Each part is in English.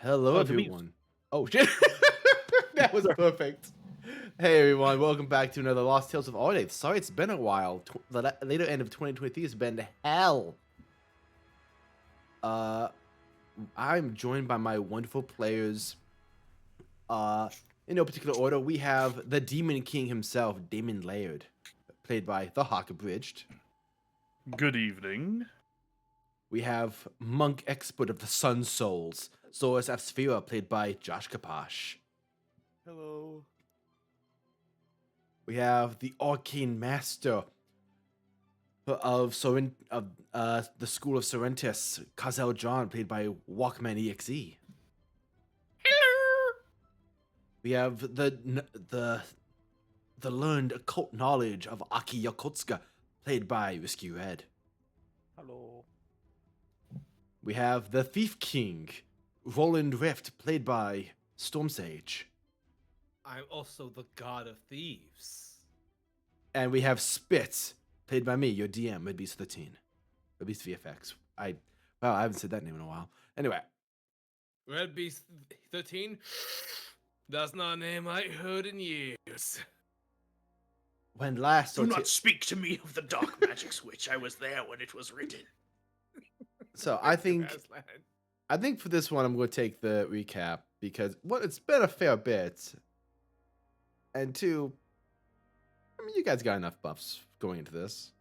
Hello, Oh, to me. everyone. Oh, shit. That was perfect. Hey, everyone. Welcome back to another Lost Tales of Ardaithe. Sorry, it's been a while. The later end of 2023 has been hell. Uh, I'm joined by my wonderful players. In no particular order, we have the Demon King himself, Damon Laird, played by the Hawk Abridged. Good evening. We have Monk Expert of the Sun Souls, Zoras Sphera, played by Josh Kapash. Hello. We have the Arcane Master of the School of Sorrentis, Kazel John, played by Walkman EXE. Hello. We have the learned occult knowledge of Aki Yakutska, played by Risky Red. Hello. We have the Thief King, Roland Rift, played by Storm Sage. I'm also the god of thieves. And we have Spitz, played by me, your DM, Midbeast 13. Midbeast VFX. I haven't said that name in a while. Anyway. Red Beast 13? That's not a name I heard in years. When last Do not speak to me of the dark magic switch. I was there when it was written. So I think for this one I'm going to take the recap because one, it's been a fair bit, and two, I mean, you guys got enough buffs going into this.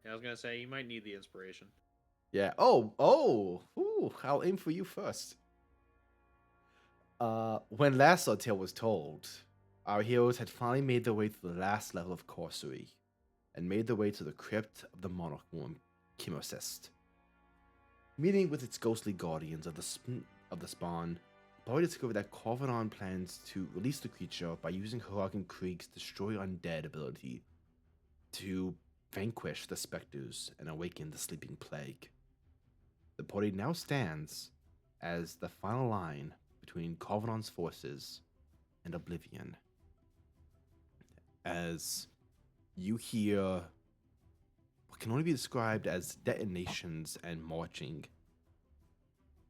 Yeah, I was gonna say you might need the inspiration. Yeah. Ooh, I'll aim for you first. When last our tale was told, our heroes had finally made their way to the last level of Corsory, and made their way to the crypt of the monarch worm, Chemocist. Meeting with its ghostly guardians of the spawn, Barry discovered that Karvonen plans to release the creature by using Huragan Krieg's Destroy Undead ability to vanquish the specters and awaken the sleeping plague. The party now stands as the final line between Karvonen's forces and Oblivion. As you hear what can only be described as detonations and marching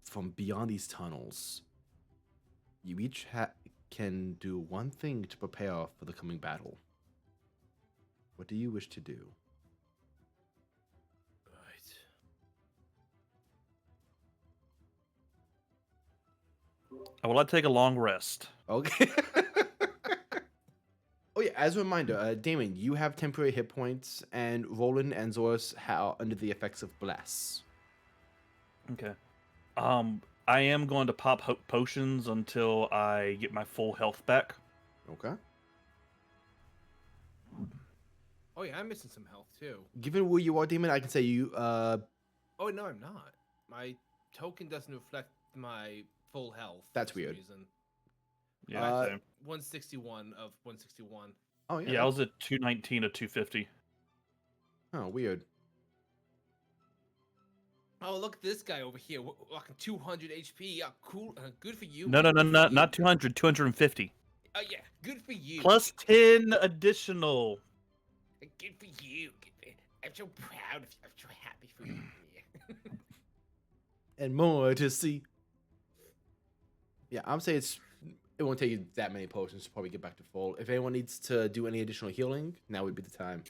from beyond these tunnels, you each can do one thing to prepare for the coming battle. What do you wish to do? I will take a long rest. Okay. Oh yeah, as a reminder, Damon, you have temporary hit points, and Roland and Zoras are under the effects of Bless. Okay. I am going to pop potions until I get my full health back. Okay. Oh yeah, I'm missing some health too. Given where you are, Damon, I can say you. Oh no, I'm not. My token doesn't reflect my full health. That's for some weird. Reason. Yeah. Same. 161 of 161. Oh yeah. Yeah, I was at 219 to 250. Oh, weird. Oh, look at this guy over here, rocking 200 HP. Yeah, cool. Good for you. No, Good for you. not 200, 250. Oh yeah, good for you. Plus 10 additional. Good for you. I'm so proud of you. I'm so happy for you. And more to see. Yeah, I'm saying it won't take you that many potions to probably get back to full. If anyone needs to do any additional healing, now would be the time.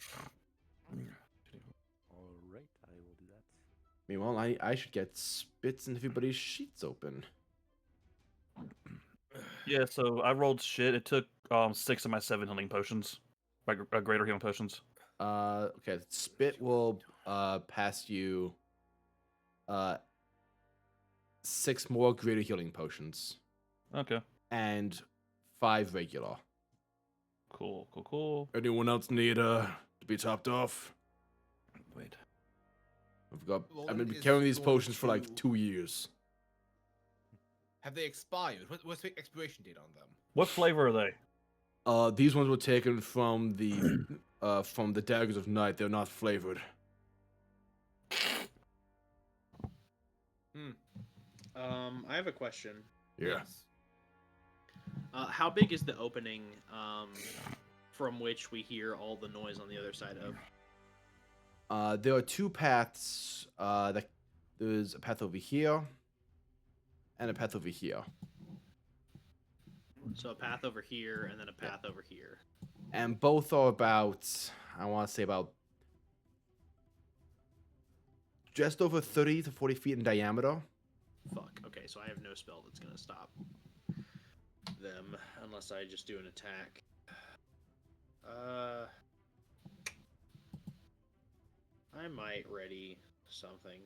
Alright, I will do that. Meanwhile, I should get Spitz and everybody's sheets open. Yeah, so I rolled shit. It took 6 of my 7 healing potions. My greater healing potions. Okay, Spit will pass you 6 more greater healing potions. Okay. And 5 regular. Cool. Anyone else need to be topped off? Wait. I've been carrying these potions for like 2 years. Have they expired? What's the expiration date on them? What flavor are they? These ones were taken from the Daggers of Night. They're not flavored. I have a question. Yeah. Yes. How big is the opening from which we hear all the noise on the other side of? There are 2 paths. There's a path over here, and a path over here. So a path over here, and then a path over here. And both are about, I want to say about just over 30 to 40 feet in diameter. Fuck. Okay, so I have no spell that's gonna stop them unless I just do an attack. I might ready something.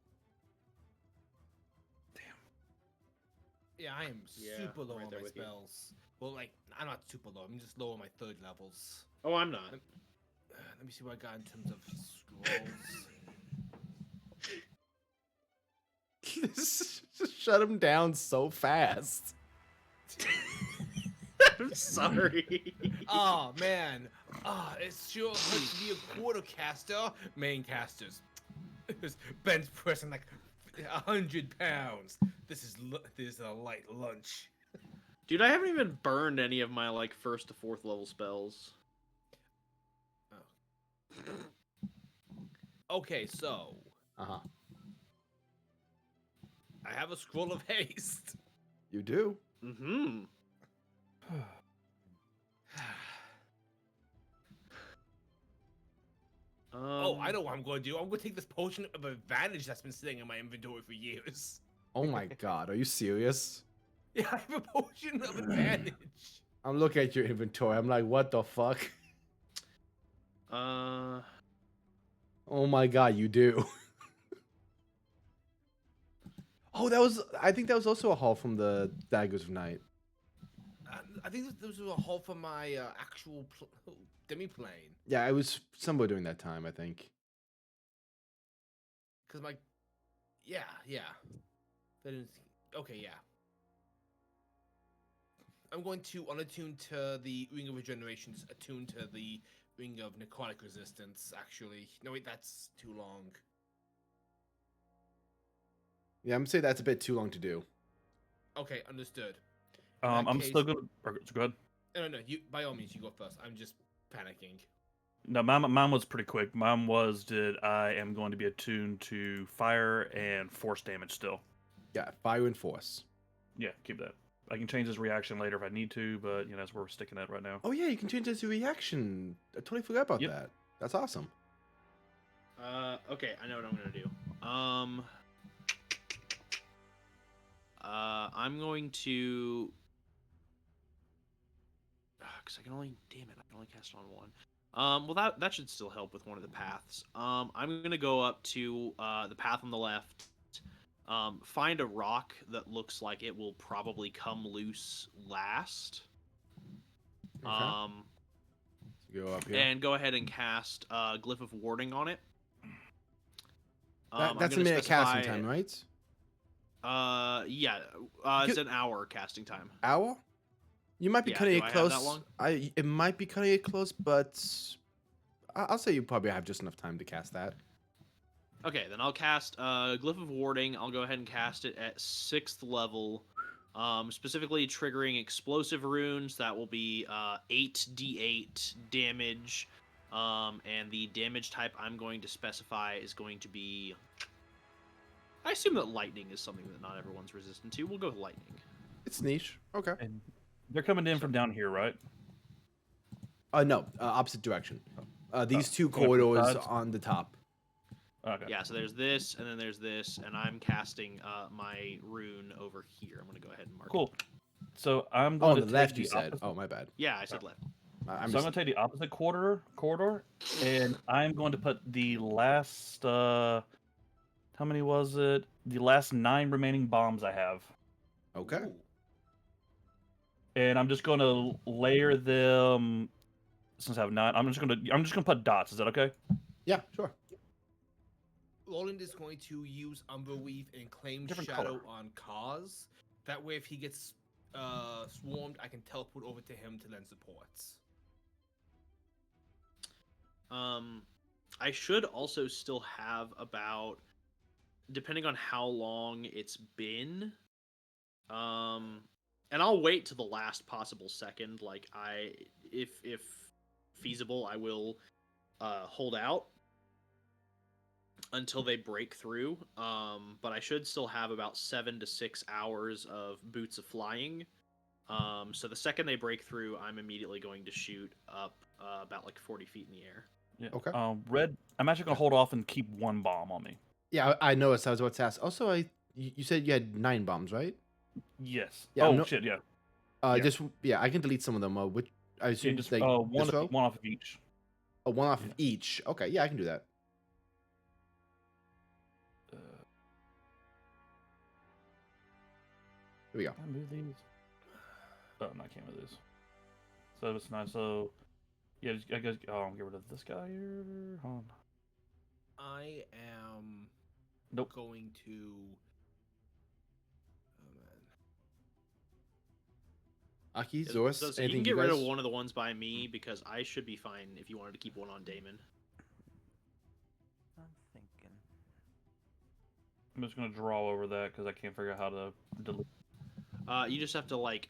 Yeah, I am Yeah, super I'm low right on there my with you. spells. Well, like, I'm not super low. I'm just low on my third levels. Oh, I'm not. Let me see what I got in terms of scrolls. Shut him down so fast. I'm sorry. Oh man, it's sure hurts to be a quarter caster. Main casters, bench pressing like 100 pounds. This is a light lunch. Dude, I haven't even burned any of my like 1st to 4th level spells. Okay, so Uh-huh. I have a scroll of haste. You do? Mm-hmm. Oh, I know what I'm going to do. I'm going to take this potion of advantage that's been sitting in my inventory for years. Oh my god, are you serious? Yeah, I have a potion of advantage. I'm looking at your inventory. I'm like, what the fuck? Uh, Oh my god, you do. Oh, I think that was also a haul from the Daggers of Night. I think this was a haul for my actual demi-plane. Yeah, it was somewhere during that time, I think. Because my... Yeah. That is... Okay, yeah. I'm going to unattune to the Ring of Regeneration, attune to the Ring of Necrotic Resistance, actually. No, wait, that's too long. Yeah, I'm gonna say that's a bit too long to do. Okay, understood. In that I'm case- still gonna go ahead. No, you, by all means, you go first. I'm just panicking. No, mine was pretty quick. Mine was I am going to be attuned to fire and force damage still. Yeah, fire and force. Yeah, keep that. I can change this reaction later if I need to, but that's where we're sticking at right now. Oh yeah, you can change that to reaction. I totally forgot about Yep. that. That's awesome. okay, I know what I'm gonna do. I'm going to... Because I can only... Damn it, I can only cast on one. Well, that should still help with one of the paths. I'm gonna go up to the path on the left. Find a rock that looks like it will probably come loose last. Okay. So go up here. And go ahead and cast Glyph of Warding on it. That's a minute casting time, right? Yeah. It's an hour casting time. Hour? You might be Yeah, cutting do it I have close. that long? It might be cutting it close, but I'll say you probably have just enough time to cast that. Okay, then I'll cast Glyph of Warding. I'll go ahead and cast it at 6th level. Specifically triggering explosive runes. That will be 8d8 damage. And the damage type I'm going to specify is going to be... I assume that lightning is something that not everyone's resistant to. We'll go with lightning. It's niche. Okay. And they're coming in from down here, right? No, opposite direction. These two coming from the corridors sides? on the top. Okay. Yeah, so there's this, and then there's this, and I'm casting my rune over here. I'm going to go ahead and mark it. Cool. So I'm Oh, going on to the take left the you said. opposite- Oh, my bad. Yeah, I said left. I'm so I'm going to take the opposite corridor, and I'm going to put the last. How many was it? The last 9 remaining bombs I have, Okay. Ooh. and I'm just going to layer them. Since I have 9, I'm just gonna put dots. Is that okay? Yeah, sure. Roland is going to use Umberweave and claim Different Shadow color. on Cause. That way, if he gets swarmed, I can teleport over to him to lend supports. I should also still have about, depending on how long it's been, and I'll wait to the last possible second. Like if feasible, I will hold out. until they break through. But I should still have about 7 to 6 hours of boots of flying. So the second they break through, I'm immediately going to shoot up about like 40 feet in the air. Yeah. Okay. Red, I'm actually gonna hold off and keep one bomb on me. Yeah, I noticed. I was about to ask. Also, you said you had 9 bombs, right? Yes. Yeah, oh no- shit. Yeah. I can delete some of them. Which I Yeah, assume just like one, this row? one off of each. A one off of each. Okay, yeah, I can do that. Uh, Here we go. Can I move these? Oh, no, I can't move this. So it's nice. So, yeah, I guess I'll get rid of this guy here. Hold on. I am Nope. going to. Oh man. Aki, So Zorus, you anything can get you rid guys? of one of the ones by me because I should be fine if you wanted to keep one on Damon. I'm thinking. I'm just gonna draw over that because I can't figure out how to delete. You just have to like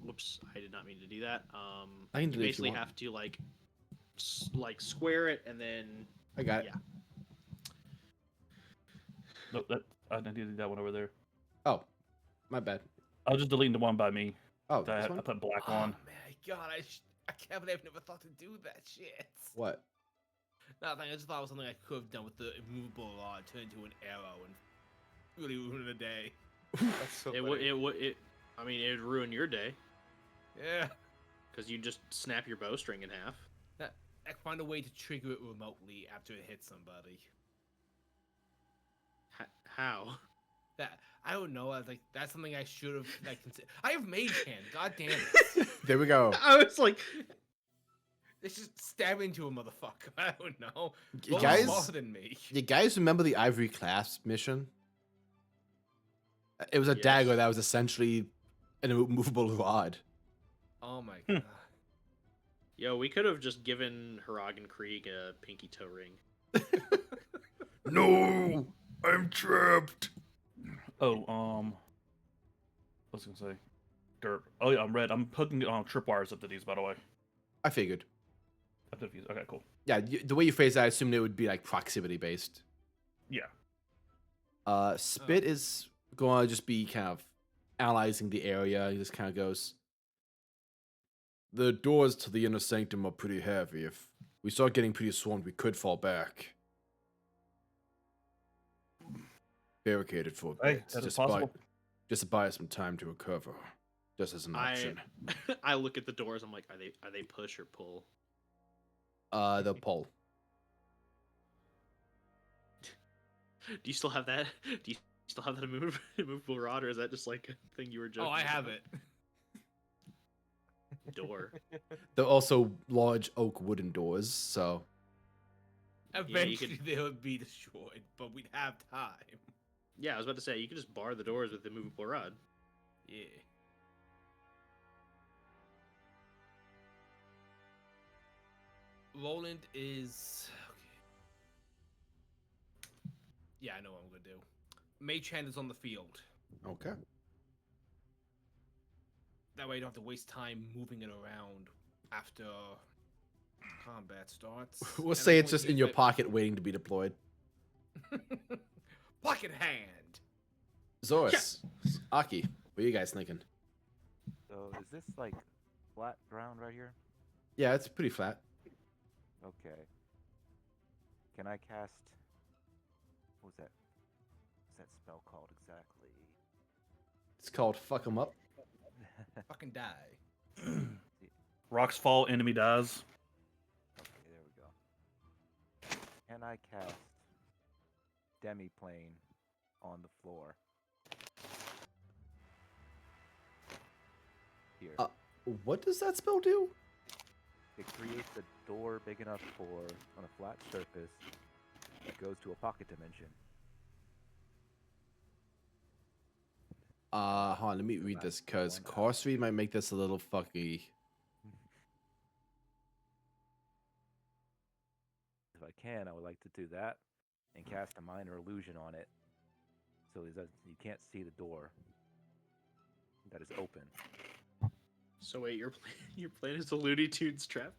whoops, I did not mean to do that. I can You delete if you basically want. have to like square it and then I got it. yeah. Nope, that I didn't do that one over there. Oh, my bad. I'll just delete the one by me. Oh, That this I one? put black Oh on. my god, I can't believe I've never thought to do that shit. What? Nothing. I just thought it was something I could have done with the immovable rod, turn into an arrow, and really ruin the day. That's so It would I mean it'd ruin your day Yeah. because you just snap your bowstring in half. I find a way to trigger it remotely after it hits somebody. How? That I don't know. I was like, that's something I should have like considered. I have mage hand. God damn it! There we go. I was like, It's just stab into a motherfucker. I don't know. You What guys, smaller than me? you guys remember the Ivory Clasp mission? It was a Yes. dagger that was essentially an immovable rod. Oh my god. yo, we could have just given Haragan Krieg a pinky toe ring. No, I'm trapped. Oh, what was I gonna say? Dirt. Oh yeah, I'm red. I'm hooking tripwires up to these, by the way. I figured. Up to these. Okay, cool. Yeah, the way you phrase that, I assumed it would be like proximity based. Yeah. Spit is going to just be kind of analyzing the area. He just kind of goes, the doors to the inner sanctum are pretty heavy. If we start getting pretty swarmed, we could fall back. Barricaded for a Hey, bit. that is just possible. just to buy us some time to recover. Just as an option. I look at the doors. I'm like, are they push or pull? The pole. Do you still have that? Do you still have that immovable rod, or is that just like a thing you were joking? Oh, I have about? it. Door. They're also large oak wooden doors, so Eventually they would be destroyed, but we'd have time. Yeah, I was about to say you could just bar the doors with the movable rod. Yeah. Roland is okay. Yeah, I know what I'm gonna do. Mage hand is on the field. okay. That way you don't have to waste time moving it around after combat starts. We'll And say I'm it's gonna just in use your my- pocket waiting to be deployed. Pocket hand. Zorus, Aki, what are you guys thinking? So is this like flat ground right here? Yeah, it's pretty flat. Okay. Can I cast? What was that? What's that spell called exactly? It's called Fuck 'em Up. Fucking die. Rocks fall, enemy dies. Okay, there we go. Can I cast demi-plane on the floor? Here. What does that spell do? It creates a door big enough for on a flat surface that goes to a pocket dimension. Hold on, let me read this, because Corsory might make this a little fucky. If I can, I would like to do that and cast a minor illusion on it, so you can't see the door that is open. So wait, your plan is a Looney Tunes trap.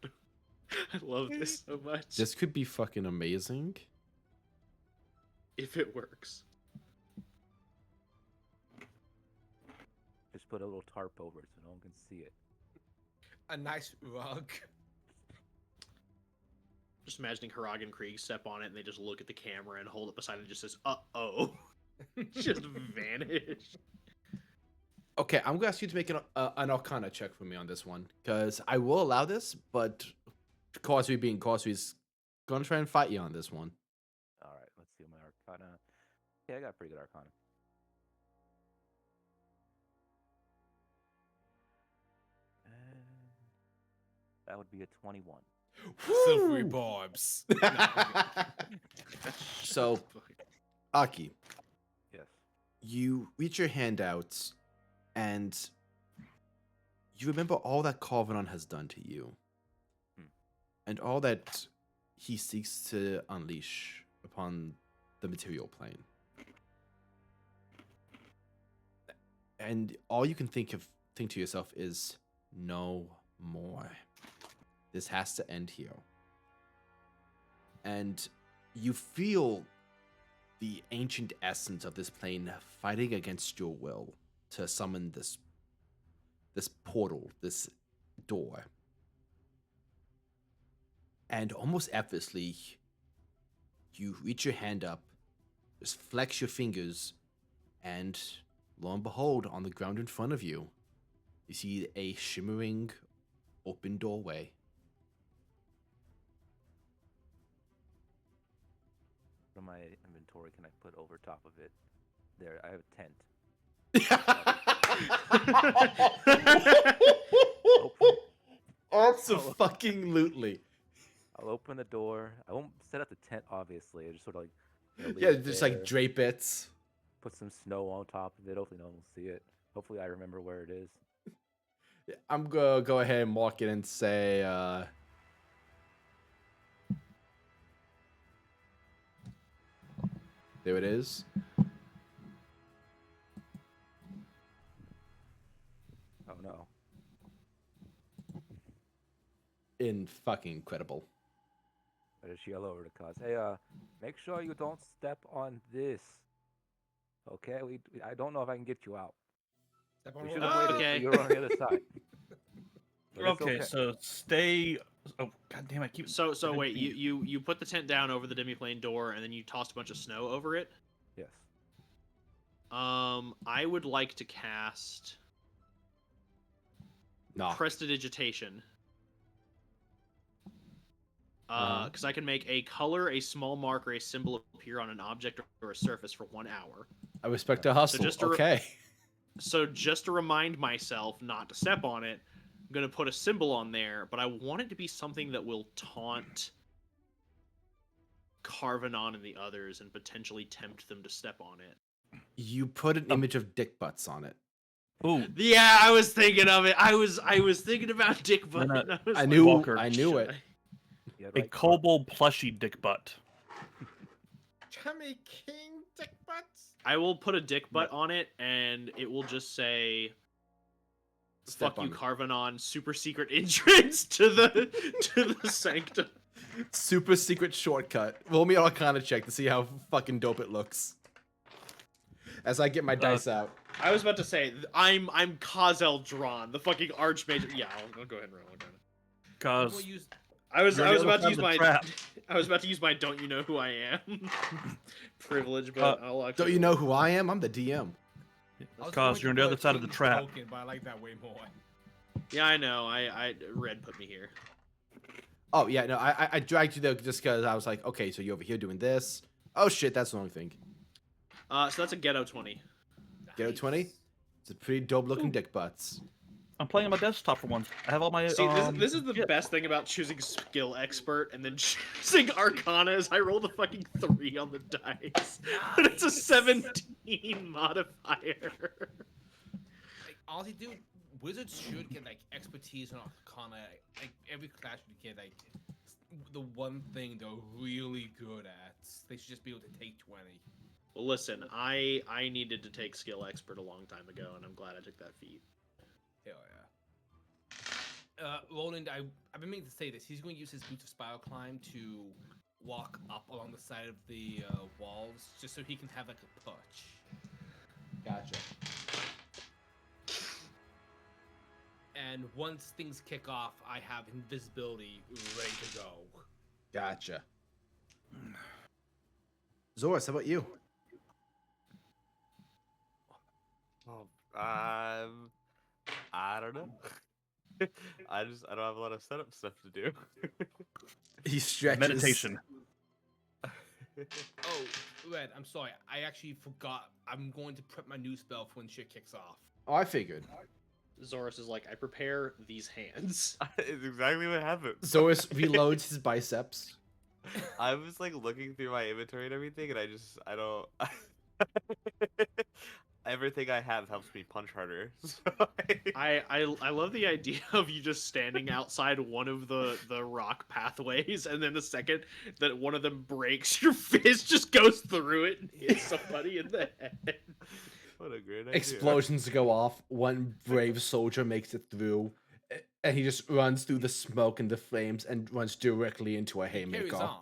I love this so much. This could be fucking amazing. if it works. Just put a little tarp over it so no one can see it. A nice rug. Just imagining Harag and Krieg step on it and they just look at the camera and hold it beside it and just says, "Uh-oh." Just vanish. Okay, I'm gonna ask you to make an Arcana check for me on this one, because I will allow this, but Causeway being Causeway's gonna try and fight you on this one. All right, let's see my Arcana. Yeah, I got pretty good Arcana. And that would be a 21. Silvery Woo! barbs. So, Aki, Yes. you reach your hand out, and you remember all that Karvonen has done to you, and all that he seeks to unleash upon the material plane. And all you can think to yourself is, no more. This has to end here. And you feel the ancient essence of this plane fighting against your will to summon this portal, this door. And almost effortlessly, you reach your hand up, just flex your fingers, and lo and behold, on the ground in front of you, you see a shimmering open doorway. From my inventory, can I put over top of it? There, I have a tent. Absolutely. I'll open the door. I won't set up the tent, obviously. I just sort of like, leave Yeah, it just there, like drape it. put some snow on top of it. Hopefully, no one will see it. Hopefully, I remember where it is. I'm gonna go ahead and mark it and say, there it is. Oh no. Fucking incredible. I just yell over to Cos. Hey, make sure you don't step on this. Okay, I don't know if I can get you out. Step on We what? should have waited Okay. till you were on the other side. But it's Okay, so stay. Oh god damn! I keep. So wait, you put the tent down over the demiplane door and then you tossed a bunch of snow over it. Yes. I would like to cast Nah. Prestidigitation. Uh-huh. Because I can make a color, a small mark, or a symbol appear on an object or a surface for 1 hour. I respect the hustle. just to Okay. So just to remind myself not to step on it, I'm gonna put a symbol on there, but I want it to be something that will taunt Karvonen and the others and potentially tempt them to step on it. You put an image of dick butts on it. Ooh, Yeah, I was thinking of it. I was thinking about Dick Butt. No, no, and I was I like, knew Walker, I knew should it. You had a right kobold plushie dick butt. Chummy King dick butts. I will put a dick butt on it, and it will just say, Step "Fuck you, on. Karvonen, super secret entrance to the sanctum." Super secret shortcut. Roll me an Arcana check to see how fucking dope it looks. As I get my dice out. I was about to say, I'm Kazel Dron, the fucking archmage. Yeah, I'll go ahead and roll it. Cause We'll use I was You're on the about other to side use of the my trap. I was about to use my don't you know who I am privilege, but I'll actually Don't you know who I am? I'm the DM. I was Cause going you're on to the put other side of the King's trap. Token, but I like that way more. Yeah, I know. I Red put me here. Oh yeah, no, I dragged you there just because I was like, okay, so you're over here doing this. Oh shit, that's the wrong thing. So that's a ghetto 20. Get a 20? It's a pretty dope looking dick butts. I'm playing on my desktop for once. I have all my. See, this is the best thing about choosing skill expert and then choosing Arcana is I roll the fucking 3 on the dice, but it's a 17 modifier. Like, honestly, dude, wizards should get like expertise on Arcana. Like every class should get like the one thing they're really good at. They should just be able to take 20. Well, listen, I needed to take skill expert a long time ago, and I'm glad I took that feat. Hell yeah. Roland, I've been meaning to say this. He's going to use his Boots of Spiral Climb to walk up along the side of the walls just so he can have like a perch. Gotcha. And once things kick off, I have invisibility ready to go. Gotcha. Zoris, how about you? Oh, I don't know. I don't have a lot of setup stuff to do. He stretches. Meditation. Oh, Red, I'm sorry. I actually forgot. I'm going to prep my new spell for when shit kicks off. Oh, I figured. Zoris is like, I prepare these hands. It's exactly what happened. Zoris reloads his biceps. I was like looking through my inventory and everything, and I don't. Everything I have helps me punch harder. So I love the idea of you just standing outside one of the rock pathways, and then the second that one of them breaks, your fist just goes through it and hits somebody in the head. What a great idea. Explosions go off. One brave soldier makes it through, and he just runs through the smoke and the flames and runs directly into a Carries haymaker. on.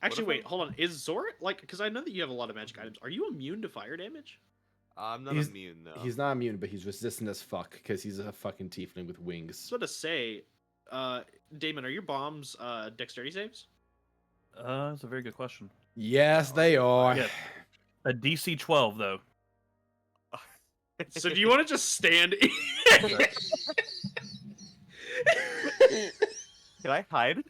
Actually, if wait, I'm- hold on. Is Zorit like? Because I know that you have a lot of magic items. Are you immune to fire damage? I'm not He's- immune though. He's not immune, but he's resistant as fuck because he's a fucking tiefling with wings. So to say, Damon, are your bombs dexterity saves? That's a very good question. Yes, they are. Yeah. A DC 12 though. So do you want to just stand? Can I hide?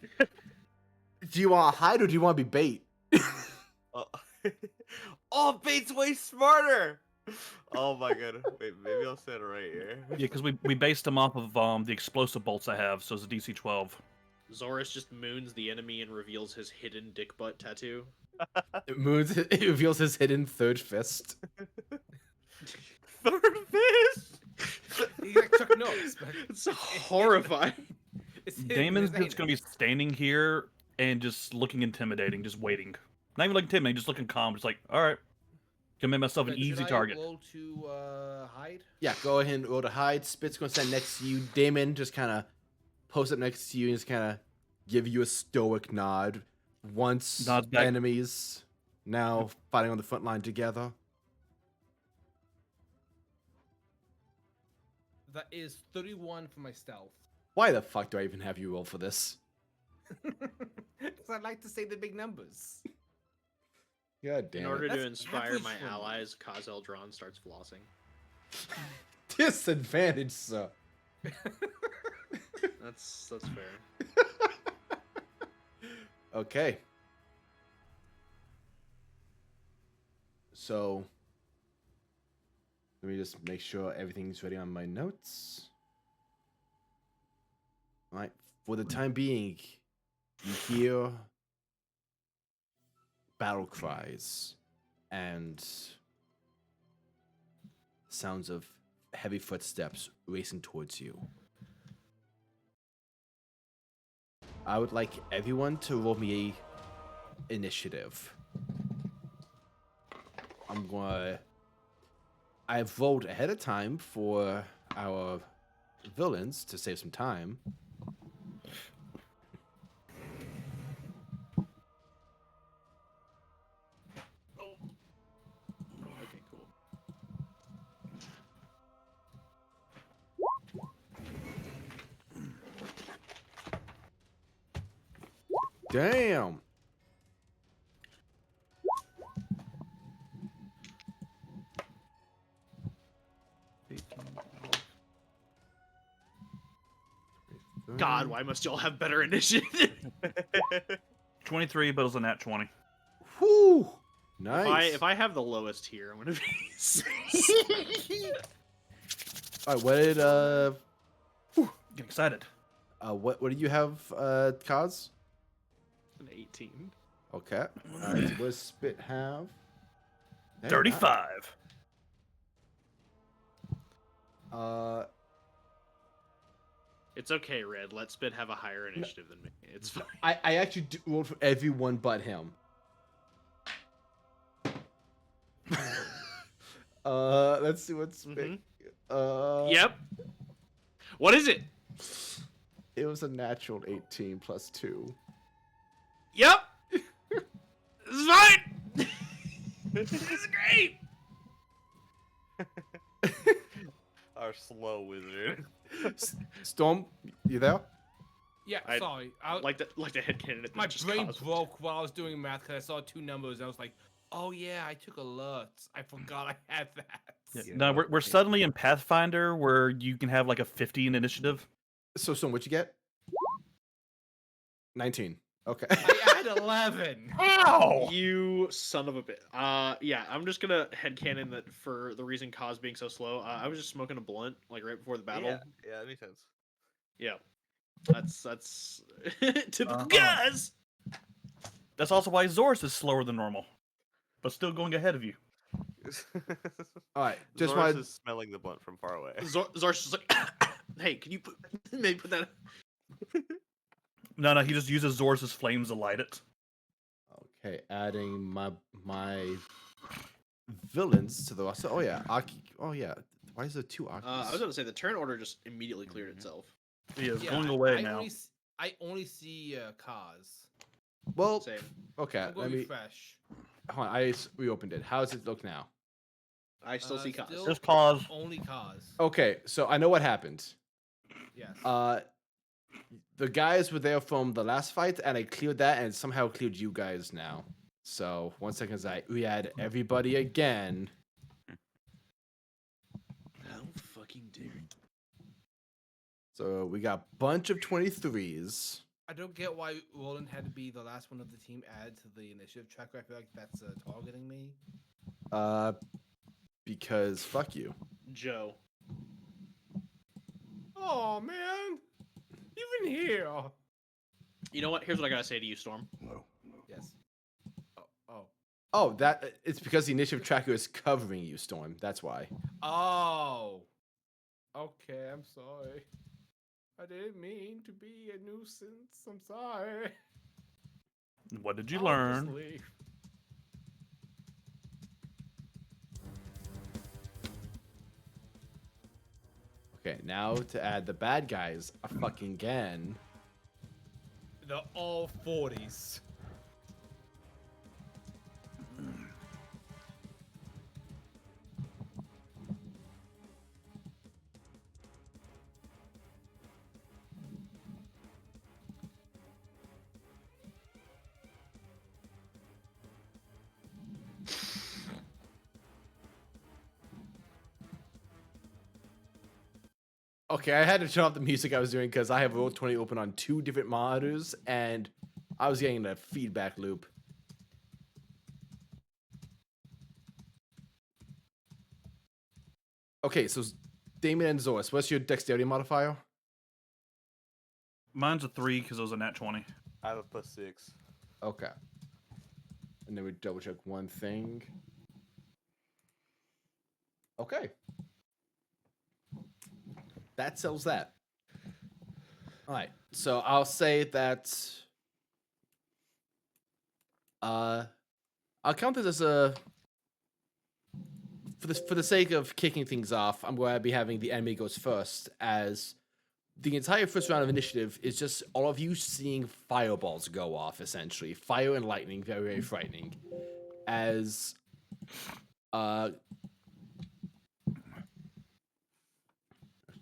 Do you want to hide or do you want to be bait? Oh, oh, bait's way smarter. Oh my god. Wait, maybe I'll stand right here. Yeah, because we based them off of the explosive bolts I have, so it's a DC 12. Zoris just moons the enemy and reveals his hidden dick butt tattoo. It reveals his hidden third fist. Third fist. He's like Chuck Norris, but It's horrifying. it's hidden in Damon's his just gonna be anus. standing here and just looking intimidating, just waiting. Not even looking intimidating, just looking calm, just like, alright. Gonna make myself an Should easy I target. roll to hide? Yeah, go ahead and roll to hide. Spit's gonna stand next to you. Damon just kind of post up next to you and just kind of give you a stoic nod. Once Nods back. enemies now fighting on the front line together. That is 31 for my stealth. Why the fuck do I even have you roll for this? Because I like to say the big numbers. God damn In order it. to That's inspire average my for me. allies, Kaz Eldron starts flossing. Disadvantage, sir. That's fair. Okay. So, let me just make sure everything's ready on my notes. All right. For the time being, you hear battle cries and sounds of heavy footsteps racing towards you. I would like everyone to roll me a initiative. I've rolled ahead of time for our villains to save some time. Okay, cool. Damn. God, why must y'all have better initiative? 23, but it was a nat 20. Whew. Nice. If I have the lowest here, I'm gonna be. All right, what did Get excited. what did you have, Kaz? An 18. Okay. All right, so what does Spit have? Damn, 35. It's okay, Red. Let Spit have a higher initiative than me. It's fine. I actually rolled for everyone but him. Let's see what's Spit. Yep. What is it? It was a natural 18 plus 2. Yep. This is fine. This is great. Our slow wizard. Storm, you there? Yeah, I sorry. Like the headcanon. My brain broke while I was doing math because I saw two numbers and I was like, oh yeah, I took alerts. I forgot I had that. Yeah. Yeah, No, well, we're suddenly in Pathfinder where you can have like a 15 initiative. So, Storm, what'd you get? 19. Okay. I had 11. Ow! You son of a bit. Yeah, I'm just gonna headcanon that for the reason Kaz being so slow. I was just smoking a blunt like right before the battle. Yeah, that makes sense. Yeah. That's typical Uh-huh. Kaz. That's also why Zorus is slower than normal, but still going ahead of you. All right. Just Zorus wanted. is smelling the blunt from far away. Zar's just like, hey, can you maybe put that? No, he just uses Zorus' flames to light it. Okay, adding my villains to the roster. Oh yeah, Aki. Oh yeah. Why is there two Akis? I was gonna say the turn order just immediately cleared itself. He is Yeah, going away I now. I only see Kaz. Well, Same. okay. I'm Let going me. refresh. Hold on, I reopened it. How does it look now? I still see Kaz. still- Just cause. Only Kaz. Okay, so I know what happened. Yes. The guys were there from the last fight, and I cleared that, and somehow cleared you guys now. So 1 second, as I re-add everybody again. How fucking dare you. So we got a bunch of 23s. I don't get why Roland had to be the last one of the team added to the initiative tracker. I feel like that's targeting me. Because fuck you. Joe. Oh man, even here. You know what? Here's what I gotta say to you, Storm. Yes. Oh. Oh, that it's because the initiative tracker is covering you, Storm. That's why. Oh. Okay, I'm sorry. I didn't mean to be a nuisance. I'm sorry. What did you I'll just learn? leave. Okay, now to add the bad guys a fucking again. They're all 40s. Okay, I had to turn off the music I was doing because I have Roll20 open on 2 different monitors, and I was getting a feedback loop. Okay, so Damon and Zoris, what's your dexterity modifier? Mine's a 3 because it was a nat 20. I have a +6. Okay. And then we double check one thing. Okay. That settles that. All right. So I'll say that I'll count this as a for the sake of kicking things off, I'm going to be having the enemy goes first, as the entire first round of initiative is just all of you seeing fireballs go off, essentially. Fire and lightning, very, very frightening. As let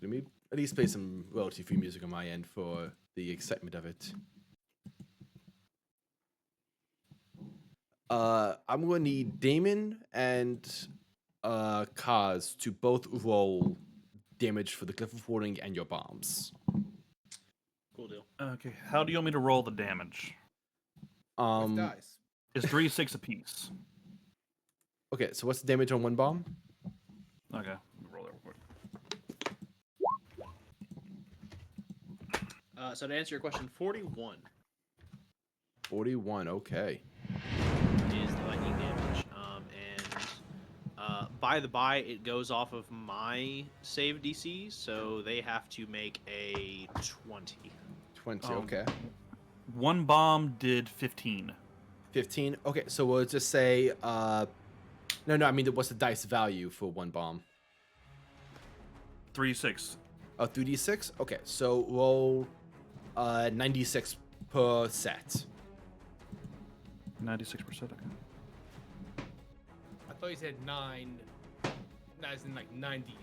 me at least play some royalty-free music on my end for the excitement of it. I'm going to need Damon and Kaz to both roll damage for the Glyph of Warding and your bombs. Cool deal. Okay, how do you want me to roll the damage? With dice. It's 3d6 apiece. Okay, so what's the damage on one bomb? Okay, let me roll that real quick. So to answer your question, 41 41, is the lightning damage. And by the by, it goes off of my save DC, so they have to make a 20. 20, Um, okay. One bomb did 15. 15, okay, so we'll just say, no, I mean, what's the dice value for one bomb? 3d6. Oh, 3d6? Okay, so roll 96 per set. 96%. Okay. I thought you said 9. As in like 96.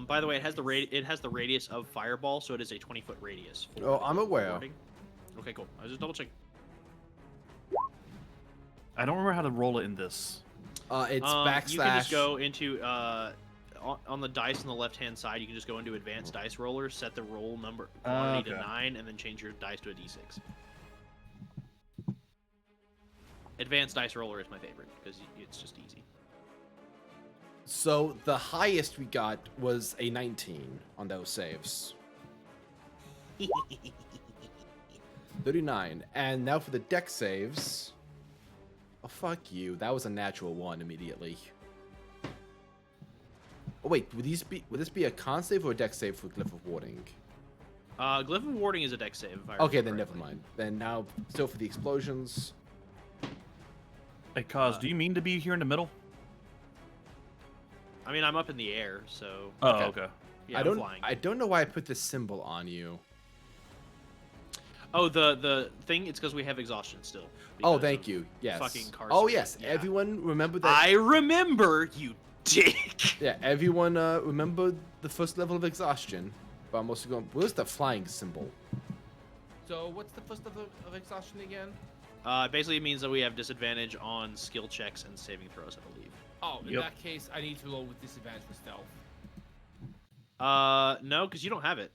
By the way, it has the radius of fireball, so it is a 20-foot radius. for Oh, I'm the aware. warding. Okay, cool. I was just double checking. I don't remember how to roll it in this. It's backslash. You can just go into on the dice on the left-hand side. You can just go into advanced dice roller, set the roll number quantity to Okay. 9, and then change your dice to a d6. Advanced dice roller is my favorite because it's just easy. So the highest we got was a 19 on those saves. 39. And now for the deck saves. Oh, fuck you. That was a natural 1 immediately. Oh, wait. Would this be a con save or a deck save for Glyph of Warding? Glyph of Warding is a dex save. If I Okay, remember then never correctly. mind. Then now, still for the explosions. Hey, Cause, do you mean to be here in the middle? I mean, I'm up in the air, so Oh, Okay. okay. yeah, I I'm don't. flying. I don't know why I put this symbol on you. Oh, the thing. It's because we have exhaustion still. Oh, because thank of you. Yes. Fucking Oh, Carson. yes. Yeah. Everyone remember that. I remember, you dick. Yeah, everyone remember the first level of exhaustion. But I'm also going. Where's the flying symbol? So what's the first level of exhaustion again? Basically, it means that we have disadvantage on skill checks and saving throws, I believe. Oh, in Yep. that case, I need to roll with disadvantage for stealth. No, because you don't have it.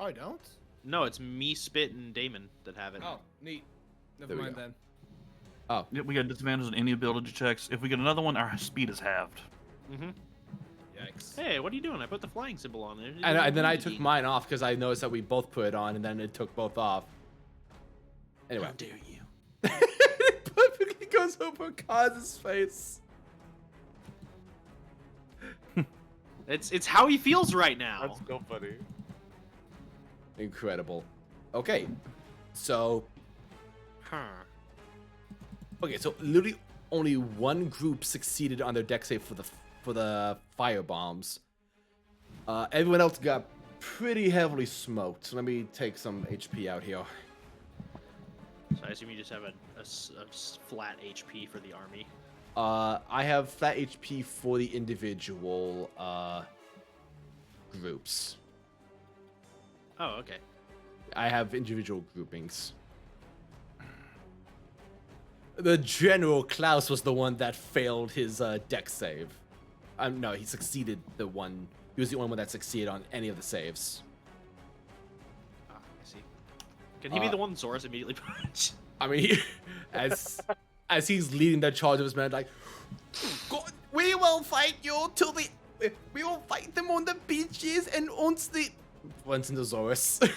Oh, I don't? No, it's me, Spit, and Damon that have it. Oh, neat. Never There we mind go. then. Oh, Yeah, we got disadvantage on any ability checks. If we get another one, our speed is halved. Mm-hmm. Yikes. Hey, what are you doing? I put the flying symbol on there. and then I took mine off because I noticed that we both put it on, and then it took both off. Anyway, How dare you? it perfectly goes over Kaz's face. It's how he feels right now. That's so funny. Incredible. Okay, so so literally only one group succeeded on their deck save for the fire bombs. Everyone else got pretty heavily smoked. So let me take some HP out here. So I assume you just have a flat HP for the army. I have flat HP for the individual groups. Oh, okay. I have individual groupings. The General Klaus was the one that failed his deck save. No, he succeeded the one. He was the only one that succeeded on any of the saves. Ah, I see. Can he be the one Zorus immediately punched? I mean, as he's leading the charge of his men, like, God, we will fight you till the. We will fight them on the beaches and once the. Once in the Zorus.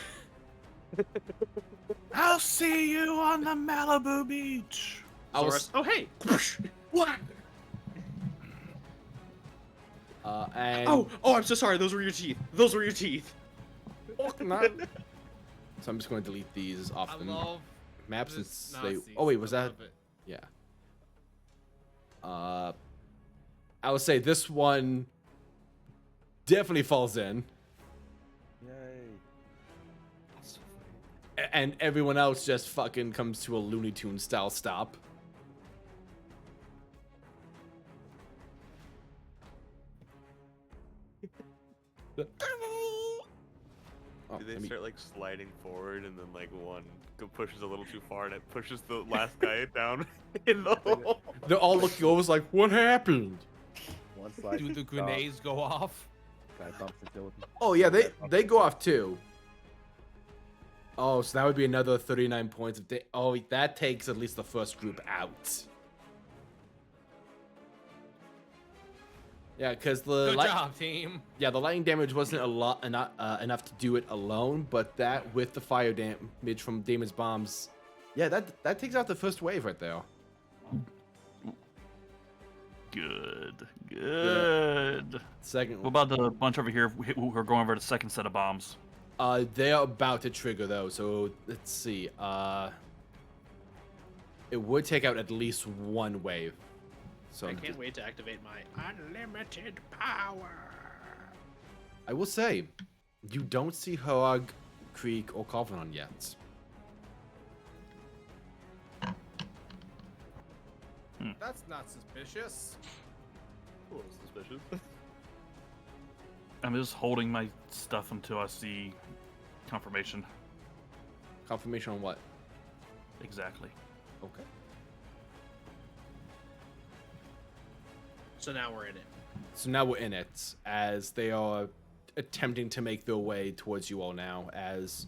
I'll see you on the Malibu beach. I was, Zorus. Oh, hey. What? and Oh, I'm so sorry. Those were your teeth. Those were your teeth. so I'm just going to delete these off I the love map this since they. Nazis. Oh wait, was I that? love it. Yeah. I would say this one definitely falls in, Yay. and everyone else just fucking comes to a Looney Tunes style stop. Oh, Do they let me- start like sliding forward and then like one pushes a little too far and it pushes the last guy down in the hole? They're all looking over, like, what happened? One slide. Do the grenades go off? Guy bumps into it. Oh yeah, they go off too. Oh, so that would be another 39 points of oh, that takes at least the first group out. Yeah, because the Good job, team. the lightning damage wasn't enough to do it alone, but that with the fire damage from Damon's bombs, yeah, that takes out the first wave right there. Good. Second, What about the bunch over here who are going over the second set of bombs? they're about to trigger though, so let's see. It would take out at least one wave. So I can't wait to activate my unlimited power. I will say, you don't see Hoag, Creek, or Karvonen yet. That's not suspicious. A little suspicious. I'm just holding my stuff until I see confirmation. Confirmation on what? Exactly. Okay. So now we're in it. So now we're in it as they are attempting to make their way towards you all now. As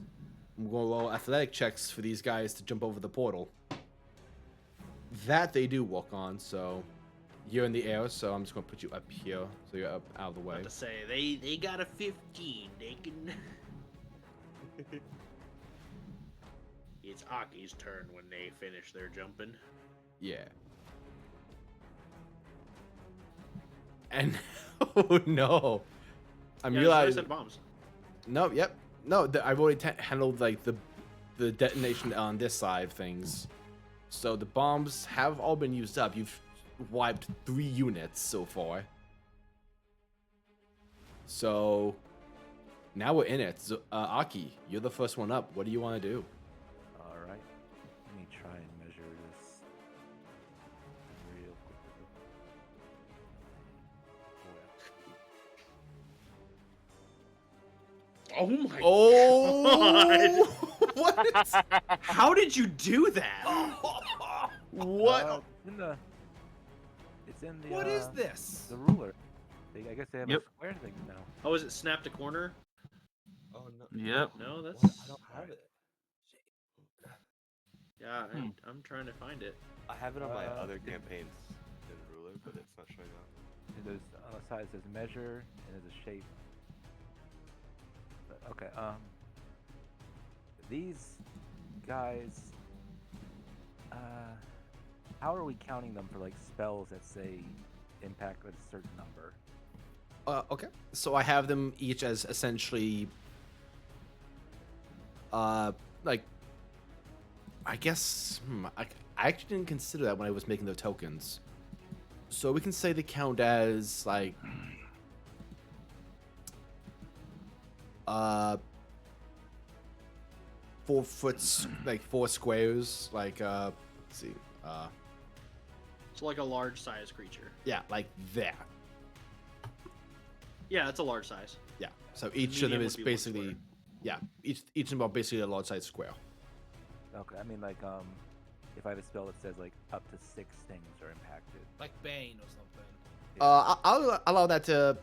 I'm going to roll athletic checks for these guys to jump over the portal. That they do walk on, so you're in the air. So I'm just going to put you up here, so you're up out of the way. About to say they got a 15. They can. It's Aki's turn when they finish their jumping. Yeah. And oh no, I'm Yeah, I realizing. said bombs. No, yep, no. I've already handled like the detonation on this side of things. So the bombs have all been used up. You've wiped 3 units so far. So now we're in it. So, Aki, you're the first one up. What do you want to do? All right. Let me try and measure this real quick. Oh my Oh, what? How did you do that? What? It's in the. What is this? The ruler. I guess they have Yep. a square thing now. Oh, is it snapped a corner? Oh no. Yep. No, What? that's. I don't have it. Yeah, I'm trying to find it. I have it on my other it- campaigns in ruler, but it's not showing up. And there's on the side it says measure and there's a shape. But, okay. These guys. How are we counting them for like spells that say impact with a certain number? Okay. So I have them each as essentially, like, I guess, I actually didn't consider that when I was making the tokens. So we can say they count as, like, 4 foot, like 4 squares, like, let's see, It's like a large size creature. yeah, like that. Yeah, it's a large size. Yeah. So each of them Medium is would be 1 basically, square. yeah, each of them are basically a large size square. Okay, I mean like if I have a spell that says like up to 6 things are impacted. Like Bane or something. I'll allow that to.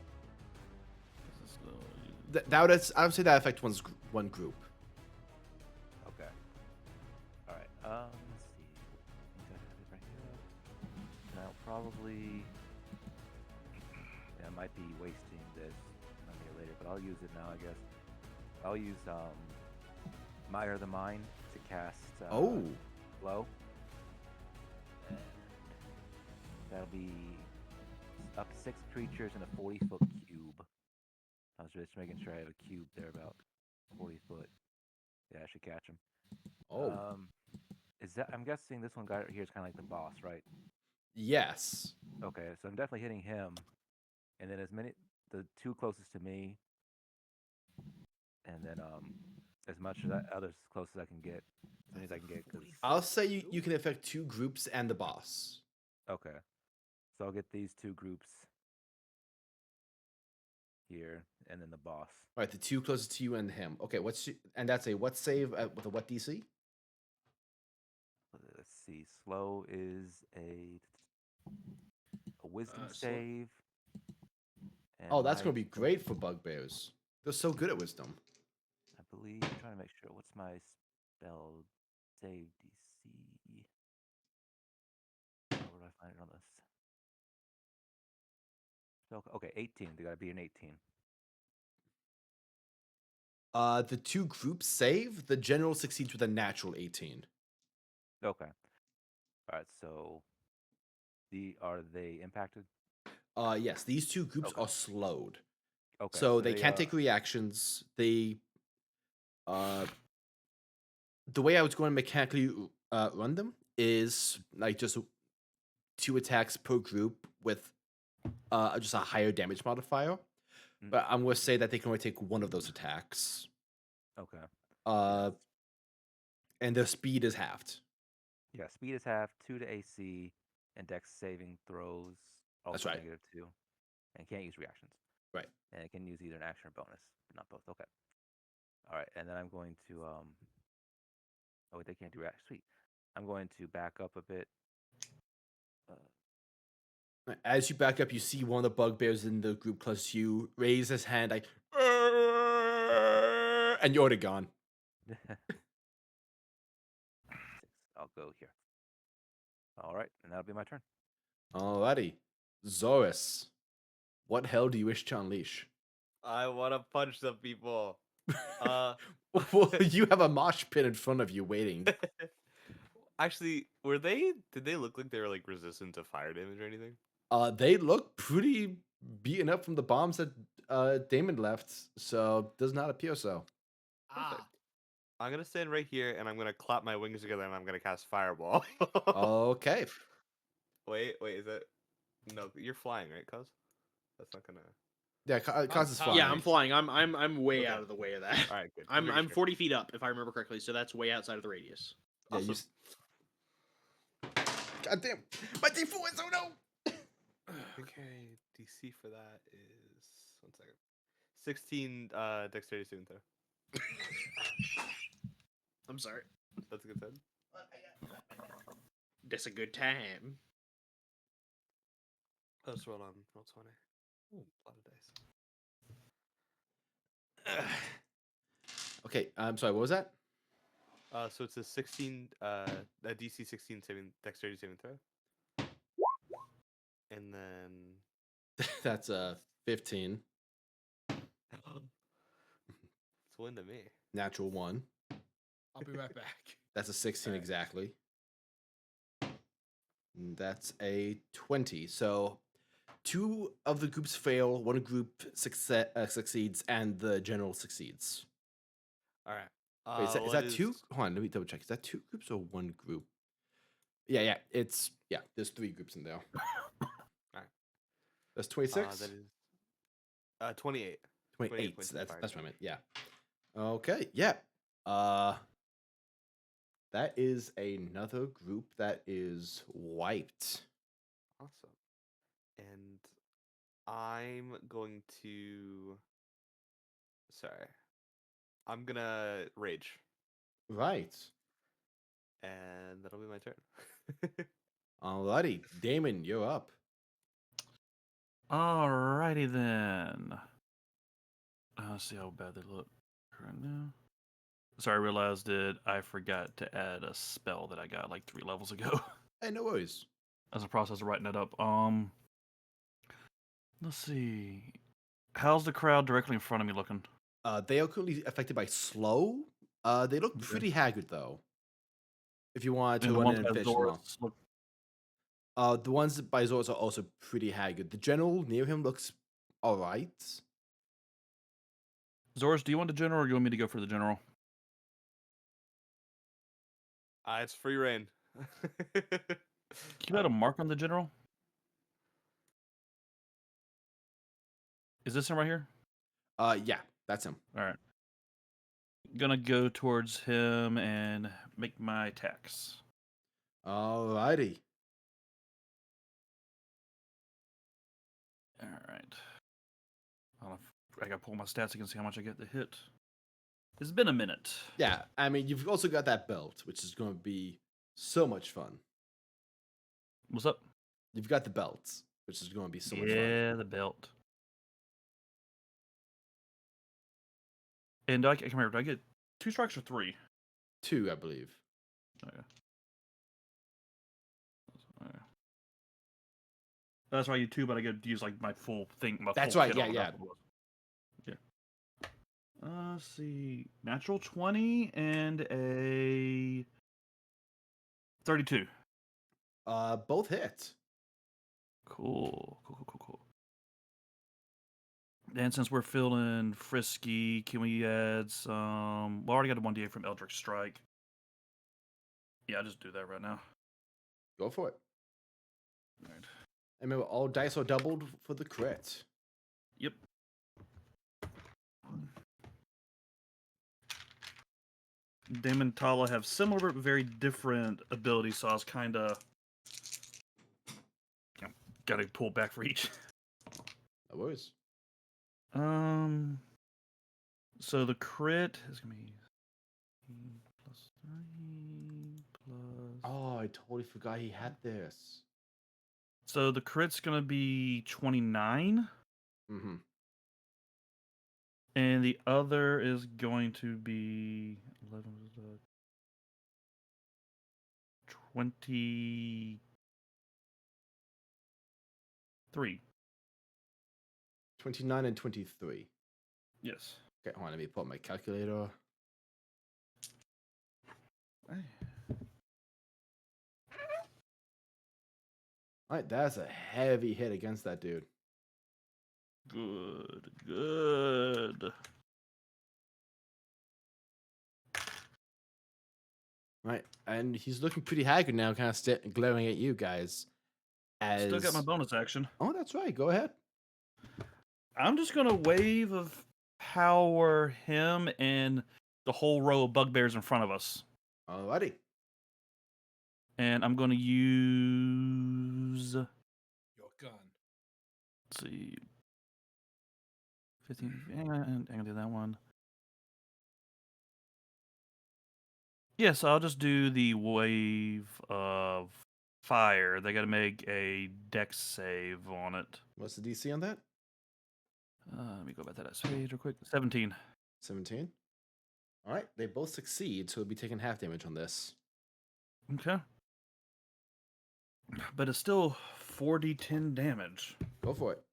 That would, I would say that affect one group. Okay. All right. Let's see. I think I have it right here. Now probably. Yeah, I might be wasting this on here later, but I'll use it now. I guess. I'll use Mire the Mind to cast. Oh. Blow. And that'll be up to 6 creatures in a 40-foot cube. I was just making sure I have a cube there about 40 foot. Yeah, I should catch him. Oh. Is that? I'm guessing this one guy right here is kind of like the boss, right? Yes. Okay, so I'm definitely hitting him, and then the 2 closest to me, and then as much as others as close as I can get, as many as I can get. 'Cause, I'll say you can affect 2 groups and the boss. okay, so I'll get these 2 groups here, and then the boss. All right, the 2 closest to you and him. Okay, and that's a what save with a what DC? Let's see. Slow is a wisdom Slow- save. And Oh, that's my- gonna be great for bugbears. They're so good at wisdom. I believe. I'm trying to make sure. What's my spell save DC? Where do I find it on this? Okay, 18. They gotta be an 18. The 2 groups save. The general succeeds with a natural 18. Okay. All right. So, are they impacted? Yes, these 2 groups Okay. are slowed. Okay. So they can't take reactions. They, the way I was going to mechanically run them is like just 2 attacks per group with just a higher damage modifier. Mm. But I'm going to say that they can only take 1 of those attacks. Okay. And their speed is halved. Yeah. Speed is half. 2 to AC. and Dex saving throws That's also right. -2, and can't use reactions. Right. And it can use either an action or bonus, but not both. Okay. All right, and then I'm going to Oh, wait, they can't do reaction. Sweet. I'm going to back up a bit. As you back up, you see one of the bugbears in the group close to you raise his hand like, and you're already gone. 6. I'll go here. All right, and that'll be my turn. Alrighty. Zorus, what hell do you wish to unleash? I want to punch some people. Well, you have a mosh pit in front of you waiting. Actually, did they look like they were like resistant to fire damage or anything? They look pretty beaten up from the bombs that Damon left, so does not appear so. Perfect. I'm gonna stand right here and I'm gonna clap my wings together and I'm gonna cast fireball. Okay. Wait, is that no? You're flying, right, Cuz? That's not gonna. Yeah, Cause is top. fine. Yeah, I'm flying. I'm way Okay. out of the way of that. All right, good. I'm 40 feet up if I remember correctly, so that's way outside of the radius. Yeah, Awesome. God damn. My D4 is, oh no! Okay, DC for that is 1 second. 16 dexterity saving throw. I'm sorry. That's a good time. That's a good time. Let's roll on roll 20. Ooh, a lot of dice. Okay, I'm sorry, what was that? So it's a 16 a DC 16 dexterity saving throw. And then That's a 15. it's one to me. Natural 1. I'll be right back. That's a 16 Alright. exactly. And that's a 20. So 2 of the groups fail, 1 group succeeds, and the general succeeds. All right. Wait, is that 2? Hold on, let me double check. Is that 2 groups or 1 group? Yeah, there's 3 groups in there. Alright. That's 26? That is 28. 28. 28 That's fire what I meant. Yeah. Okay. Yeah. That is another group that is wiped. Awesome. And I'm going to. Sorry. I'm gonna rage, Right. and that'll be my turn. Alrighty, Damon, you're up. Alrighty then. Let's see how bad they look right now. Sorry, I realized that I forgot to add a spell that I got like 3 levels ago. Hey, no worries. As a process of writing that up. Let's see. How's the crowd directly in front of me looking? They are currently affected by slow. They look Okay. pretty haggard though. If you wanted And to the run ones in by and finish them off. Zorus look The ones by Zorus are also pretty haggard. The general near him looks alright. Zorus, do you want the general or do you want me to go for the general? It's free reign. Can you add a mark on the general? Is this him right here? Yeah, that's him. Alright. Gonna go towards him and make my attacks. Alrighty. Alright. I gotta pull my stats again and see how much I get to hit. It's been a minute. Yeah, I mean, you've also got that belt, which is going to be so much fun. What's up? You've got the belt, which is going to be so much fun. Yeah, the belt. And I can't remember, do I get 2 strikes or 3? 2, I believe. Okay. That's why I use 2, but I get to use like my full thing. That's full right, kit on yeah, it. Yeah. Let's see. Natural 20 and a 32. Both hit. Cool. And since we're feeling frisky, can we add some... Well, I already got a 1d8 from Eldritch Strike. Yeah, I'll just do that right now. Go for it. All right. And remember, all dice are doubled for the crit. Yep. Damon and Tala have similar but very different abilities, so I was kind of gotta pull back for each. No worries. So the crit is gonna be +3 plus. Oh, I totally forgot he had this. So the crit's gonna be 29, Mm-hmm. and the other is going to be 11. 23. 29 and 23. Yes. Okay, hold on, let me pull up my calculator. Alright, that's a heavy hit against that dude. Good. Good. Right, and he's looking pretty haggard now, kind of glaring at you guys. As Still got my bonus action. Oh, that's right. Go ahead. I'm just gonna wave of power him and the whole row of bugbears in front of us. Alrighty. And I'm gonna use, Your gun. let's see, 15. And I can do that one. Yeah, so I'll just do the wave of fire. They got to make a dex save on it. What's the DC on that? Let me go back to that page real quick. 17. 17. Alright, they both succeed, so it'll be taking half damage on this. Okay. But it's still 4d10 damage. Go for it.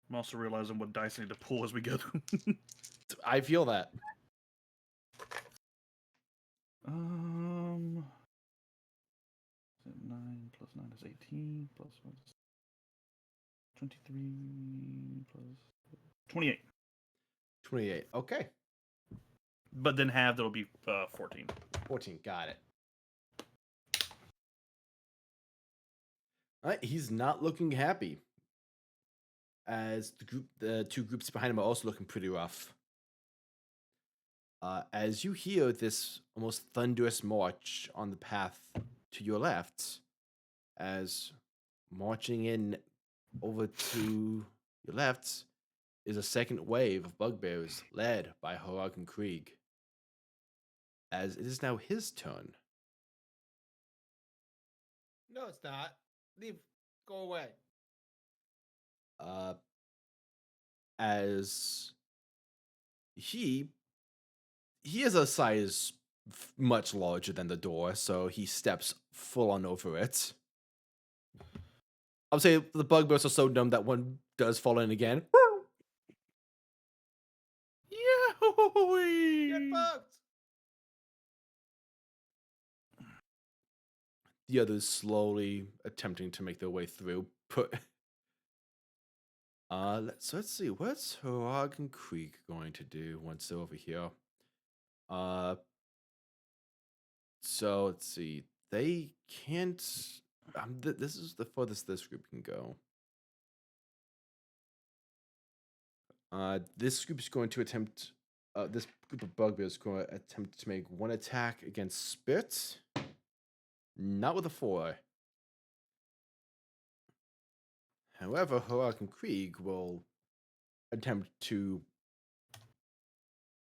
I'm also realizing what dice I need to pull as we go through. I feel that. 9 plus 9 is 18 plus 1 is 23 plus 28. 28. Okay. But then halved, it'll be 14. 14. Got it. Alright, he's not looking happy. As the two groups behind him are also looking pretty rough. As you hear this almost thunderous march on the path to your left, as marching in over to your left is a second wave of bugbears led by Harag and Krieg. As it is now his turn. No, it's not. Leave. Go away. As he is a size much larger than the door, so he steps full on over it. I'll say the bugbears are so dumb that one does fall in again. Get fucked. The others slowly attempting to make their way through. Let's see. What's Harag and Krieg going to do once they're over here? So let's see. They can't. This is the furthest this group can go. This group is going to attempt. This group of bugbears is going to attempt to make one attack against Spit. Not with a 4. However, Harag and Krieg will attempt to.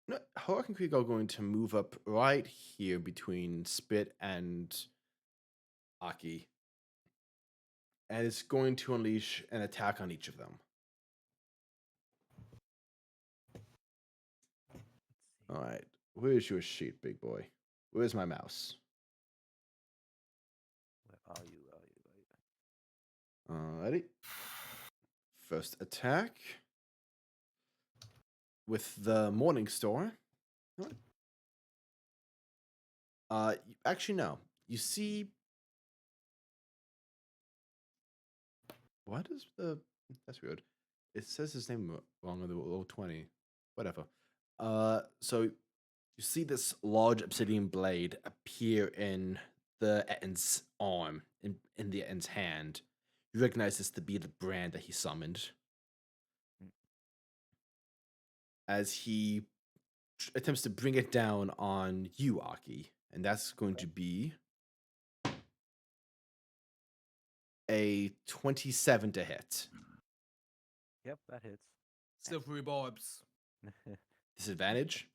No, Harag and Krieg are going to move up right here between Spit and Aki. And it's going to unleash an attack on each of them. Alright, where's your sheet, big boy? Where's my mouse? Where are you? Alrighty. First attack. With the Morning Star. Actually, no. You see. What is the. That's weird. It says his name wrong on the roll 20. Whatever. So you see this large obsidian blade appear in the Ettin's arm, in the Ettin's hand. You recognize this to be the brand that he summoned. As he attempts to bring it down on you, Aki. And that's going to be a 27 to hit. Yep, that hits. Silvery barbs. Disadvantage?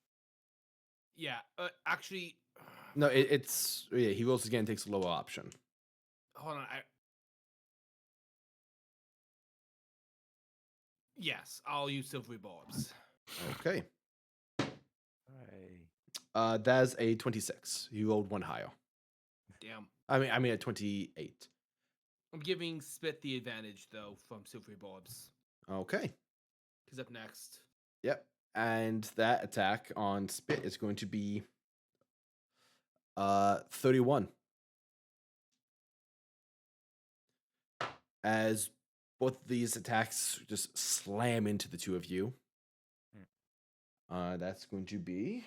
Yeah, actually, No, it's yeah. He rolls again, takes a lower option. hold on. Yes, I'll use silvery barbs. Okay. Alright. That's a 26. You rolled one higher. Damn. I mean a 28. I'm giving Spit the advantage though from silvery barbs. Okay. He's up next. Yep. And that attack on Spit is going to be 31. As both of these attacks just slam into the two of you. That's going to be.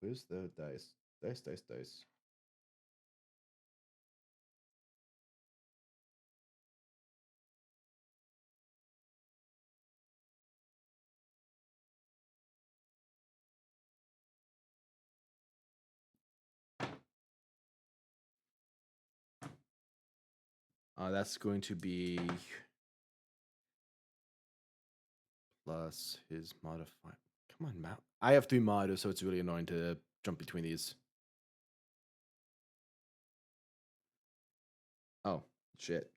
Where's the dice? Dice. That's going to be plus his modifier. Come on, Matt. I have 3 mods, so it's really annoying to jump between these. Oh, shit.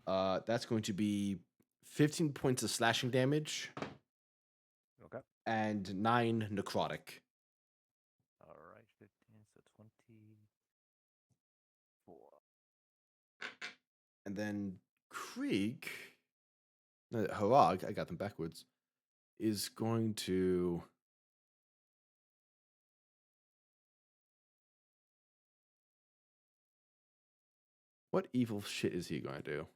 That's going to be 15 points of slashing damage Okay. and 9 necrotic. Alright, 15, so 24. And then Krieg, Harag, I got them backwards, is going to. What evil shit is he going to do?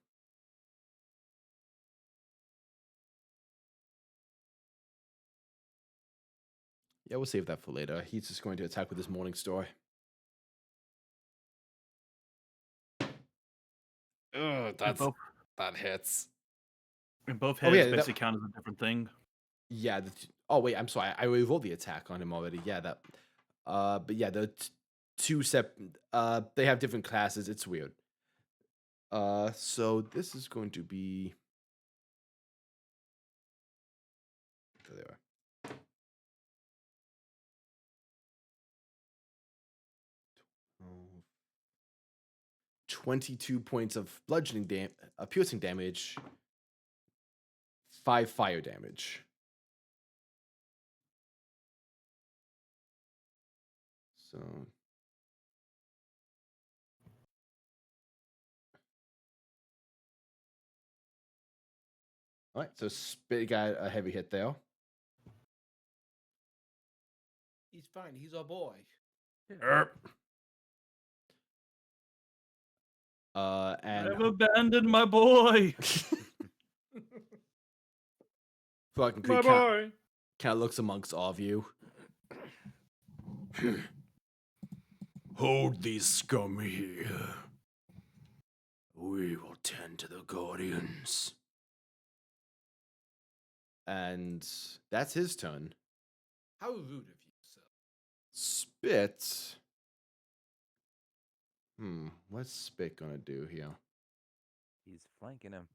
Yeah, we'll save that for later. He's just going to attack with his Morning Star. Oh, that hits. And both Oh, heads yeah, that- basically count as a different thing. Yeah. Oh wait, I'm sorry. I already rolled the attack on him already. Yeah, that. But yeah, the two they have different classes. It's weird. So this is going to be. There they are. 22 points of bludgeoning piercing damage, 5 fire damage. So. All right, so Spit got a heavy hit there. He's fine. He's our boy. And I've abandoned my boy. fucking My Creek boy. kind of looks amongst all of you. Hold these scum here. We will tend to the Guardians. And that's his turn. How rude of you, sir. Spit. What's Spit gonna do here? He's flanking him.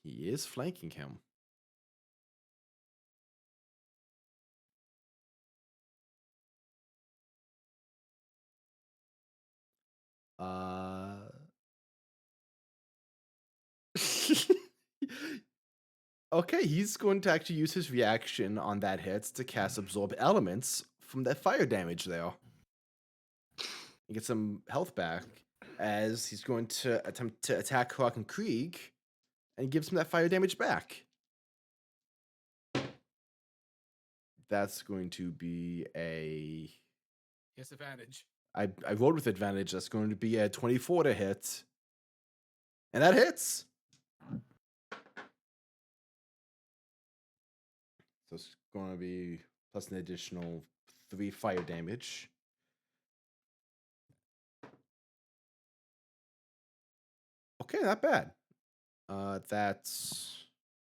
He is flanking him. Okay, he's going to actually use his reaction on that hit to cast Absorb Elements from that fire damage there. He gets some health back as he's going to attempt to attack Hawk and Krieg and gives him that fire damage back. That's going to be a. Yes, advantage. I rolled with advantage. That's going to be a 24 to hit. And that hits. So it's going to be plus an additional 3 fire damage. Okay, not bad. That's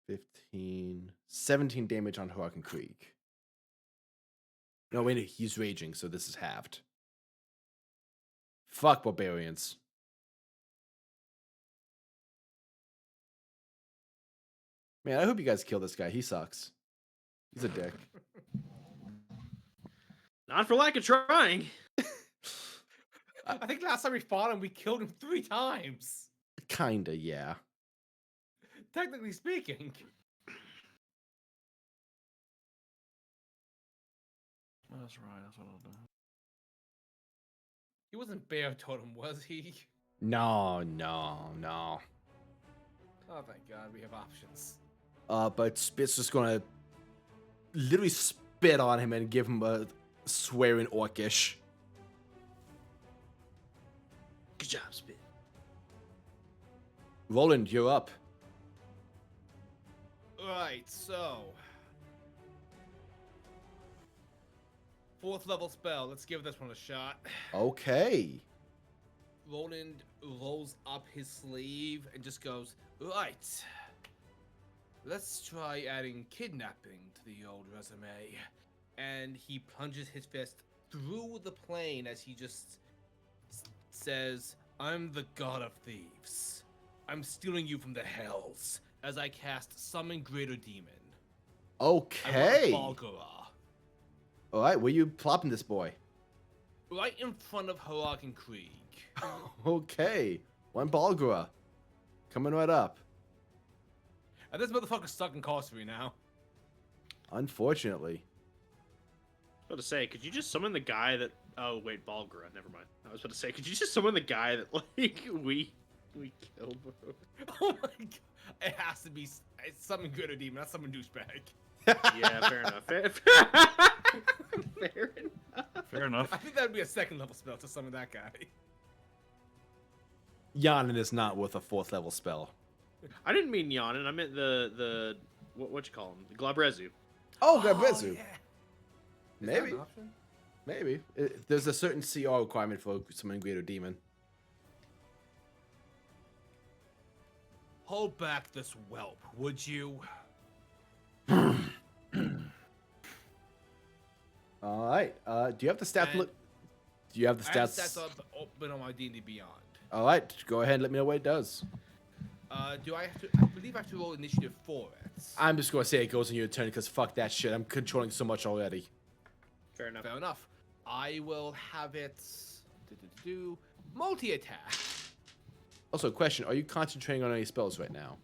15, 17 damage on Haken Krieg. No, wait, he's raging, so this is halved. Fuck barbarians. Man, I hope you guys kill this guy. He sucks. He's a dick. Not for lack of trying. I think last time we fought him, we killed him 3 times. Kinda, yeah. Technically speaking. That's right. That's what I'll do. He wasn't bear totem, was he? No, no, no. Oh, thank God, we have options. But Spit's just gonna literally spit on him and give him a swearing orcish. Good job, Spit. Roland, you're up. Right, so 4th level spell. Let's give this one a shot. Okay. Roland rolls up his sleeve and just goes, right. Let's try adding kidnapping to the old resume. And he plunges his fist through the plane as he just says, I'm the god of thieves. I'm stealing you from the hells as I cast Summon Greater Demon. Okay. Balgara. All right, where you plopping this boy? Right in front of Harakan Krieg. Okay. One Balgura. Coming right up. And this motherfucker's stuck in Corsory now. Unfortunately. I was about to say, could you just summon the guy that? Oh wait, Balgara. Never mind. I was about to say, could you just summon the guy that like we killed? Oh my god. It has to be Summon Greater Demon, not Summon Douchebag. Yeah, fair enough. Fair enough. Fair enough. I think that would be a 2nd level spell to summon that guy. Yanin is not worth a 4th level spell. I didn't mean Yanin. I meant the what you call him? Glabrezu. Oh, Gabezu. yeah. Maybe. Maybe. There's a certain CR requirement for summoning Greater Demon. Hold back this whelp, would you? All right. Do you have the stats? And- Do you have the I have stats? stats up open on my D&D Beyond. All right. Go ahead and let me know what it does. Do I have to? I believe I have to roll initiative for it. I'm just going to say it goes in your turn because fuck that shit. I'm controlling so much already. Fair enough. Fair enough. I will have it multi-attack. Also, question. Are you concentrating on any spells right now?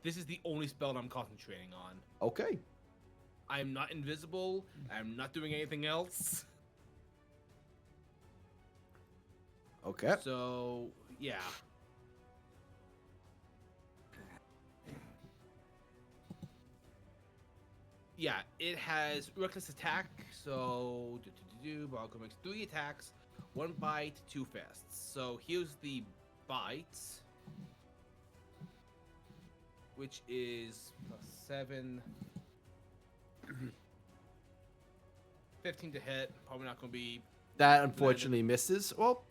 This is the only spell that I'm concentrating on. Okay. I'm not invisible. I'm not doing anything else. Okay. So, yeah. Yeah, it has reckless attack, so Bargo makes 3 attacks, 1 bite, 2 fists. So here's the bite, which is +7, 15 to hit. Probably not going to be. That unfortunately misses. Well,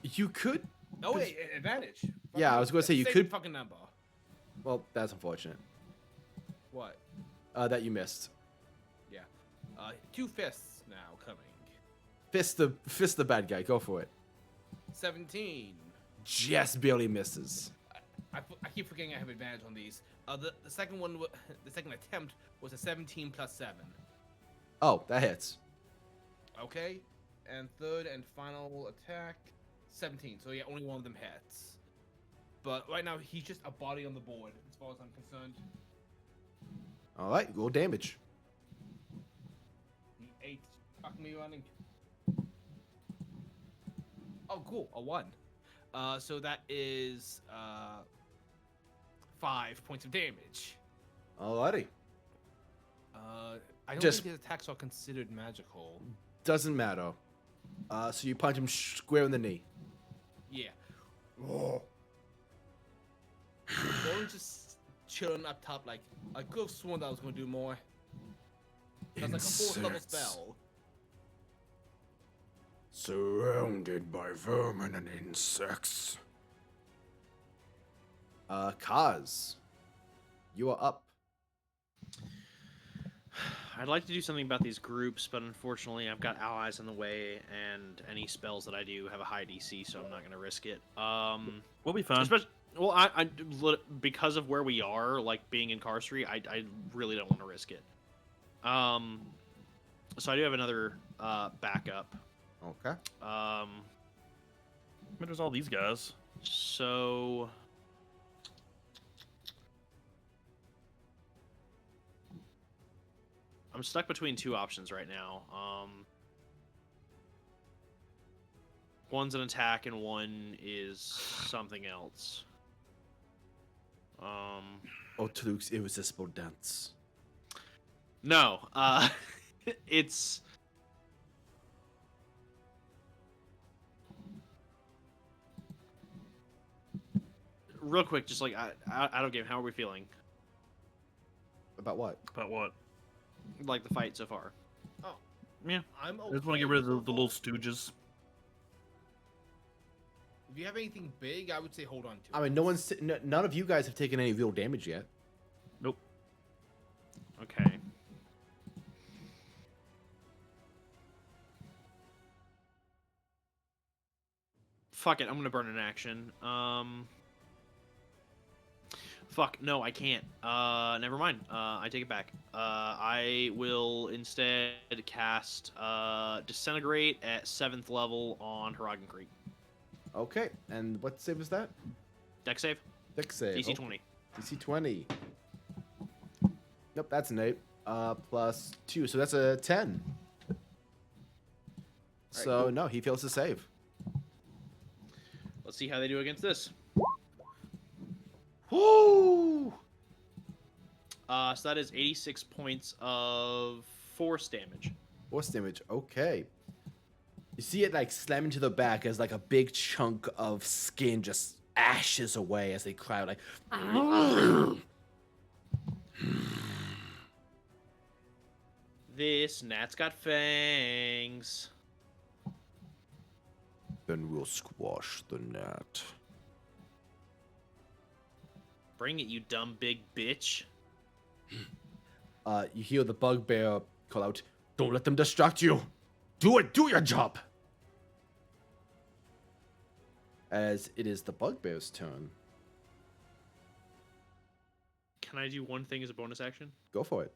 you could. Oh wait, advantage. Yeah, I was gonna say you Same could- fucking number. Well, that's unfortunate. What? That you missed. Yeah. 2 fists now coming. Fist the bad guy. Go for it. 17. Just barely misses. I keep forgetting I have advantage on these. The second one, the second attempt was a 17 plus 7. Oh, that hits. Okay. And third and final attack, 17. So yeah, only one of them hits. But right now he's just a body on the board, as far as I'm concerned. All right, roll damage. The 8 fuck me running. Oh, cool, a 1. So that is 5 points of damage. Alrighty. I don't Just- think his attacks are considered magical. Doesn't matter. So you punch him square in the knee. Yeah. Oh. Goran's just chilling up top, like I could have sworn that I was going to do more. That's like a 4th level Insects. spell. Surrounded by vermin and insects. Kaz, you are up. I'd like to do something about these groups, but unfortunately, I've got allies in the way, and any spells that I do have a high DC, so I'm not going to risk it. We'll be fine. Especially, well, because of where we are, like being in Carcery, I really don't want to risk it. So I do have another backup. Okay. There's all these guys. So I'm stuck between two options right now. One's an attack and one is something else. Otru's irresistible dance. No, it's real quick. Just like I don't game. How are we feeling? About what? About what? Like the fight so far? Yeah. I'm I just want to okay get rid of so the little far. stooges. If you have anything big, I would say hold on to. I mean, none of you guys have taken any real damage yet. Nope. Okay. Fuck it. I'm gonna burn an action. Fuck. No, I can't. Never mind. I take it back. I will instead cast Disintegrate at 7th level on Haragan Creek. Okay, and what save is that? Deck save. Dex save. DC okay. 20. DC 20. Nope, that's an 8. Plus 2, so that's a 10. So, cool. no, he fails to save. Let's see how they do against this. Woo! So that is 86 points of force damage. Force damage, okay. You see it like slam into the back as like a big chunk of skin just ashes away as they cry out like. This gnat's got fangs. Then we'll squash the gnat. Bring it, you dumb big bitch. You hear the bugbear call out, "Don't let them distract you! Do it! Do your job!" As it is the bugbear's turn. Can I do one thing as a bonus action? Go for it.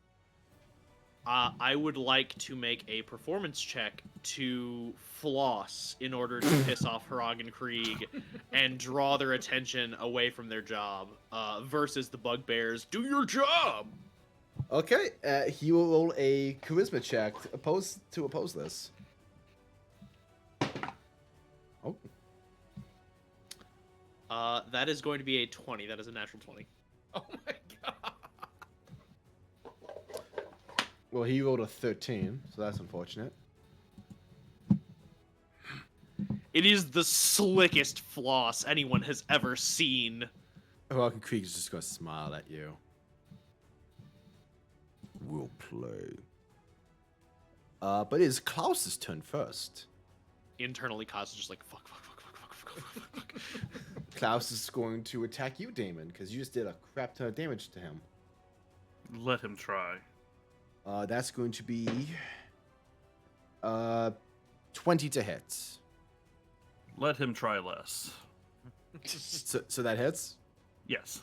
I would like to make a performance check to floss in order to piss off Haragan Krieg and draw their attention away from their job versus the bugbears. Do your job! Okay, he will roll a charisma check to oppose this. Oh, That is going to be a 20. That is a natural 20. Oh my god. well, he rolled a 13, so that's unfortunate. It is the slickest floss anyone has ever seen. Hurricane Krieg is just gonna smile at you. We'll play. But it is Klaus's turn first. Internally, Kaz is just like, fuck, fuck, fuck, fuck, fuck, fuck, fuck, fuck, fuck. Klaus is going to attack you, Damon, because you just did a crap ton of damage to him. Let him try. That's going to be 20 to hit. Let him try less. So that hits. Yes.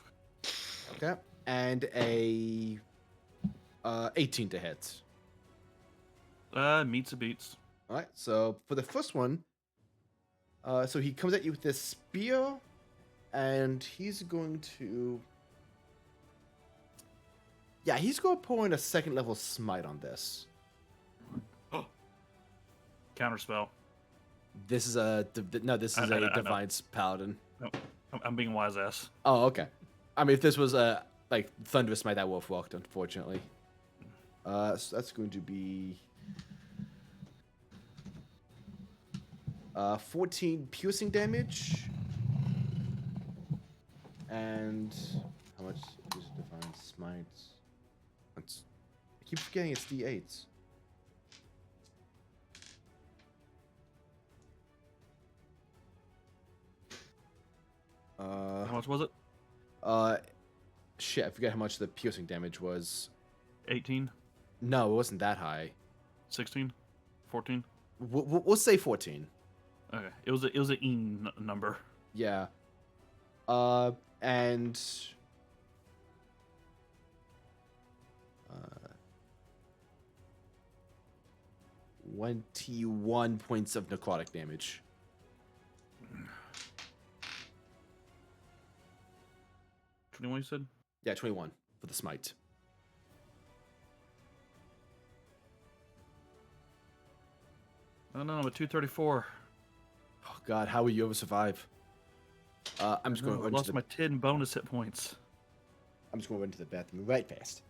Okay. And a 18 to hit. Meets a beats. All right. So for the first one, so he comes at you with this spear, and he's going to. Yeah, he's going to pull in a second level smite on this. Counterspell. This is a this is I a know. Divine's Paladin. No, I'm being wise ass. Oh, okay. I mean, if this was a like Thunderous Smite, that would have worked, unfortunately. So that's going to be 14 piercing damage. And how much is Divine Smite? I keep forgetting it's D8s. How much was it? Shit, I forget how much the piercing damage was. 18. No, it wasn't that high. 16, 14. We'll say 14. Okay, it was an number. Yeah. And 21 points of necrotic damage. 21, you said? Yeah, 21 for the smite. Oh no, I'm at 234. Oh God, how will you ever survive? I'm just going to I run lost to the. my 10 bonus hit points. I'm just going to run to the bathroom right fast.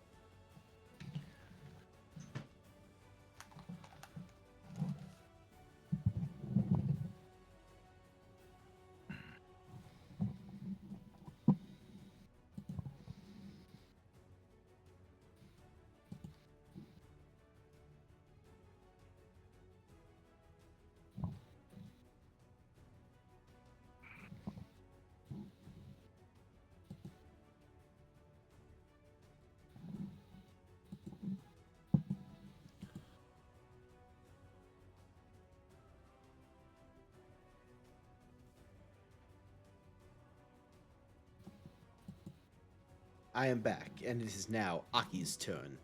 I am back, and it is now Aki's turn.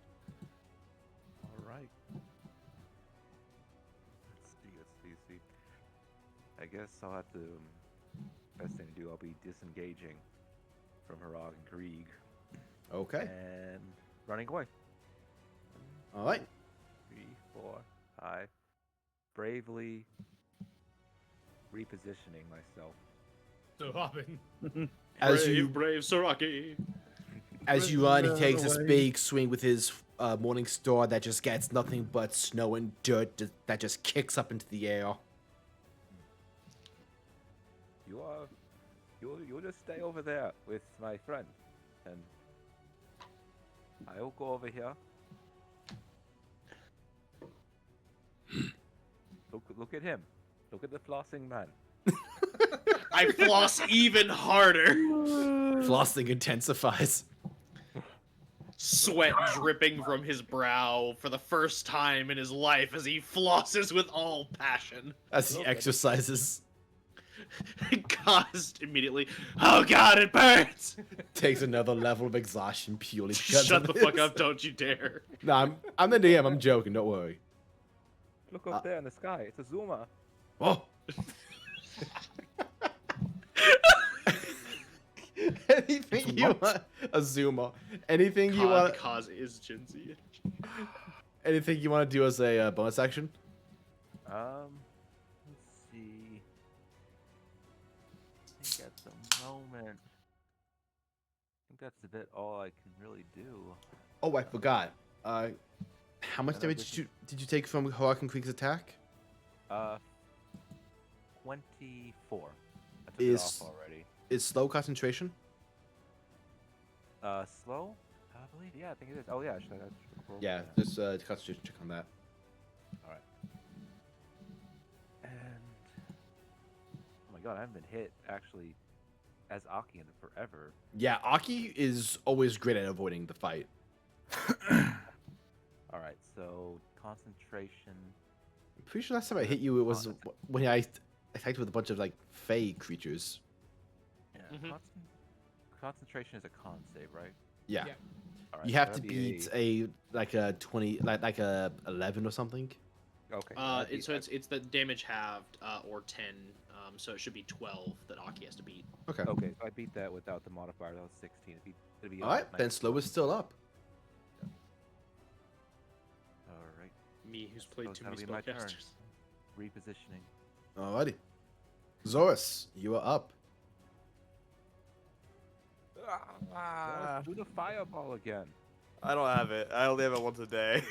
All right. Let's see. I guess I'll have to. Best thing to do, I'll be disengaging from Harag and Krieg Okay. and running away. All right. 3, 4, 5. Bravely repositioning myself. So Robin. Brave Soraki. As you run, he takes this big swing with his morning star that just gets nothing but snow and dirt that just kicks up into the air. You'll just stay over there with my friend, and I'll go over here. Look at him. Look at the flossing man. I floss even harder. Flossing intensifies. Sweat dripping from his brow for the first time in his life as he flosses with all passion. As he exercises. Caused immediately. Oh God, it burns! Takes another level of exhaustion purely because Shut of the fuck this. up! Don't you dare! No, I'm the DM. I'm joking. Don't worry. Look up there in the sky. It's a Zuma. Oh. Anything you want, Azuma. Anything you want? Cause is Jinzi. Anything you want to do as a bonus action? Let's see. I think at the moment, I think that's a bit all I can really do. Oh, I forgot. How much damage did you take from Huracan Creek's attack? 24. I took it off already. Is slow concentration? Slow? I believe, yeah, I think it is. Oh, yeah, should I roll Yeah, for that? just concentration check on that. Alright. And... Oh my god, I haven't been hit, actually, as Aki in forever. Yeah, Aki is always great at avoiding the fight. Alright, so concentration... I'm pretty sure last time I hit you, it was when I attacked with a bunch of, like, fey creatures. Yeah, Mhm. concentration is a con save, right? Yeah. Yeah. Alright, You so have to that'd be beat a 20, like a 11 or something. Okay. that'd be- It's the damage halved or 10, so it should be 12 that Aki has to beat. Okay. Okay, so I beat that without the modifier. That was 16. It'd be All right, then 19. slow is still up. Alright, Me, who's played Suppose too many that'll be my turn. spellcasters. repositioning. Alrighty. Zorus, you are up. Let's do the fireball again. I don't have it. I only have it once a day.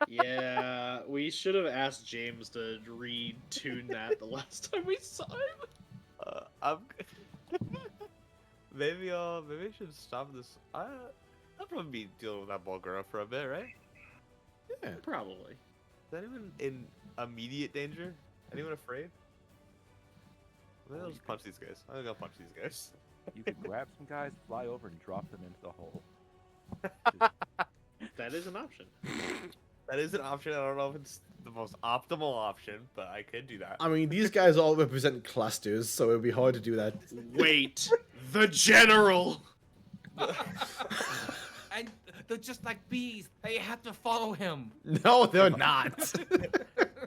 Yeah, we should have asked James to retune that the last time we saw him. I'm. maybe I should stop this. I'll probably be dealing with that ball girl for a bit, right? Yeah. Probably. Is anyone in immediate danger? Anyone afraid? Maybe I'll just punch these guys. I'm gonna go punch these guys. You could grab some guys, fly over, and drop them into the hole. That is an option. That is an option. I don't know if it's the most optimal option, but I could do that. I mean, these guys all represent clusters, so it would be hard to do that. Wait, the general. And they're just like bees. They have to follow him. No, they're not.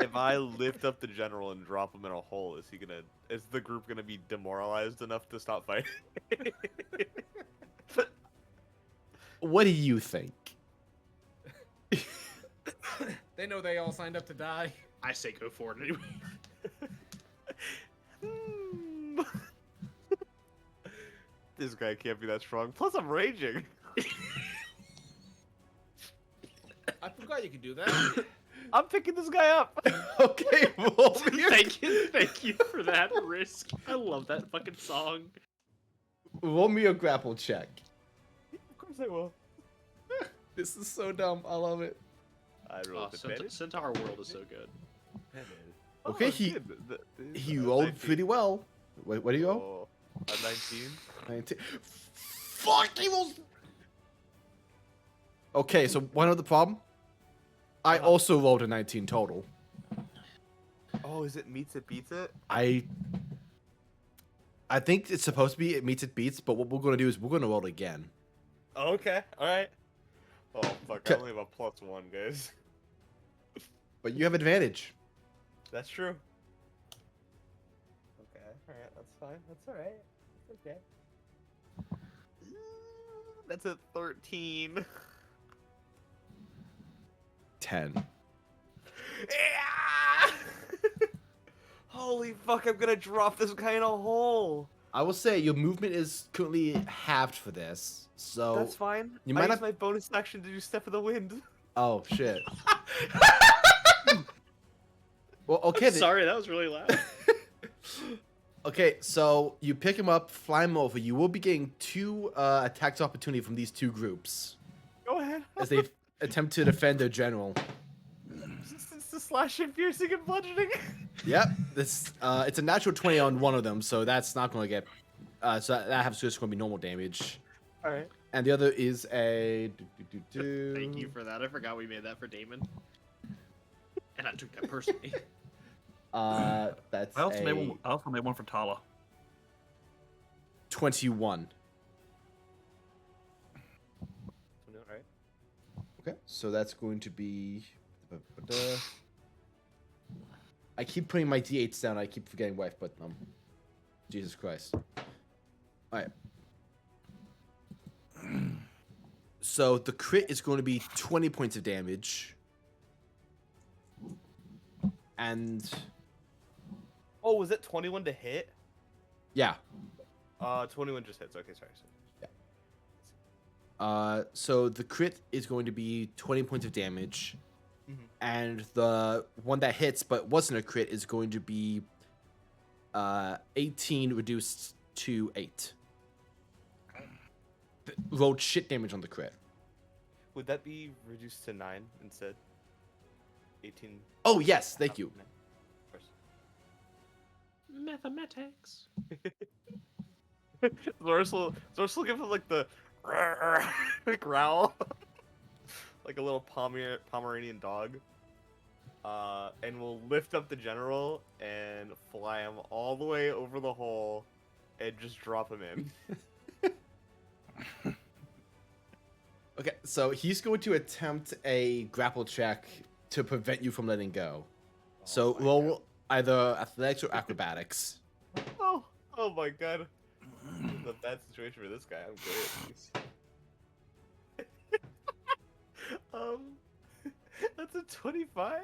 If I lift up the general and drop him in a hole, is the group gonna be demoralized enough to stop fighting? What do you think? They know they all signed up to die. I say go for it anyway. This guy can't be that strong. Plus, I'm raging. I forgot you could do that. I'm picking this guy up. Okay, roll me a, Thank you for that risk. I love that fucking song. roll me a grapple check. Of course I will. This is so dumb. I love it. I rolled advantage. Centaur World is so good. Okay, Oh, he good. he rolled 19. pretty well. Wait, what do you roll? Oh, a 19. 19. Fuck, he rolls. Okay, so one other problem. I also rolled a 19 total. Oh, is it meets it beats it? I think it's supposed to be it meets it beats, but what we're gonna do is we're gonna roll it again. Oh, okay, all right. Oh fuck, I only have a +1, guys. But you have advantage. That's true. Okay, all right, that's fine. That's all right. That's okay. That's a 13. 10. Yeah! Holy fuck, I'm gonna drop this guy in a hole. I will say your movement is currently halved for this, so That's fine. you I might use not. my bonus action to do Step of the Wind. Oh shit. Well, okay. Sorry, that was really loud. Okay, so you pick him up, fly him over. You will be getting 2 attacks opportunity from these 2 groups Go ahead. as they attempt to defend their general. It's the slashing, piercing, and bludgeoning. Yep, this it's a natural 20 on one of them, so that's not going to get. So that has just going to be normal damage. All right. And the other is a. Thank you for that. I forgot we made that for Damon. And I took that personally. That's I also a made one for Tala. 21. All right. Okay, so that's going to be. I keep putting my d8s down. I keep forgetting where I put them. Jesus Christ. All right. So the crit is going to be 20 points of damage. And Oh, was it 21 to hit? yeah. 21 just hits. Okay, sorry. So the crit is going to be 20 points of damage. Mhm. And the one that hits but wasn't a crit is going to be 18 reduced to 8. Rolled shit damage on the crit. Would that be reduced to 9 instead? 18. Oh, yes, thank you. 9. Of course. Mathematics. Zoris will give him like the growl, like a little Pomeranian dog, and we'll lift up the general and fly him all the way over the hole, and just drop him in. Okay, so he's going to attempt a grapple check to prevent you from letting go. So my roll either athletics or acrobatics. Oh my god. This is a bad situation for this guy. I'm great. That's a 25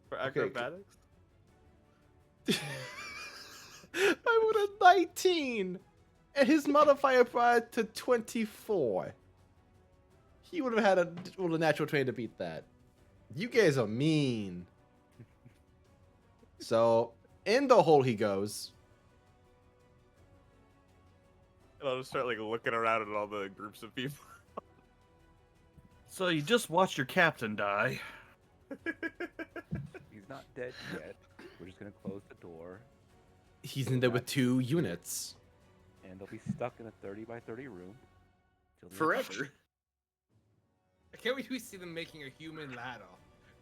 for acrobatics. I would have 19, and his modifier prior to 24. He would have had a natural 20 to beat that. You guys are mean. So in the hole he goes. And I'll just start like looking around at all the groups of people. So you just watched your captain die. He's not dead yet. We're just gonna close the door, He's in there with 2 units. and they'll be stuck in a 30 by 30 room. till the next- Forever. I can't wait to see them making a human ladder,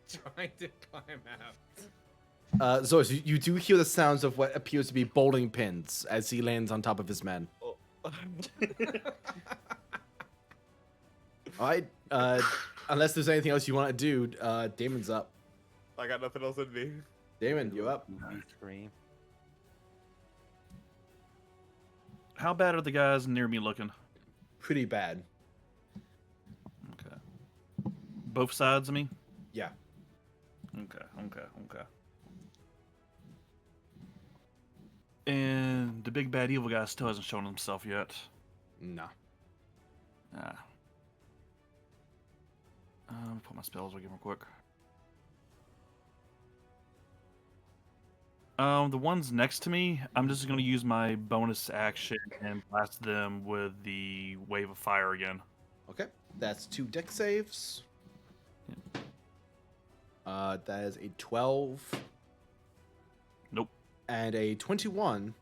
trying to climb out. Zoris, you do hear the sounds of what appears to be bowling pins as he lands on top of his men. Oh. Alright, unless there's anything else you want to do, Damon's up. I got nothing else in me. Damon, you're up. Goofy scream. How bad are the guys near me looking? Pretty bad. Okay. Both sides of me? Yeah. Okay. And the big bad evil guy still hasn't shown himself yet. No. Put my spells again real quick. The ones next to me, I'm just gonna use my bonus action and blast them with the wave of fire again. Okay. That's 2 deck saves. That is a 12. Nope. And a 21.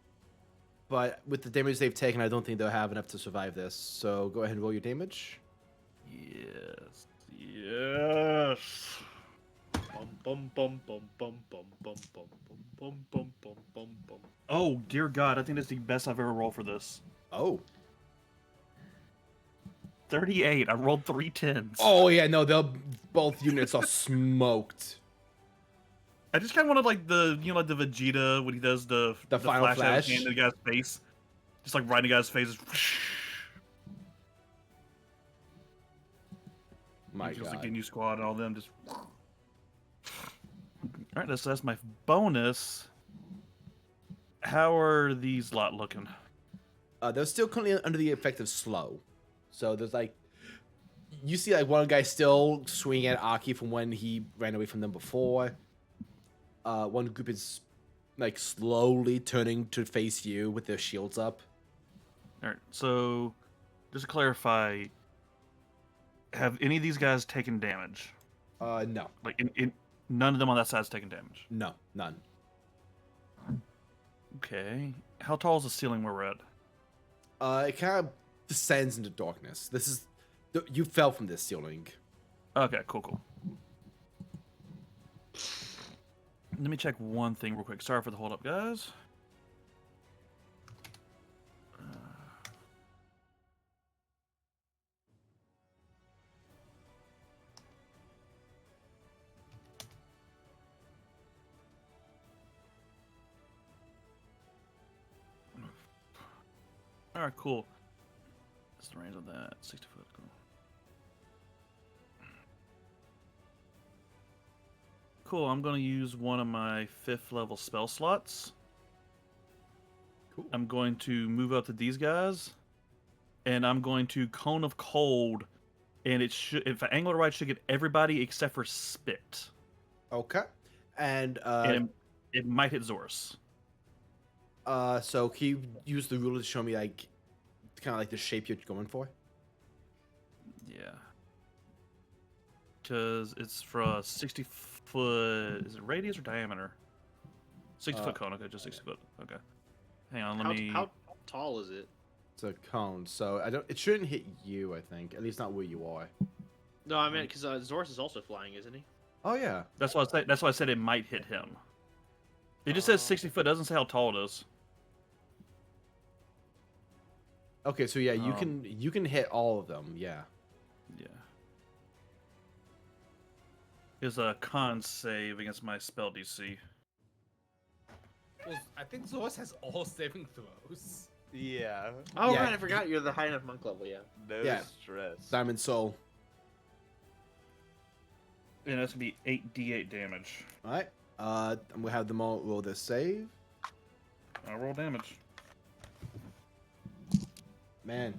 But with the damage they've taken, I don't think they'll have enough to survive this. So go ahead and roll your damage. Yes. Bum bum bum bum bum bum bum bum bum bum bum bum. Oh dear God, I think that's the best I've ever rolled for this. Oh. 38. I rolled 3 10s. Oh yeah, no, both units are smoked. I just kind of wanted like the like the Vegeta when he does the final out of his flash? hand in the guy's face, just like right in the guy's face. My Just like God. the new squad and all them just. All right, that's my bonus. How are these lot looking? They're still currently under the effect of slow. So there's like, you see like one guy still swinging at Aki from when he ran away from them before. One group is like slowly turning to face you with their shields up. All right, so just to clarify, have any of these guys taken damage? No, Like, none of them on that side's taken damage. no, none. Okay, how tall is the ceiling where we're at? It kind of descends into darkness. This is, you fell from this ceiling. Okay, cool. Let me check one thing real quick. Sorry for the hold up, guys. Alright, cool. That's the range of that. 60 foot. Cool. Cool, I'm going to use one of my 5th level spell slots. Cool. I'm going to move up to these guys. And I'm going to Cone of Cold. And it should, if I angle it right, should get everybody except for Spit. Okay. And And it might hit Zorus. so can you use the ruler to show me like kind of like the shape you're going for? Yeah. Because it's for a 60 foot. Is it radius or diameter? 60 foot cone. Okay, just 60 foot. Okay. Hang on, let me. How tall is it? It's a cone, so it shouldn't hit you, I think. At least not where you are. No, I meant because Zorus is also flying, isn't he? Oh yeah. That's why I said it might hit him. It just says 60 foot. Doesn't say how tall it is. Okay, so yeah, you can hit all of them. Yeah. Yeah. Is a con save against my spell DC. Well, I think Zoris has all saving throws. Yeah. Oh Yeah. right, I forgot you're the high enough monk level. Yeah. No Yeah. stress. Diamond Soul. And that's gonna be 8d8 damage. All right. I'm gonna have them all roll their save. I roll damage. Man,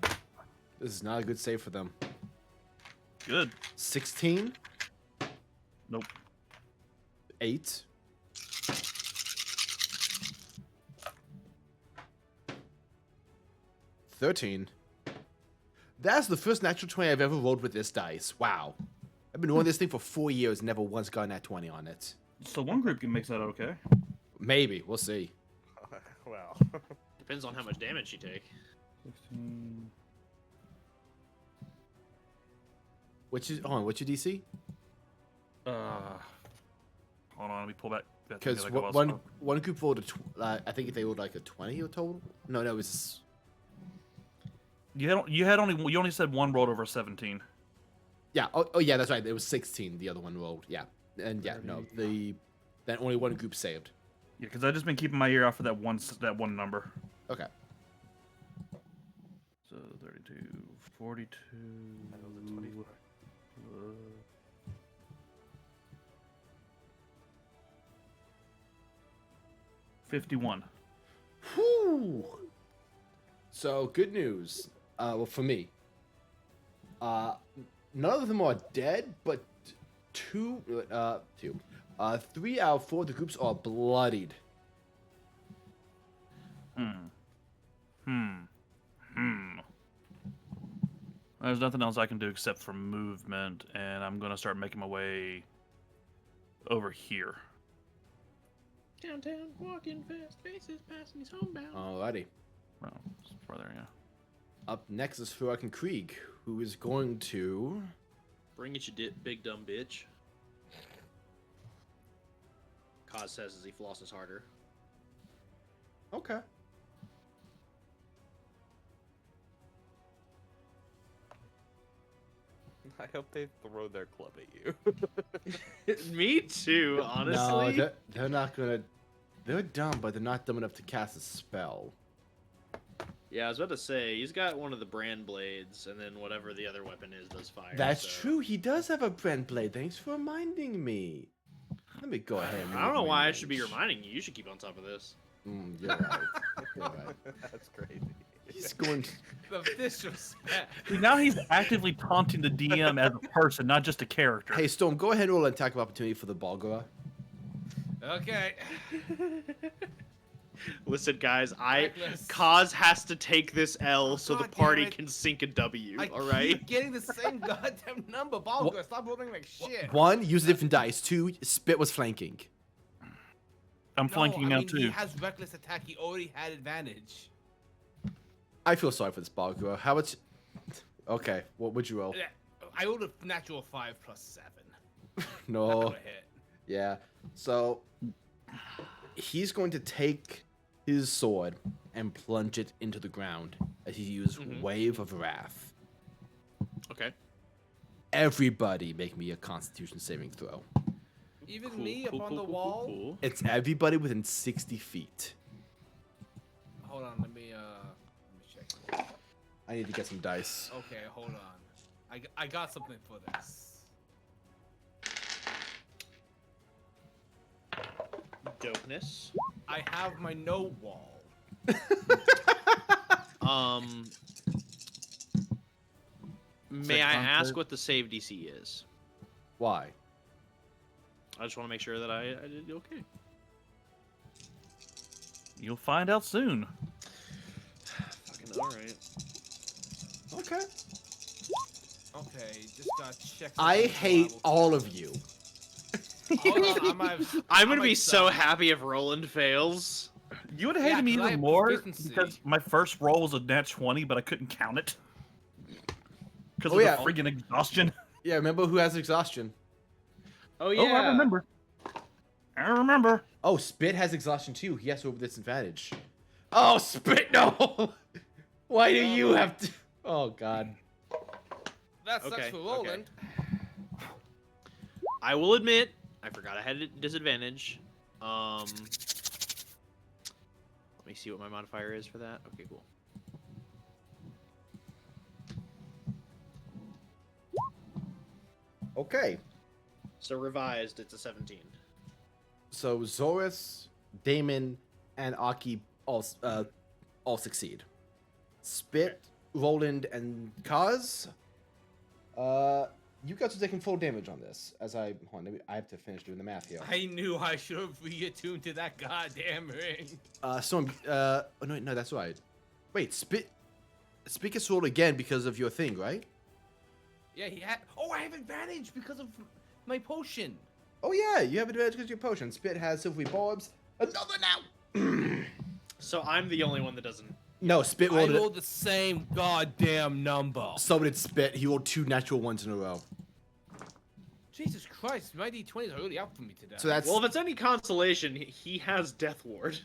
this is not a good save for them. Good. 16. Nope. 8. 13. That's the first natural 20 I've ever rolled with this dice. Wow. I've been rolling this thing for 4 years, never once gotten that 20 on it. So one group can make that okay. Maybe. We'll see. Well. Depends on how much damage you take. 16. What's your DC? Hold on, let me pull back. that thing Because that I got while one group rolled I think they rolled like a 20 or total. No, it was. you only said one rolled over 17. Yeah. Oh yeah, that's right. It was 16. The other one rolled. Yeah. And yeah, no, then only one group saved. Yeah, because I've just been keeping my ear out for that one number. Okay. So 32, 42. I rolled a 24. 51. Whew. So good news. Well, for me. None of them are dead, but two. 3 out of 4 of the groups are bloodied. There's nothing else I can do except for movement, and I'm gonna start making my way over here. Downtown, walking fast, faces passing, he's homebound. Alrighty. Well, it's further, yeah. Up next is Furak and Krieg, who is going to. Bring it, you big dumb bitch. Kaz says as he flosses harder. Okay. I hope they throw their club at you. Me too, honestly. No, they're not gonna. They're dumb, but they're not dumb enough to cast a spell. Yeah, I was about to say, he's got one of the brand blades, and then whatever the other weapon is does fire. That's so- true. He does have a Brent blade. Thanks for reminding me. Let me go ahead. And I don't know move why my I should be range. reminding you. You should keep on top of this. You're right. You're right. That's crazy. He's going. The disrespect. See, now he's actively taunting the DM as a person, not just a character. Hey, Storm, go ahead and roll an attack of opportunity for the Balgora. Okay. Listen, guys, Reckless. Kaz has to take this L so the God damn party it. can sink a W. I All right. keep getting the same goddamn number. Balgor, stop rolling like shit. 1, use a different dice. 2, Spit was flanking. I'm flanking now He too. has reckless attack. He already had advantage. I feel sorry for this Balgora. How much? Okay, what would you roll? Yeah, I rolled a natural 5 plus 7. No. Not gonna hit. Yeah. So he's going to take his sword and plunge it into the ground as he uses Wave of Wrath. Okay. Everybody make me a Constitution saving throw. Even me up on the wall. Cool. It's everybody within 60 feet. Hold on, let me check. I need to get some dice. Okay, hold on. I got something for this. Dopeness. I have my note wall. May I ask conquer? what the save DC is? Why? I just want to make sure that I did okay. You'll find out soon. Fucking alright. Okay. Okay, just gotta check. I something hate level. all of you. Hold on, I'm gonna might be so suck. happy if Roland fails. You would have Yeah, hated me 'cause I even have more proficiency. because my first roll was a nat 20, but I couldn't count it. Because Oh, of yeah. the friggin' exhaustion. Yeah, remember who has exhaustion? Oh yeah. Oh, I remember. I remember. Oh, Spit has exhaustion too. He has to over disadvantage. Oh, Spit, no! Why do you have to? Oh, God. That sucks Okay, for okay. Roland. I will admit, I forgot I had a disadvantage. Let me see what my modifier is for that. Okay, cool. Okay. So revised, it's a 17. So Zorus, Damon, and Aki all succeed. Spit, Roland, and Kaz. You guys are taking full damage on this. As I hold on, I have to finish doing the math here. I knew I should have reattuned to that goddamn ring. Storm. Oh no, that's right. Wait, Spit gets rolled again because of your thing, right? Yeah, he had. Oh, I have advantage because of my potion. Oh yeah, you have advantage because of your potion. Spit has silvery barbs. Another now. So I'm the only one that doesn't. No, Spit I rolled it. rolled the same goddamn number. So did Spit. He rolled 2 natural ones in a row. Jesus Christ, my D20s are really up for me today. So that's Well, if it's any consolation, he has Death Ward.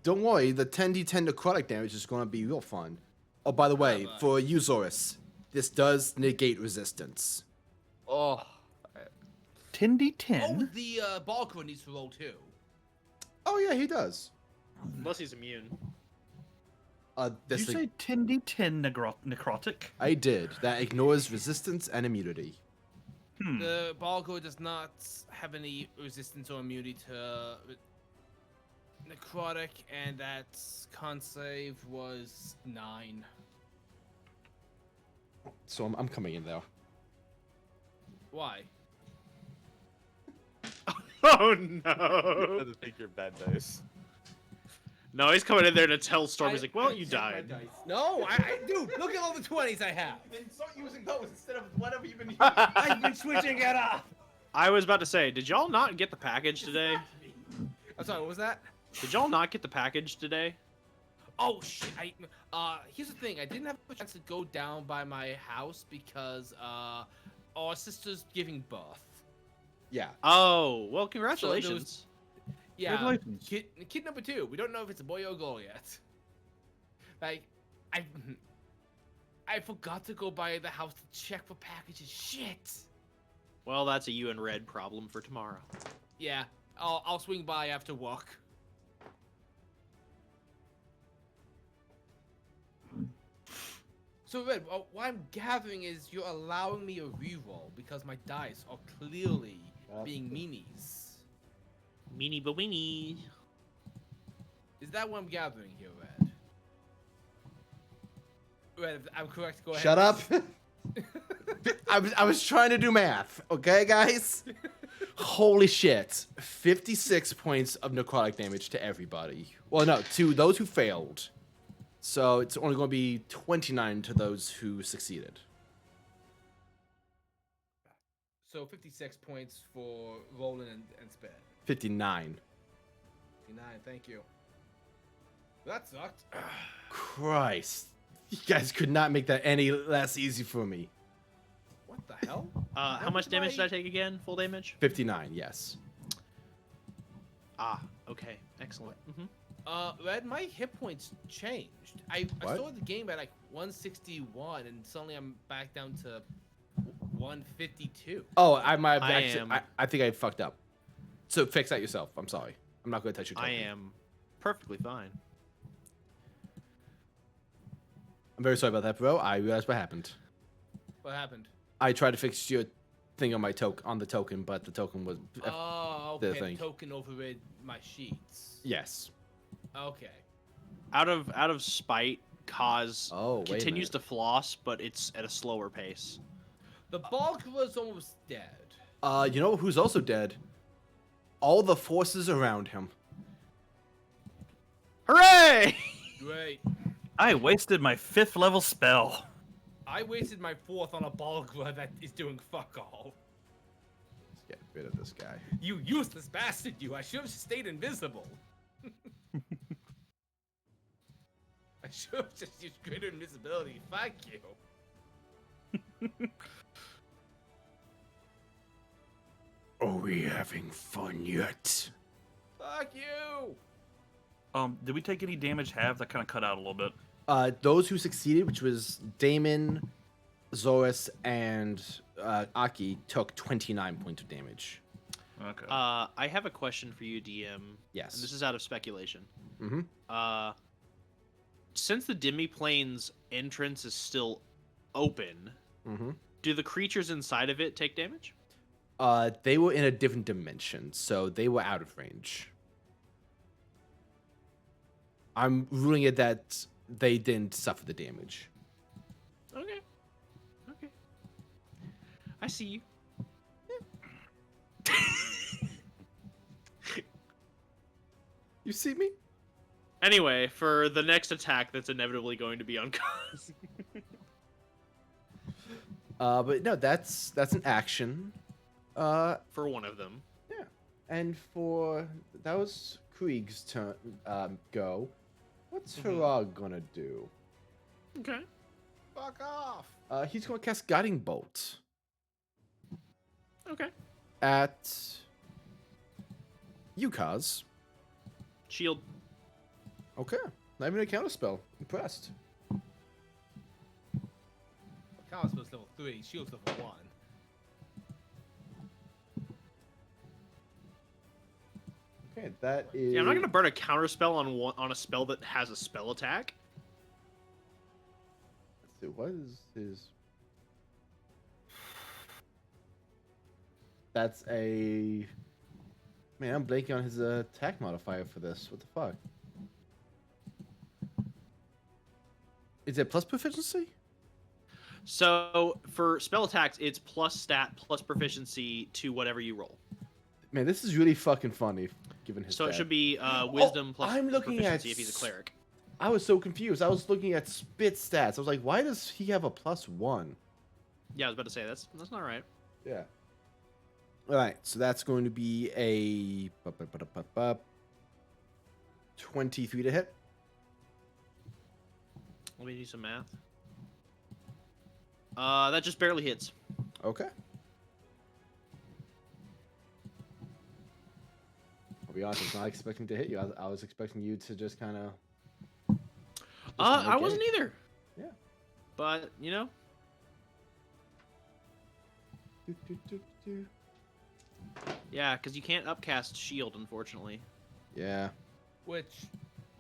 don't worry, the 10d10 necrotic damage is going to be real fun. Oh, by the way, bye. for you, Zorus, this does negate resistance. Oh. 10d10. Oh, the Balkor needs to roll too. Oh yeah, he does. Unless he's immune. Did This you thing, say 10d10 necrotic? I did. That ignores resistance and immunity. The Balkor does not have any resistance or immunity to necrotic, and that con save was 9. So I'm coming in though. Why? Oh no! Doesn't think you're bad dice. No, he's coming in there to tell Storm. He's like, "Well, you checked my died." dice. No, dude, look at all the 20s I have. Then start using those instead of whatever you've been using. I've been switching it up. I was about to say, did y'all not get the package today? I'm sorry, what was that? Did y'all not get the package today? Oh shit! Here's the thing. I didn't have a chance to go down by my house because our sister's giving birth. Yeah. Oh, well, congratulations. Yeah. Congratulations. Kid number 2. We don't know if it's a boy or a girl yet. Like, I forgot to go by the house to check for packages. Shit. Well, that's a you and Red problem for tomorrow. Yeah. I'll swing by after work. So Red, what I'm gathering is you're allowing me a reroll because my dice are clearly being meanies. Meanie but weenie. Is that what I'm gathering here, Red? Red, if I'm correct, go ahead. Shut up. I was trying to do math. Okay, guys. Holy shit! 56 points of necrotic damage to everybody. Well, no, to those who failed. So it's only going to be 29 to those who succeeded. So 56 points for Roland and Sped. 59. 59, thank you. That sucked. Christ. You guys could not make that any less easy for me. What the hell? How much damage did I take again? Full damage? 59, yes. Ah, okay, excellent. Red, my hit points changed. I What? started the game at like 161, and suddenly I'm back down to 152. Oh, I might have I actually. am- I think I fucked up. So fix that yourself. I'm sorry. I'm not going to touch your I token. am perfectly fine. I'm very sorry about that, bro. I realized what happened. What happened? I tried to fix your thing on my on the token, but the token was Oh, the okay. thing. The token overrid my sheets. yes. Okay. Out of spite, Kaz Oh, wait a continues minute. to floss, but it's at a slower pace. The bulk was almost dead. You know who's also dead? All the forces around him. Hooray! Great. I wasted my 5th level spell. I wasted my 4th on a Balgla that is doing fuck all. Let's get rid of this guy. You useless bastard, you. I should have stayed invisible. I should have just used greater invisibility. Fuck you. Are we having fun yet? Fuck you. Did we take any damage halved? That kind of cut out a little bit. Those who succeeded, which was Damon, Zorus, and Aki, took 29 points of damage. Okay. I have a question for you, DM. Yes. And this is out of speculation. Mm-hmm. Since the Demiplane's entrance is still open, Mm-hmm. do the creatures inside of it take damage? They were in a different dimension, so they were out of range. I'm ruling it that they didn't suffer the damage. Okay. Okay. I see you. You see me? Anyway, for the next attack that's inevitably going to be on Kaz. But no, that's an action. For one of them. Yeah. And for that was Krieg's turn. Go. What's Harag gonna do? Okay. Fuck off. He's gonna cast Guiding Bolt. Okay. At you, Kaz. Shield. Okay. Not even a counterspell. Impressed. Counterspell's level 3, shield's level 1. Okay, that is. Yeah, I'm not gonna burn a counterspell on a spell that has a spell attack. Let's see, what is his? That's a. Man, I'm blanking on his attack modifier for this. What the fuck? Is it plus proficiency? So for spell attacks, it's plus stat plus proficiency to whatever you roll. Man, this is really fucking funny, given his. So it stat. should be wisdom plus I'm looking proficiency at if he's a cleric. I was so confused. I was looking at Spit stats. I was like, why does he have a +1? Yeah, I was about to say that's not right. Yeah. All right, so that's going to be a 23 to hit. Let me do some math. That just barely hits. Okay. I'll be honest, I was not expecting to hit you. I was expecting you to just kind of. I wasn't either. Yeah. But you know. Do, do, do, do. Yeah, because you can't upcast shield, unfortunately. Yeah. Which,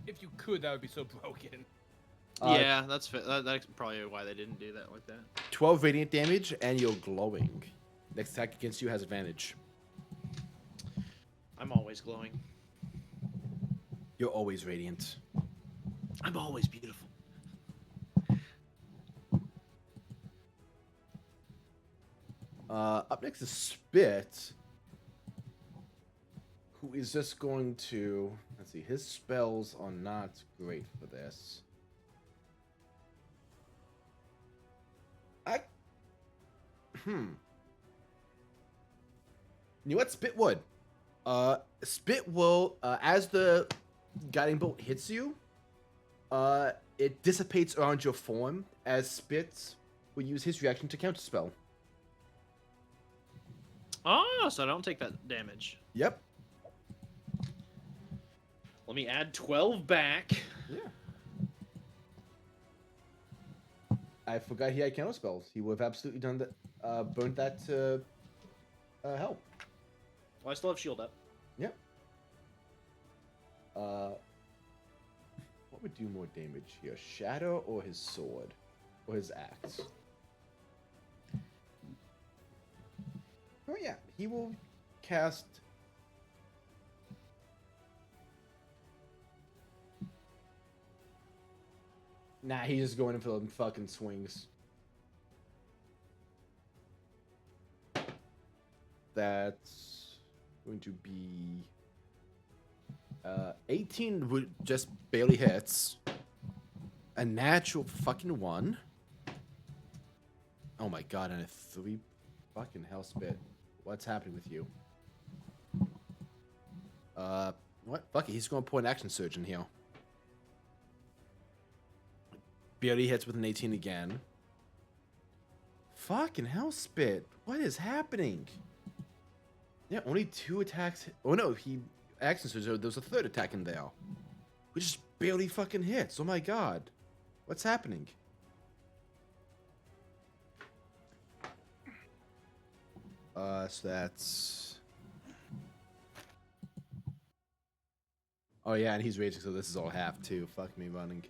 if you could, that would be so broken. Yeah, that's probably why they didn't do that like that. 12 radiant damage, and you're glowing. Next attack against you has advantage. I'm always glowing. You're always radiant. I'm always beautiful. Up next is Spit, who is just going to... Let's see, his spells are not great for this. You know what? Spit would. Spit will, as the guiding bolt hits you, it dissipates around your form, as Spit will use his reaction to counterspell. Oh, so I don't take that damage. Yep. Let me add 12 back. Yeah. I forgot he had counterspells. He would have absolutely done that, burnt that to help. Well, I still have shield up. Yep. What would do more damage here? Shadow or his sword? Or his axe? Oh yeah, he will cast... Nah, he's just going in for the fucking swings. That's going to be 18 would just barely hits. A natural fucking 1. Oh my god, and a 3 fucking hell Spit. What's happening with you? What? Fuck it, he's going to put an action surge in here. Barely hits with an 18 again. Fucking hell, Spit. What is happening? Yeah, only 2 attacks. Oh no, he action surge. There was a 3rd attack in there, which just barely fucking hits. Oh my god, what's happening? So that's. Oh yeah, and he's raging, so this is all half too. Fuck me running.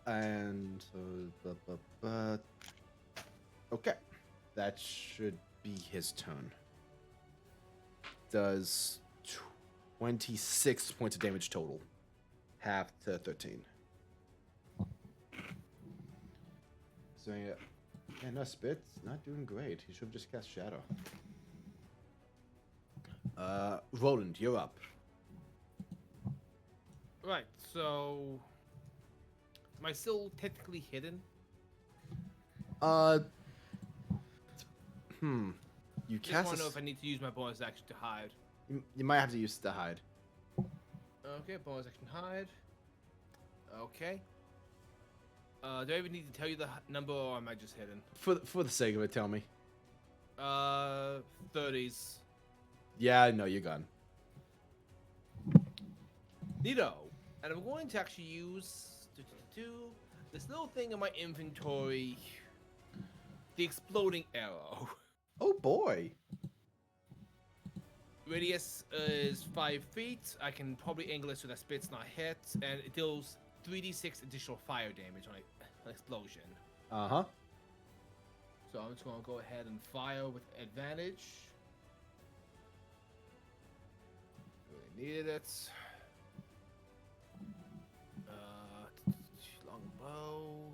And okay, that should be his turn. Does 26 points of damage total, half to 13. So yeah, no, Spit's not doing great. He should have just cast Shadow. Roland, you're up. Right, so... Am I still technically hidden? You Just cast want to a know if I need to use my bonus action to hide. You might have to use the hide. Okay, bonus action hide. Okay. Do I even need to tell you the number, or am I just hidden? For the sake of it, tell me. 30s. Yeah, no, you're gone. Neato. And I'm going to actually use this little thing in my inventory. The exploding arrow. Oh boy. Radius is 5 feet. I can probably angle it so that spit's not hit, and it deals 3d6 additional fire damage on an explosion. Uh-huh. So I'm just gonna go ahead and fire with advantage. Really needed it. Long bow.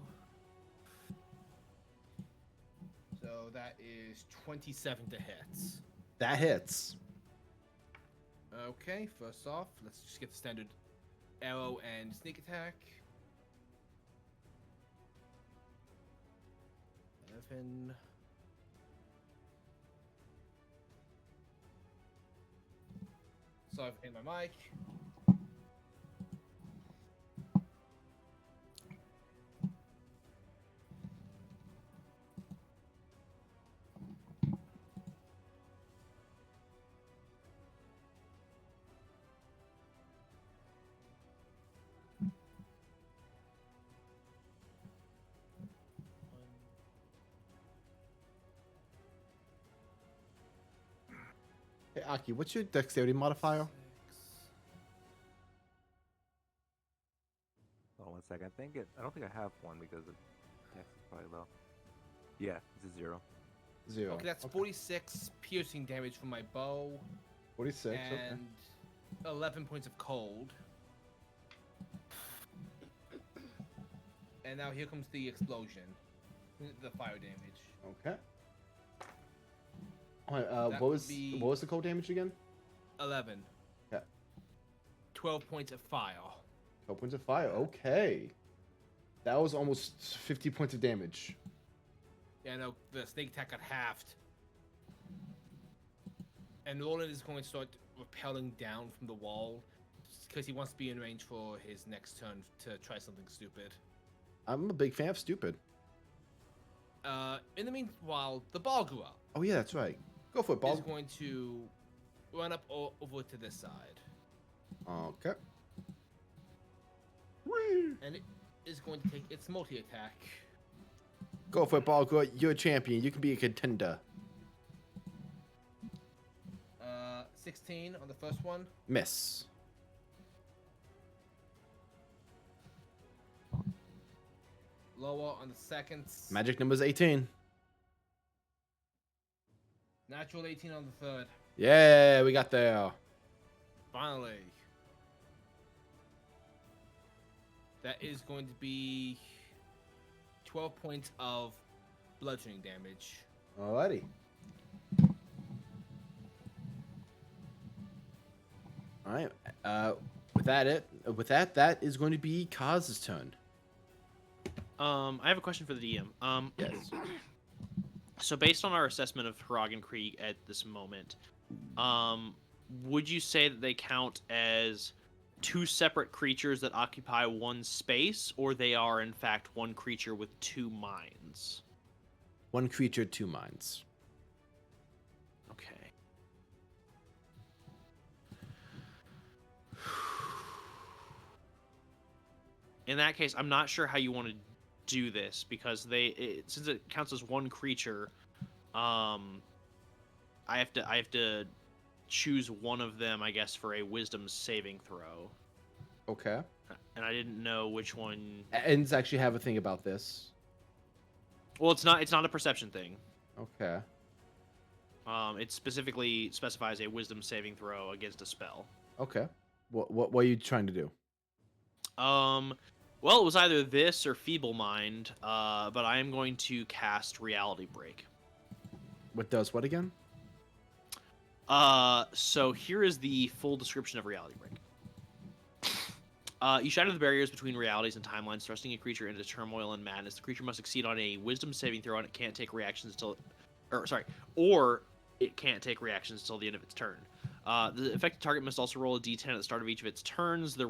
So that is 27 to hit. That hits. Okay, first off, let's just get the standard arrow and sneak attack. 11. Sorry for hitting my mic. Hey, Aki, what's your dexterity modifier? Hold on 1 second. I don't think I have one because the dex is probably low. Yeah, it's a 0. 0. Okay, that's 46 piercing damage from my bow 46. and 11 points of cold. And now here comes the explosion, the fire damage. Okay. Alright, That what would was be- what was the cold damage again? 11. Yeah. 12 points of fire. 12 points of fire. Okay. That was almost 50 points of damage. Yeah, no, the snake attack got halved. And Roland is going to start rappelling down from the wall because he wants to be in range for his next turn to try something stupid. I'm a big fan of stupid. In the meanwhile, the Balgura Oh yeah, that's right. Go for it, is ball. going to run up over to this side. Okay. And it is going to take its multi-attack. Go for it, ball. Go. You're a champion. You can be a contender. 16 on the first one. Miss. Lower on the second. Magic number's 18. Natural 18 on the third. Yeah, we got there. Finally. That is going to be 12 points of bludgeoning damage. Alrighty. All right. With that is going to be Kaz's turn. I have a question for the DM. Yes. So based on our assessment of Haragan Krieg at this moment, would you say that they count as two separate creatures that occupy one space, or they are in fact one creature with two minds? One creature, two minds. Okay. In that case, I'm not sure how you want to do this because since it counts as one creature, I have to choose one of them, I guess, for a wisdom saving throw. Okay. And I didn't know which one. And actually have a thing about this. Well, it's not a perception thing. Okay. It specifically specifies a wisdom saving throw against a spell. Okay. What are you trying to do? Well, it was either this or Feeble Mind, but I am going to cast Reality Break. What does what again? So here is the full description of Reality Break. You shatter the barriers between realities and timelines, thrusting a creature into turmoil and madness. The creature must succeed on a wisdom saving throw, and it can't take reactions until... Or it can't take reactions until the end of its turn. The affected target must also roll a d10 at the start of each of its turns. The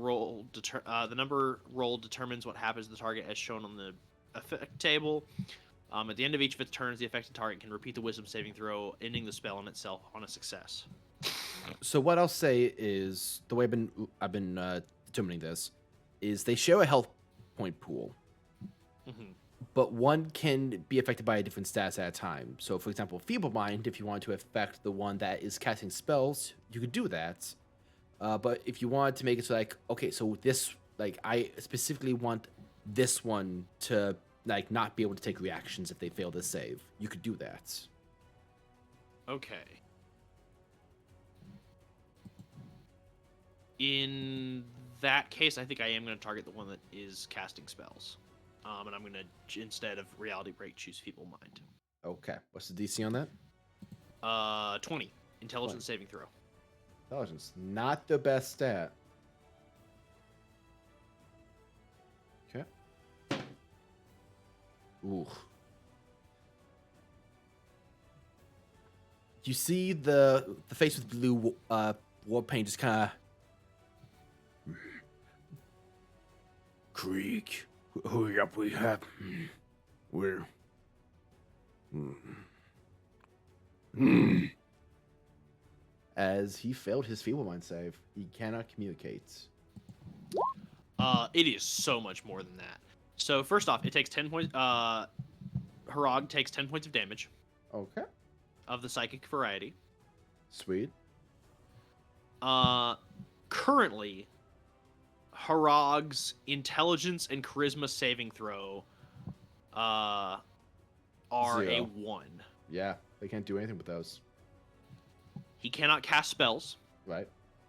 number rolled determines what happens to the target as shown on the effect table. At the end of each of its turns, the affected target can repeat the wisdom saving throw, ending the spell on itself on a success. So what I'll say is the way I've been determining this is they share a health point pool, Mhm. but one can be affected by a different status at a time. So, for example, Feeble Mind, if you want to affect the one that is casting spells, you could do that. But if you wanted to make it so, like, okay, so this, like, I specifically want this one to, like, not be able to take reactions if they fail to save, you could do that. Okay. In that case, I think I am going to target the one that is casting spells. And I'm going to, instead of Reality Break, choose Feeble Mind. Okay. What's the DC on that? 20. Intelligence 20. saving throw. Intelligence. Not the best stat. Okay. Ooh. You see the face with blue war paint just kind of. Krieg, hurry up, we have. We're. As he failed his feeble mind save, he cannot communicate. It is so much more than that. So first off, it takes 10 points. Harag takes 10 points of damage Okay. of the psychic variety. Sweet. Currently, Harag's intelligence and charisma saving throw are a 0. 1. Yeah, they can't do anything with those. He cannot cast spells. Right?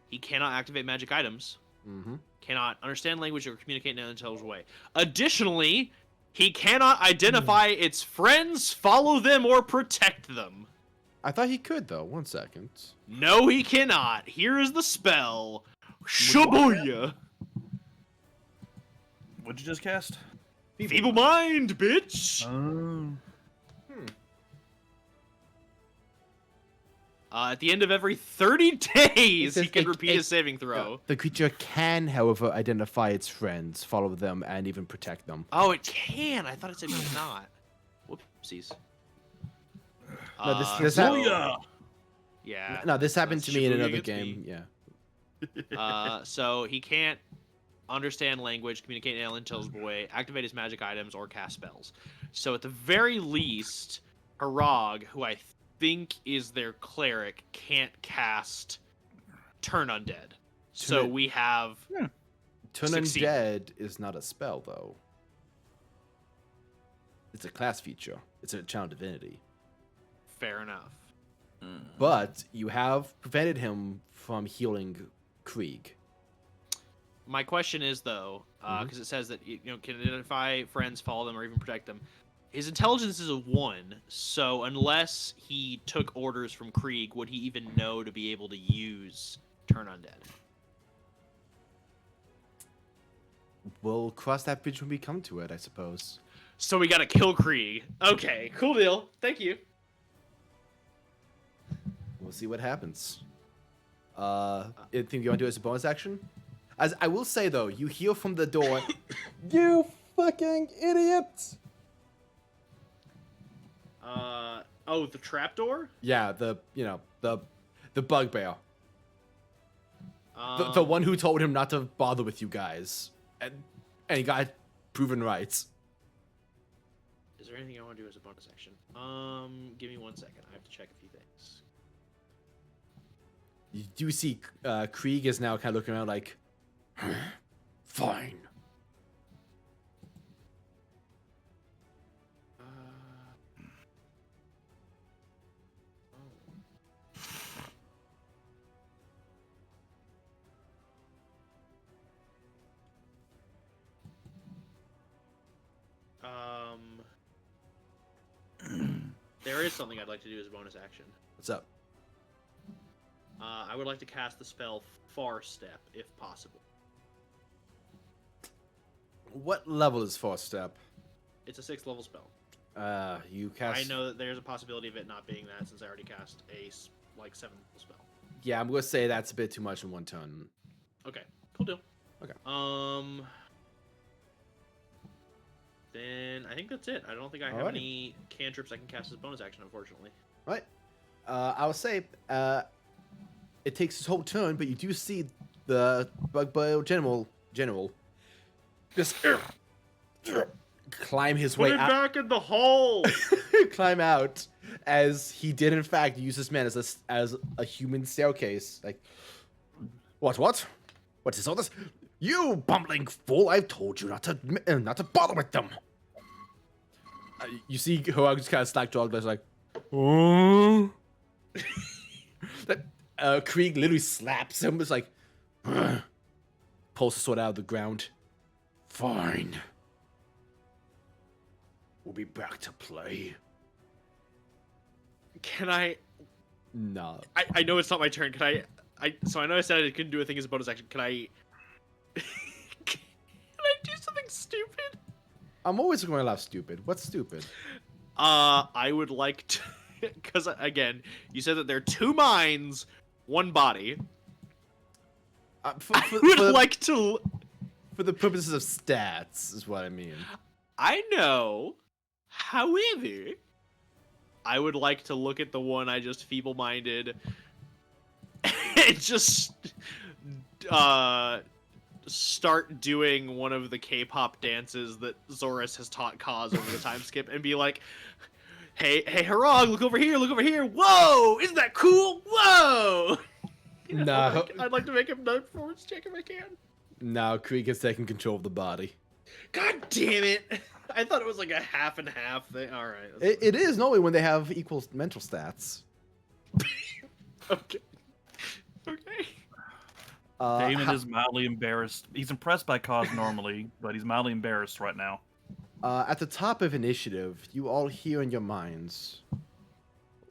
He cannot activate magic items. Mm-hmm. Cannot understand language or communicate in an intelligible way. Additionally, he cannot identify its friends, follow them, or protect them. I thought he could, though. 1 second. No, he cannot. Here is the spell. Shabuya. What'd you just cast? Feeble mind, bitch. At the end of every 30 days, says he can it- repeat it- his saving throw. The creature can, however, identify its friends, follow them, and even protect them. Oh, it can. I thought it said cannot. Whoopsies. No, this happened. Booyah! Yeah. No, this happened That's to me in Shibuya another gets game. me. Yeah. So he can't understand language, communicate in an unintelligible way, activate his magic items, or cast spells. So at the very least, Harag, who I think is their cleric, can't cast Turn Undead. So Turn- we have Turn Succeed. Undead is not a spell, though. It's a class feature. It's a channel divinity. fair enough. But you have prevented him from healing Krieg. My question is though, because it says that can identify friends, follow them, or even protect them. His intelligence is a 1, so unless he took orders from Krieg, would he even know to be able to use Turn Undead? We'll cross that bridge when we come to it, I suppose. So we gotta kill Krieg. Okay, cool deal. Thank you. We'll see what happens. Anything you want to do as a bonus action? As I will say though, you hear from the door. You fucking idiot! Oh, the trapdoor? Yeah, the bugbear, the one who told him not to bother with you guys, and he got proven right. Is there anything I want to do as a bonus action? Give me 1 second. I have to check a few things. You do see Krieg is now kind of looking around like, fine. There is something I'd like to do as a bonus action. What's up? I would like to cast the spell Far Step, if possible. What level is Force Step? It's a 6th level spell. You cast. I know that there's a possibility of it not being that since I already cast a 7th level spell. Yeah, I'm gonna say that's a bit too much in one turn. Okay, cool deal. Okay. Then I think that's it. I don't think I have Alrighty. any cantrips I can cast as bonus action, unfortunately. Right. I would say it takes his whole turn, but you do see the Bug Boy General just climb his Put way it out. back in the hole! Climb out as he did in fact use this man as a human staircase. Like, what is all this? You bumbling fool! I've told you not to bother with them. You see Hoag just kind of slack jawed, like, oh. That Krieg literally slaps him. It's like, pulls the sword out of the ground. Fine. We'll be back to play. Can I... No. I know it's not my turn. Can so I know I said I couldn't do a thing as a bonus action. Can I... Can I do something stupid? I'm always going to laugh stupid. What's stupid? I would like to... Because, again, you said that there are 2 minds, 1 body. I would like to... For the purposes of stats, is what I mean. I know. However, I would like to look at the one I just feeble-minded and just start doing one of the K-pop dances that Zorus has taught Kaz over the time skip and be like, hey, Harag, look over here, whoa, isn't that cool, whoa! No. I'd like to make him no performance check if I can. Now Krieg has taken control of the body. God damn it! I thought it was like a half and half thing. All right. It is normally when they have equal mental stats. Okay. Okay. Damon is mildly embarrassed. He's impressed by Cause normally, but he's mildly embarrassed right now. At the top of initiative, you all hear in your minds,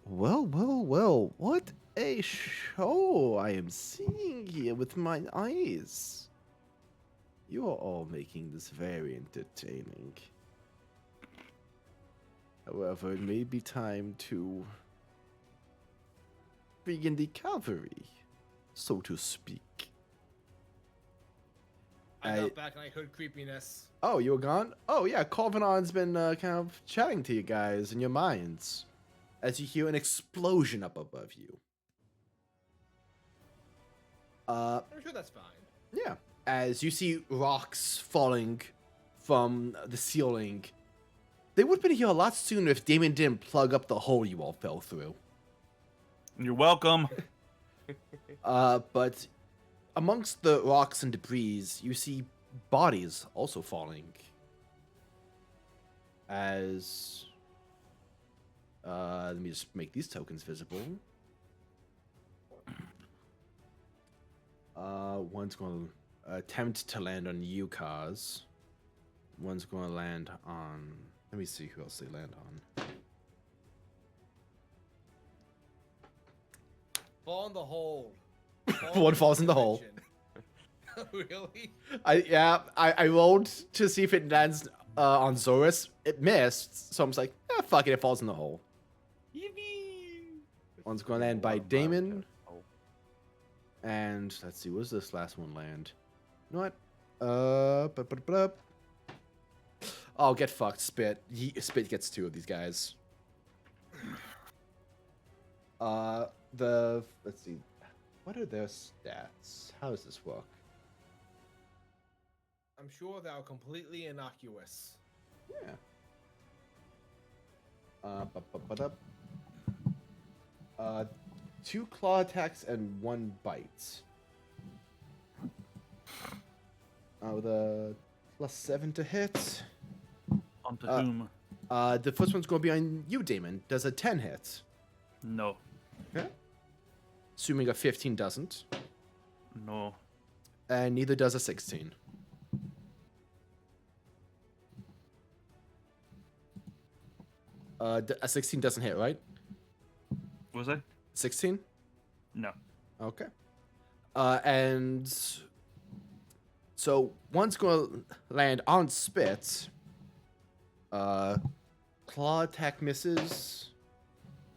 well, what a show I am seeing here with my eyes. You are all making this very entertaining. However, it may be time to begin the cavalry, so to speak. I got back and I heard creepiness. Oh, you were gone? Oh, yeah, Karvonen's been kind of chatting to you guys in your minds as you hear an explosion up above you. I'm sure that's fine. Yeah. As you see rocks falling from the ceiling. They would have been here a lot sooner if Damon didn't plug up the hole you all fell through. You're welcome. But amongst the rocks and debris, you see bodies also falling. As... let me just make these tokens visible. One's going to attempt to land on you, Kaz. One's going to land on... Let me see who else they land on. Fall in the hole. One falls in the hole. Really? I rolled to see if it lands on Zorus. It missed, so I'm just like, fuck it, it falls in the hole. Yippee! One's going to land by Damon. And let's see, where's this last one land? You know what? Oh, get fucked, Spit. Spit gets 2 of these guys. Let's see. What are their stats? How does this work? I'm sure they are completely innocuous. Yeah. 2 claw attacks and 1 bite. With a +7 to hit. Onto whom? The first one's going to be on you, Damon. Does a 10 hit? No. Okay. Assuming a 15 doesn't. No. And neither does a 16. A 16 doesn't hit, right? What was that? 16? No. Okay. And so one's going to land on Spit. Claw attack misses.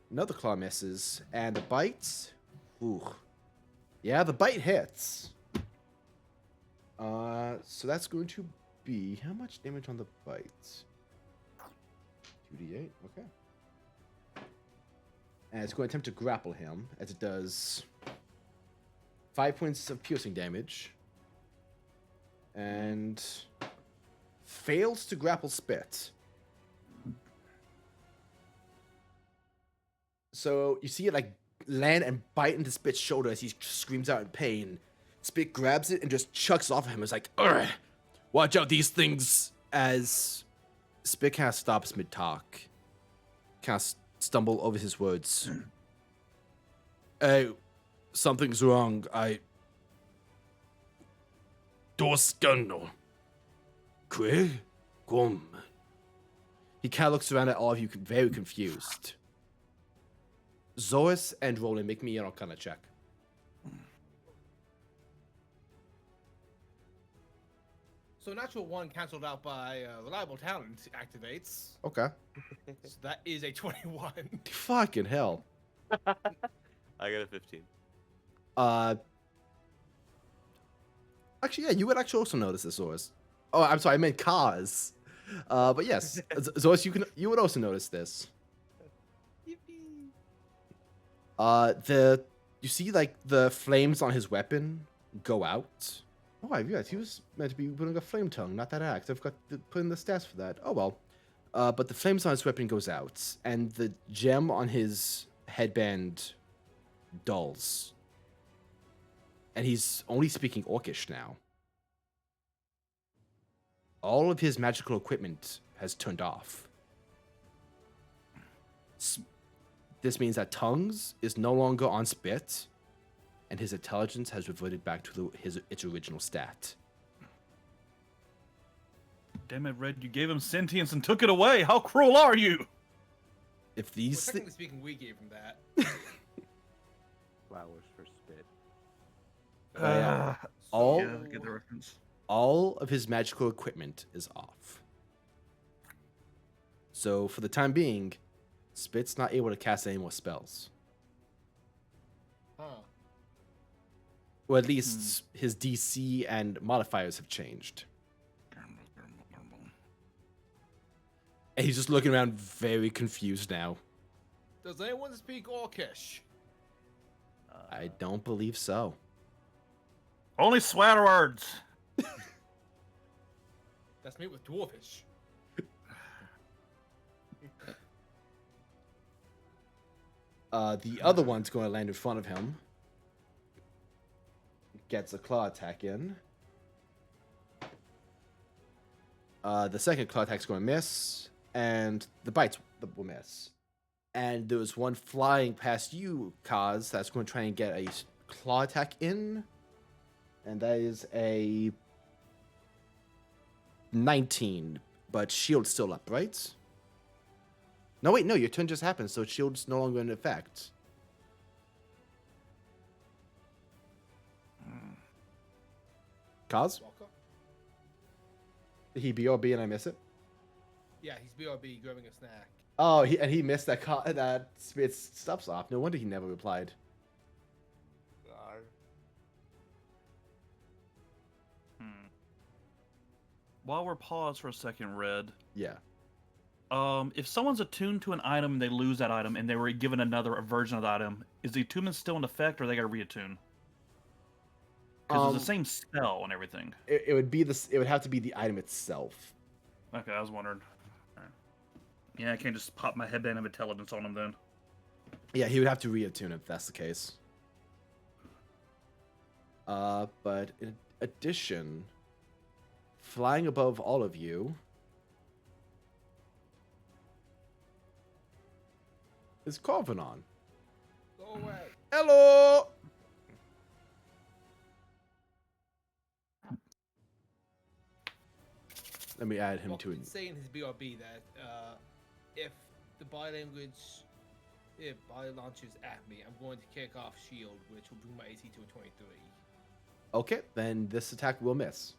Another claw misses. And the bite. Ooh. Yeah, the bite hits. So that's going to be how much damage on the bite? 2d8. Okay. And it's going to attempt to grapple him as it does 5 points of piercing damage. And fails to grapple Spit. So you see it like land and bite into Spit's shoulder as he screams out in pain. Spit grabs it and just chucks off of him. It's like, "Ugh, watch out these things." As Spit kind of stops mid-talk. Kind of stumble over his words. Hey, something's wrong. Doskano. Craig? Gum. He kind of looks around at all of you very confused. Zois and Roland, make me an Arcana check. So natural 1 cancelled out by reliable talent activates. Okay. So that is a 21. Fucking hell. I got a 15. Actually, yeah, you would actually also notice this, Zois. Oh, I'm sorry, I meant Kaz. But yes, Zois, you would also notice this. You see like the flames on his weapon go out. Oh, I realized he was meant to be putting a flame tongue, not that axe. I've got to put in the stats for that. Oh well. But the flames on his weapon goes out, and the gem on his headband dulls. And he's only speaking Orcish now. All of his magical equipment has turned off. This means that Tongues is no longer on Spit, and his intelligence has reverted back to its original stat. Damn it, Red, you gave him sentience and took it away. How cruel are you? If Well, these technically speaking, we gave him that. Flowers for Spit. all Yeah, I get the reference. all of his magical equipment is off. So for the time being, Spit's not able to cast any more spells. Huh. Or at least his DC and modifiers have changed. And he's just looking around very confused now. Does anyone speak Orcish? I don't believe so. Only swear words. That's me with Dwarfish. The other one's going to land in front of him. Gets a claw attack in. The second claw attack's going to miss, and the bites will miss. And there was one flying past you, Kaz, that's going to try and get a claw attack in. And that is a 19, but shield's still up, right? No, wait, no, your turn just happened, so shield's no longer in effect. Kaz? Walker? Did he BRB and I miss it? Yeah, he's BRB grabbing a snack. Oh, he missed that Spit stuff's off. No wonder he never replied. While we're paused for a second, Red. Yeah. If someone's attuned to an item and they lose that item and they were given another version of the item, is the attunement still in effect or they got to reattune? Because it's the same spell and everything. It would be this. It would have to be the item itself. Okay, I was wondering. All right. Yeah, I can't just pop my headband of intelligence on him then. Yeah, he would have to reattune if that's the case. But in addition, flying above all of you is Karvonen. Go away. Hello. Let me add him Well, to it. it's saying his BRB that if the body launches at me, I'm going to kick off shield, which will bring my AC to a 23. Okay, then this attack will miss.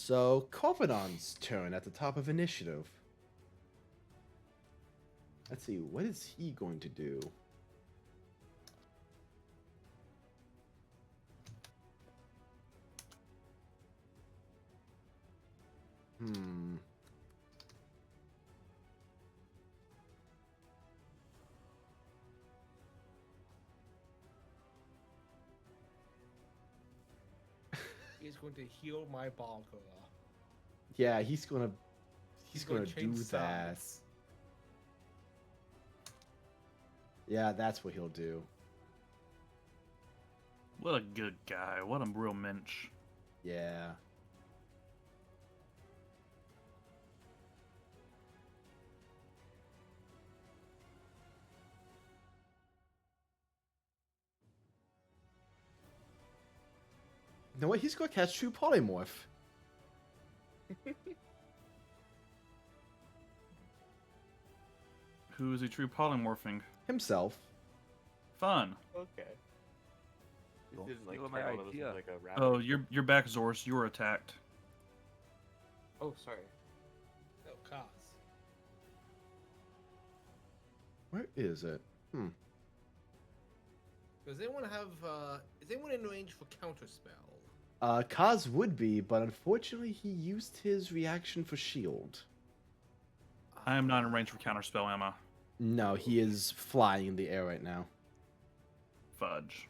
So, Karvonen's turn at the top of initiative. Let's see, what is he going to do? Hmm. He's going to heal my bonker. Yeah, he's gonna gonna do change that. sides. Yeah, that's what he'll do. What a good guy. What a real mensch. Yeah. You know what? He's gonna catch True Polymorph. Who is he true polymorphing? Himself. Fun. Okay. Don't This is like steal my kinda one of those, idea. like a rabbit. Oh, you're back, Zorus. You were attacked. Oh, sorry. No, cause. Where is it? Hmm. Does anyone have, is anyone in range for counterspell? Kaz would be, but unfortunately he used his reaction for shield. I am not in range for counterspell, am I? No, he is flying in the air right now. Fudge.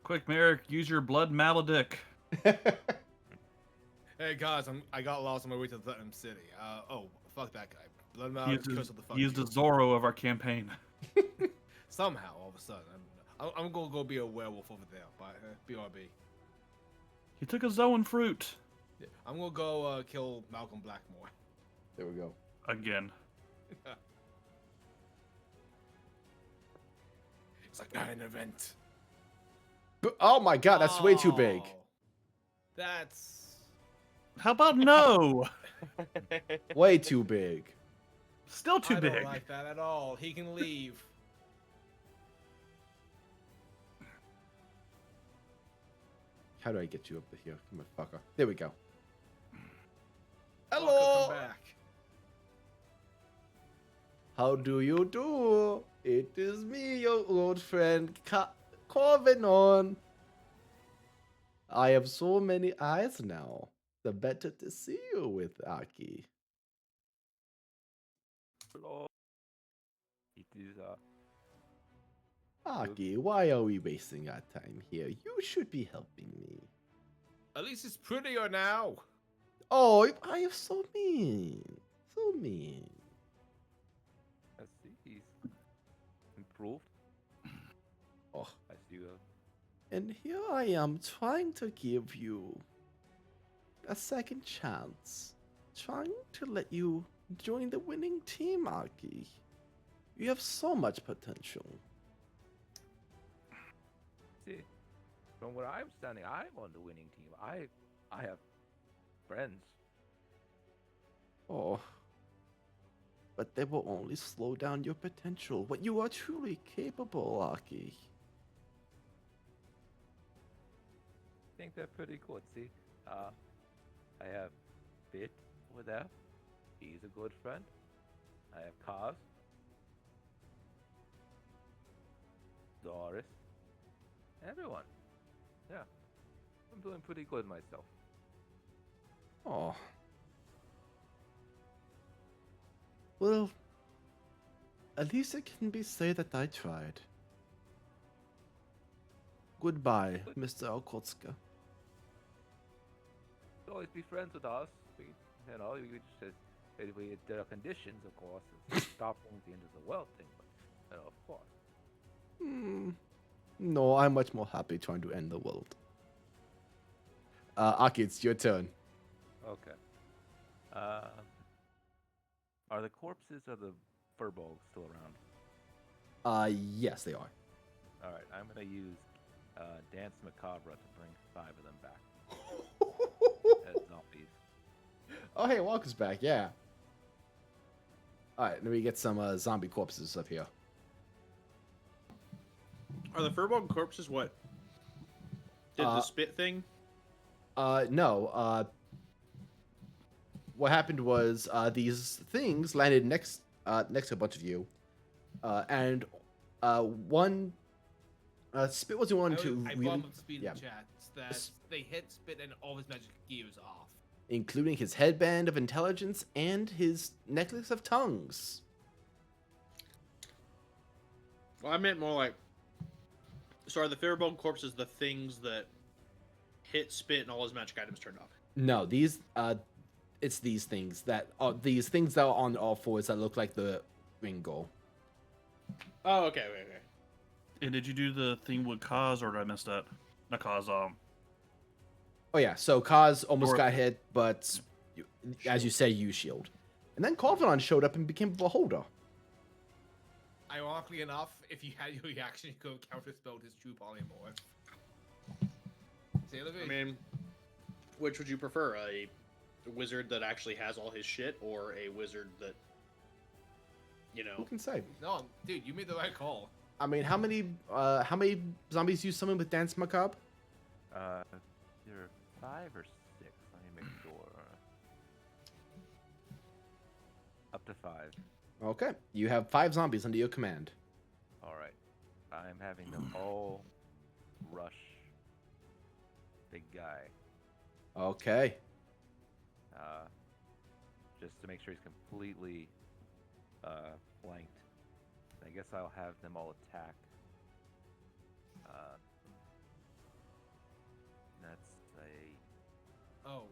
Quick, Merrick, use your blood maledict. Hey guys, I got lost on my way to Thutton City. Oh, fuck that guy. Blood Use Mountain, the, curse of the fuck use the you. Zorro of our campaign. Somehow, all of a sudden, I'm gonna go be a werewolf over there, by BRB. He took a Zoan fruit. Yeah, I'm gonna go kill Malcolm Blackmore. There we go. Again. It's like not an event. Oh my god, that's way too big. Oh, That's How about no? Way too big. Still too I big. don't like that at all. He can leave. How do I get you up here, motherfucker? There we go. Fucker, Hello. come back. How do you do? It is me, your old friend, Karvonen. I have so many eyes now. The better to see you with, Aki. Hello. It is Aki, why are we wasting our time here? You should be helping me. At least it's prettier now. Oh, I am so mean. So mean. let's see, he's improved. Oh. I see that. And here I am trying to give you a second chance. Trying to let you join the winning team, Aki. You have so much potential. See, from where I'm standing, I'm on the winning team. I have friends. Oh. But they will only slow down your potential when you are truly capable, Aki. I think they're pretty good. See, I have Bit with F. He's a good friend. I have Kaz, Doris, everyone. Yeah, I'm doing pretty good myself. Oh. Well, at least it can be said that I tried. Goodbye, Mr. Okotska. Always be friends with us. We, we just if there are conditions, of course. Stop things the end of the world thing, but of course. No, I'm much more happy trying to end the world. Aki, it's your turn. Okay. Are the corpses of the furbolgs still around? Yes, they are. All right, I'm gonna use Dance Macabre to bring 5 of them back as zombies. Oh, hey, Walker's back, yeah. Alright, let me get some zombie corpses up here. Are the furball corpses what? Did Uh, the spit thing? No. What happened was these things landed next to a bunch of you, and one Spit was the one to I really, brought up speed yeah, in chat that they hit Spit and all his magic gears off. including his headband of intelligence and his necklace of tongues. Well, I meant more like. So are the Fearbone corpses the things that hit spit and all his magic items turned off? No, it's these things that are on all fours that look like the Ringo. Oh, okay. And did you do the thing with Kaz, or did I miss that? Not Kaz, Oh yeah, so Kaz almost Or- got hit, but as you say, you shield. And then Karvonen showed up and became a beholder. Ironically enough, if you had your reaction, you could have counterspelled his true polymorph. Sailor I mean, which would you prefer? A wizard that actually has all his shit, or a wizard that, you Who know? can say? no, dude, you made the right call. I mean, how many zombies do you summon with Dance Macabre? There are 5 or 6. Let me make sure. Up to 5. Okay, you have 5 zombies under your command. All right. I'm having them all rush big guy. Okay. Just to make sure he's completely flanked. I guess I'll have them all attack. That's a... Oh,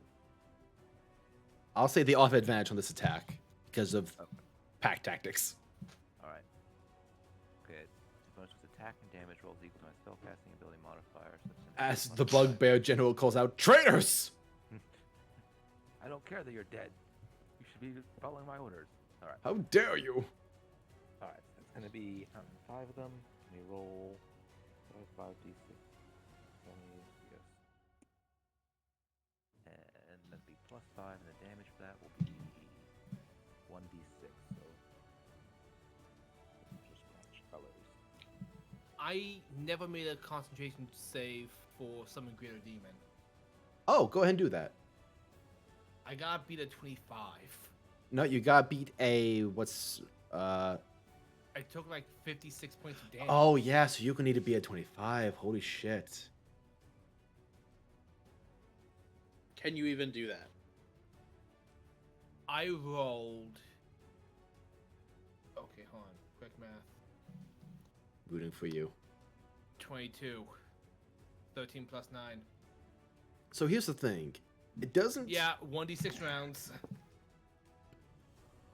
I'll say they all have advantage on this attack because of Okay. pack tactics. Alright. Okay. Bonus with attack and damage rolls equal to my spellcasting ability modifier. So it's an As plus the 5. Bugbear General calls out, "Traitors!" I don't care that you're dead. You should be following my orders. Alright. How dare you? Alright. That's gonna be 5 of them. Let me roll 5d6. 20, yes. And that'd be plus 5, and the damage for that will be 1d6. So just match colors. I never made a concentration save for Summon Greater Demon. Oh, go ahead and do that. I got beat at 25. No, you got beat a I took like 56 points of damage. Oh yeah, so you can need to be at 25. Holy shit. Can you even do that? I rolled. Okay, hold on. Quick math. Rooting for you. 22. 13 plus 9. So here's the thing. It doesn't. Yeah, 1d6 rounds.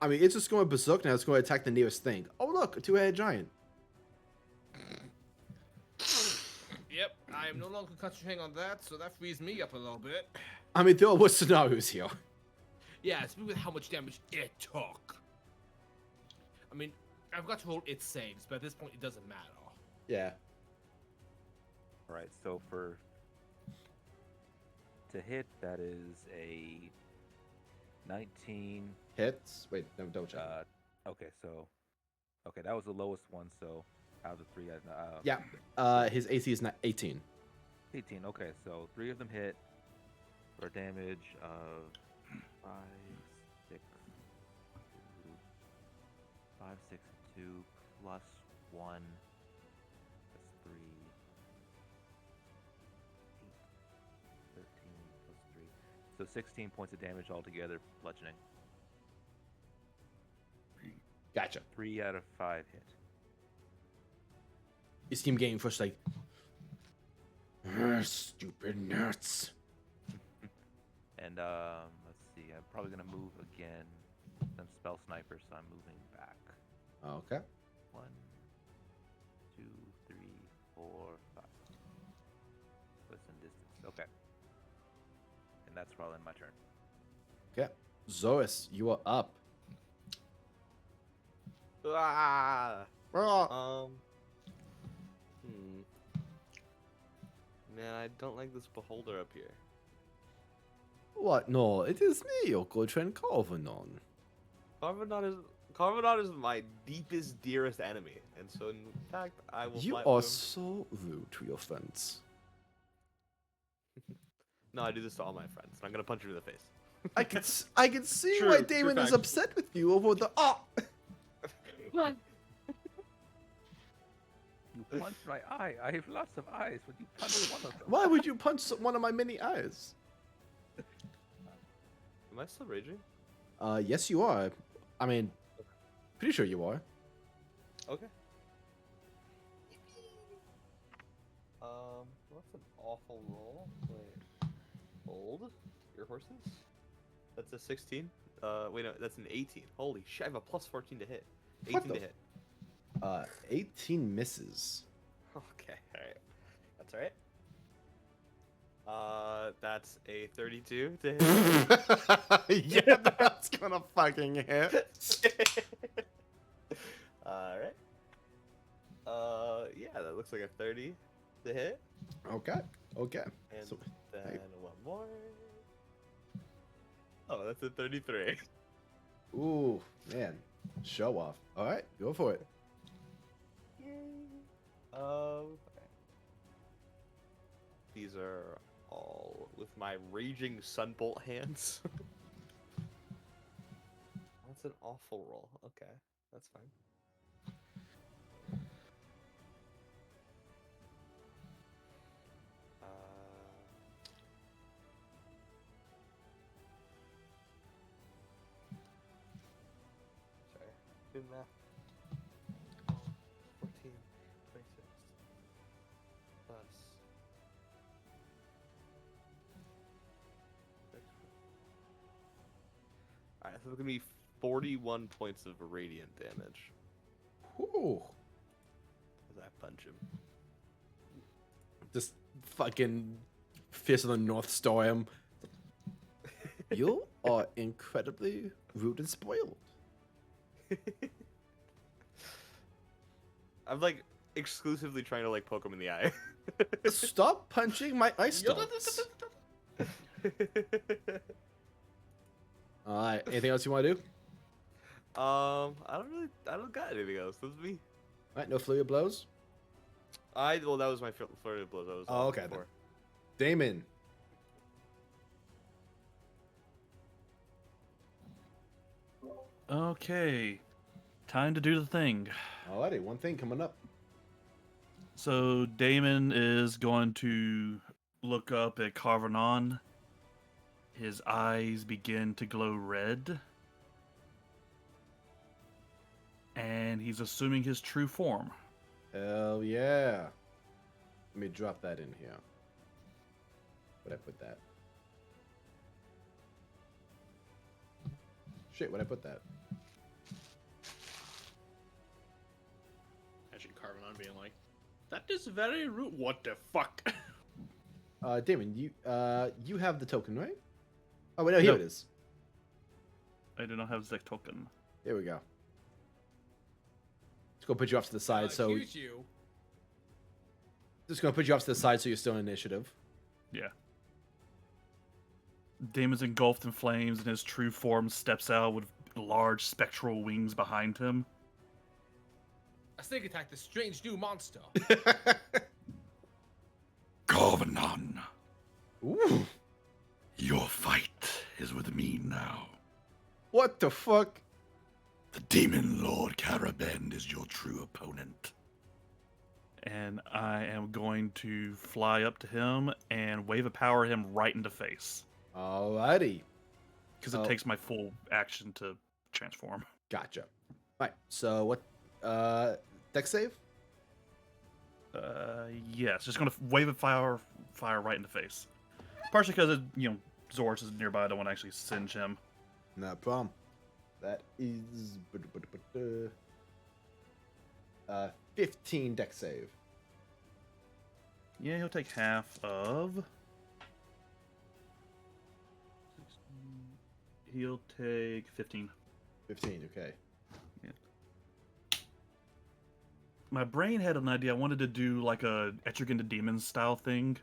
I mean, it's just going berserk now. It's going to attack the nearest thing. Oh look, a 2-headed giant. Yep, I am no longer concentrating on that, so that frees me up a little bit. I mean, there are worse scenarios here. Yeah, it's with how much damage it took. I mean, I've got to roll its saves, but at this point, it doesn't matter. Yeah. Alright, so to hit, that is a 19. Hits. Wait, no, don't check. Okay, that was the lowest one. So out of the 3, Yeah. His AC is not 18. 18. Okay, so 3 of them hit for a damage of 5, 6, 2, 5, 6, 2 plus 1. That's 3. 8, 13 plus 3. So 16 points of damage altogether, bludgeoning. Gotcha. 3 out of 5 hit. You see him getting first, like, stupid nuts. And let's see. I'm probably gonna move again. I'm spell sniper, so I'm moving back. Okay. 1, 2, 3, 4, 5. Listen distance. Okay. And that's probably my turn. Okay. Zoris, you are up. Ah. Man, I don't like this beholder up here. What? No, it is me, your good friend Karvonen. Karvonen is my deepest, dearest enemy, and so in fact, I will. You fight are with him. so rude to your friends. No, I do this to all my friends. And I'm gonna punch you in the face. I can see True- why true Damon is fact. upset with you over the. Oh! You punched my eye. I have lots of eyes. Would you punch one of them? Why would you punch one of my many eyes? Am I still raging? Yes, you are. I mean, pretty sure you are. Okay. What's an awful roll? Wait. Hold your horses. That's a 16. Wait, no, that's an 18. Holy shit! I have a plus 14 to hit. 18 What to the hit. 18 misses. Okay, alright. That's alright. That's a 32 to hit. Yeah, that's gonna fucking hit. Alright. Yeah, that looks like a 30 to hit. Okay, okay. And So, then hey. one more. Oh, that's a 33. ooh, man, show off. All right, go for it. These are all with my raging sunbolt hands. That's an awful roll. Okay, that's fine. Sorry, do the math. 14, 26 plus. Alright, so it's gonna be 41 points of radiant damage Ooh, as I punch him. just fucking fist of the North Star him. You are incredibly rude and spoiled. I'm like exclusively trying to like poke him in the eye. Stop punching my ice dogs. All right, anything else you want to do? I don't got anything else. That's me. All right, no flurry of blows. Well, that was my flurry of blows. That was Oh, okay, then. before. Damon. Okay, time to do the thing. Alrighty, one thing coming up. So Damon is going to look up at Karvonen. His eyes begin to glow red. And he's assuming his true form. Hell yeah. Let me drop that in here. Where'd I put that? Shit, where'd I put that? Imagine Karvonen being like, that is very rude. What the fuck? Damon, you have the token, right? Oh wait, no, here No. it is. I do not have Zek token. Here we go. Just gonna put you off to the side, so Accuse you. just gonna put you off to the side, so you're still in initiative. Yeah. Damon's engulfed in flames, and his true form steps out with large spectral wings behind him. A snake attacked a strange new monster. Karvonen, Ooh, your fight is with me now. what the fuck? The Demon Lord Karabend is your true opponent. And I am going to fly up to him and wave a power him right in the face. Alrighty, Because it Oh. takes my full action to transform. gotcha. Right, so what? Dex save? Yes, just gonna wave a fire right in the face. Partially because Zorch is nearby. I don't want to actually singe him. No problem. That is 15 dex save. Yeah, he'll take half of. He'll take 15. 15, okay. My brain had an idea. I wanted to do like a Etrigan to Demons style thing.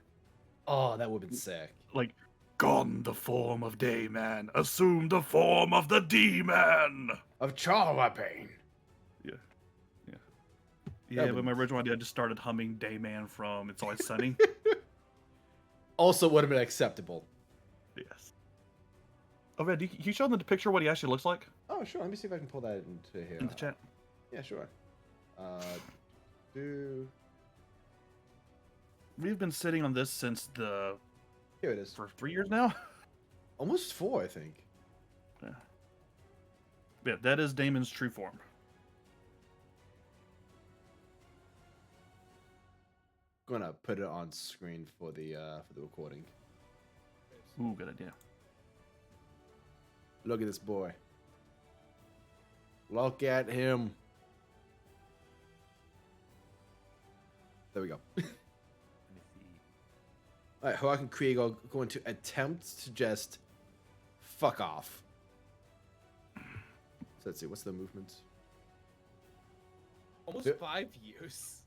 Oh, that would've been sick. Like, Gone the form of Dayman, assume the form of the Demon! Of Charlabane. yeah, That but my would- original idea, I just started humming Dayman from It's Always Sunny. also would have been acceptable. Yes. Oh man, can you show them the picture of what he actually looks like Oh, sure. Let me see if I can pull that into here. in the chat? Yeah, sure. Do We've been sitting on this since here it is. for 3 years now. Almost 4, I think. Yeah, that is Damon's true form. Gonna put it on screen for the recording. Ooh, good idea. Look at this boy. Look at him. There we go. Let me see. Alright, Harak and Krieg are going to attempt to just fuck off. So let's see, what's the movement? Almost Yeah. 5 years.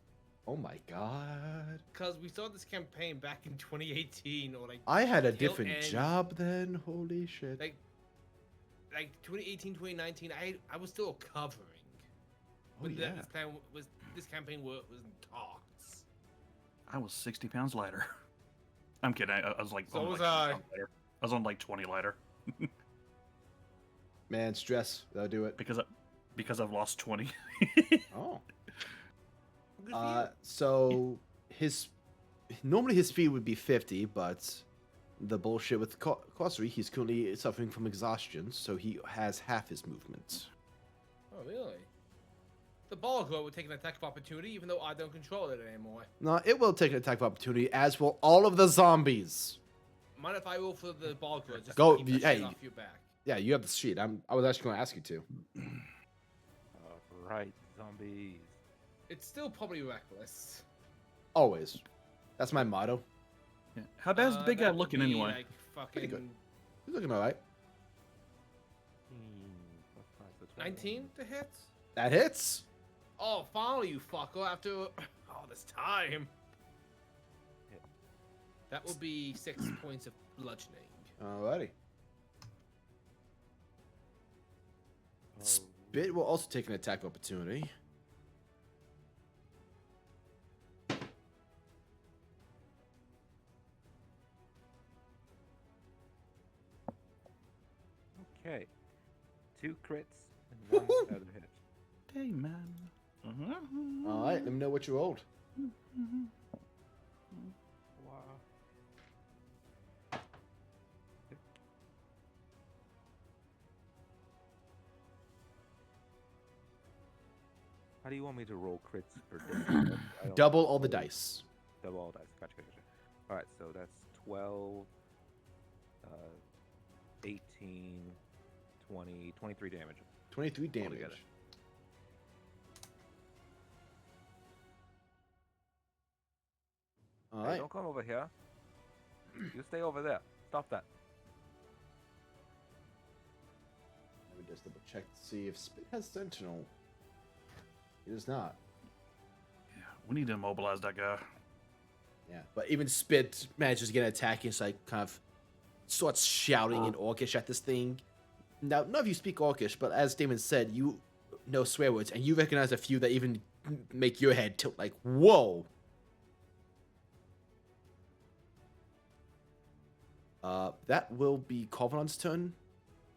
Oh my god. Because we started this campaign back in 2018 or like I had a tail different end. job then. Holy shit. like 2018, 2019. I was still covering. Oh But yeah. this campaign was in talks. I was 60 pounds lighter. I'm kidding. I was like, So only was like 20 I. pounds lighter. I was on like 20 lighter Man, stress. That'll do it. because I've lost 20. Oh. Good for you. So normally his speed would be 50, but the bullshit with Kosri, he's currently suffering from exhaustion, so he has half his movement. Oh really? The ball girl would take an attack of opportunity, even though I don't control it anymore. No, it will take an attack of opportunity, as will all of the zombies. Mind if I roll for the ball girl just Go- to keep that hey. shit off your back? Yeah, you have the sheet. I was actually going to ask you to. Alright, zombies. It's still probably reckless. Always. That's my motto. Yeah. How bad's the big guy That would looking be, anyway? Like Pretty fucking good. He's looking alright. plus 5, so 12. 19 to hit. That hits. Oh, finally, you fucker! After all this time. Yeah. That would be 6 points of bludgeoning. Alrighty. Oh, Spit will also take an attack of opportunity. okay. 2 crits and 1 Woohoo! other hit. Hey, man. Alright, let me know what you rolled. Wow. How do you want me to roll crits for this? I don't- Double all the dice. Double all dice. Gotcha. Alright, so that's 12, 18, 20, 23 damage. 23 damage. Altogether. Hey, Alright. don't come over here. You stay over there. Stop that. Let me just double check to see if Spit has Sentinel. He does not. Yeah, we need to immobilize that guy. Yeah, but even Spit manages to get an attack. He's like kind of starts shouting in Orcish at this thing. Now, none of you speak Orcish, but as Damon said, you know swear words, and you recognize a few that even make your head tilt like, whoa. That will be Karvonen's turn.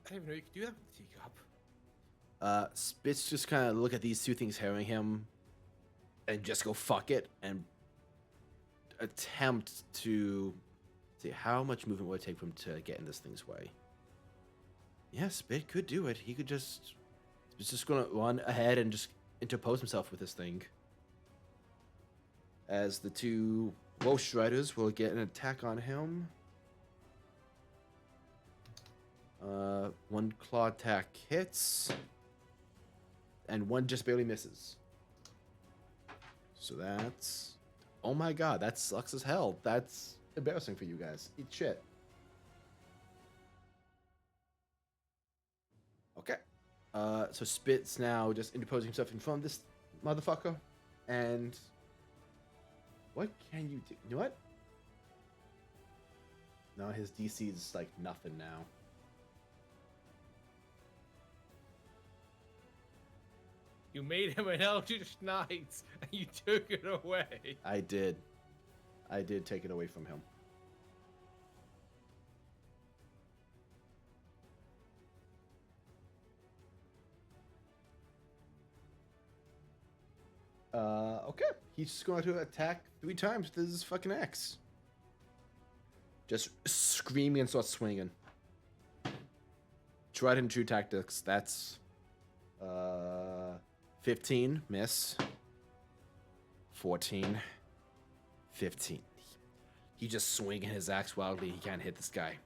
I didn't even know you could do that with the teacup. Spitz just kind of look at these two things harrying him and just go fuck it and attempt to see how much movement would it take for him to get in this thing's way. Yeah, Spit could do it. He could just... He's just going to run ahead and just interpose himself with this thing. As the two Welsh Riders will get an attack on him. One claw attack hits. And one just barely misses. So that's... Oh my god, that sucks as hell. That's embarrassing for you guys. Eat shit. Okay. So Spit's now just interposing himself in front of this motherfucker. And... What can you do? You know what? No, his DC is like nothing now. You made him an Eldritch Knight, and you took it away. I did. I did take it away from him. Okay. He's just going to attack 3 times with his fucking axe. Just screaming and start swinging. Tried and true tactics. That's 15, miss. 14, 15. He just swinging his axe wildly. He can't hit this guy.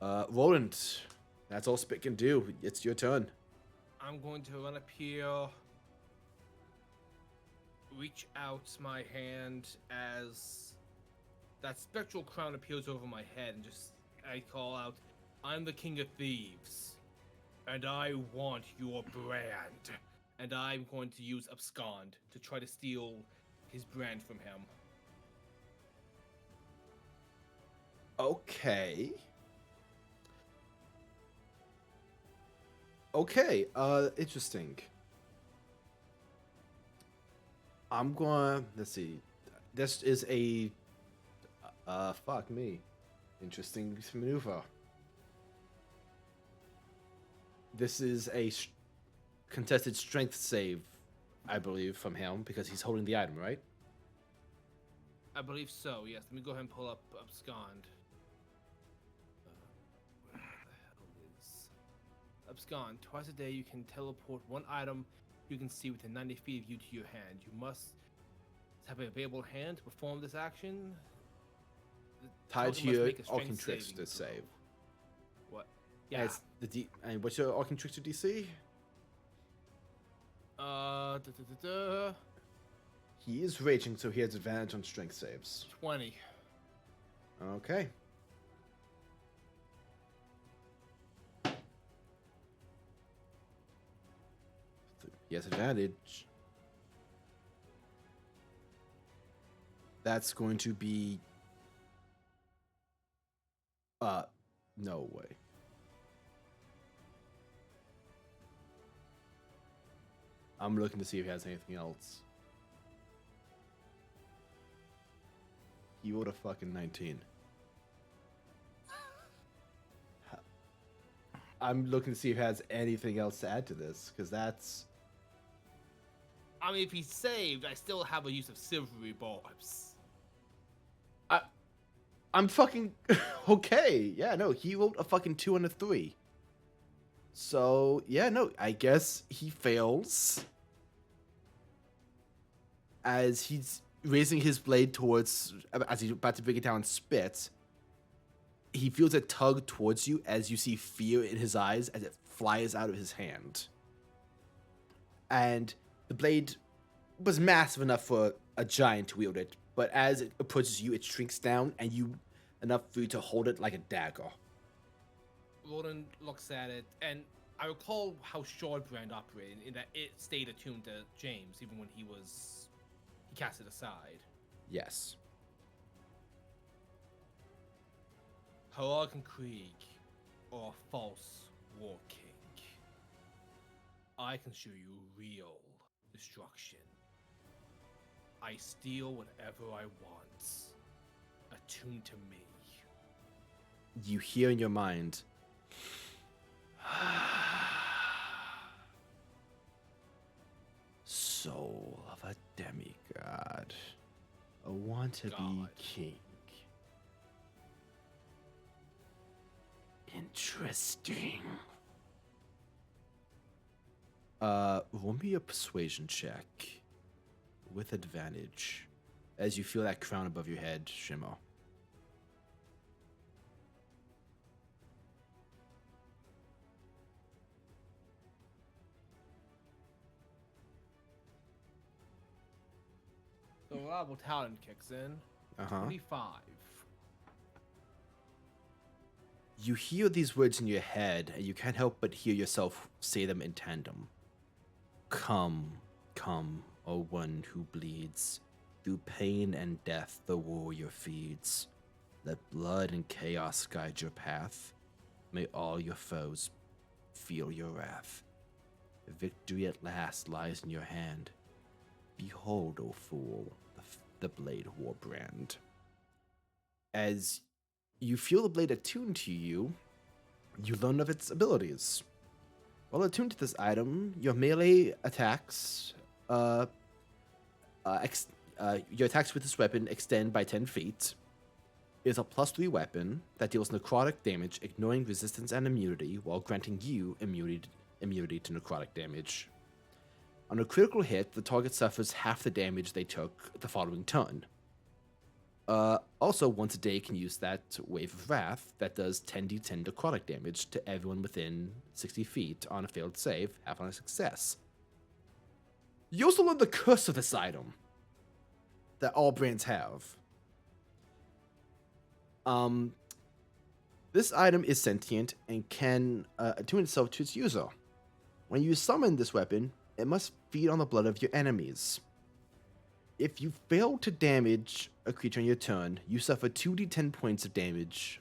Roland, that's all Spit can do. It's your turn. I'm going to run up here, reach out my hand as that spectral crown appears over my head, and just I call out, "I'm the King of Thieves, and I want your brand." And I'm going to use Abscond to try to steal his brand from him. Okay. Okay, interesting. I'm gonna, let's see. This is a, fuck me. Interesting maneuver. This is a contested strength save, I believe, from him, because he's holding the item, right? I believe so, yes. Let me go ahead and pull up Abscond. Where the hell is Abscond? Twice a day you can teleport one item you can see within 90 feet of you to your hand. You must have an available hand to perform this action. Tied to your Arcane Trickster save. What? Yeah. As the and what's your Arcane Trickster DC? He is raging, so he has advantage on strength saves. 20. Okay. He has advantage. That's going to be... no way. I'm looking to see if he has anything else. He rolled a fucking 19. I'm looking to see if he has anything else to add to this, because that's... I mean, if he's saved, I still have a use of silvery barbs. I'm fucking... okay. Yeah, no, he rolled a fucking 2 and a 3. So, yeah, no, I guess he fails. As he's raising his blade towards... as he's about to bring it down and spit, he feels a tug towards you as you see fear in his eyes as it flies out of his hand. And the blade was massive enough for a giant to wield it, but as it approaches you, it shrinks down, and you enough for you to hold it like a dagger. Roland looks at it, and I recall how Shardbrand operated, in that it stayed attuned to James even when he cast it aside. Yes. Harag Krieg, or a false war king. I can show you real destruction. I steal whatever I want, attuned to me. You hear in your mind, soul of a demigod, a want-to-be God. king. Interesting. Roll me a persuasion check with advantage as you feel that crown above your head shimmer. So reliable talent kicks in. 25. You hear these words in your head, and you can't help but hear yourself say them in tandem. Come, come, O one who bleeds. Through pain and death the warrior feeds. Let blood and chaos guide your path. May all your foes feel your wrath. Victory at last lies in your hand. Behold, O fool, the blade warbrand. As you feel the blade attuned to you, you learn of its abilities. While attuned to this item, your melee attacks, your attacks with this weapon extend by 10 feet. It is a +3 weapon that deals necrotic damage, ignoring resistance and immunity, while granting you immunity to necrotic damage. On a critical hit, the target suffers half the damage they took the following turn. Also, once a day, can use that Wave of Wrath that does 10d10 necrotic damage to everyone within 60 feet on a failed save, half on a success. You also learn the curse of this item that all brands have. This item is sentient and can attune itself to its user. When you summon this weapon, it must feed on the blood of your enemies. If you fail to damage a creature on your turn, you suffer 2d10 points of damage,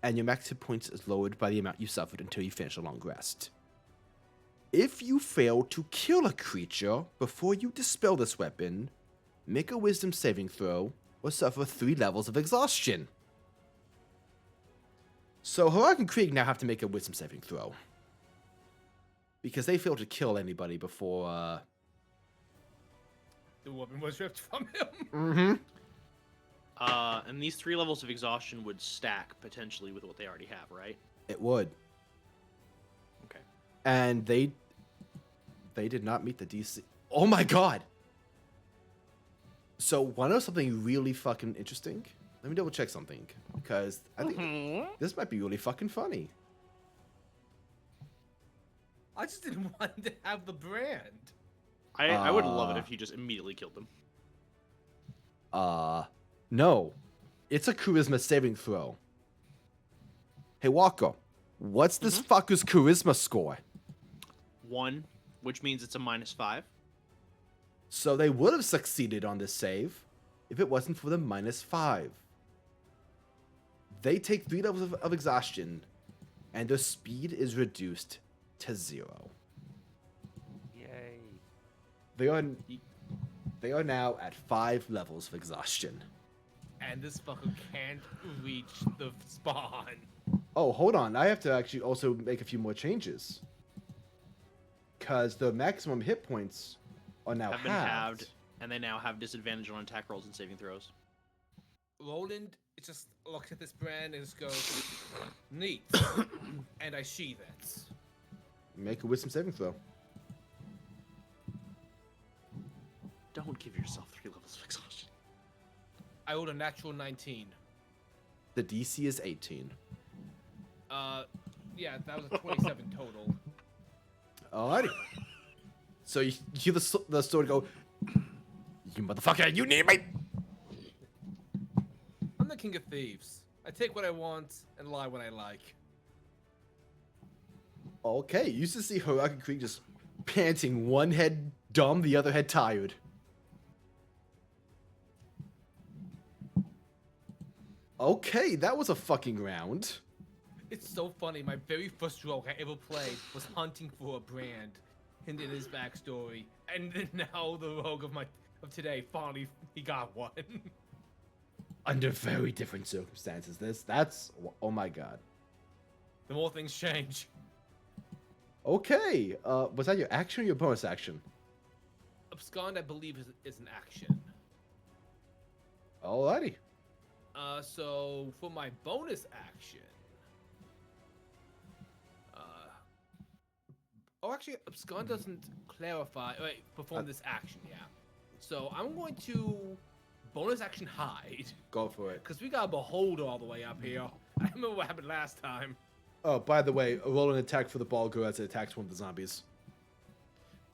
and your max hit points is lowered by the amount you suffered until you finish a long rest. If you fail to kill a creature before you dispel this weapon, make a wisdom saving throw or suffer 3 levels of exhaustion. So Heroic and Krieg now have to make a wisdom saving throw. Because they failed to kill anybody before, The weapon was ripped from him. Mm-hmm. And these 3 levels of exhaustion would stack potentially with what they already have, right? It would. Okay. And they did not meet the DC. Oh my god! So, wanna know something really fucking interesting? Let me double check something. Because I think this might be really fucking funny. I just didn't want to have the brand. I would love it if you just immediately killed them. No. It's a charisma saving throw. Hey, Walker, what's this fucker's charisma score? 1, which means it's a -5. So they would have succeeded on this save if it wasn't for the -5. They take 3 levels of exhaustion, and their speed is reduced to 0. Yay. They are now at 5 levels of exhaustion. And this fucker can't reach the spawn. Oh, hold on. I have to actually also make a few more changes. Because the maximum hit points are now Have been halved. halved, and they now have disadvantage on attack rolls and saving throws. Roland just looks at this brand and just goes, neat. And I sheathe it. Make a wisdom saving throw. Don't give yourself 3 levels of exhaustion. I rolled a natural 19. The DC is 18. Yeah, that was a 27 total. Alrighty. So you hear the sword go, "You motherfucker, you need me!" I'm the king of thieves. I take what I want and lie when I like. Okay, you used to see Heroic and Krieg just panting, one head dumb, the other head tired. Okay, that was a fucking round. It's so funny. My very first rogue I ever played was hunting for a brand, and in his backstory, and then now the rogue of today finally he got one. Under very different circumstances. That's oh my god. The more things change. Okay, was that your action or your bonus action? Abscond, I believe, is an action. Alrighty. So for my bonus action, oh, actually, Abscond doesn't clarify. Wait, perform this action, yeah. So I'm going to bonus action hide, Go for it. because we got a beholder all the way up here. I remember what happened last time. Oh, by the way, roll an attack for the ball girl as it attacks one of the zombies.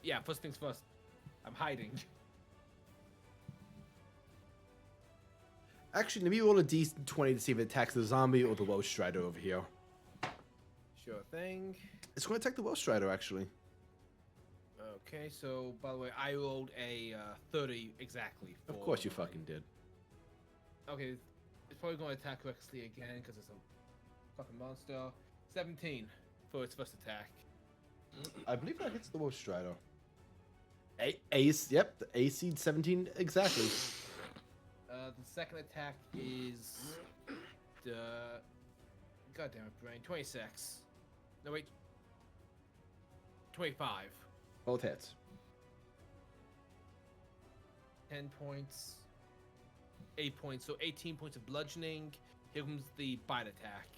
Yeah, first things first. I'm hiding. Actually, let me roll a d20 to see if it attacks the zombie or the Welsh Strider over here. Sure thing. It's going to attack the Welsh Strider, actually. Okay, so by the way, I rolled a 30 exactly. Of course you fucking did. Okay, it's probably going to attack recklessly again because it's a fucking monster. 17 for its first attack. I believe that hits the Welsh Strider. Ace, yep, the AC 17 exactly. The second attack is the goddamn it, brain. 26. No wait. 25. Both hits. 10 points. 8 points. So 18 points of bludgeoning. Here comes the bite attack.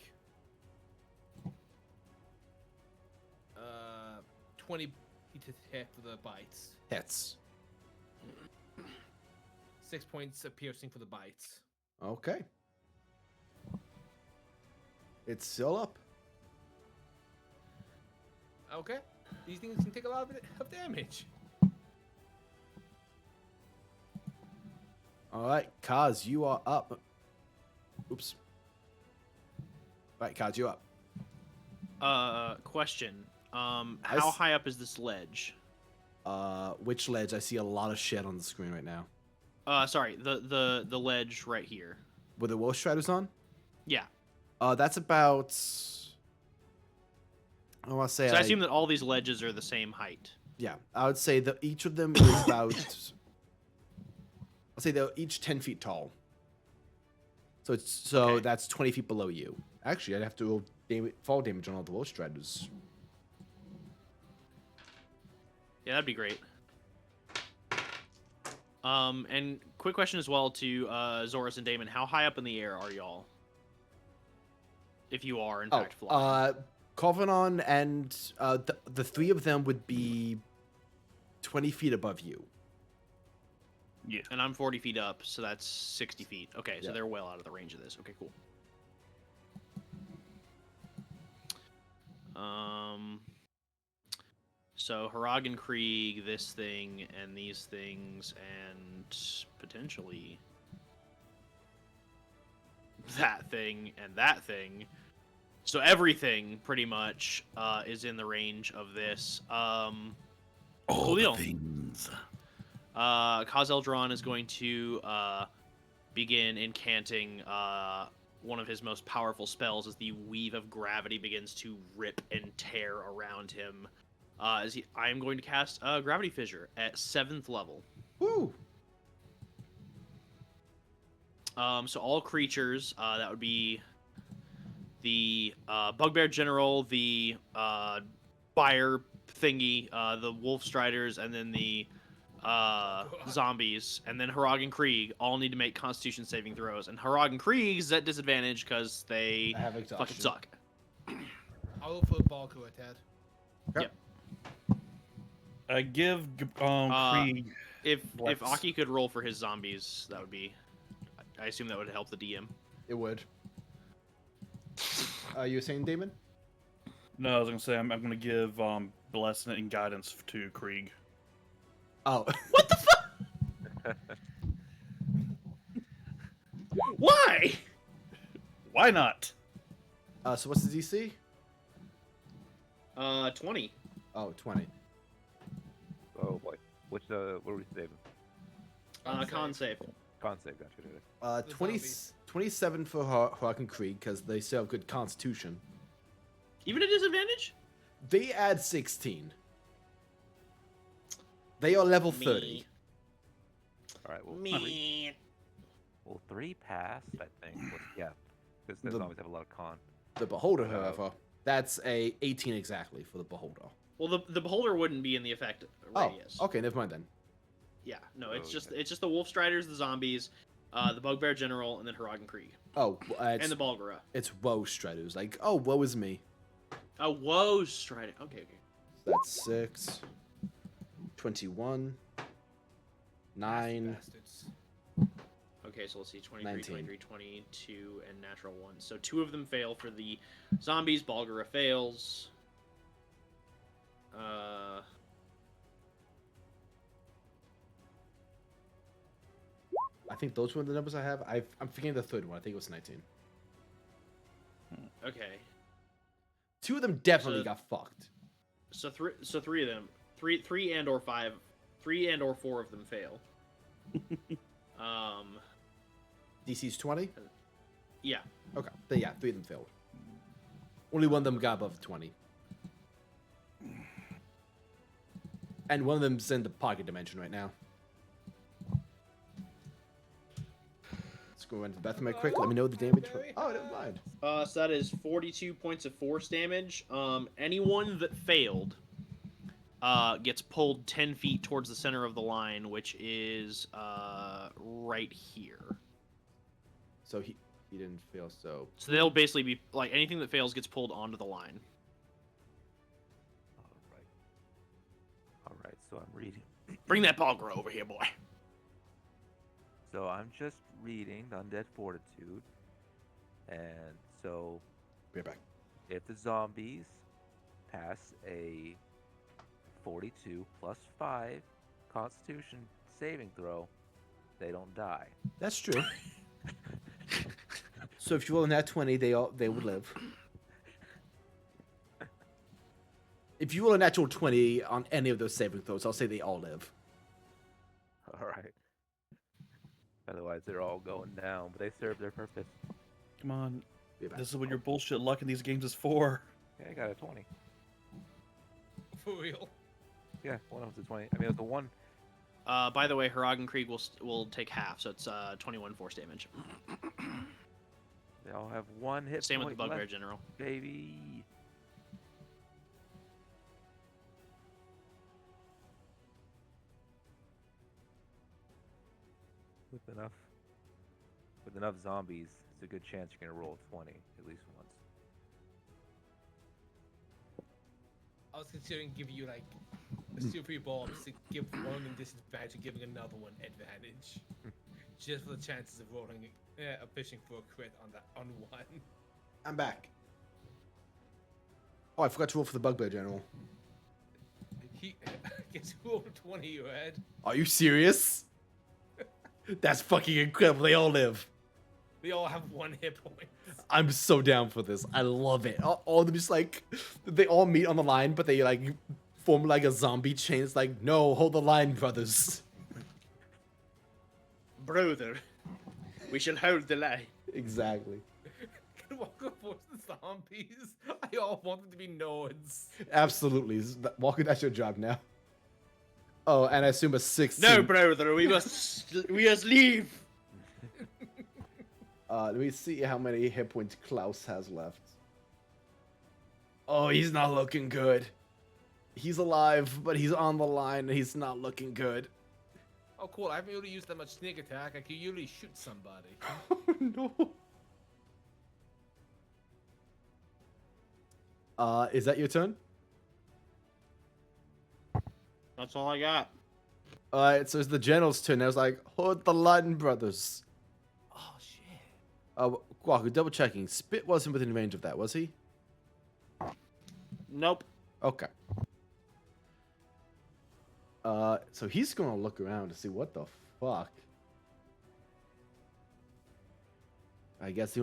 20 to hit for the bites. Hits. 6 points of piercing for the bites. Okay. It's still up. Okay. These things can take a lot of damage. All right, Kaz, you are up. Oops. Right, Kaz, you up. Question. How s- high up is this ledge? Which ledge? I see a lot of shit on the screen right now. Sorry, the ledge right here. With the Wolf Striders on? Yeah. That's about. I want to say. So I assume that all these ledges are the same height. Yeah, I would say that each of them is about. I'll say they're each 10 feet tall. So Okay. that's 20 feet below you. Actually, I'd have to roll fall damage on all the Wolf Striders. Yeah, that'd be great. And quick question as well to Zorus and Damon. How high up in the air are y'all? If you are, in fact, flying. Karvonen and the three of them would be 20 feet above you. Yeah. And I'm 40 feet up, so that's 60 feet. Okay, so Yeah. they're well out of the range of this. Okay, cool. So Haragan Krieg, this thing, and these things, and potentially that thing and that thing. So everything, pretty much, is in the range of this. All Cool deal. the things. Kaz Eldron is going to begin incanting one of his most powerful spells as the Weave of Gravity begins to rip and tear around him. I am going to cast Gravity Fissure at 7th level. Woo! So all creatures, that would be the Bugbear General, the Fire Thingy, the Wolf Striders, and then the zombies, and then Haragan Krieg all need to make Constitution saving throws. And Haragan Krieg's at disadvantage because they I have fucking exhaustion. suck. I'll go for the ball to Ted. Yep. Give Krieg. If Bless. Aki could roll for his zombies, that would be. I assume that would help the DM. It would. You were saying, Damon? No, I was gonna say I'm gonna give blessing and guidance to Krieg. Oh. What the fuck? Why? Why not? So what's the DC? 20. Oh, 20. Oh boy. Which what were we saving? Con save. Con save, gotcha. The 20, zombies. 27 for Haragan Krieg, because they still have good constitution. Even a disadvantage? They add 16. They are level Me. 30. Alright, well, Me. well, 3 passed, I think. Yeah, because the The- zombies have a lot of con. The Beholder, however, that's a 18 exactly for the Beholder. Well, the beholder wouldn't be in the effect radius. Oh, okay, never mind then. Yeah, no, it's just Okay. it's just the Wolf Striders, the zombies, the Bugbear General, and then Haragan Krieg, Oh, and it's, the Balgara. it's woe Striders. Like, oh, woe is me. Oh, whoa, Strider. Okay. That's 6. 21. 9. Bastards. Okay, so let's see, 23, 19. 23, 22, and natural 1. So 2 of them fail for the zombies. Balgara fails. I think those were the numbers I have. I'm forgetting the third one. I think it was 19. Okay. 2 of them definitely So- got fucked. So 3 of them, 3 and or 5, 3 and or 4 of them fail. DC's 20? Yeah. Okay. Then yeah, 3 of them failed. Only one of them got above 20. And one of them's in the pocket dimension right now. Let's go into the bathroom right quick. Let me know the damage. Oh, never mind. So that is 42 points of force damage. Anyone that failed gets pulled 10 feet towards the center of the line, which is right here. So he didn't fail. So So they'll basically be like anything that fails gets pulled onto the line. All right. So I'm reading. Bring that Balgro over here, boy. So I'm just reading the Undead Fortitude, and so be right back. if the zombies pass a 42 plus 5 Constitution saving throw, they don't die. That's true. So if you roll a nat 20, they would live. If you roll a natural 20 on any of those saving throws, I'll say they all live. All right. Otherwise, they're all going down, but they serve their purpose. Come on. Be back. This is what your bullshit luck in these games is for. Yeah, I got a 20. For real. Yeah, one of them's a 20. I mean, it was a 1. By the way, Haragen Krieg will take half, so it's 21 force damage. They all have 1 hit Same with point the Bugbear left, General. baby. With enough zombies, it's a good chance you're gonna roll a 20 at least once. I was considering giving you like a super bombs to give one of them disadvantage and giving another one advantage, just for the chances of rolling, fishing for a crit on one. I'm back. Oh, I forgot to roll for the Bugbear General. He gets rolled 20, you had. Are you serious? That's fucking incredible. They all live. They all have 1 hit point. I'm so down for this. I love it. All of them just like, they all meet on the line, but they like form like a zombie chain. It's like, no, hold the line, brothers. Brother, we shall hold the line. Exactly. Can Walker force the zombies? I all want them to be nodes. Absolutely. Walker, that's your job now. Oh, and I assume a 6. No, brother, we must leave. Let me see how many hit points Klaus has left. Oh, he's not looking good. He's alive, but he's on the line, and he's not looking good. Oh, cool. I haven't really used that much sneak attack. I can usually shoot somebody. Oh, no. Is that your turn? That's all I got. Alright, so it's the general's turn. I was like, hold the line, brothers. Oh, shit. Guaku, double checking. Spit wasn't within range of that, was he? Nope. Okay. So he's gonna look around to see what the fuck. I guess the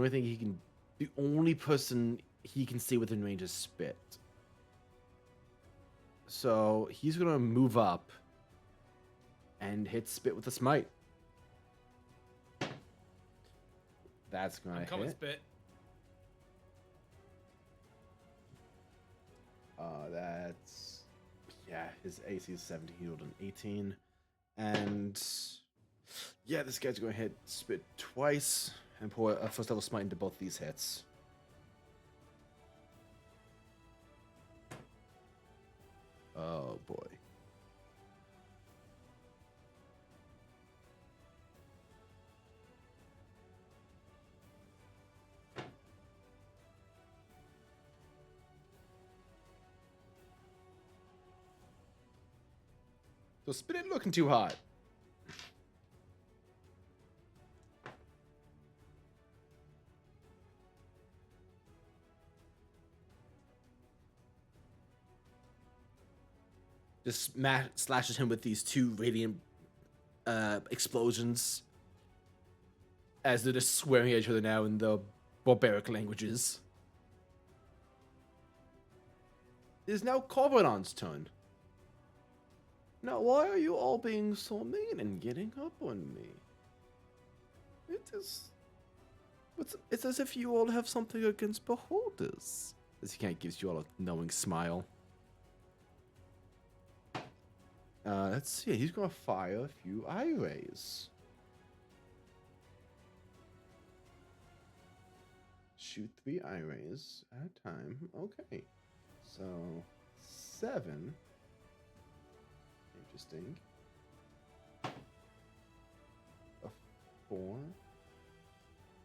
only person he can see within range is Spit. So he's gonna move up and hit Spit with a smite. That's gonna I'm coming, hit. Spit. That's, yeah, his AC is 17, he rolled an 18. And yeah, this guy's gonna hit Spit twice and pour a first level smite into both these hits. Oh boy. So Spit ain't looking too hot. Just slashes him with these 2 radiant explosions as they're just swearing at each other now in the barbaric languages. It is now Karvonen's turn. Now, why are you all being so mean and getting up on me? It's as if you all have something against beholders. As he kind of gives you all a knowing smile. Let's see. He's gonna fire a few eye rays. Shoot 3 eye rays at a time. Okay. So 7, Interesting. A 4.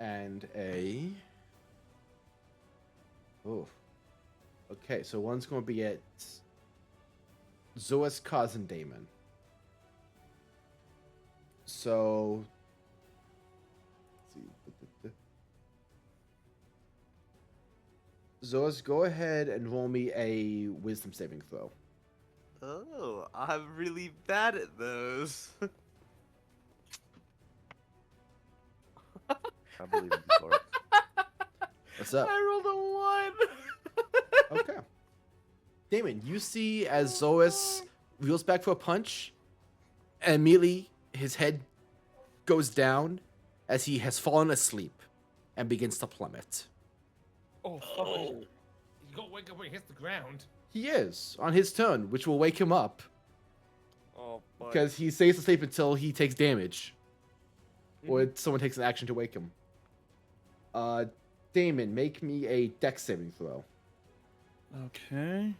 And a... Oh. Okay, so one's going to be at Zoas, Kaz, and Damon. So... Let's see. Zoas, go ahead and roll me a wisdom saving throw. Oh, I'm really bad at those. I believe in Taurus. What's up? I rolled a 1. Okay. Damon, you see as Zoas reels back for a punch, and immediately his head goes down as he has fallen asleep and begins to plummet. Oh, fuck. You gotta wake up when he hits the ground. He is on his turn, which will wake him up Oh, boy. because he stays asleep until he takes damage or someone takes an action to wake him. Damon, make me a dex saving throw. Okay.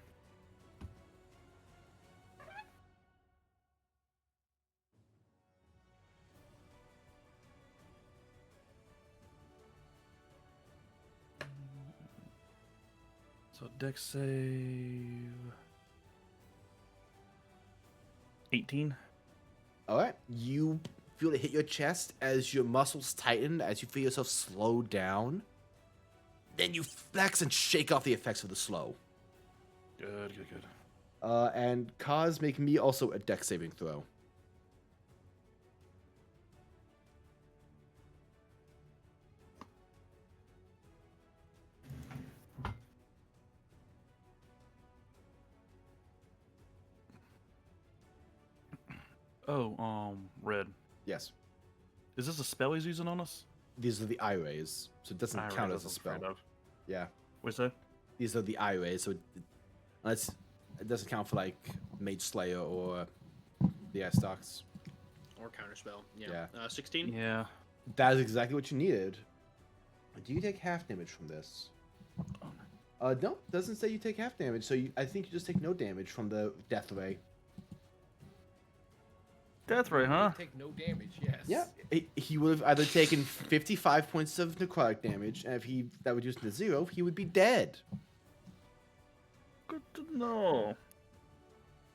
So dex save 18. All right, you feel it hit your chest as your muscles tighten, as you feel yourself slow down. Then you flex and shake off the effects of the slow. Good. And Kaz, make me also a dex saving throw. Oh, red. Yes. Is this a spell he's using on us? These are the eye rays, so it doesn't I count read as a those spell. afraid of. Yeah. What's that? These are the eye rays, so unless it doesn't count for like Mage Slayer or the Ice Stocks. Or counterspell. Yeah. 16? Yeah. That is exactly what you needed. Do you take half damage from this? No, doesn't say you take half damage, so I think you just take no damage from the death ray. Death ray, huh? Take no damage, yes. Yeah, he would have either taken 55 points of necrotic damage, and if that would reduce to 0, he would be dead. Good to know.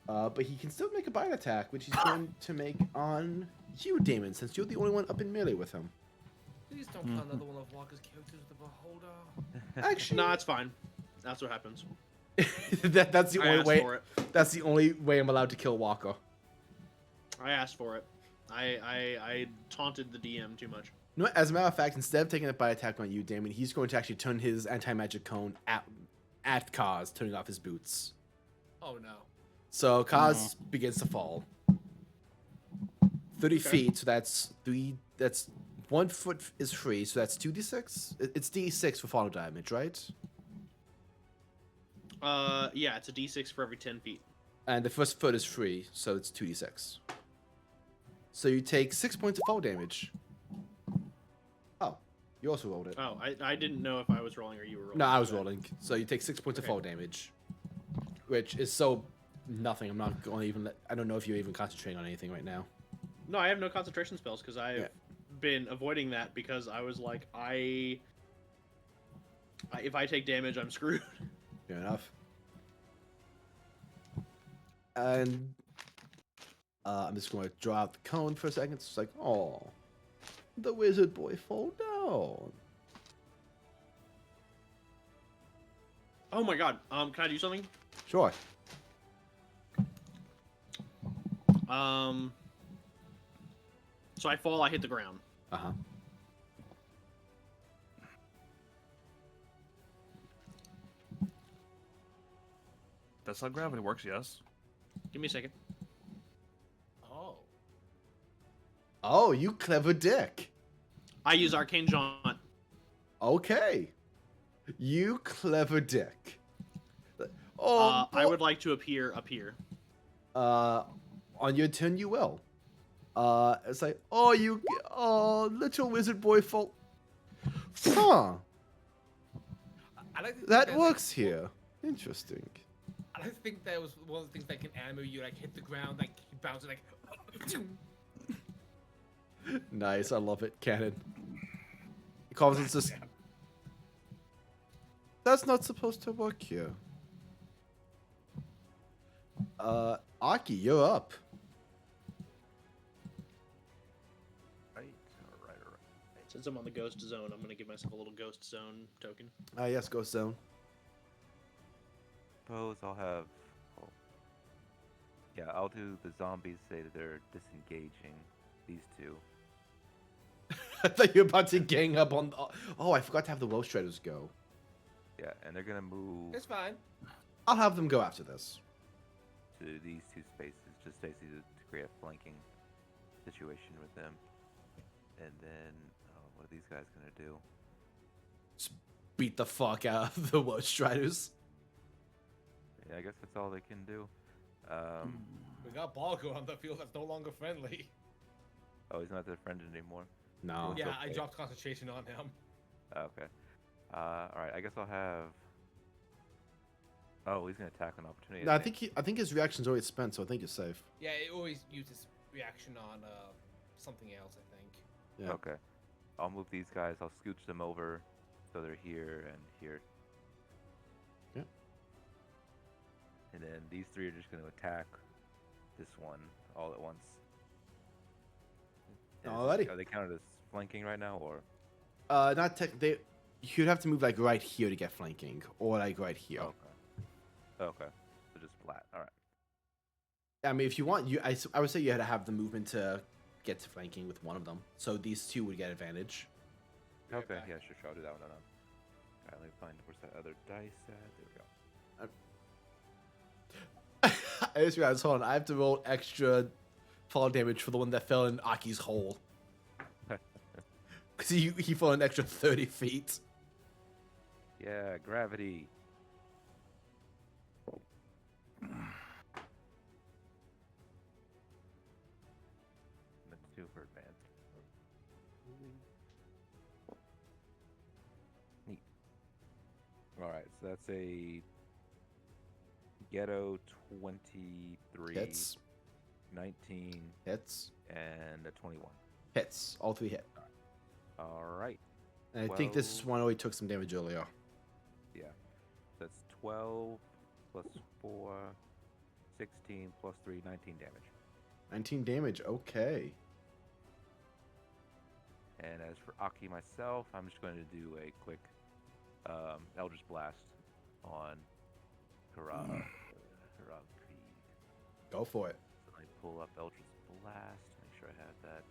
But he can still make a bite attack, which he's going to make on you, Damon, since you're the only one up in melee with him. Please don't kill another one of Walker's characters with the Beholder. Actually, No, it's fine. That's what happens. that's the I only asked way. for it. That's the only way I'm allowed to kill Walker. I asked for it. I taunted the DM too much. No, as a matter of fact, instead of taking a bite attack on you, Damon, he's going to actually turn his anti-magic cone at Kaz, turning off his boots. Oh no. So Kaz begins to fall. 30 feet, so that's 1 foot is free, so that's 2d6? It's d6 for fall damage, right? Yeah, it's a d6 for every 10 feet. And the first foot is free, so it's 2d6. So you take 6 points of fall damage. Oh, you also rolled it. Oh, I didn't know if I was rolling or you were rolling. No, I was rolling. So you take 6 points of fall damage, which is so nothing. I'm not going to even. I don't know if you're even concentrating on anything right now. No, I have no concentration spells because I've been avoiding that because I was like, if I take damage, I'm screwed. Fair enough. And I'm just going to draw out the cone for a second. It's like, oh, the wizard boy fall down. Oh my god. Can I do something? Sure. So I fall, I hit the ground. Uh-huh. That's how gravity works, yes. Give me a second. Oh. Oh, you clever dick. I use Arcane Jaunt. Okay. You clever dick. Oh, I would like to appear up here. On your turn, you will. It's like, little wizard boy fall. Huh. I like to think That that, works here. Interesting. I like to think that was one of the things that can animate you, like hit the ground, like he bouncing like. Nice, I love it, Cannon. Karvosen's just. That's not supposed to work here. Aki, you're up. Right. Since I'm on the ghost zone, I'm gonna give myself a little ghost zone token. Yes, Ghost Zone. Suppose I'll have. Oh, yeah, I'll do the zombies say that they're disengaging. These two. I thought you were about to gang up on. Oh, I forgot to have the Woe Shredders go. Yeah, and they're gonna move It's fine. I'll have them go after this. to these two spaces, just basically to create a flanking situation with them. And then, what are these guys gonna do? Just beat the fuck out of the Woe Shredders. Yeah, I guess that's all they can do. We got Balgo on the field that's no longer friendly. Oh, he's not their friend anymore. No. Yeah, I okay. dropped concentration on him. Okay. Alright, I guess I'll have... Oh, he's gonna attack an opportunity. No, I think his reaction's already spent, so I think you're safe. Yeah, it always uses reaction on something else, I think. Yeah. Okay. I'll move these guys, I'll scooch them over so they're here and here. Yeah. And then these three are just gonna attack this one all at once. And Alrighty. Are they counted as flanking right now, or? Not tech. You'd have to move like right here to get flanking, or like right here. Okay. Okay. So just flat. All right. I mean, if you want, I would say you had to have the movement to get to flanking with one of them. So these two would get advantage. Right Okay. back. Yeah. Sure. I'll do that one. Alright, let me find where's that other dice at. There we go. I just realized, hold on, I have to roll extra fall damage for the one that fell in Aki's hole. Because he fell an extra 30 feet. Yeah. Gravity. That's two for advanced. Neat. Alright, so that's a ghetto 23, Hits. 19, Hits. and a 21. Hits. All three hit. Alright. And I think this one already took some damage earlier. Yeah. That's 12 plus 4, 16 plus 3, 19 damage. 19 damage. Okay. And as for Aki myself, I'm just going to do a quick Eldritch Blast on Karab Creed. Go for it. So I pull up Eldritch Blast, make sure I have that.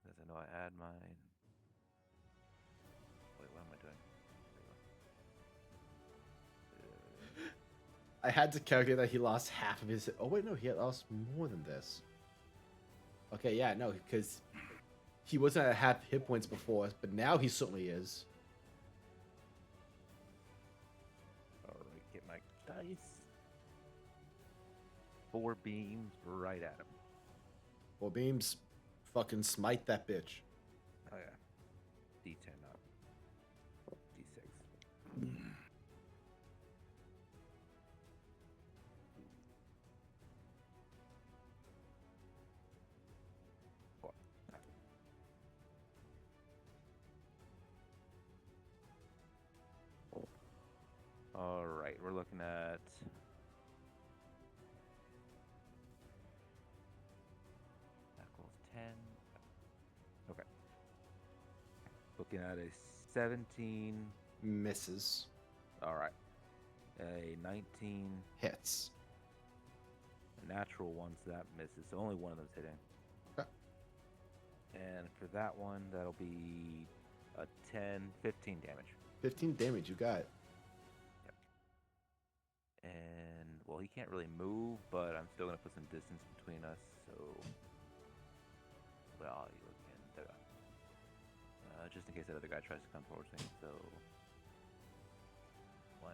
Because I know I add mine. Wait, what am I doing? There we go. I had to calculate that he lost half of his. Oh wait, no, he had lost more than this. Okay, yeah, no, because he wasn't at half hit points before, but now he certainly is. Alright, get my dice. 4 beams right at him. Well, beams, fucking smite that bitch. Oh yeah. D10 up. D6. Four. All right, we're looking at equals 10. Okay. Looking at a 17. Misses. All right. A 19. Hits. A natural one, so that misses. So only one of them's hitting. Okay. And for that one, that'll be a 10, 15 damage. 15 damage, you got it. And, well, he can't really move, but I'm still going to put some distance between us, so... Well, you can... just in case that other guy tries to come towards me, so... 1,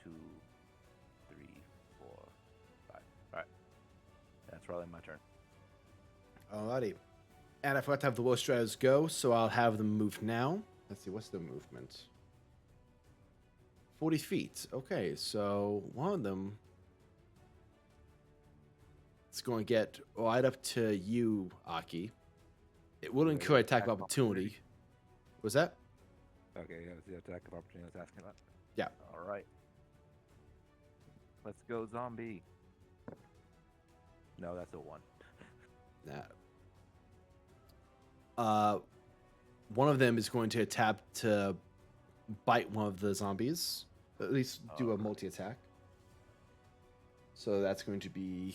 2, 3, 4, 5. Alright. That's probably my turn. Alrighty. And I forgot to have the Woe Striders go, so I'll have them move now. Let's see, what's the movement? 40 feet. Okay, so one of them It's going to get right up to you, Aki. It will Yeah, incur attack attack of of opportunity. opportunity. Was that? Okay, yeah, it's the attack of opportunity I was asking about. Yeah. All right. Let's go, zombie. No, that's a 1. Nah. One of them is going to attempt to bite one of the zombies. At least do a multi-attack. So that's going to be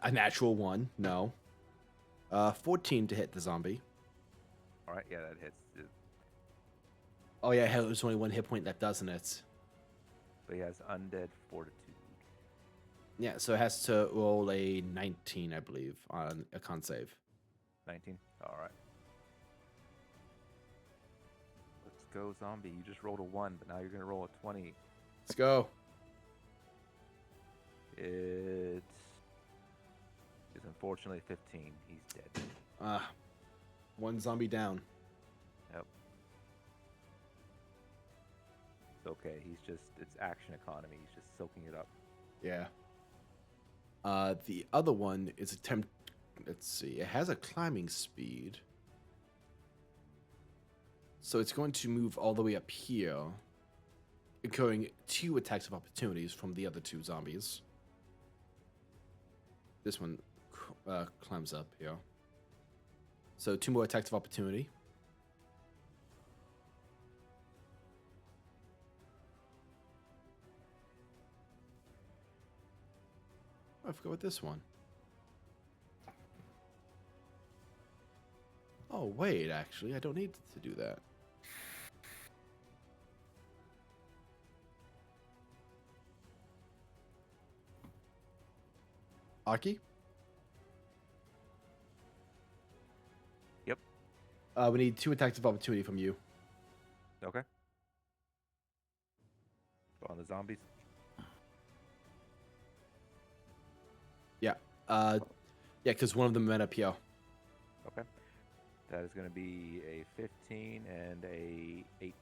a natural 1. No. 14 to hit the zombie. All right, yeah, that hits. Oh yeah, hell, there's only 1 hit point left, doesn't it? But he has undead fortitude. Yeah, so it has to roll a 19, I believe, on a con save. 19. All right. Let's go, zombie. You just rolled a 1, but now you're gonna roll a 20. Let's go. It's unfortunately 15. He's dead. 1 zombie down. Yep. It's okay. It's action economy. He's just soaking it up. Yeah. The other one is attempt. Let's see. It has a climbing speed, so it's going to move all the way up here, incurring 2 attacks of opportunities from the other 2 zombies. This one climbs up here, so 2 more attacks of opportunity. I forgot what this one. Oh, wait, actually, I don't need to do that. Aki? Yep. We need 2 attacks of opportunity from you. Okay. Go on the zombies. Yeah, because one of them went up here. Okay. That is going to be a 15 and a 18.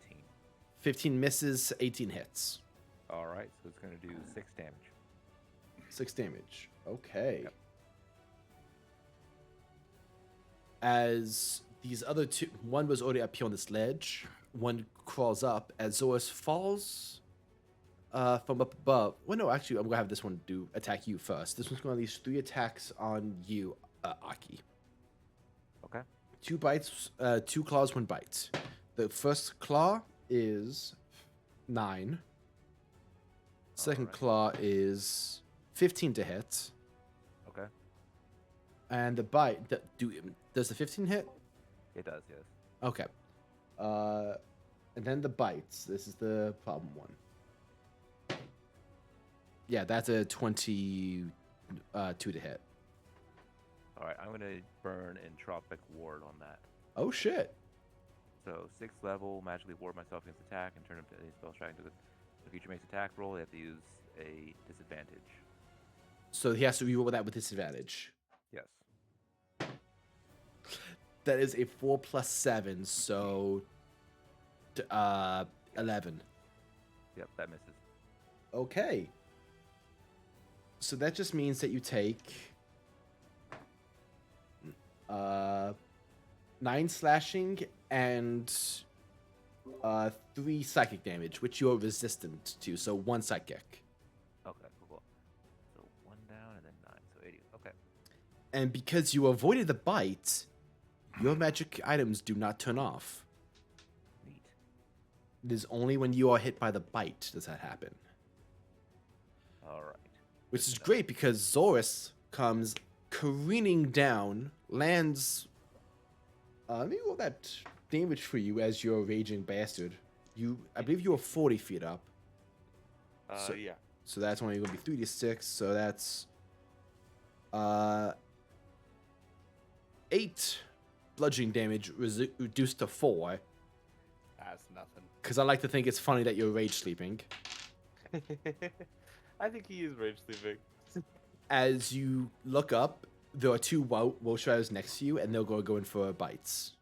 15 misses, 18 hits. All right, so it's going to do 6 damage. 6 damage. Okay. Yep. As these other 2, one was already up here on this ledge, one crawls up as Zoris falls from up above. Well, no, actually, I'm going to have this one attack you first. This one's going to unleash 3 attacks on you, Aki. Okay. 2 bites, 2 claws, 1 bite. The first claw is 9. Second Alright. claw is 15 to hit. Okay. And the bite, does the 15 hit? It does, yes. Okay. And then the bites. This is the problem one. Yeah, that's a 22 to hit. All right, I'm going to burn Entropic Ward on that. Oh, shit. So, 6th level, magically ward myself against attack and turn up to any spell striking to the creature makes attack roll. They have to use a disadvantage. So he has to reroll that with disadvantage. Yes. That is a 4 plus 7, so 11. Yep, that misses. Okay. So that just means that you take 9 slashing and 3 psychic damage, which you're resistant to, so 1 psychic. Okay, cool. So 1 down and then 9, so 80. Okay. And because you avoided the bite, your magic items do not turn off. Neat. It is only when you are hit by the bite does that happen. All right. Which is great because Zoris comes careening down, lands. Let me roll that damage for you as your raging bastard. I believe you are 40 feet up. Yeah. So that's only going to be 3d6. So that's 8 bludgeoning damage reduced to 4. That's nothing. Because I like to think it's funny that you're rage sleeping. I think he is rage sleeping. As you look up, there are 2 Welsh riders next to you, and they'll go in for bites.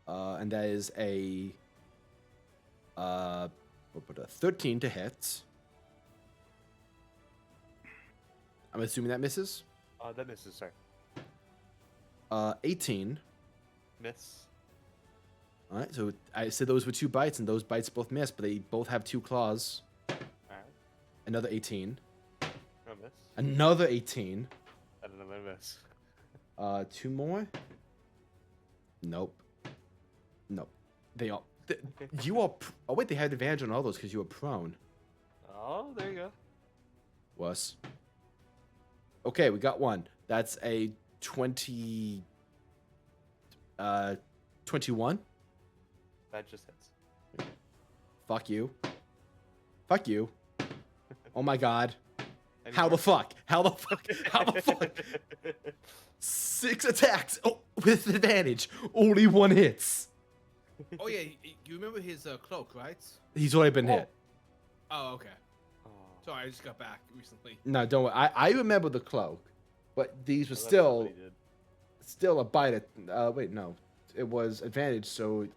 And that is a 13 to hit. I'm assuming that misses. That misses, sorry. 18. Miss. All right, so I said those were 2 bites, and those bites both miss, but they both have 2 claws. Alright. Another 18. No miss. Another 18. And another miss. 2 more. Nope. Nope. They all. You are. Oh wait, they had advantage on all those because you were prone. Oh, there you go. Was. Okay, we got one. That's a 20. 21. That just hits. Fuck you. Fuck you. Oh my god. Any How more? the fuck? How the fuck? How the fuck? 6 attacks with advantage. Only 1 hits. Oh yeah, you remember his cloak, right? He's already been hit. Oh, okay. Oh, Sorry, I just got back recently. No, don't worry. I remember the cloak, but these were that's still what he did. a bite. Wait, no, it was advantage. So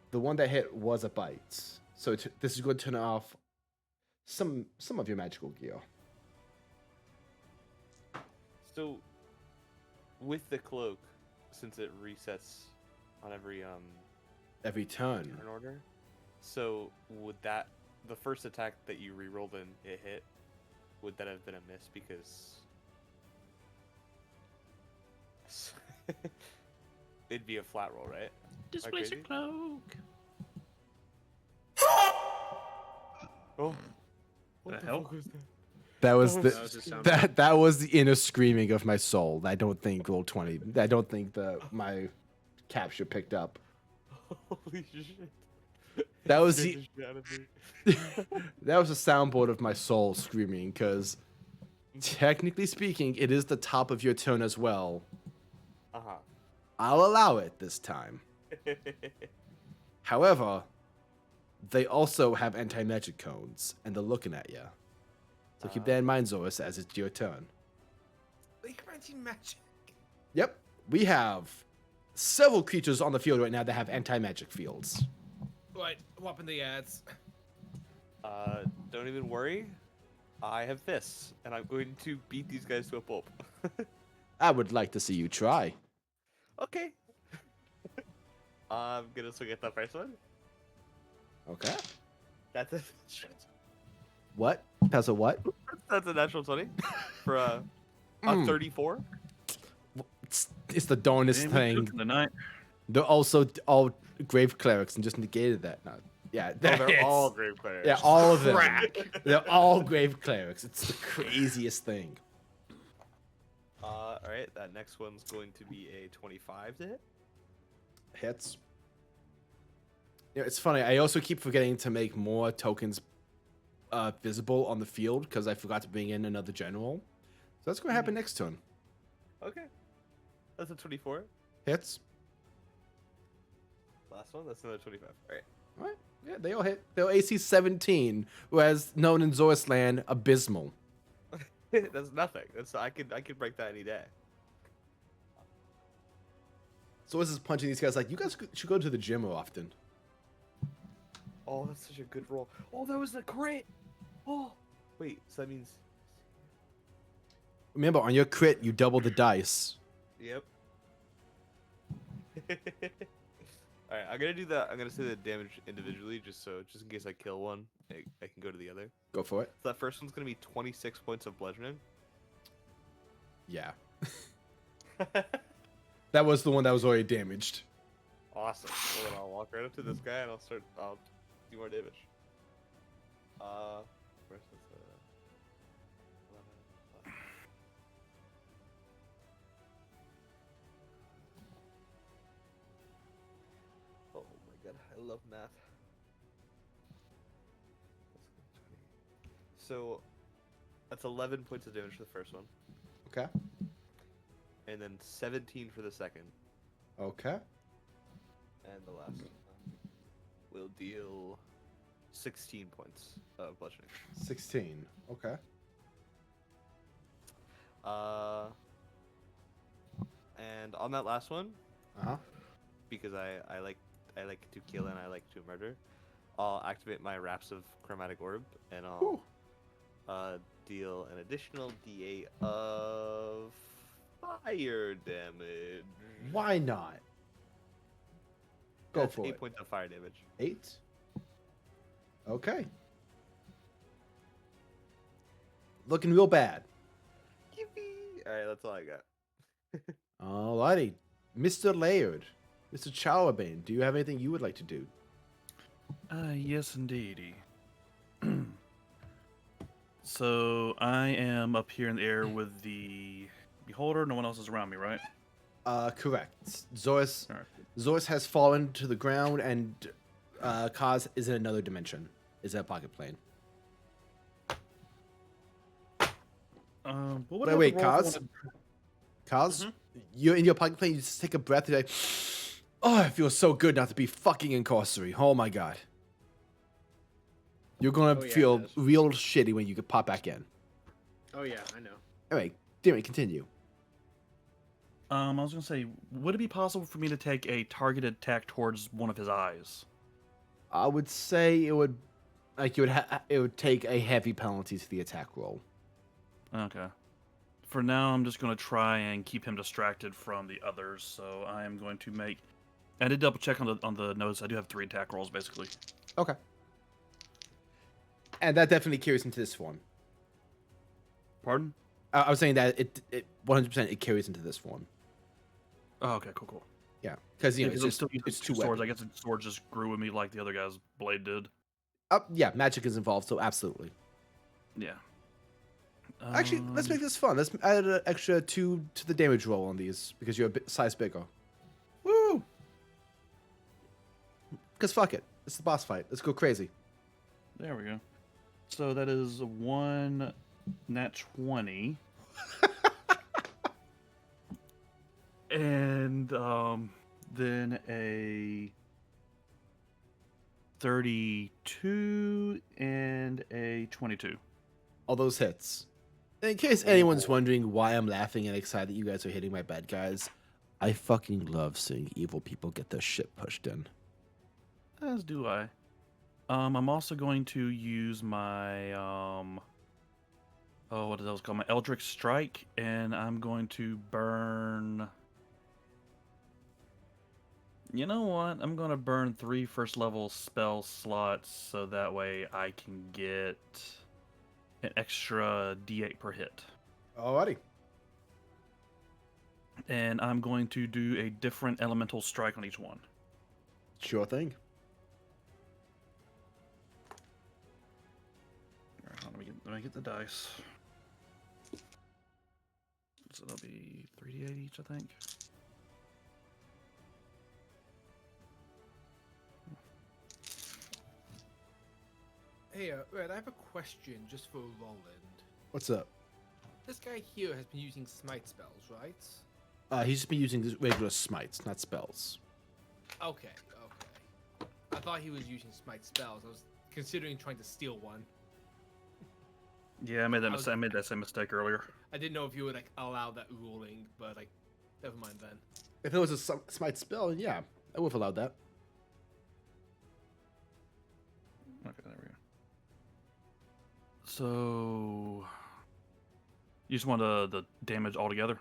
the one that hit was a bite. So this is going to turn off some of your magical gear. So, with the cloak, since it resets on every Every turn. turn order, so would that the first attack that you rerolled and it hit, would that have been a miss because it'd be a flat roll, right? Displace your crazy? cloak. Oh, what The hell? fuck was that? That was That the was his sound that was the inner screaming of my soul. I don't think roll 20. I don't think my capture picked up. Holy shit! That was Scared the shit out of me. that was a soundboard of my soul screaming because technically speaking, it is the top of your turn as well. Uh-huh. I'll allow it this time. However, they also have anti-magic cones, and they're looking at you. So keep that in mind, Zoris, as it's your turn. They have anti-magic. Yep, we have several creatures on the field right now that have anti-magic fields. Right, whopping the ads. Don't even worry. I have fists, and I'm going to beat these guys to a pulp. I would like to see you try. Okay. I'm gonna swing at the first one. Okay. That's a What? That's a what? that's a natural 20 for a Mm. 34. It's the darnest Damn, we thing. took the night. They're also all grave clerics and just negated that. No. Yeah, Oh, they're it's- all grave players. Yeah, all of them. Crack. They're all grave clerics. It's the craziest thing. All right, that next one's going to be a 25 to hit. Hits. Yeah, it's funny. I also keep forgetting to make more tokens visible on the field because I forgot to bring in another general. So that's going to happen next turn. Okay, that's a 24. Hits. Last one, that's another 25. All right. All right. Yeah, they all hit. They're AC 17, whereas known in Zoris land, abysmal. That's nothing. That's I could break that any day. Zoris is punching these guys like, you guys should go to the gym more often. Oh, that's such a good roll. Oh, that was a crit. Oh, wait. So that means. Remember, on your crit, you double the dice. Yep. All right, I'm gonna do that. I'm gonna say the damage individually, just in case I kill one, I can go to the other. Go for it. So that first one's gonna be 26 points of bludgeoning. Yeah. That was the one that was already damaged. Awesome. Well, then I'll walk right up to this guy and I'll do more damage. Where's this? Oh my god, I love math. So that's 11 points of damage for the first one, Okay. and then 17 for the second, Okay. and the last one will deal 16 points of bludgeoning. 16. Okay. And on that last one, Uh-huh. because I like to kill and I like to murder, I'll activate my Wraps of Chromatic Orb and I'll deal an additional d8 of fire damage. Why not? Go That's for 8 it. points of fire damage. 8. Okay. Looking real bad. Yippee! Alright, that's all I got. Alrighty. Mr. Laird. Mr. Chowabane, do you have anything you would like to do? Yes, indeedy. So I am up here in the air with the beholder. No one else is around me, right? Correct. Zoris Alright. Zoris has fallen to the ground, and Kaz is in another dimension. Is in a pocket plane. But what Wait, about the roll Kaz? for one- Kaz, you're in your pocket plane. You just take a breath. You're like, oh, it feels so good not to be fucking incarcerated. Oh my god. You're gonna Oh, yeah, it feel does. real shitty when you can pop back in. Oh yeah, I know. Anyway, Damien, continue. I was gonna say, would it be possible for me to take a targeted attack towards one of his eyes? I would say it would, like it would take a heavy penalty to the attack roll. Okay. For now, I'm just gonna try and keep him distracted from the others. So I am going to make. I did double check on the notes. I do have 3 attack rolls basically. Okay. And that definitely carries into this form. Pardon? I was saying that it 100% it carries into this form. Oh, okay, cool. Yeah, because you know Because it's I'm just still using it's 2 two swords. I weapons. guess the sword just grew with me like the other guy's blade did. Yeah, magic is involved, so absolutely. Yeah. Actually, let's make this fun. Let's add an extra 2 to the damage roll on these because you're a bit size bigger. Woo! Because fuck it, it's the boss fight. Let's go crazy. There we go. So that is 1 nat 20. And then a 32 and a 22. All those hits. In case anyone's wondering why I'm laughing and excited that you guys are hitting my bad guys, I fucking love seeing evil people get their shit pushed in. As do I. I'm also going to use my what is that called? My Eldritch Strike, and I'm going to burn. You know what? I'm going to burn 3 first level spell slots so that way I can get an extra d8 per hit. Alrighty. And I'm going to do a different elemental strike on each one. Sure thing. Alright, let me get the dice. So that'll be 3d8 each, I think. Hey, Red, I have a question just for Roland. What's up? This guy here has been using smite spells, right? He's just been using these regular smites, not spells. Okay. I thought he was using smite spells. I was considering trying to steal one. Yeah, I made that same mistake earlier. I didn't know if you would like allow that ruling, but like, never mind then. If it was a smite spell, yeah, I would have allowed that. Okay, there we go. So, you just want the damage altogether?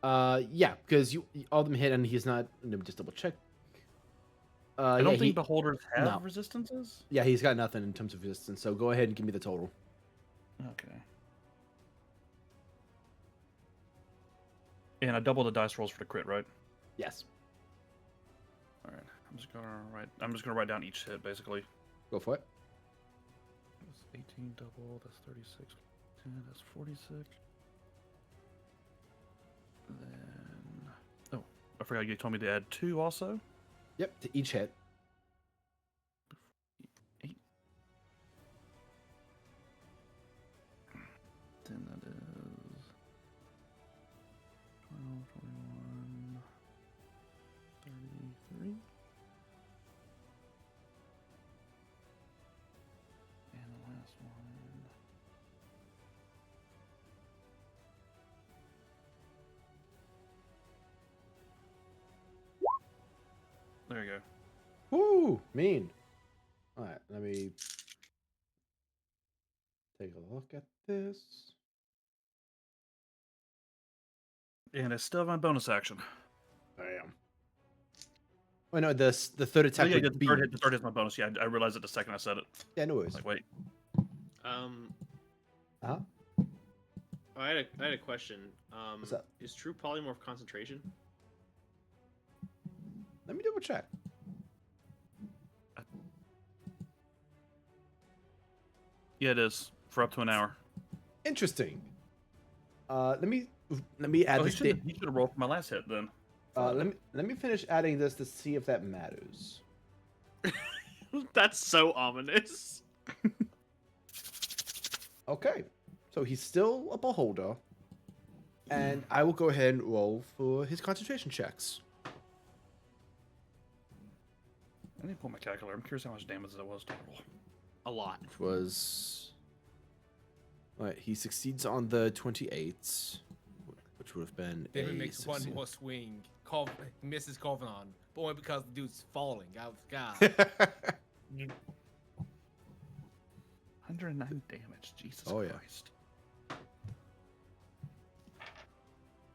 Yeah, because all of them hit and he's not. Let me just double check. I don't think beholders have no. resistances. Yeah, he's got nothing in terms of resistance. So go ahead and give me the total. Okay. And I double the dice rolls for the crit, right? Yes. All right. I'm just gonna write down each hit basically. Go for it. That's 18 double. That's 36. 10. That's 46. Then I forgot you told me to add 2 also. Yep, to each hit. 8. Then that is 12, 21, 33. And the last one. There you go. Woo, mean. All right, let me take a look at this. And I still have my bonus action. Damn. Oh no, the third Oh, attack yeah, would the be. third is my bonus. Yeah, I realized it the second I said it. Yeah, no worries. Like, wait. Huh? I had a question. What's up? Is true polymorph concentration? Let me double check. Yeah, it is for up to an hour. Interesting. Let me add Oh, he this. should have rolled for my last hit then. Let me finish adding this to see if that matters. That's so ominous. Okay, so he's still a beholder, and I will go ahead and roll for his concentration checks. I need to pull my calculator. I'm curious how much damage that was total. A lot. Which was. Alright, he succeeds on the 28, which would have been. David a makes 16. one more swing. Misses Karvonen, but only because the dude's falling out of the sky. 109 damage. Jesus Oh, yeah. Christ.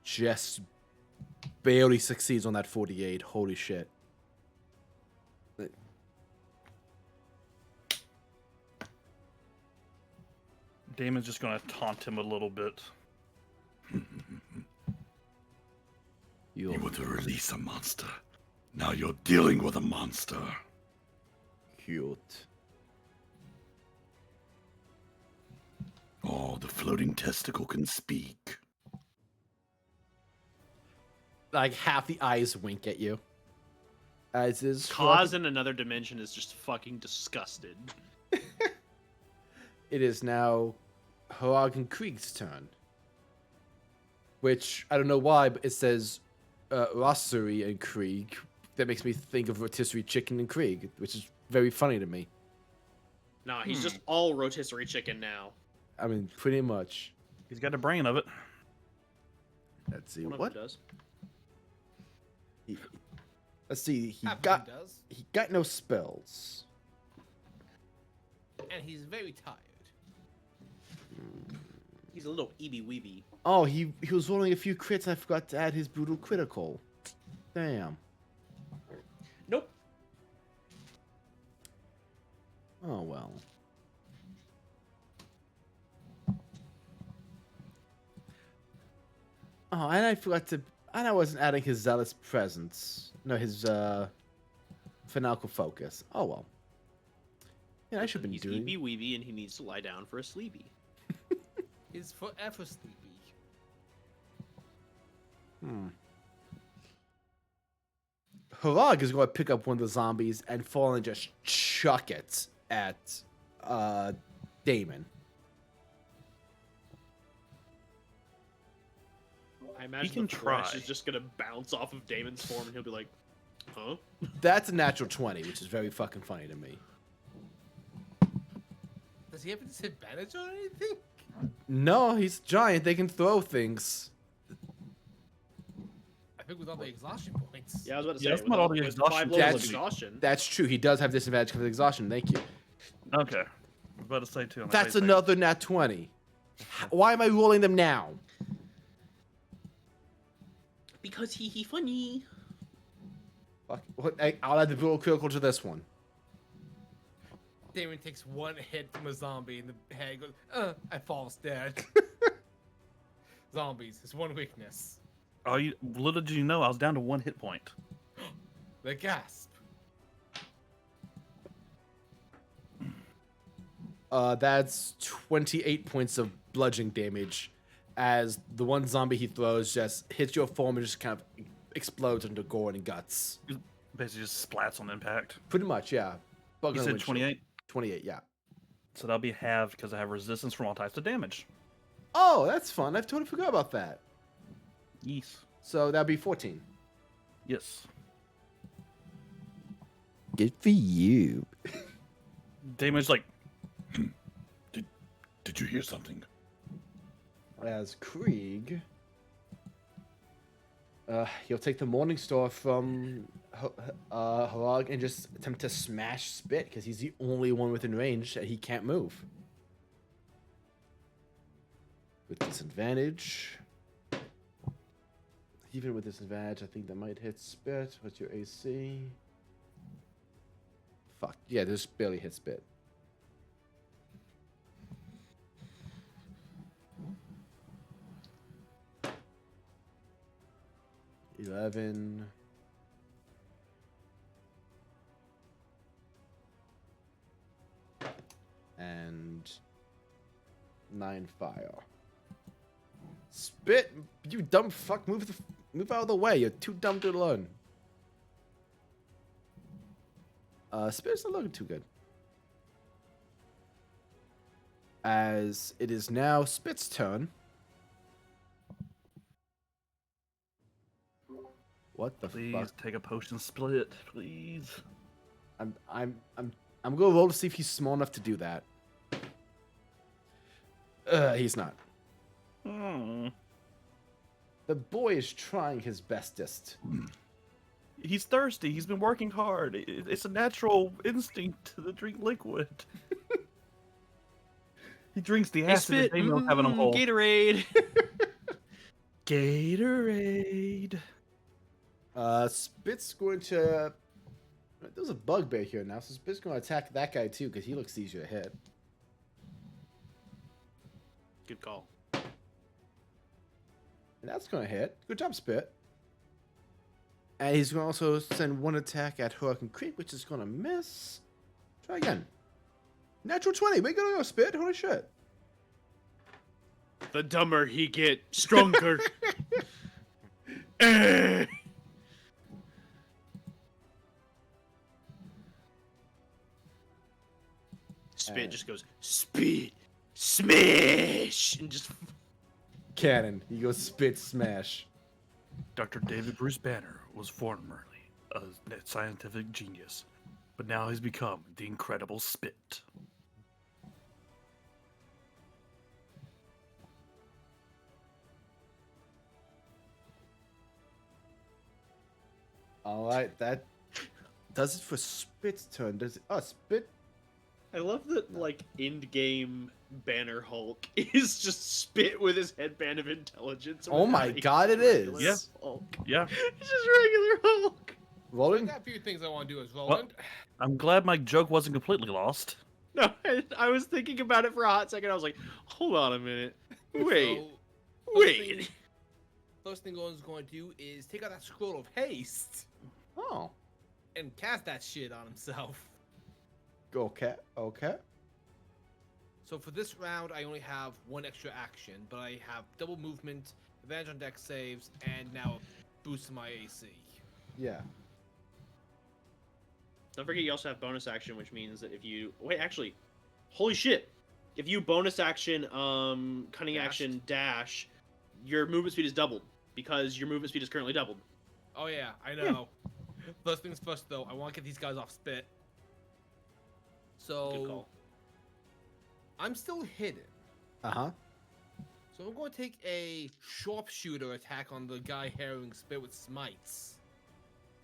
Just barely succeeds on that 48. Holy shit. Damon's just gonna taunt him a little bit. You were to release a monster. Now you're dealing with a monster. Cute. Oh, the floating testicle can speak. Like half the eyes wink at you. As is Kaz in another dimension is just fucking disgusted. It is now Harag and Krieg's turn. Which, I don't know why, but it says rotisserie and Krieg. That makes me think of rotisserie chicken and Krieg, which is very funny to me. Nah, he's just all rotisserie chicken now. I mean, pretty much. He's got a brain of it. Let's see. One of What? them does. Let's see. He Half of got him does, he got no spells. and he's very tired. He's a little eeby weeby. Oh, he was rolling a few crits and I forgot to add his brutal critical. Damn. Nope. Oh well. Oh, and I forgot to. And I wasn't adding his zealous presence. No, his fanatical focus. Oh well. Yeah, I should have been He's doing. eeby weeby and he needs to lie down for a sleepy. He's forever sleepy. Harag is going to pick up one of the zombies and fall and just chuck it at Damon. I imagine can the flesh try. is just gonna bounce off of Damon's form and he'll be like, huh? That's a natural 20, which is very fucking funny to me. Does he have a disadvantage on anything? No, he's giant. They can throw things. I think with all the exhaustion points. Yeah, I was about to Yeah, say. that's with not all the with exhaustion 5 levels of That's- exhaustion. That's true. He does have disadvantage because of exhaustion. Thank you. Okay. I was about to say too. on my That's face another nat 20. Why am I rolling them now? Because he funny. Fuck. I'll add the brutal critical to this one. Damon takes one hit from a zombie in the head, goes, I falls dead. Zombies, his one weakness. Oh, little did you know, I was down to 1 hit point. The gasp. That's 28 points of bludgeoning damage as the one zombie he throws just hits your form and just kind of explodes into gore and guts. Basically just splats on impact. Pretty much, yeah. Bug You on said windshield. 28? 28, yeah. So that'll be halved because I have resistance from all types of damage. Oh, that's fun. I totally forgot about that. Yes. So that'd be 14. Yes. Good for you. Damon's like, Did you hear something? As Krieg, he'll take the Morning Star from Harag and just attempt to smash Spit because he's the only one within range that he can't move. With disadvantage. even with disadvantage, I think that might hit Spit. What's your AC? Fuck. Yeah, this barely hits Spit. $11. And 9 fire. Spit, you dumb fuck! Move out of the way. You're too dumb to learn. Spit's not looking too good. As it is now Spit's turn. What the Please fuck? take a potion split, please. I'm gonna roll to see if he's small enough to do that. He's not. Hmm. The boy is trying his bestest. He's thirsty. He's been working hard. It's a natural instinct to drink liquid. He drinks the Hey, acid Spit, they don't have in a hole. Gatorade. Gatorade. Spit's going to. There's a bugbear here now, so Spit's going to attack that guy too, because he looks easier to hit. Good call. And that's going to hit. Good job, Spit. And he's going to also send one attack at Hurricane Creek, which is going to miss. Try again. Natural 20. Way to go, Spit. Holy shit. The dumber he get, stronger. Spit just goes, Spit, smash, and just Cannon. He goes Spit Smash. Dr. David Bruce Banner was formerly a scientific genius, but now he's become the incredible Spit. Alright, that does it for Spit's turn. Does it? Oh, Spit. I love that, like, end-game Banner Hulk is just Spit with his headband of intelligence. Oh my god, it is. Regular Yeah. Hulk. Yeah, It's just regular Hulk. I Rolling. got a few things I want to do as Roland. I'm glad my joke wasn't completely lost. No, I was thinking about it for a hot second. I was like, hold on a minute. Wait. So, Wait. First thing Roland's going to do is take out that scroll of haste Oh. and cast that shit on himself. Okay. Okay. So for this round, I only have one extra action, but I have double movement, advantage on dex saves, and now a boost to my AC. Yeah. Don't forget you also have bonus action, which means that if you... Wait, actually. Holy shit. If you bonus action, cunning Dashed. action, dash, your movement speed is doubled. Because your movement speed is currently doubled. Oh yeah, I know. First things first, though, I want to get these guys off Spit. Good So call. I'm still hidden. Uh-huh. So I'm going to take a sharpshooter attack on the guy harrowing Spit with smites.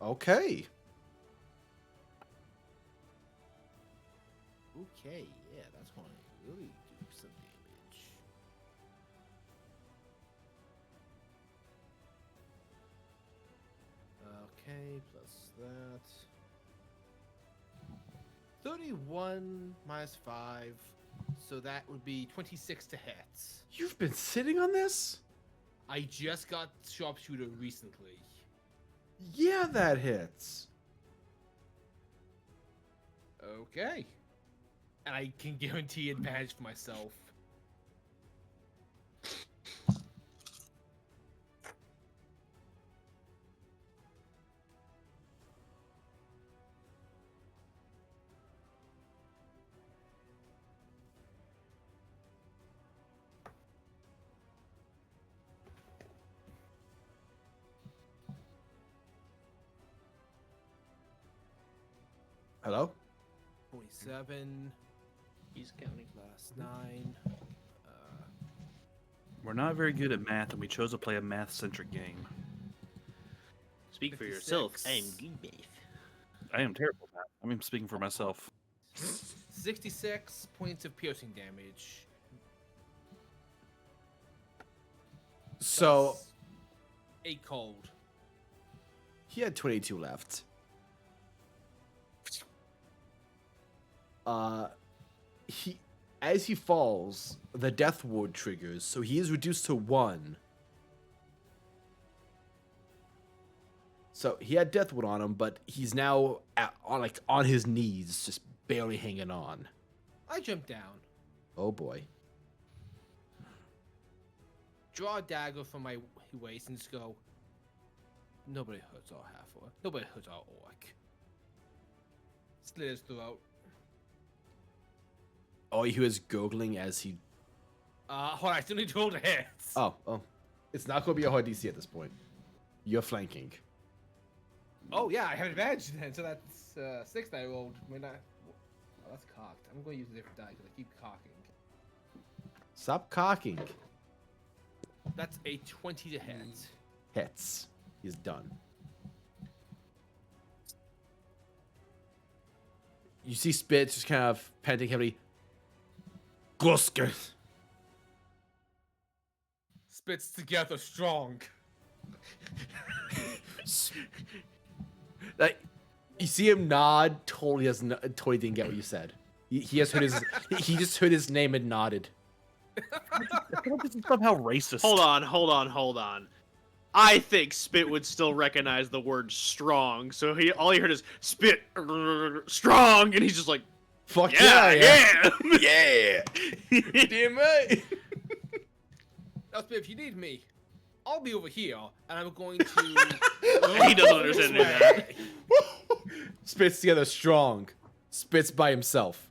Okay. Okay, yeah, that's going to really do some damage. Okay, plus that. 31 minus 5, so that would be 26 to hit. You've been sitting on this? I just got sharpshooter recently. Yeah, that hits. Okay. And I can guarantee advantage for myself. Hello? 27 He's counting. plus 9. We're not very good at math, and we chose to play a math-centric game. Speak for yourself. 56. I'm good, Maeve. I am terrible at math. I'm speaking for myself. 66 points of piercing damage. So, 8 cold. He had 22 left. As he falls, the death ward triggers, so he is reduced to 1. So he had death ward on him, but he's now on his knees, just barely hanging on. I jump down, Oh boy. draw a dagger from my waist, and just go. Nobody hurts our half orc. Nobody hurts our orc. Slit his throat. All you hear is gurgling as he. Hold on, I still need to roll the hits. Oh. It's not going to be a hard DC at this point. You're flanking. Oh yeah, I have advantage then. So that's 6 that I rolled. I mean, that's cocked. I'm going to use a different die because I keep cocking. Stop cocking. That's a 20 to hit. Hits. He's done. You see Spit just kind of panting heavily. Gusker. Spits together strong. Like, you see him nod. Totally didn't get what you said. He has heard his. He just heard his name and nodded. I feel like this is somehow racist. Hold on. I think Spit would still recognize the word strong, so all he heard is Spit strong, and he's just like, Fuck yeah. yeah. Damn right. Now, Spit, if you need me, I'll be over here, and I'm going to. He doesn't understand any of that. Spit's together strong. Spit's by himself.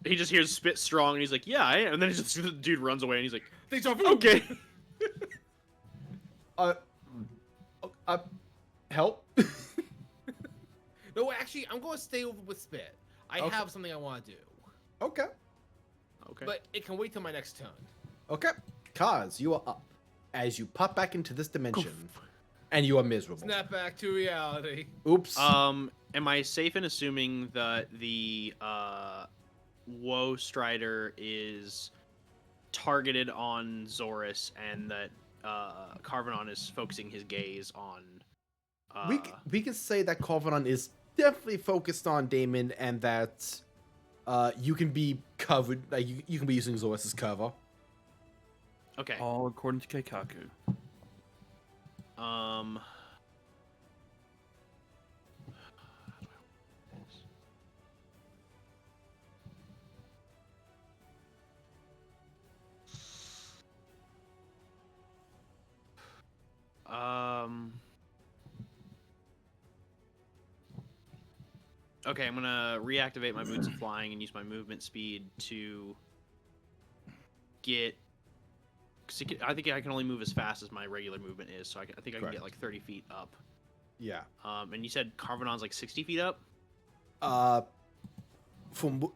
He just hears Spit strong, and he's like, yeah, I am. And then the dude runs away, and he's like, Things are okay. Help. No, actually, I'm going to stay over with Spit. I Okay. have something I want to do, Okay. Okay. but it can wait till my next turn. Okay. Kaz, you are up. As you pop back into this dimension, and you are miserable. Snap back to reality. Oops. Am I safe in assuming that the Woe Strider is targeted on Zorus, and that Karvonen is focusing his gaze on? we can say that Karvonen is definitely focused on Damon, and that you can be covered. Like you can be using Zorus as cover. Okay. All according to Keikaku. Okay, I'm gonna reactivate my boots of flying and use my movement speed to get. Cause I think I can only move as fast as my regular movement is, so I think I can Correct. get like 30 feet up. Yeah. And you said Karvanon's like 60 feet up? From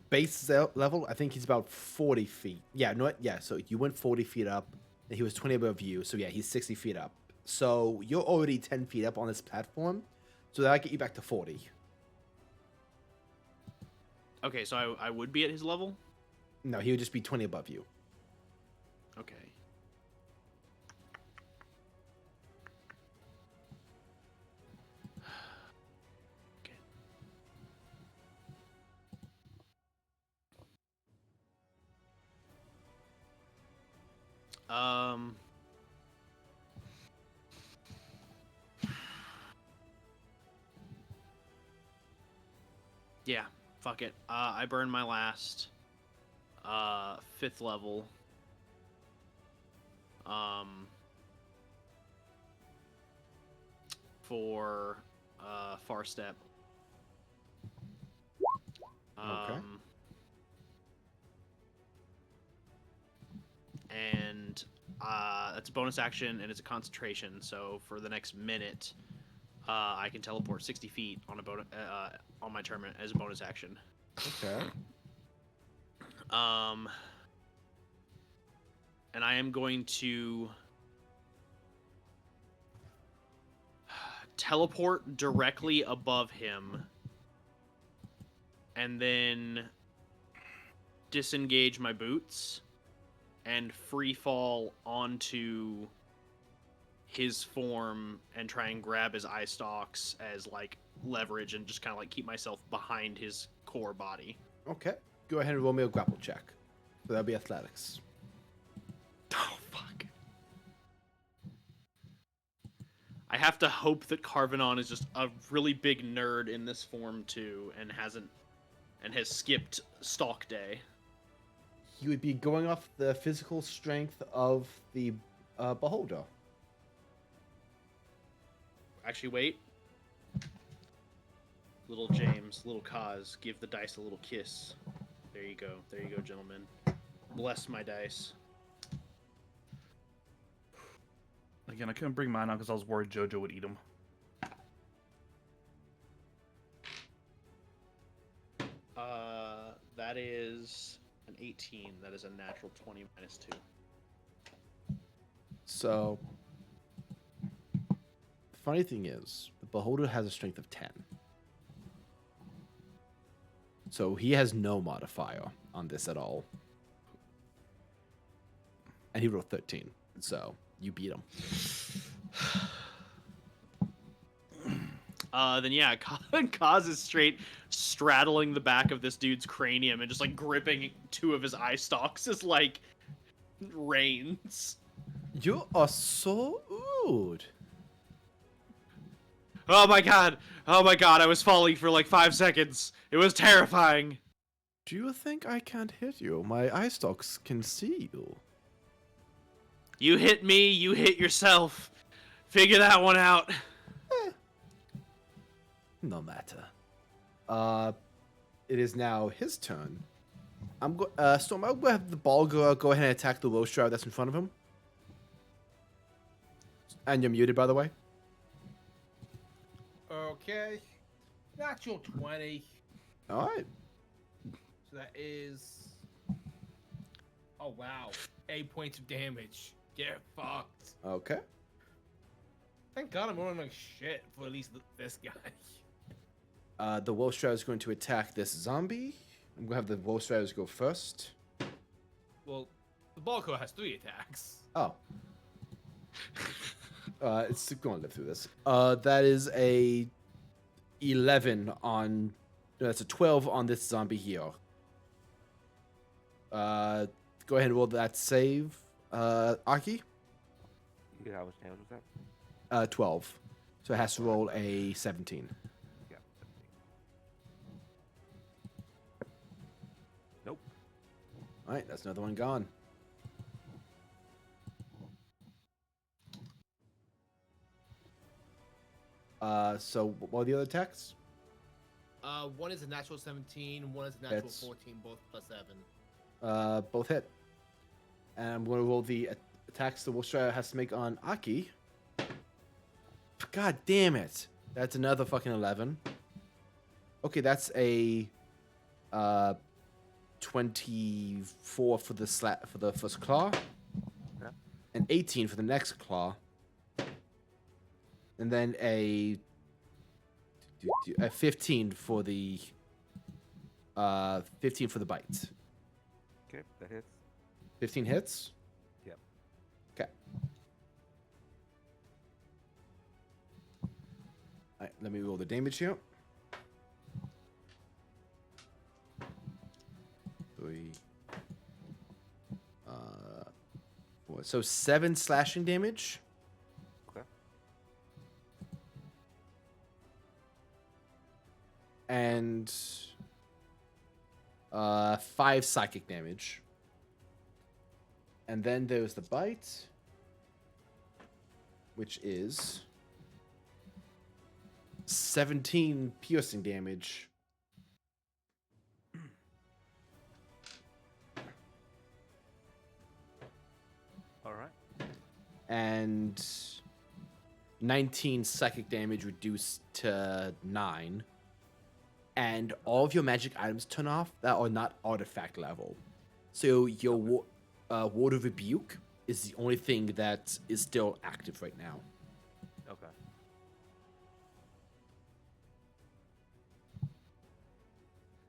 base level, I think he's about 40 feet. Yeah, no, yeah. So you went 40 feet up, and he was 20 above you. So yeah, he's 60 feet up. So you're already 10 feet up on this platform. So that'll get you back to 40. Okay, so I would be at his level? No, he would just be 20 above you. Okay. Okay. Yeah, fuck it. I burned my last 5th level. For Far Step. Okay. And that's a bonus action, and it's a concentration. So for the next minute, I can teleport 60 feet on on my turn as a bonus action. Okay. And I am going to teleport directly above him, and then disengage my boots, and free fall onto his form and try and grab his eye stalks as like leverage and just kind of like keep myself behind his core body. Okay. Go ahead and roll me a grapple check. So that'll be athletics. Oh fuck. I have to hope that Karvonen is just a really big nerd in this form too and has skipped stalk day. You would be going off the physical strength of the beholder. Actually, wait. Little James, little Kaz, give the dice a little kiss. There you go. There you go, gentlemen. Bless my dice. Again, I couldn't bring mine out because I was worried JoJo would eat them. That is an 18. That is a natural 20 minus 2. So, the funny thing is, the beholder has a strength of 10. So he has no modifier on this at all. And he rolled 13. So you beat him. Then yeah, Kaz is straight straddling the back of this dude's cranium and just like gripping 2 of his eye stalks as like reins. You are so rude. Oh my god! Oh my god, I was falling for like 5 seconds. It was terrifying. Do you think I can't hit you? My eye stalks can see you. You hit me, you hit yourself. Figure that one out. No matter. It is now his turn. Storm, I'll go have the ball go ahead and attack the low shroud that's in front of him. And you're muted, by the way. Okay. Natural 20. All right. So that is... Oh, wow. 8 points of damage. Get fucked. Okay. Thank God I'm rolling like shit for at least this guy. The wolf shroud is going to attack this zombie. I'm going to have the wolf shroud go first. Well, the Balco has 3 attacks. Oh. It's going to live through this. That is a 11 on... That's a 12 on this zombie here. Go ahead and roll that save, Aki. Yeah, how much damage was that? 12. So it has to roll a 17. Yeah. Nope. All right, that's another one gone. So what are the other attacks? One is a natural 17, one is a natural That's- 14, both +7. Both hit. And I'm going to roll the attacks the wolf shroud has to make on Aki. God damn it. That's another fucking 11. Okay, that's a 24 for the first claw. Yeah. And 18 for the next claw. And then a 15 for the 15 for the bite. Okay, that hits. 15 hits? Yep. Okay. Alright, let me roll the damage here. 3. 4. So 7 slashing damage. Okay. And 5 psychic damage. And then there's the bite, which is 17 piercing damage. All right. And 19 psychic damage reduced to 9. And all of your magic items turn off that are not artifact level. So your Ward of Rebuke is the only thing that is still active right now. Okay.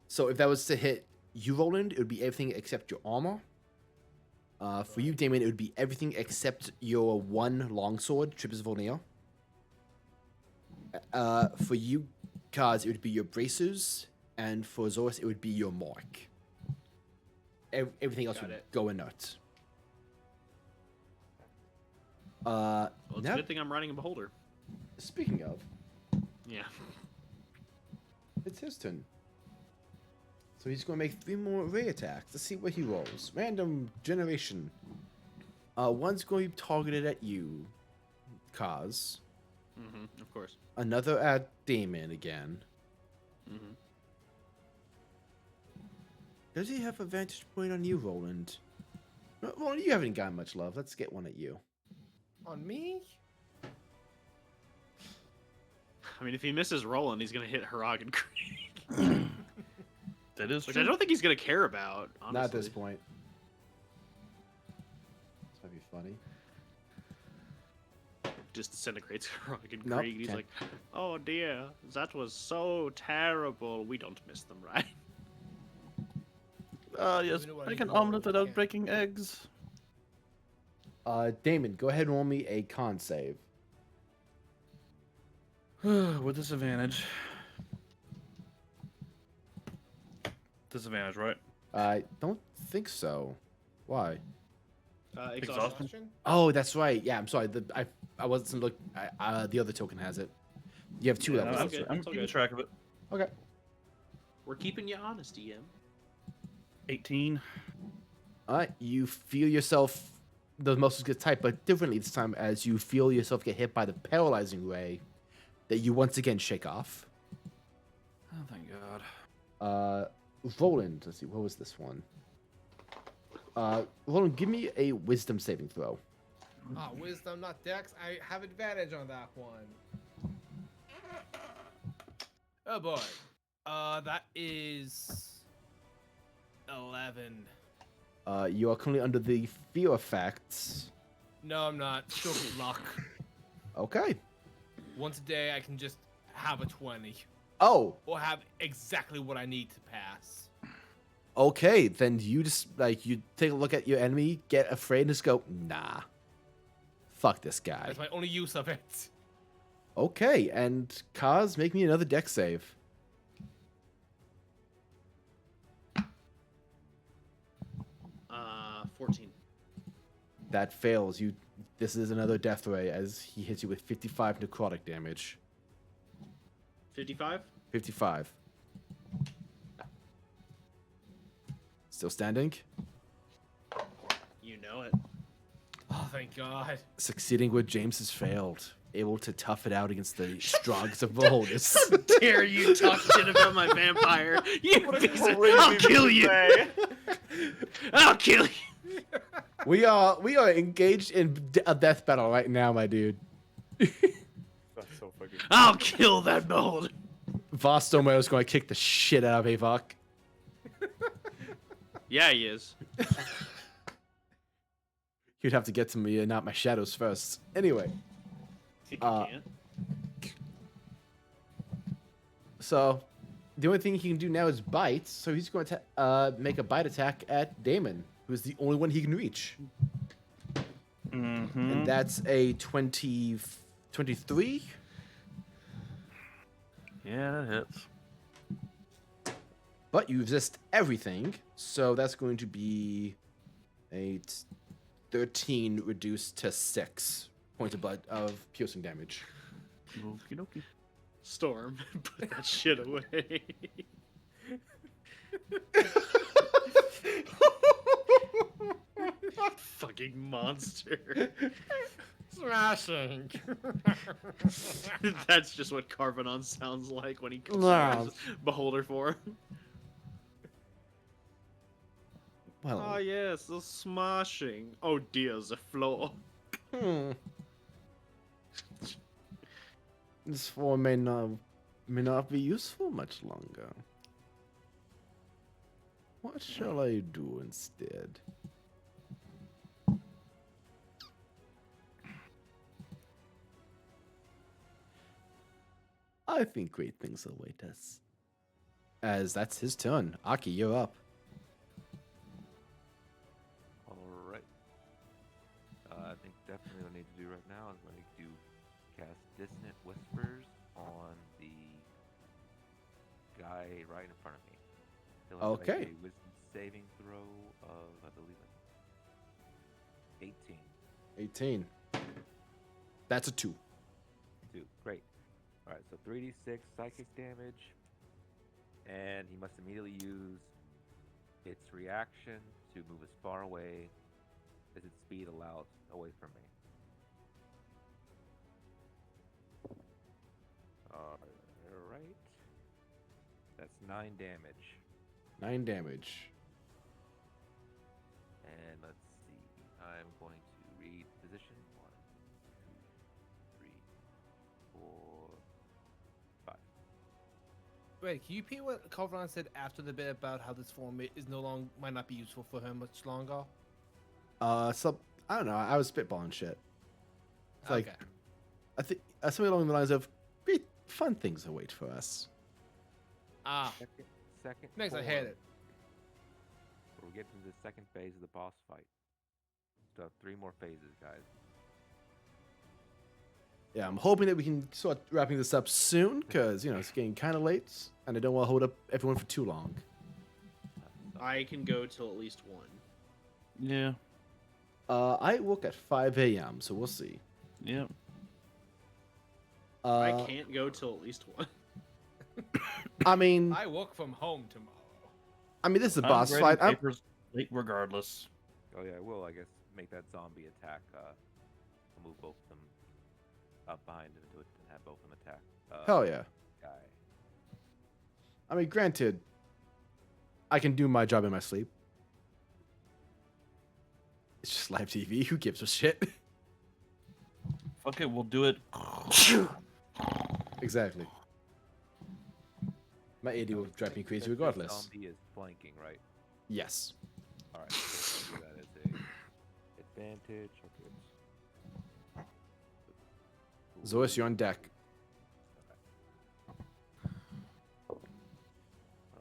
So if that was to hit you, Roland, it would be everything except your armor. For you, Damien, it would be everything except your one longsword, Trippers Volnir. For you, Kaz, it would be your bracers, and for Zorus, it would be your mark. Everything else Got would it. go in nuts. Well, it's now, a good thing I'm riding a beholder. speaking of, Yeah. it's his turn. So he's going to make 3 more ray attacks. Let's see what he rolls. Random generation. One's going to be targeted at you, Kaz. Of course. Another at Damon again. Mm-hmm. Does he have a vantage point on you, Roland? Roland, you haven't gotten much love. Let's get one at you. On me? I mean, if he misses Roland, he's gonna hit Harag and Krieg. That is Which true. I don't think he's gonna care about, honestly. Not at this point. This might be funny. Just disintegrates Harag and Nope, Krieg. And he's can't. like, oh dear, that was so terrible. We don't miss them, right? Yes, You know what, make I an know omelet we without can't. breaking eggs. Damon, go ahead and roll me a con save. With disadvantage. Disadvantage, right? I don't think so. Why? Exhaustion. Exhaustion? Oh, that's right. Yeah, I'm sorry. I wasn't look. The other token has it. You have 2 Yeah, levels. I'm that's good. right. I'm That's all keeping good. track of it. Okay. We're keeping you honest, DM. 18. You feel yourself. The muscles get tight, but differently this time as you feel yourself get hit by the paralyzing ray that you once again shake off. Oh, thank God. Roland, let's see, what was this one? Roland, give me a wisdom saving throw. Ah, wisdom, not dex. I have advantage on that one. Oh boy. That is 11. You are currently under the fear effects. No, I'm not. Still good luck. Okay. Once a day, I can just have a 20, Oh, or have exactly what I need to pass. okay. Then you just, you take a look at your enemy, get afraid, and just go, nah. Fuck this guy. That's my only use of it. Okay, and Kaz, make me another deck save. 14. That fails. This is another death ray as he hits you with 55 necrotic damage. 55? 55. Still standing. You know it. Oh, thank God. Succeeding where James has failed. Able to tough it out against the strongest of beholders. Dare you talk shit about my vampire? You piece of- Crazy I'll thing kill to you. say. I'll kill you. we are engaged in a death battle right now, my dude. That's so fucking. I'll kill that beholder. Vostomer is going to kick the shit out of Avok. Yeah, he is. You'd have to get to me and not my shadows first. Anyway, You Uh, can't. so the only thing he can do now is bite. So he's going to make a bite attack at Damon, who is the only one he can reach. Mm-hmm. And that's a 23. Yeah, that hits. But you resist everything, so that's going to be a 13 reduced to 6 points of piercing damage. Okie dokie. Storm, put that shit away. Fucking monster. Smashing. That's just what Karvonen sounds like when he comes Nah. out as Beholder form. Well, Oh yes, the smashing. Oh dear, the floor. This form may not be useful much longer. What shall I do instead? I think great things await us. As that's his turn. Aki, you're up. All right. definitely what I need to do right now is going to cast Dissonant Whispers on the guy right in front of me. He'll have to Okay. make a wisdom saving throw of, I believe, 18. 18. That's a 2. 2. Great. All right, so 3d6 psychic damage, and he must immediately use its reaction to move as far away as its speed allows away from me. All right. That's 9 damage. 9 damage. And let's see. I'm going to read position. 1, 2, 3, 4, 5. Wait, can you repeat what Karvonen said after the bit about how this form is no longer might not be useful for him much longer? So I don't know. I was spitballing shit. It's like Okay. I think something along the lines of great fun things await for us. Ah, Second. next I form. hit it. We're getting to the second phase of the boss fight. Still have 3 more phases, guys. Yeah, I'm hoping that we can start wrapping this up soon because it's getting kind of late, and I don't want to hold up everyone for too long. I can go till at least 1. Yeah. I work at 5 a.m., so we'll see. Yeah. I can't go till at least 1. I mean, I work from home tomorrow. this is a I'm boss grading fight. papers late regardless. Oh yeah, I will. I guess make that zombie attack. I'll move both of them up behind him into it and have both of them attack. Hell yeah. Guy. Granted, I can do my job in my sleep. It's just live TV. Who gives a shit? Fuck it, we'll do it. Exactly. My AD will drive me crazy This regardless. Zombie is flanking, right? Yes. All right. So we'll do that as a advantage. Okay. Zoris, you're on deck.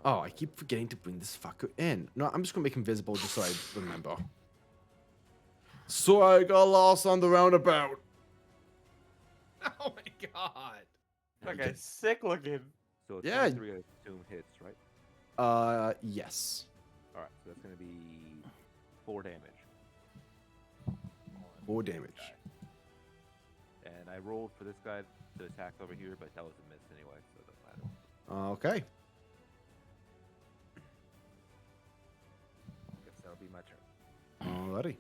Oh, I keep forgetting to bring this fucker in. No, I'm just gonna make him visible just so I remember. So I got lost on the roundabout. Oh my god. That guy's sick looking. So it's Yeah. 23, I assume, hits, right? Yes. All right. So that's gonna be 4 damage. 4 damage. And I rolled for this guy to attack over here, but that was a miss anyway, so it doesn't matter. Okay. Guess that'll be my turn. Alrighty.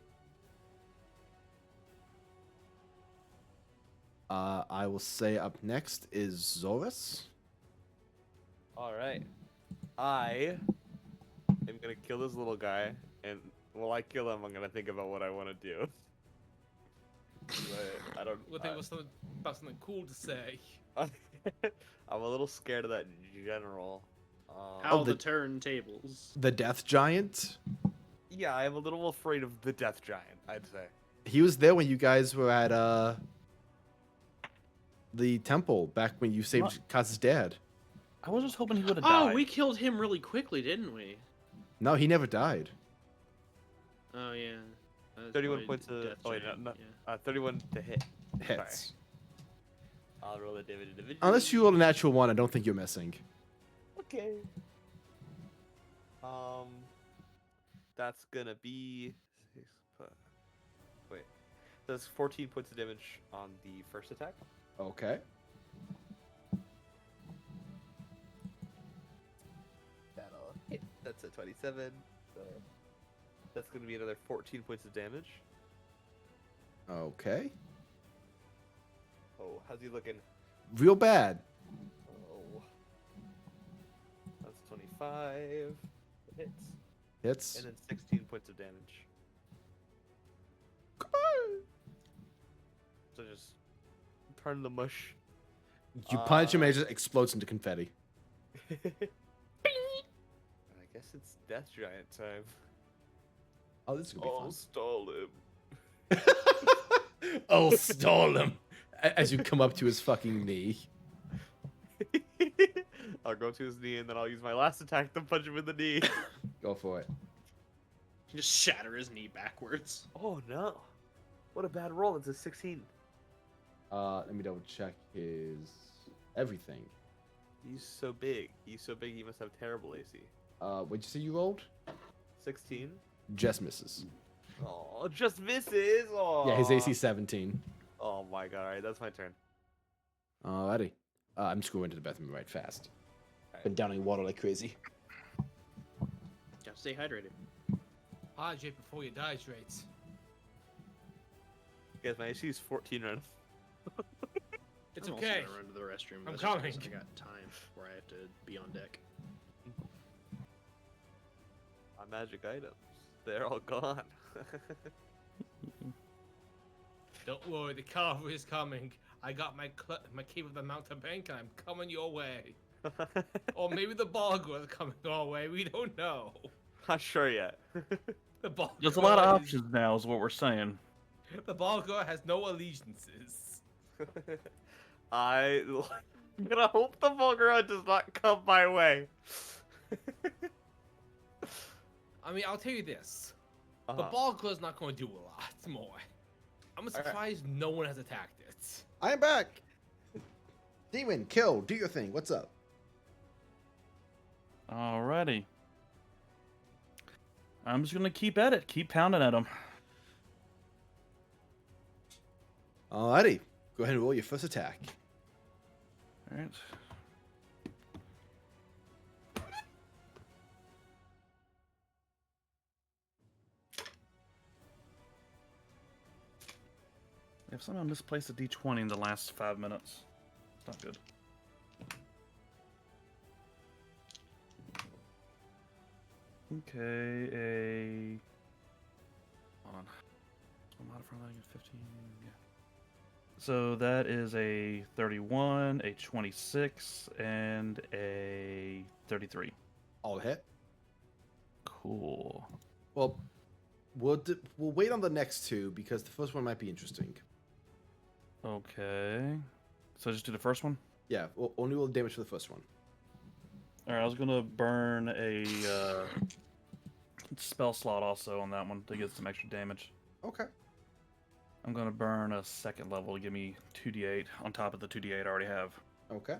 I will say up next is Zoris. All right. I am gonna kill this little guy, and while I kill him, I'm gonna think about what I want to do. But I don't. We'll think about something cool to say. I'm a little scared of that general. How the- the turntables. The Death Giant. Yeah, I'm a little afraid of the Death Giant, I'd say. He was there when you guys were at the temple back when you saved Kaz's dad. I was just hoping he would have Oh, died. we killed him really quickly, didn't we? No, he never died. Oh yeah. That's 31 why points the of. Death Oh wait, Giant, no, yeah. 31 to hit. Hits. I'll roll a dividend. Unless you roll a natural 1, I don't think you're missing. Okay. That's gonna be. Wait. That's 14 points of damage on the first attack. Okay. That'll hit. That's a 27. So that's gonna be another 14 points of damage. Okay. Oh, how's he looking? Real bad. Oh. That's 25. Hits. Hits. And then 16 points of damage. So just turn the mush. You punch him and it just explodes into confetti. I guess it's Death Giant time. Oh, this is gonna be I'll stall him. fun. I'll stall him. As you come up to his fucking knee. I'll go to his knee and then I'll use my last attack to punch him in the knee. Go for it. Just shatter his knee backwards. Oh no. What a bad roll. It's a 16. Let me double check his everything. He's so big. He's so big he must have terrible AC. What'd you say you rolled? 16? Just misses. Oh, just misses. Oh. Yeah, his AC 17. Oh my god. All right, that's my turn. Alrighty. I'm just going to the bathroom right fast. Alright. Been downing water like crazy. Gotta stay hydrated. Hydrate before you dehydrate. Guys, my AC is 14 right now. It's I'm okay. Also gonna run to the restroom. I'm That's just 'cause coming. I got time where I have to be on deck. My magic items. They're all gone. Don't worry, the carver is coming. I got my cave of the mountebank, and I'm coming your way. Or maybe the Balgor is coming our way. We don't know. Not sure yet. The Balgor There's a lot of is- options now, is what we're saying. The Balgor has no allegiances. I'm gonna hope the Volgara does not come my way. I mean, I'll tell you this. The Uh-huh. Balgor is not going to do a lot more. I'm surprised no one has attacked it. I am back! Demon, kill, do your thing. What's up? Alrighty. I'm just gonna keep at it. Keep pounding at him. Alrighty. Go ahead and roll your first attack. Alright. If somehow misplaced a d20 in the last 5 minutes, it's not good. Okay, a... Hold on. Modifier letting 15, yeah. So that is a 31, a 26, and a 33. All hit. Cool. Well, we'll wait on the next two because the first one might be interesting. Okay. So just do the first one? Yeah, we'll only roll damage for the first one. Alright, I was gonna burn a spell slot also on that one to get some extra damage. Okay. I'm gonna burn a second level to give me 2d8 on top of the 2d8 I already have. Okay.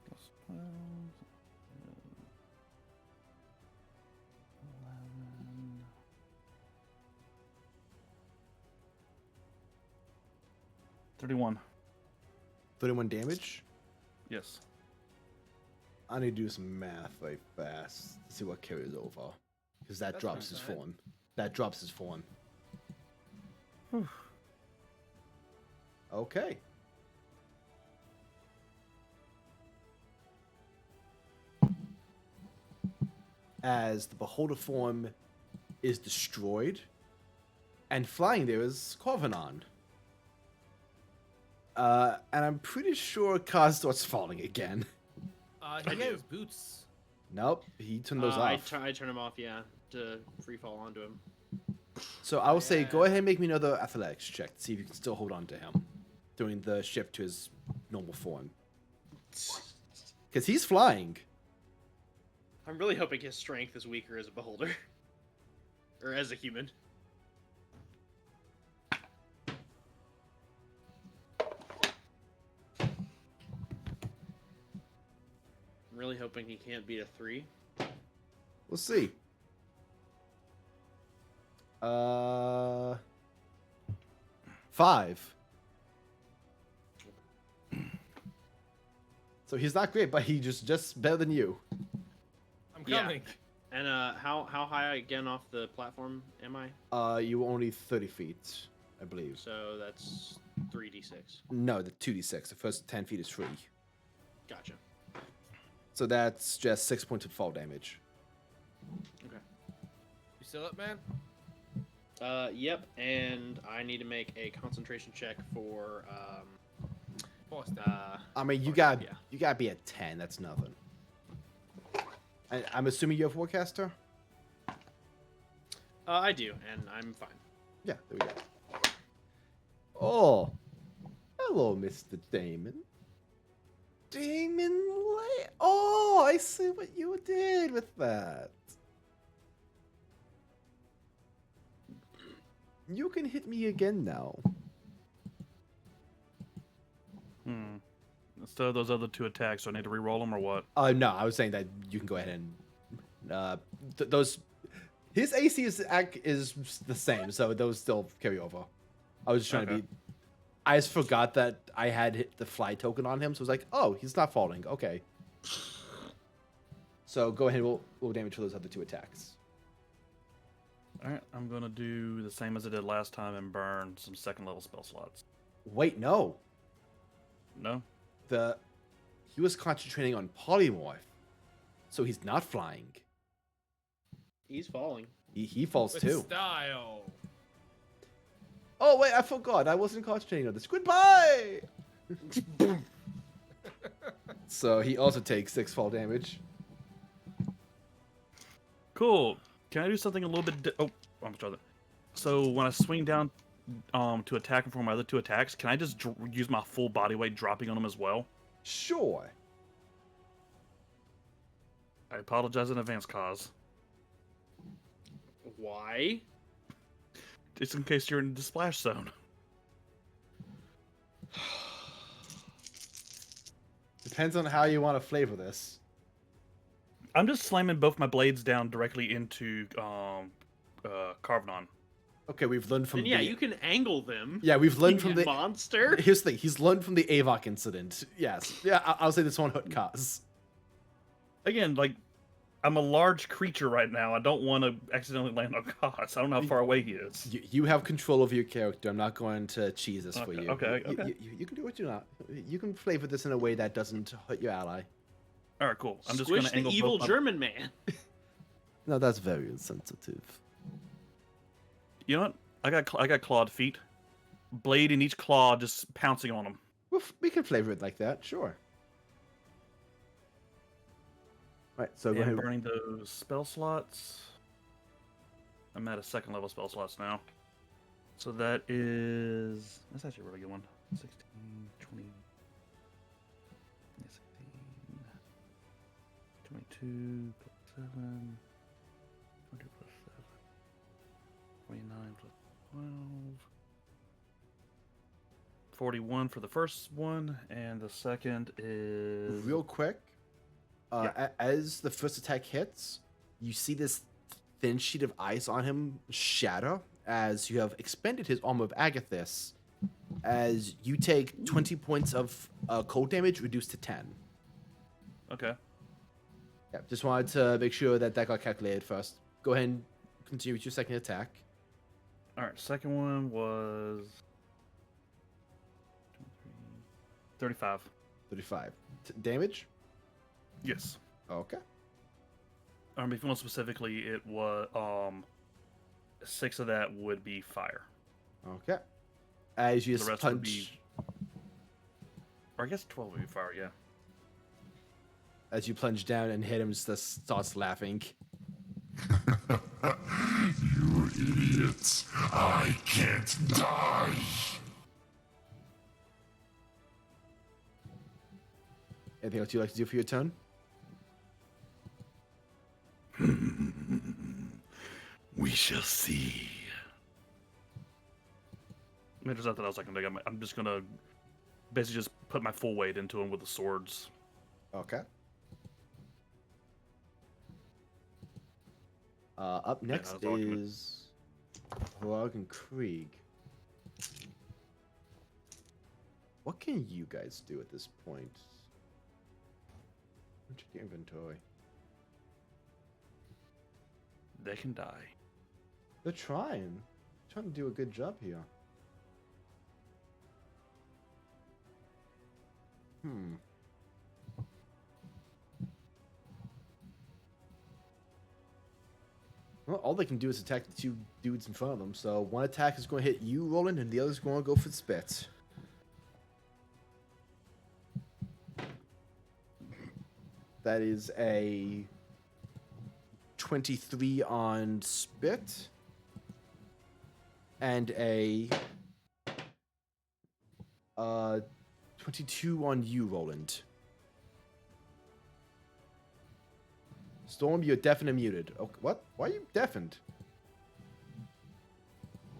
Plus 12, 11. 31. 31 damage. Yes. I need to do some math right fast to see what carries over. Because that That's drops not his bad. form. That drops his form. Whew. Okay. As the beholder form is destroyed, and flying there is Karvonen. And I'm pretty sure Kaz starts falling again. He I had do. his boots. Nope, he turned those I off. I turn him off, yeah, to free fall onto him. So I will say, Yeah. go ahead and make me another athletics check to see if you can still hold on to him during the shift to his normal form. Because he's flying. I'm really hoping his strength is weaker as a beholder. Or as a human. I'm really hoping he can't beat a 3. We'll see. 5. So he's not great, but he just better than you. I'm Yeah. coming. And how high again off the platform am I? You were only 30 feet, I believe. So that's 3d6. No, the 2d6. The first 10 feet is free. Gotcha. So that's just 6 points of fall damage. Okay. You still up, man? Yep, and I need to make a concentration check for Boston. I mean, you Or- got yeah. you gotta be at 10. That's nothing. I'm assuming you're a forecaster. I do, and I'm fine. Yeah, there we go. Oh, hello, Mr. Damon. Demon Lay. Oh, I see what you did with that. You can hit me again now. Instead of those other 2 attacks, do I need to re-roll them or what? No, I was saying that you can go ahead and those. His AC is the same, so those still carry over. I was just trying to be. I just forgot that I had hit the fly token on him, so I was like, oh, he's not falling. Okay. So go ahead and we'll damage for those other 2 attacks. Alright, I'm gonna do the same as I did last time and burn some 2nd level spell slots. Wait, no. No? He was concentrating on polymorph, so he's not flying. He's falling. He falls With too. style. Oh wait, I forgot. I wasn't concentrating on this. Goodbye. So he also takes 6 fall damage. Cool. Can I do something a little bit... Oh, I'm sorry. So when I swing down to attack him for my other 2 attacks, can I just use my full body weight dropping on him as well? Sure. I apologize in advance, Kaz. Why? Just in case you're in the splash zone. Depends on how you want to flavor this. I'm just slamming both my blades down directly into Karvonen. Okay, we've learned from And yeah, you can angle them. Yeah, we've learned from You the monster. Here's the thing. He's learned from the Avok incident. Yes. Yeah, I'll say this one hurt Kaz. Again, like, I'm a large creature right now. I don't want to accidentally land on Kaz. I don't know how far away he is. You have control over your character. I'm not going to cheese this for Okay, you. okay. You can do what you want. You can flavor this in a way that doesn't hurt your ally. All right, cool. I'm just Squish going to the angle evil both German man. No, that's very insensitive. You know what? I got clawed feet. Blade in each claw, just pouncing on him. We can flavor it like that, sure. Right, so go And ahead. burning those spell slots. I'm at a 2nd level spell slots now. So that's actually a really good one. 16, 20, 16, 22 plus 7, 20 plus 7, 29 plus 12, 41 for the first one, and the second is... Real quick, as the first attack hits, you see this thin sheet of ice on him shatter as you have expended his armor of Ardaithe, as you take 20 points of cold damage reduced to 10. Okay. Yeah, just wanted to make sure that got calculated first. Go ahead and continue with your second attack. Alright, second one was... 35. 35. Damage? Yes. Okay. If you want specifically, it was 6 of that would be fire. Okay. As you The just rest would punch... be... Or I guess 12 would be fire, yeah. As you plunge down and hit him, just starts laughing. You idiots! I can't die! Anything else you'd like to do for your turn? We shall see. I mean, there's nothing else I can do. I'm just gonna basically just put my full weight into him with the swords. Okay. Up next that's all I can do. is Hrog and Krieg. What can you guys do at this point? Check your inventory. They can die. They're trying to do a good job here. Well, all they can do is attack the 2 dudes in front of them. So one attack is going to hit you, Roland, and the other is going to go for the spit. That is a 23 on spit. And a 22 on you, Roland. Storm, you're deafened and muted. Oh, what? Why are you deafened?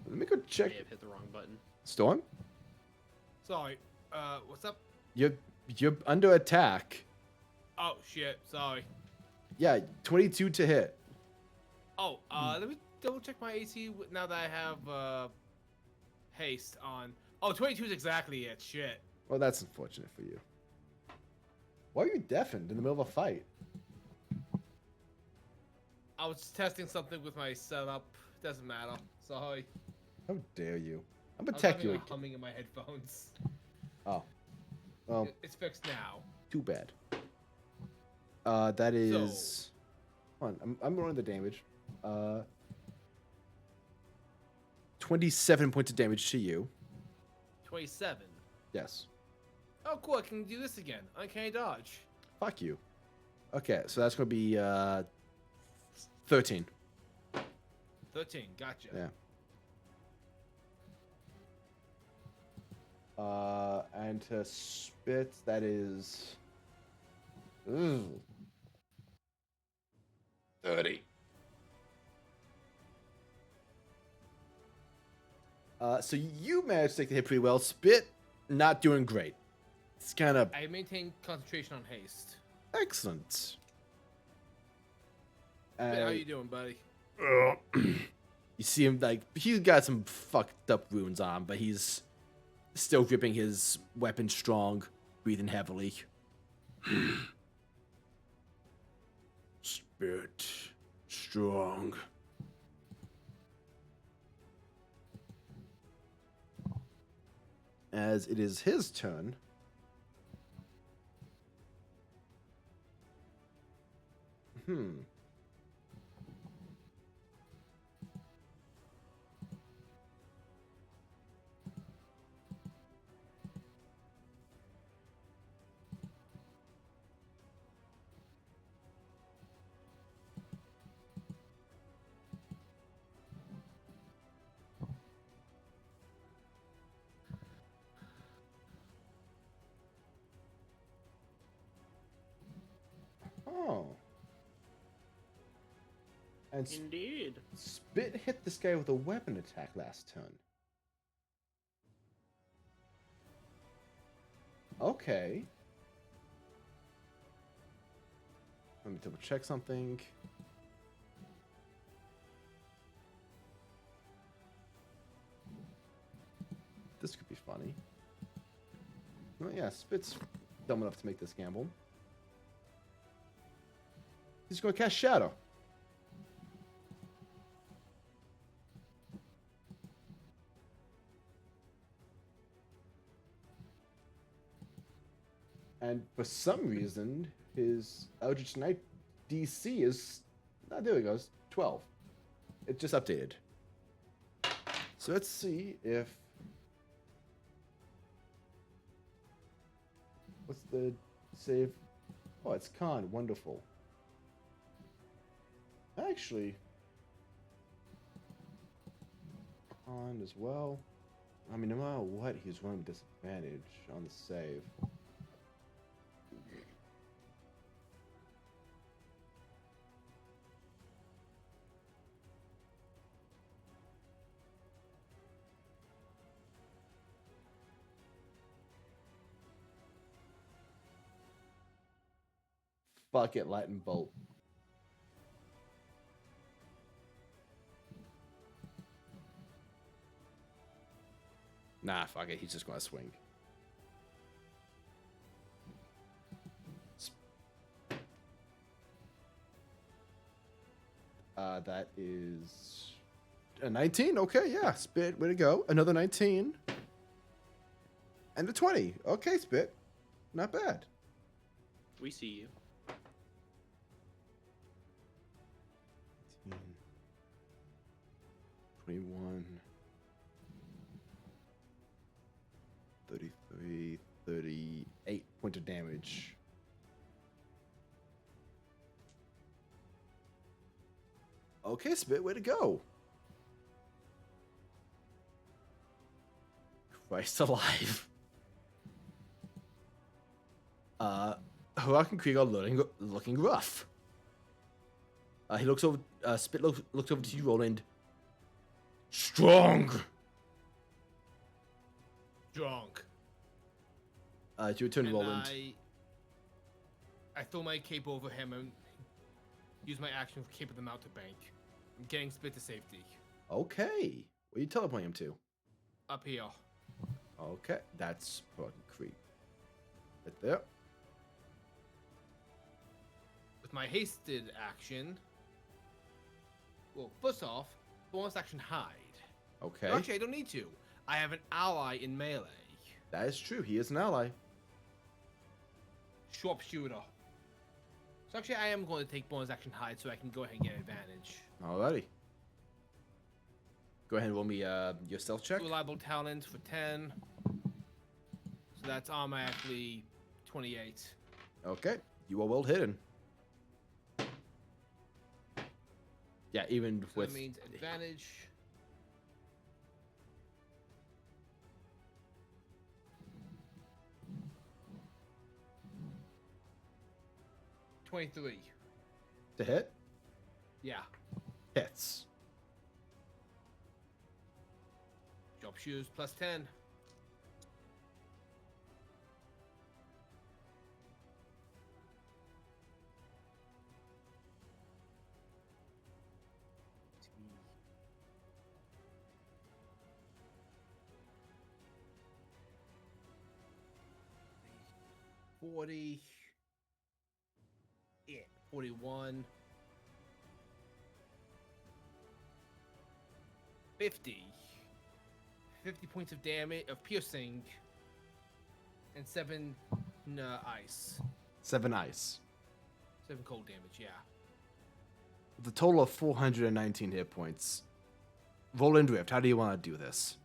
Let me go I check. may have hit the wrong button. Storm, Sorry. What's up? you're under attack. Oh shit. Sorry. Yeah, 22 to hit. Oh, let me double check my AC now that I have haste on. Oh, 22 is exactly it. Shit. Well, that's unfortunate for you. Why are you deafened in the middle of a fight? I was testing something with my setup. Doesn't matter. Sorry. How dare you? I'm I gonna was tech having you a again. humming in my headphones. Oh. Well, It's fixed now. too bad. That is... Hold on, I'm rolling the damage. 27 points of damage to you. 27. Yes. Oh, cool. I can do this again. Uncanny dodge. Fuck you. Okay, so that's gonna be 13. 13. Gotcha. Yeah. And to spit, that is... Ooh. 30. So you managed to take the hit pretty well. Spit, not doing great. It's kind of I maintain concentration on haste. excellent. Spit, how you doing, buddy? You see him, like, he's got some fucked up wounds on him, but he's still gripping his weapon strong, breathing heavily. Spit, strong. As it is his turn. Oh. And Indeed. Spit hit this guy with a weapon attack last turn. Okay. Let me double check something. This could be funny. Oh yeah, Spit's dumb enough to make this gamble. He's going to cast Shadow. And for some reason, his Eldritch Knight DC is... Oh, there he goes. 12. It just updated. So let's see if... What's the save? Oh, it's Con. Wonderful. Actually... Con as well. I mean, no matter what, he's running disadvantage on the save. Fuck it, Lightning Bolt. Nah, fuck it, he's just gonna swing. That is a 19. Okay, yeah, Spit, way to go. Another 19. And a 20. Okay, Spit. Not bad. We see you. 21, 33, 38 point of damage. Okay, Spit, way to go. Christ alive. Hurak and Krieg are looking rough. He looks over. Spit looks over to you, Roland. Strong. Drunk. It's your turn, And Roland. I throw my cape over him and use my action for cape of the mountebank. I'm getting Spit to safety. Okay. Where you teleporting him to? Up here. Okay, that's fucking creep. Right there. With my hasted action. Well, first off, bonus action hide. Okay. No, actually, I don't need to. I have an ally in melee. That is true. He is an ally. Sharpshooter. So actually, I am going to take bonus action hide so I can go ahead and get advantage. Alrighty. Go ahead and roll me your stealth check. Reliable talent for 10. So that's automatically 28. Okay. You are well hidden. Yeah, even So with that means advantage. $23. to hit. Yeah. Hits. Sharpshooters plus 10. $40. Yeah, 41. 50. 50 points of damage of piercing. And 7 ice. 7 ice. 7 cold damage, yeah. With a total of 419 hit points. Roll and drift. How do you want to do this?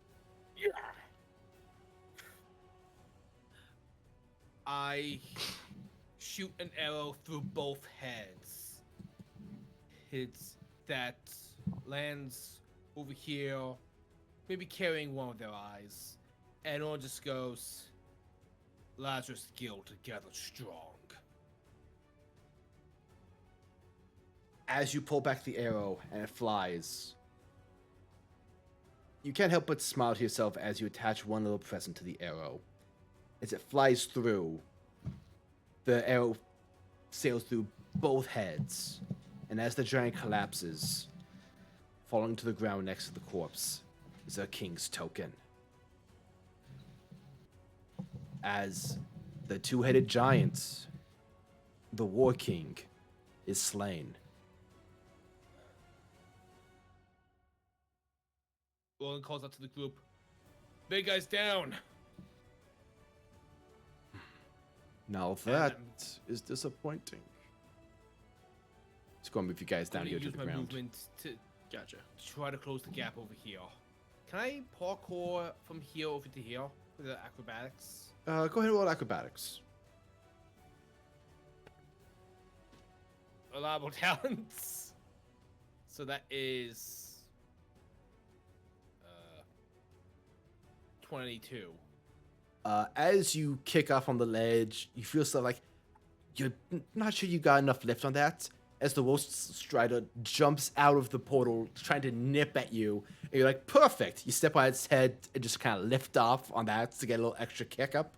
I shoot an arrow through both heads. Hits that lands over here, maybe carrying one of their eyes. And one just goes, Lazarus Guild together strong. As you pull back the arrow and it flies, you can't help but smile to yourself as you attach one little present to the arrow. As it flies through, the arrow sails through both heads, and as the giant collapses, falling to the ground next to the corpse is a king's token. As the two-headed giant, the War King, is slain. Roland calls out to the group, big guy's down. Now that is disappointing. Just going to move you guys down I'm here gonna to use the my ground. movement to Gotcha. try to close the gap over here. Can I parkour from here over to here with the acrobatics? Go ahead and roll acrobatics. Reliable talents. So that is 22. As you kick off on the ledge, you feel so like you're not sure you got enough lift on that. As the Wolf Strider jumps out of the portal, trying to nip at you, and you're like, perfect. You step on its head and just kind of lift off on that to get a little extra kick up,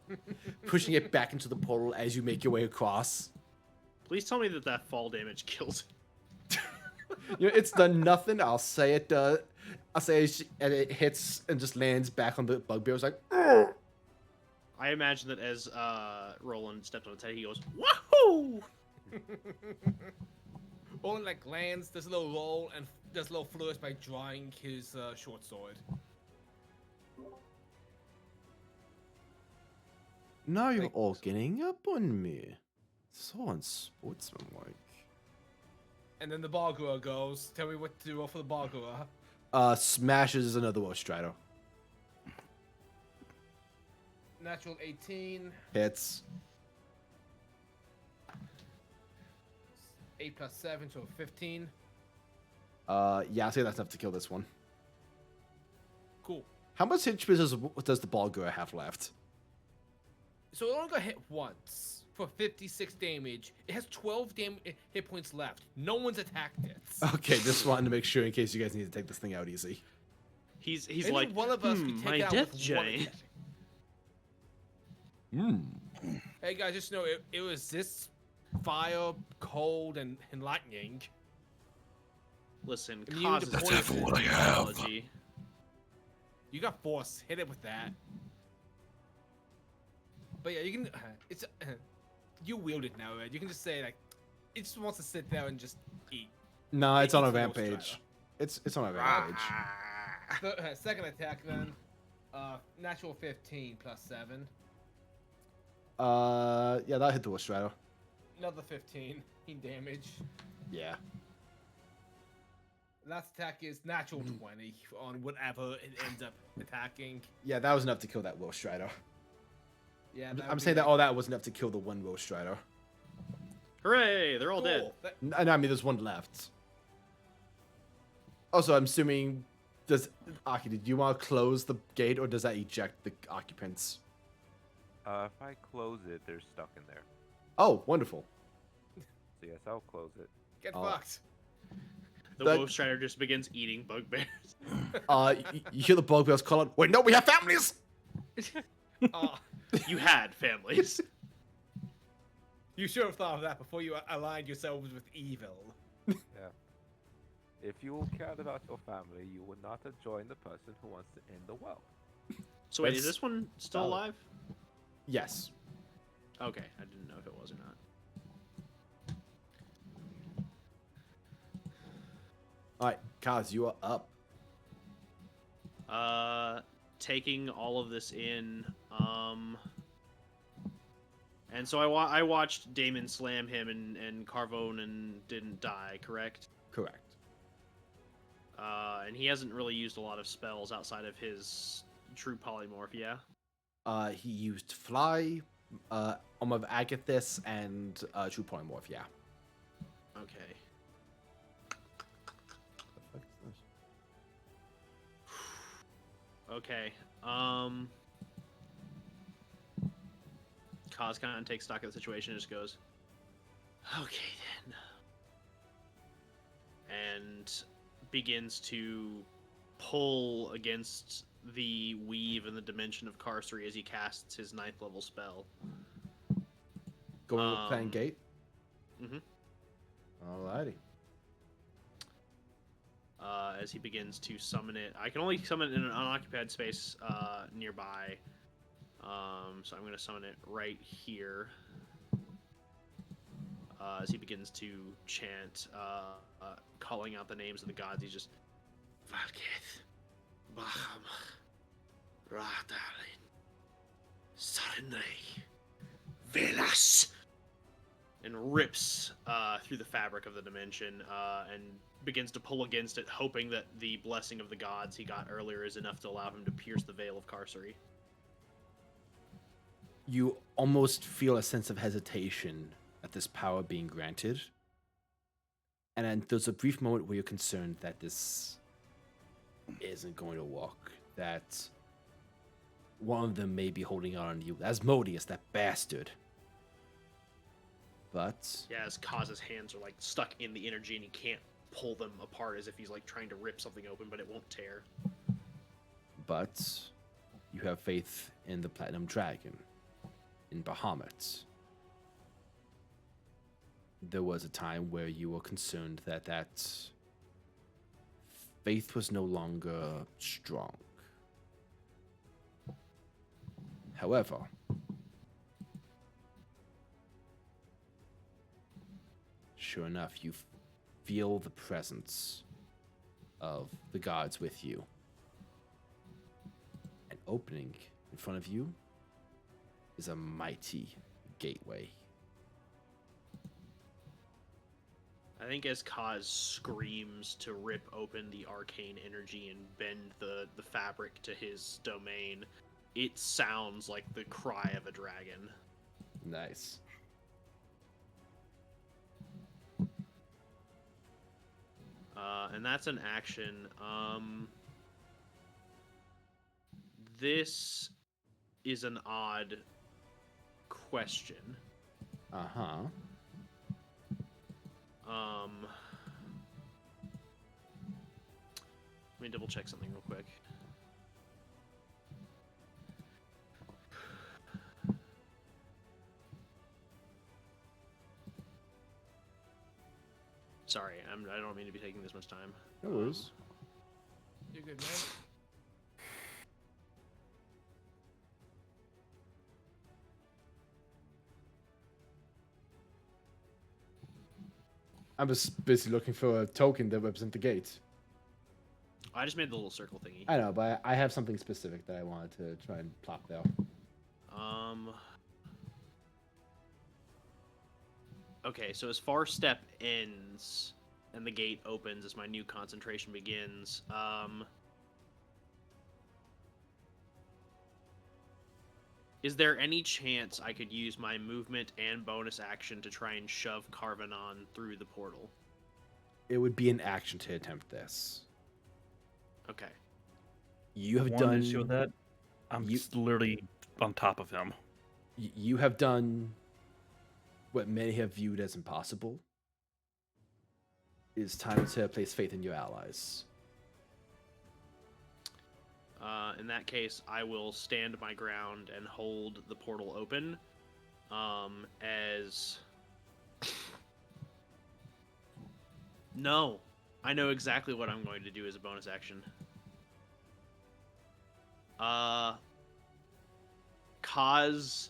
pushing it back into the portal as you make your way across. Please tell me that that fall damage kills it. You know, it's done nothing. I'll say it. I'll say and it hits and just lands back on the bugbear. It's like, "Ugh." I imagine that as Roland steps on its head, he goes, "Wahoo!" Roland like lands, does a little roll, and does a little flourish by drawing his short sword. Now you're Like- all getting up on me. So unsportsmanlike. And then the Bargura goes, tell me what to roll for the Bargura. Smashes another Wolf Strider. Natural 18, Hits. 8 plus 7, so 15. Yeah, I'll say that's enough to kill this one. Cool. How much HP does the Balgura have left? So it only got hit once. for 56 damage. It has 12 hit points left. No one's attacked it. Okay, just wanted to make sure in case you guys need to take this thing out easy. He's Maybe like, one of us could take my it out death with one giant. attack. Hey guys, just know it was this fire, cold, and lightning. Listen, Immune cause to is poison. just That's what I have. technology. You got force. Hit it with that. But yeah, you can. It's you wield it now, Ed. You can just say like, it just wants to sit there and just eat. No, It it's on a eats the Ghost rampage. Rider. It's on a rampage. Second attack then. Natural 15 plus 7. Yeah, that hit the Ghost Rider. Another 15 in damage. Yeah. Last attack is natural 20 on whatever it ends up attacking. Yeah, that was enough to kill that Ghost Rider. Yeah, I'm saying that all that was enough to kill the one Ghost Rider. Hooray! They're all dead. And I mean, there's one left. Also, I'm assuming, Aki, did you want to close the gate or does that eject the occupants? If I close it, they're stuck in there. Oh, wonderful. So yes, I'll close it. Get Oh. fucked. The That- Wolf Strider just begins eating bugbears. You hear the bugbears call out, wait, no, we have families! Uh, You had families. you should have thought of that before you aligned yourselves with evil. If you cared about your family, you would not have joined the person who wants to end the world. So wait, is That's this one still solid. alive? Yes. Okay, I didn't know if it was or not. Alright, Kaz, you are up. Taking all of this in, and so I watched Damon slam him and Karvonen didn't die, correct? Correct. And he hasn't really used a lot of spells outside of his true polymorph, yeah? He used Fly, Arm of Agathis, and True Polymorph, yeah. Okay. Okay. Kaz kind of takes stock of the situation and just goes, okay then. And begins to pull against the weave and the dimension of Carcery as he casts his 9th level spell. Going with Plan Gate? Mhm. Alrighty. As he begins to summon it. I can only summon it in an unoccupied space nearby. So I'm going to summon it right here. As he begins to chant, calling out the names of the gods, he's just Valketh, Baham, Radalin, Sarnay, Velas, and rips through the fabric of the dimension and begins to pull against it, hoping that the blessing of the gods he got earlier is enough to allow him to pierce the veil of Carcery. You almost feel a sense of hesitation at this power being granted. And then there's a brief moment where you're concerned that this isn't going to work. That one of them may be holding out on you. Asmodeus, that bastard. But Yeah, as Kaz's hands are like stuck in the energy and he can't pull them apart as if he's like trying to rip something open, but it won't tear. you have faith in the Platinum Dragon, in Bahamut. There was a time where you were concerned that faith was no longer strong. However, sure enough, you feel the presence of the gods with you. An opening in front of you is a mighty gateway. I think as Kaz screams to rip open the arcane energy and bend the fabric to his domain, it sounds like the cry of a dragon. Nice. And that's an action. This is an odd question. Uh-huh. Let me double check something real quick. Sorry, I don't mean to be taking this much time. No worries. You're good, man. I'm just busy looking for a token that represents the gate. I just made the little circle thingy. I know, but I have something specific that I wanted to try and plop there. Okay, so as far step ends and the gate opens as my new concentration begins, is there any chance I could use my movement and bonus action to try and shove Karvonen through the portal? It would be an action to attempt this. Okay. You have One done. issue with that. I'm just literally on top of him. You have done what many have viewed as impossible. It is time to place faith in your allies. In that case, I will stand my ground and hold the portal open. As... No. I know exactly what I'm going to do as a bonus action. Kaz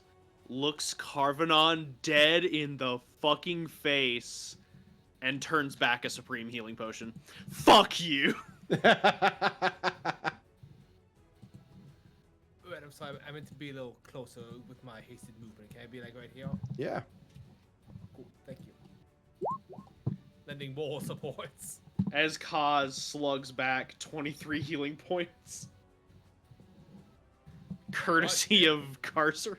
looks Karvonen dead in the fucking face and turns back a supreme healing potion. Fuck you! Right, I'm sorry. I meant to be a little closer with my hasted movement. Can I be like right here? Yeah. Cool. Thank you. Lending more supports. As Kaz slugs back 23 healing points. Courtesy of Carcery.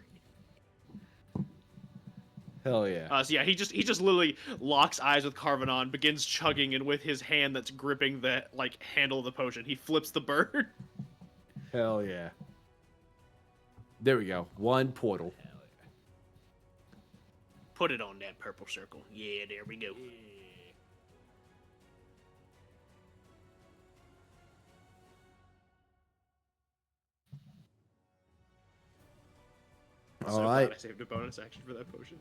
Hell yeah. So yeah, he just literally locks eyes with Karvonen, begins chugging, and with his hand that's gripping the handle of the potion, he flips the bird. Hell yeah. There we go. One portal. Put it on that purple circle. Yeah, there we go. All So right. glad I saved a bonus action for that potion.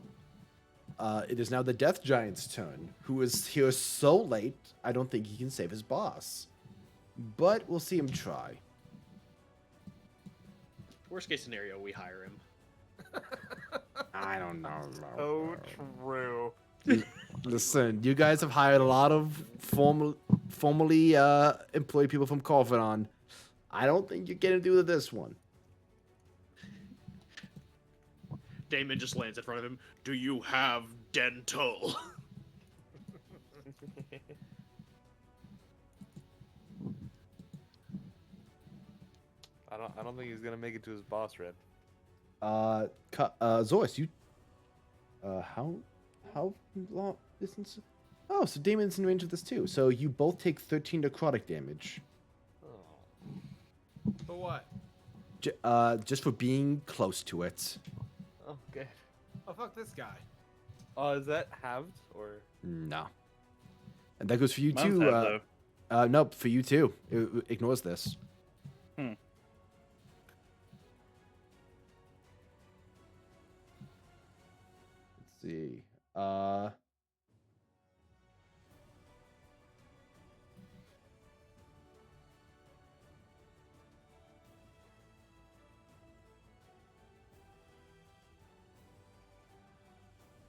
It is now the Death Giant's turn, who is here so late, I don't think he can save his boss. But we'll see him try. Worst case scenario, we hire him. I don't know. So true. Listen, you guys have hired a lot of formerly employed people from Karvonen. I don't think you're getting to do this one. Damon just lands in front of him. Do you have dental? I don't think he's gonna make it to his boss, Red. Zoris, you. How long distance? Oh, so Damon's in range of this too. So you both take 13 necrotic damage. Oh. For what? Just for being close to it. Oh, good. Oh, fuck this guy. Is that halved or? No. And that goes for you Mine's too. half, though. Nope, for you too. It ignores this. Let's see.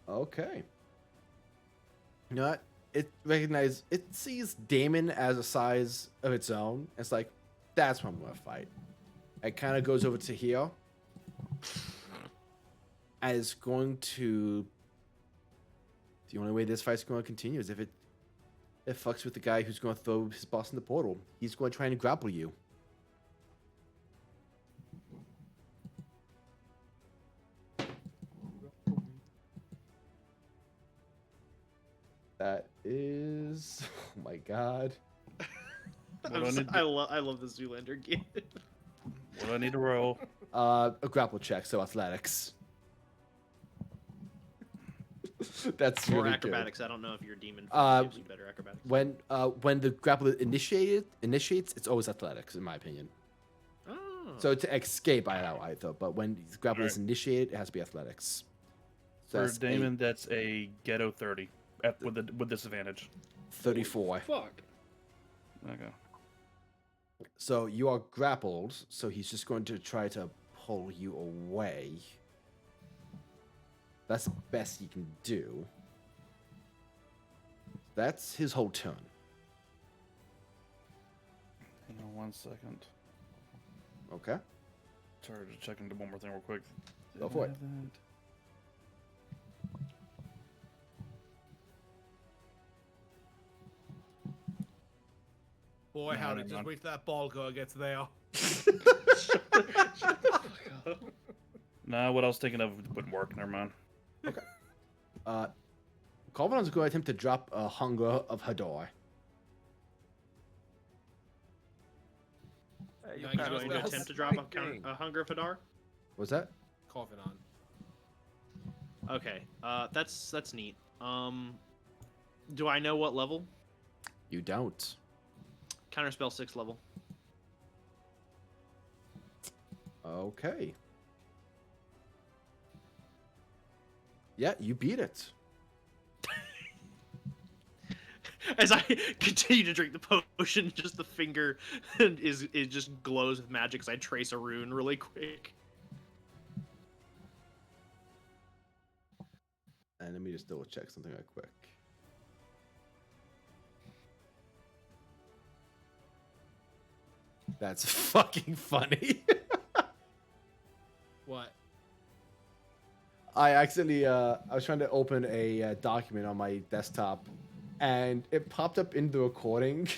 Okay. You know what? It sees Damon as a size of its own. It's like, that's what I'm gonna fight. It kind of goes over to here. And it's going to. The only way this fight's going to continue is if it fucks with the guy who's going to throw his boss in the portal. He's going to try and grapple you. That is. Oh my god. I love the Zoolander game. What do I need to roll? A grapple check, so athletics. That's Or really acrobatics. I don't know if your demon gives you better acrobatics. good. When the grappler initiates, it's always athletics, in my opinion. Oh. So to escape, I allow either, but when the grapple is Alright. initiated, it has to be athletics. So For that's Damon, that's a ghetto 30 with disadvantage. 34. Fuck. Okay. So you are grappled, so he's just going to try to pull you away. That's the best he can do. That's his whole turn. Hang on 1 second. Okay. Sorry, just checking one more thing real quick. Go for it. Have that? Boy, No, howdy, never just mind. wait till that ball girl gets there. Nah, what I was thinking of wouldn't work. Never mind. Karvonen's going to attempt to drop a Hunger of Hadar. Hey, Now He's you know going to what attempt else? to drop Fighting. a Hunger Fadar. Was that? Coughing on. Okay, that's neat. Do I know what level? You don't. Counterspell 6 level. Okay. Yeah, you beat it. As I continue to drink the potion, just the finger it just glows with magic as I trace a rune really quick. And let me just double check something right quick. That's fucking funny. What? I accidentally, I was trying to open a document on my desktop, and it popped up in the recording.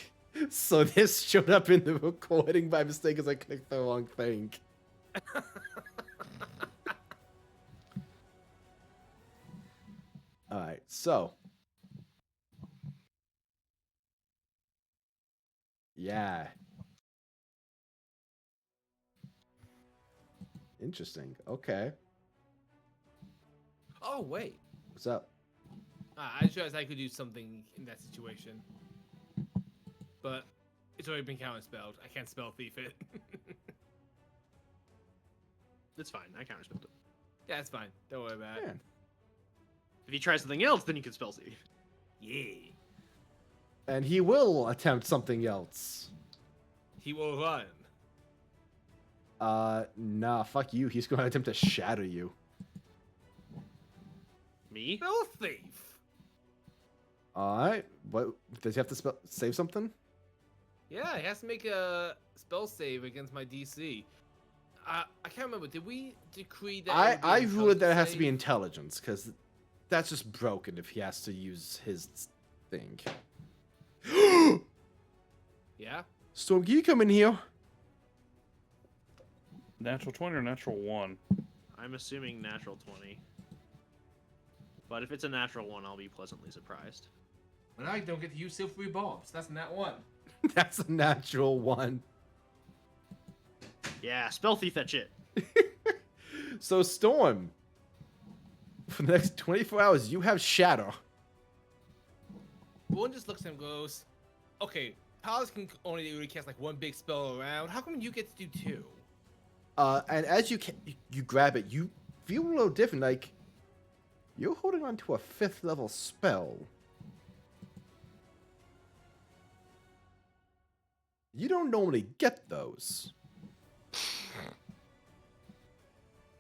So this showed up in the recording by mistake as I clicked the wrong thing. All right, so yeah, interesting. Okay, Oh, wait. what's up? I just realized I could do something in that situation. But it's already been counterspelled. I can't spell thief it. It's fine. I counterspelled it. Yeah, it's fine. Don't worry about it. Yeah. If you try something else, then you can spell save. Yeah. And he will attempt something else. He will run. Nah, fuck you. He's going to attempt to shatter you. Me? Spell thief. All right. What does he have to save something? Yeah, he has to make a spell save against my DC. I can't remember. Did we decree that? it would be I an ruled that it has to be intelligence intelligence because that's just broken if he has to use his thing. save? Yeah. Storm, can you come in here? Natural 20 or natural 1? I'm assuming natural 20. But if it's a natural 1, I'll be pleasantly surprised. And I don't get to use silvery bombs. That's not one. That's a natural one. Yeah, spell thief that shit. So, Storm, for the next 24 hours, you have Shatter. One just looks at him and goes, okay, Paladins can only really cast like one big spell around. How come you get to do two? And as you grab it, you feel a little different. Like you're holding on to a 5th level spell. You don't normally get those.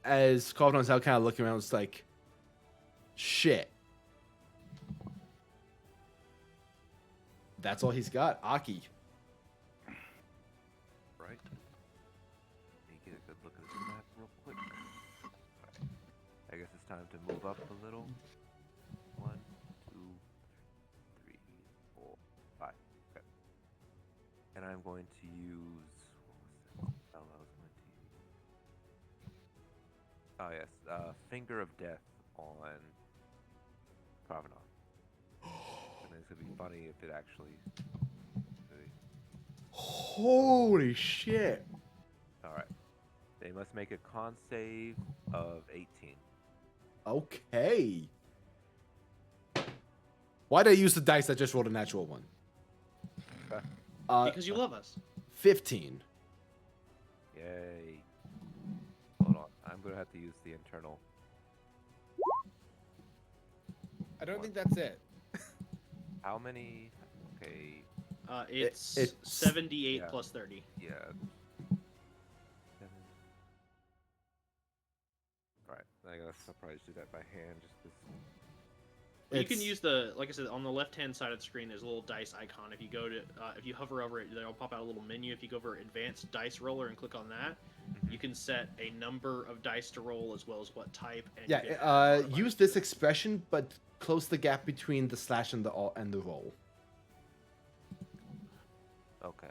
As Karvonen's out kind of looking around, it's like, shit. That's all he's got. Aki. Right. Let me get a good look at this map real quick. Alright. I guess it's time to move up a little. 1, 2, 3, 4, 5. Okay. And I'm going to use what was that spell I was going to use? Oh yes, Finger of Death on Karvonen. And it's gonna be funny if it actually. Holy shit. Alright. They must make a con save of 18. Okay. Why did I use the dice that just rolled a natural one? Because you love us. 15. Yay. Hold on. I'm gonna have to use the internal. I don't think that's it. How many? Okay. It's it's- 78 yeah. plus 30. Yeah. 7. Alright. I gotta probably do that by hand just because. You can It's- use the, like I said, on the left-hand side of the screen, there's a little dice icon. If you go to, if you hover over it, there'll pop out a little menu. If you go over Advanced Dice Roller and click on that, you can set a number of dice to roll as well as what type. And you can add modifiers use to this it. expression, but close the gap between the slash and the roll. Okay.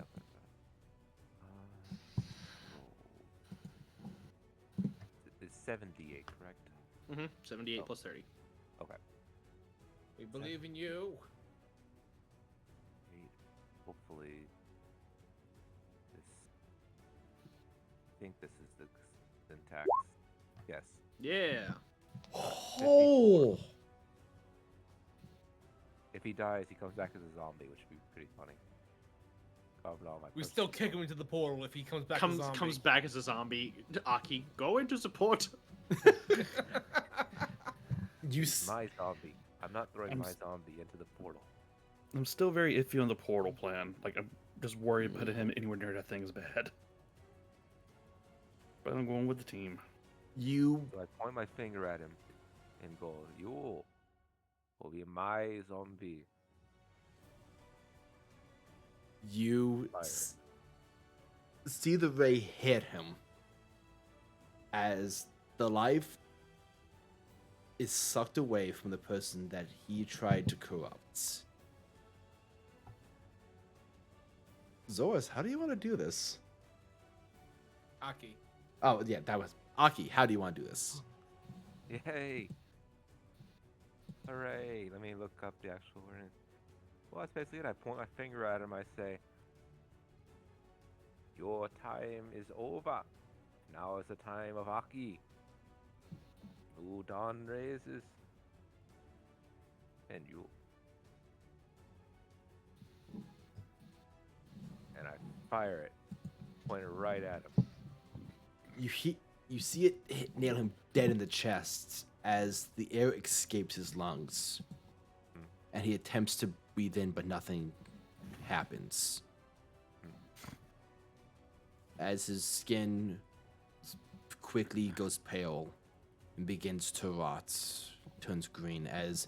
It's 78, correct? 78 Oh. plus 30. Okay. We believe in you. Hopefully, this. I think this is the syntax. Yes. Yeah. Oh! If he dies, he comes back as a zombie, which would be pretty funny. Carving all my We personal still kick stuff. him into the portal if he comes back. Comes a zombie. comes back as a zombie. Aki, go into support. My zombie. I'm not throwing I'm my s- zombie into the portal. I'm still very iffy on the portal plan. Like, I'm just worried putting him anywhere near that thing's bed. But I'm going with the team. You So I point my finger at him and go, "You will be my zombie." you Fire. see the ray hit him as the life is sucked away from the person that he tried to corrupt. Zoras, how do you want to do this? Aki. Oh, yeah, that was Aki. How do you want to do this? Yay! Hooray! Let me look up the actual word. Well, that's basically it. I point my finger at him. I say, "Your time is over. Now is the time of Aki. New dawn raises, and you." And I fire it, point it right at him. You see it nail him dead in the chest as the air escapes his lungs, and he attempts to breathe in, but nothing happens. As his skin quickly goes pale and begins to rot, turns green as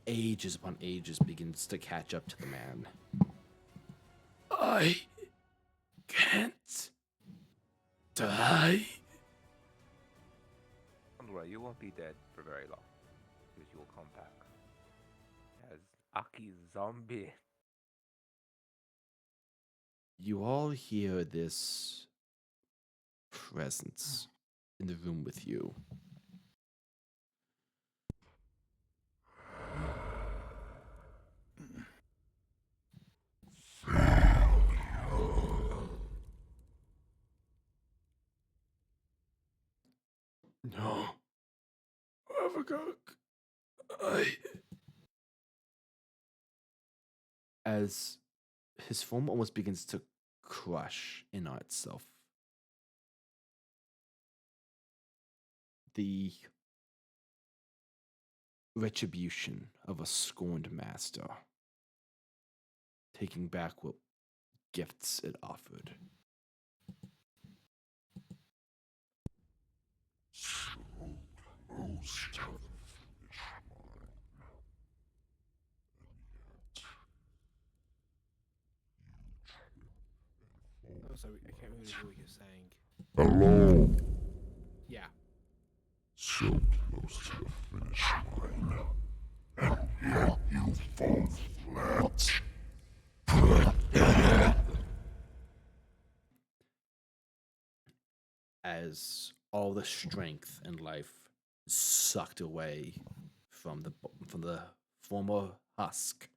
ages upon ages begins to catch up to the man. I can't die. Don't worry, you won't be dead for very long, because you will come back as Aki's zombie. You all hear this presence in the room with you. No. As his form almost begins to crush in on itself. The retribution of a scorned master, taking back what gifts it offered. So close to the finish line. And yet, Oh, sorry, I can't really hear what you're saying. hello. Yeah. So close to the finish line. And yet you fall flat. As all the strength and life is sucked away from the former husk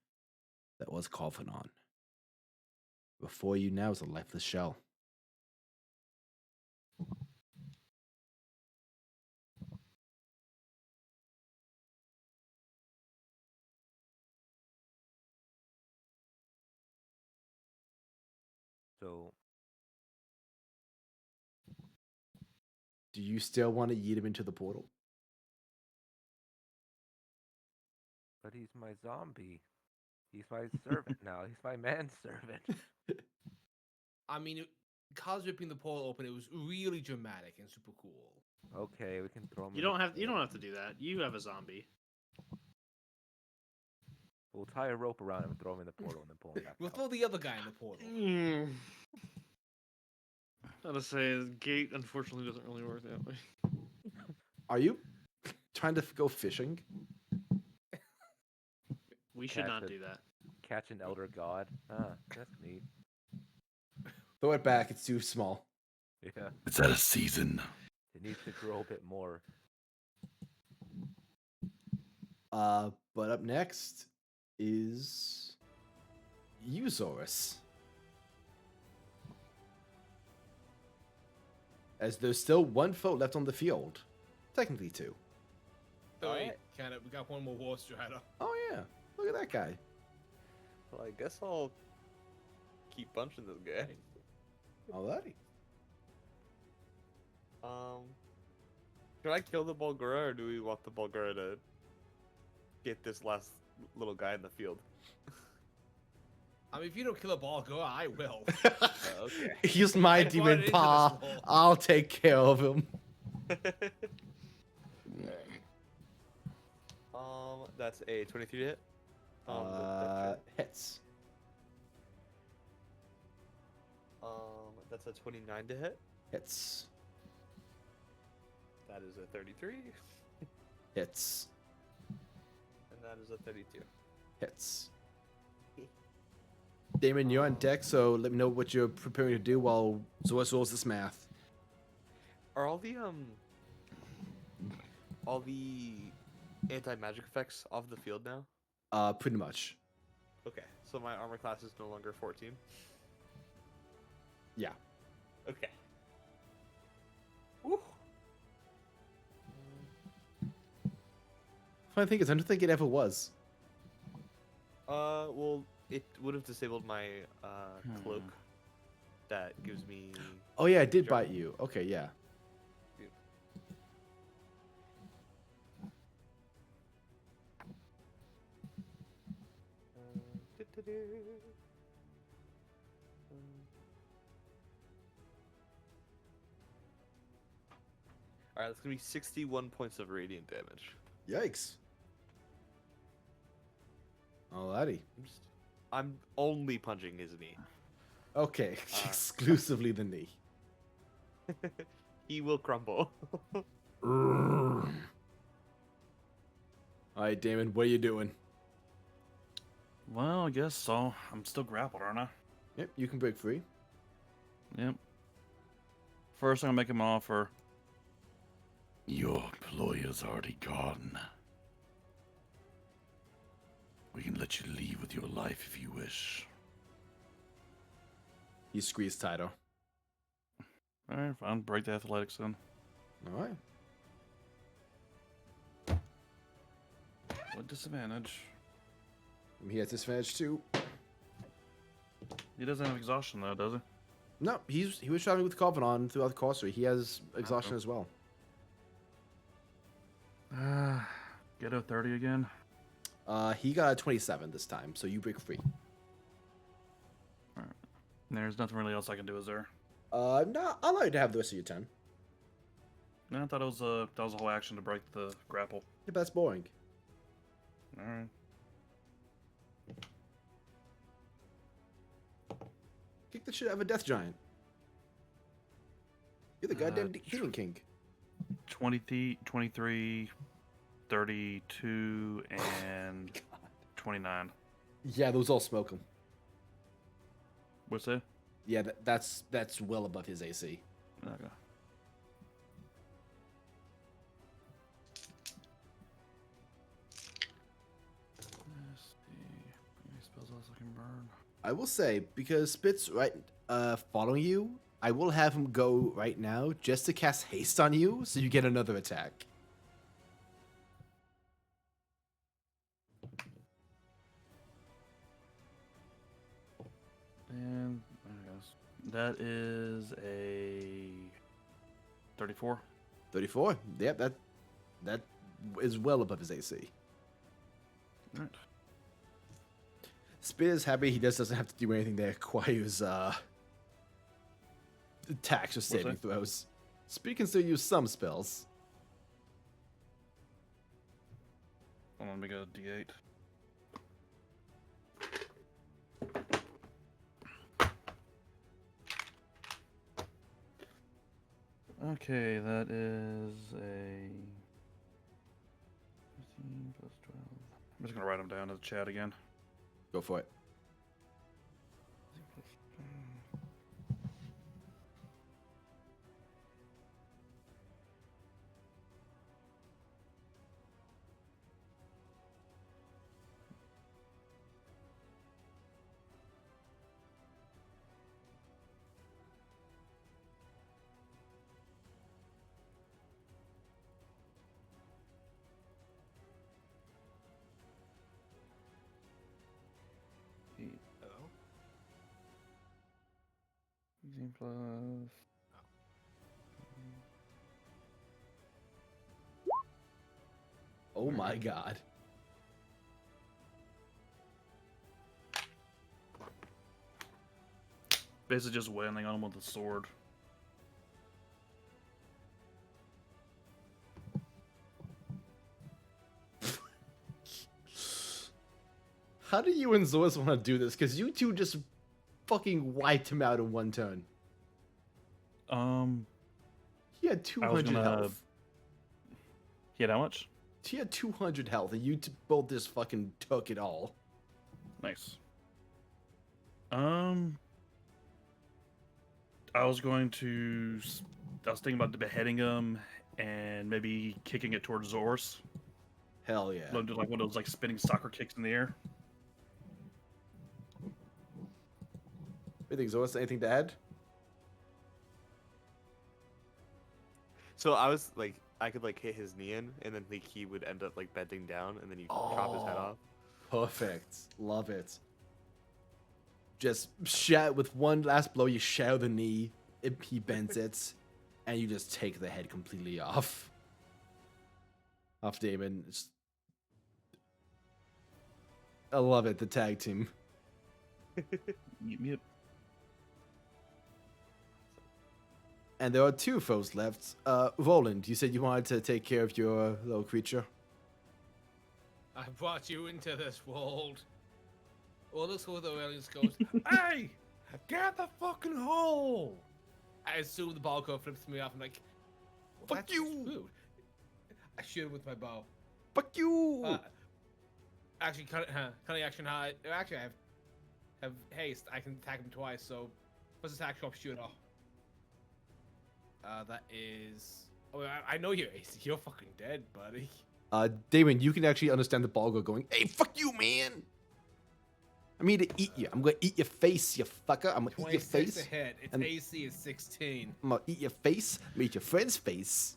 that was Karvonen. Before you now is a lifeless shell. So Do you still want to yeet him into the portal? but he's my zombie. He's my servant now. He's my manservant. I mean, Kyle's ripping the portal open. It was really dramatic and super cool. Okay, we can throw him. You don't have to do that. You have a zombie. We'll tie a rope around him and throw him in the portal and then pull him back We'll out. throw the other guy in the portal. Gotta say, the gate unfortunately doesn't really work that way. Are you trying to go fishing? We should Catch not it. do that. Catch an elder god. Ah, that's neat. Throw it back. It's too small. Yeah, It's out of season. it needs to grow a bit more. But up next is Eusaurus. As there's still one foe left on the field. Technically two. Oh, wait, Alright. we got one more war strider. Oh yeah. Look at that guy. Well, I guess I'll keep bunching this guy. Alrighty. Should I kill the Bulgura or do we want the Bulgura to get this last little guy in the field? I mean, if you don't kill a ball girl, I will. Okay. He's my I brought demon it into paw. this world. I'll take care of him. That's a 23 to hit. That's Hits. that's a 29 to hit. Hits. That is a 33, Hits. and that is a 32. Hits. Damon, you're on deck, so let me know what you're preparing to do while Zoras rolls this math. Are all the anti-magic effects off the field now? Pretty much. Okay, so my armor class is no longer 14. Yeah. Okay. Woo. Funny thing is, I don't think it ever was. Well, it would have disabled my cloak. That gives me. Oh yeah, I did Sure. bite you. Okay, yeah. Alright, that's gonna be 61 points of radiant damage. Yikes. Alrighty. I'm only punching his knee. Okay, exclusively the knee. He will crumble. Alright, Damon, what are you doing? Well, I guess so. I'm still grappled, aren't I? Yep, you can break free. Yep. First, I'm gonna make him an offer. Your employer's already gone. We can let you leave with your life if you wish. You squeeze tighter. Alright, fine. Break the athletics then. Alright. What disadvantage? He has disadvantage too. He doesn't have exhaustion though, does he? No, he was traveling with Karvonen throughout the course. He has exhaustion as well. Get a 30 again. He got a 27 this time, so you break free. Alright. There's nothing really else I can do, is there? No, I'll allow you to have the rest of your turn. No, I thought it was that was a whole action to break the grapple. Yeah, but that's boring. Alright. Kick the shit out of a death giant. You're the goddamn Demon King. 23, 32, and 29. Yeah, those all smoke him. What's that? Yeah, that's well above his AC. Okay. Let's see. Any spells else I can burn? I will say, because Spit's right following you, I will have him go right now just to cast haste on you, so you get another attack. And I guess That is a 34. 34. Yep, that is well above his AC. Alright. Spear is happy he just doesn't have to do anything that requires attacks or saving that? throws. Spear can still use some spells. Hold on, let me go to D8. Okay, that is a 15 plus 12. I'm just gonna write them down in the chat again. Go for it. Hello? 15 plus. Oh my god. Basically just wailing on him with the sword. How do you and Zoras want to do this? Because you two just fucking wiped him out in one turn. He had I was 200 gonna- health. He had how much? He had 200 health, and you both just fucking took it all. Nice. I was thinking about beheading him and maybe kicking it towards Zors. Hell yeah. Like one of those like spinning soccer kicks in the air. What do you think, Zoras? Anything to add? So I was like, I could like hit his knee in, and then like he would end up like bending down, and then you chop his head off. Perfect. Love it. Just with one last blow, you shatter the knee, he bends it, and you just take the head completely off. Off Damon. I love it, the tag team. Yep. And there are two foes left. Roland, you said you wanted to take care of your little creature. I brought you into this world. Well, this whole the aliens goes, hey, get the fucking hole. I assume the ball code flips me off. I'm like, well, Fuck that's you. rude. I shoot him with my bow. Fuck you! Actually, cunning action high. Actually, I have haste. I can attack him twice. So, first attack, sharpshooter. That is. Oh, I know you're AC. You're fucking dead, buddy. Damon, you can actually understand the Balgo going, hey, fuck you, man! I'm here to eat you. I'm gonna eat your face, you fucker. I'm gonna eat your 26 face. ahead. Its and- AC is 16. I'm gonna eat your face. I'm gonna eat your friend's face.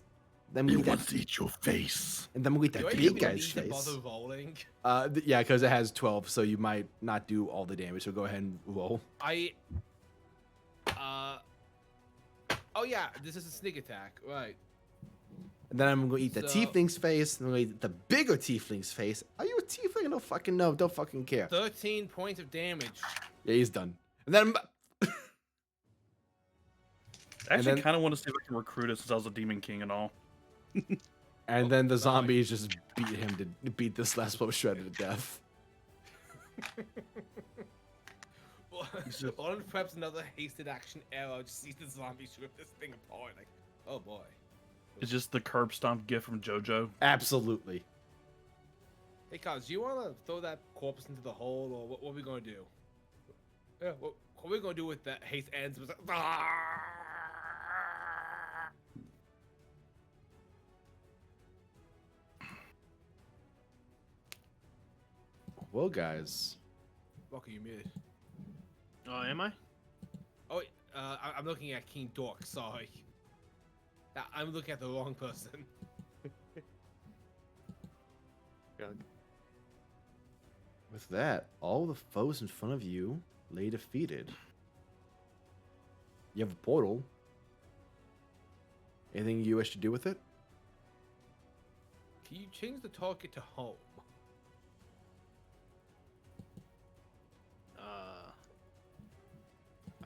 Then we He eat that, wants to eat your face. and then we eat Do that I big even guy's need to face. bother rolling? Yeah, because it has 12, so you might not do all the damage. So go ahead and roll. Oh yeah, this is a sneak attack, right? And then I'm gonna eat the So- tiefling's face. And I'm gonna eat the bigger tiefling's face. Are you a tiefling? I don't fucking know. Don't fucking care. 13 points of damage. Yeah, he's done. And then I actually then- kind of want to see if I can recruit it since I was a demon king and all. the nice. zombies just beat him to beat this last one shredded to death. Olin preps another hasted action arrow. Just sees the zombies rip this thing apart. Like, oh boy. It's just the curb stomp gift from JoJo. Absolutely. Hey, Kaz, do you want to throw that corpse into the hole, or what are we going to do? Yeah, what are we going to do with that haste ends? With Well, guys. Walker, you muted. Oh, am I? Oh, I'm looking at King Dork. Sorry. I'm looking at the wrong person. With that, all the foes in front of you lay defeated. You have a portal. Anything you wish to do with it? Can you change the target to home? I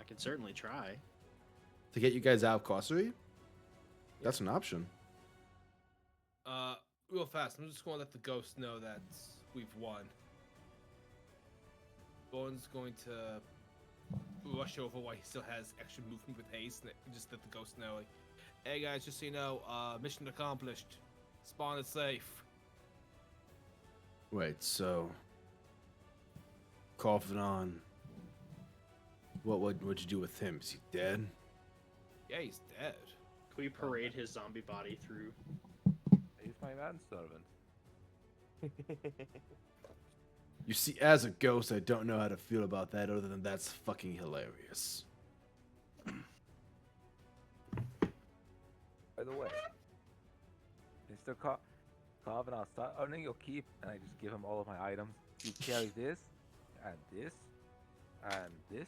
can certainly try. To get you guys out of Corsory? That's an option. Real fast. I'm just going to let the ghost know that we've won. Bowen's going to rush over while he still has extra movement with haste, and just let the ghost know, like, hey guys, just so you know, mission accomplished. Spawn is safe. Wait, so Karvonen, what'd you do with him? Is he dead? Yeah, he's dead. Can we parade his zombie body through? He's my manservant. You see, as a ghost, I don't know how to feel about that other than that's fucking hilarious. By the way, Mr. Carvin, I'll start earning your keep, and I just give him all of my items. You carry this, and this, and this.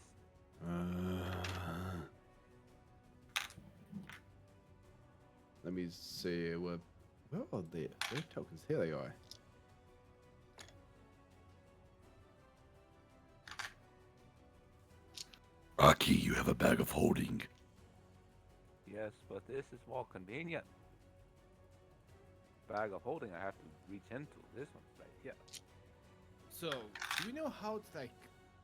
Let me see where are they? Their tokens. Here they are. Aki, you have a bag of holding. Yes, but this is more convenient. Bag of holding I have to reach into. This one's right here. So, do we know how to, like,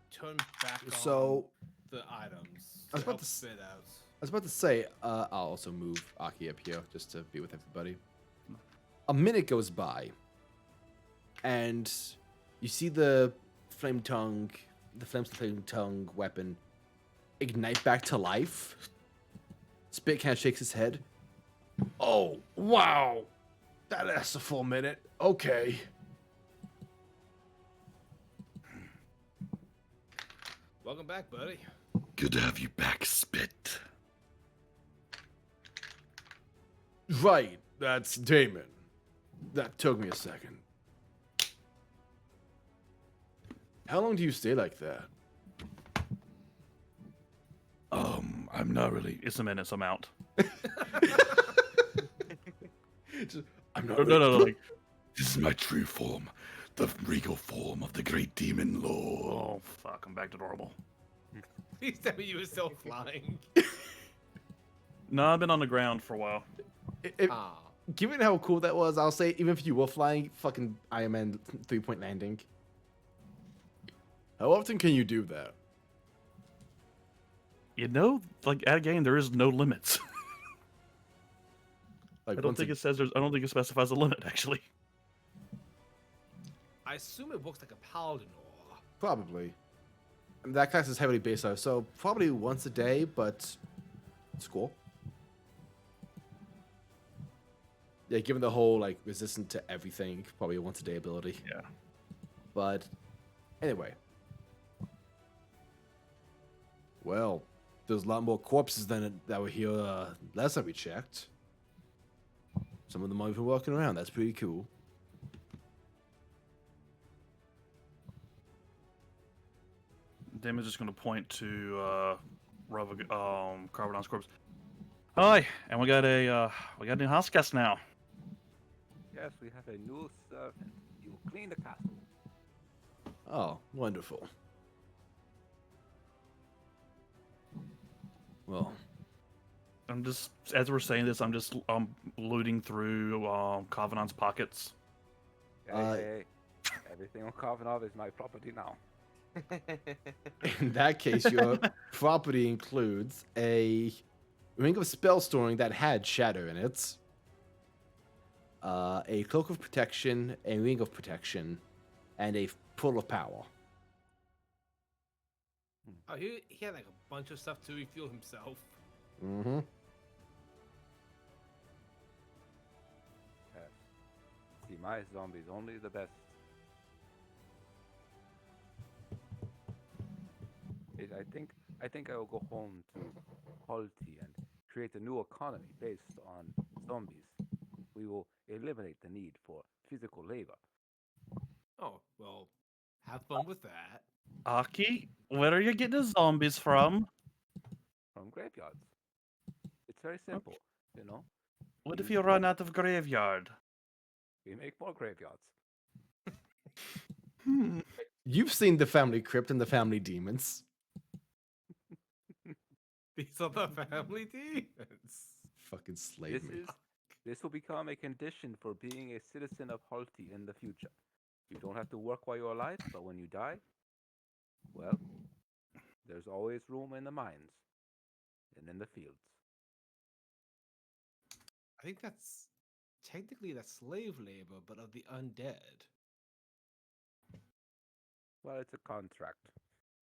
turn back So, on the items? I was to about help to spit out. I was about to say, I'll also move Aki up here just to be with everybody. A minute goes by, and you see the flame tongue weapon ignite back to life. Spit kind of shakes his head. Oh, wow. That lasts a full minute. Okay. Welcome back, buddy. Good to have you back, Spit. Right, that's Damon. That took me a second. How long do you stay like that? I'm not really. It's a minute, so I'm out. I'm not No. Like, This is my true form, the regal form of the great demon lord. oh fuck, I'm back to normal. Please tell me you were still flying. No, I've been on the ground for a while. Ah. Given how cool that was, I'll say even if you were flying, fucking Iron Man 3-point landing. How often can you do that? You know, like at a game, there is no limits. Like I don't once think a- it says there's. I don't think it specifies a limit actually. I assume it works like a paladin or. Probably. That class is heavily based on, so probably once a day, but it's cool. Yeah, given the whole like resistant to everything, probably a once a day ability. Yeah. But anyway. Well, there's a lot more corpses that were here last time we checked. Some of them aren't even walking around. That's pretty cool. Damon's just going to point to Karvonen's corpse. Hi, and we got a new house guest now. Yes, we have a new servant. You clean the castle. Oh, wonderful. Well, I'm just, as we're saying this, I'm just looting through Karvonen's pockets. Hey, everything on Karvanov is my property now. in that case, your property includes a ring of spell storing that had shatter in it, a cloak of protection, a ring of protection, and a pull of power. Oh, he had like a bunch of stuff to refuel himself. Mm-hmm. Yes. See, my zombies only the best. I think I will go home to Halti and create a new economy based on zombies. We will eliminate the need for physical labor. Oh, well, have fun with that. Aki, where are you getting the zombies from? from graveyards. It's very simple, you know. What if you run out of graveyard? We make more graveyards. You've seen the family crypt and the family demons. These are the family demons. Fucking slave me. This will become a condition for being a citizen of Halti in the future. You don't have to work while you're alive, but when you die, well, there's always room in the mines and in the fields. I think that's technically that's slave labor, but of the undead. Well, it's a contract.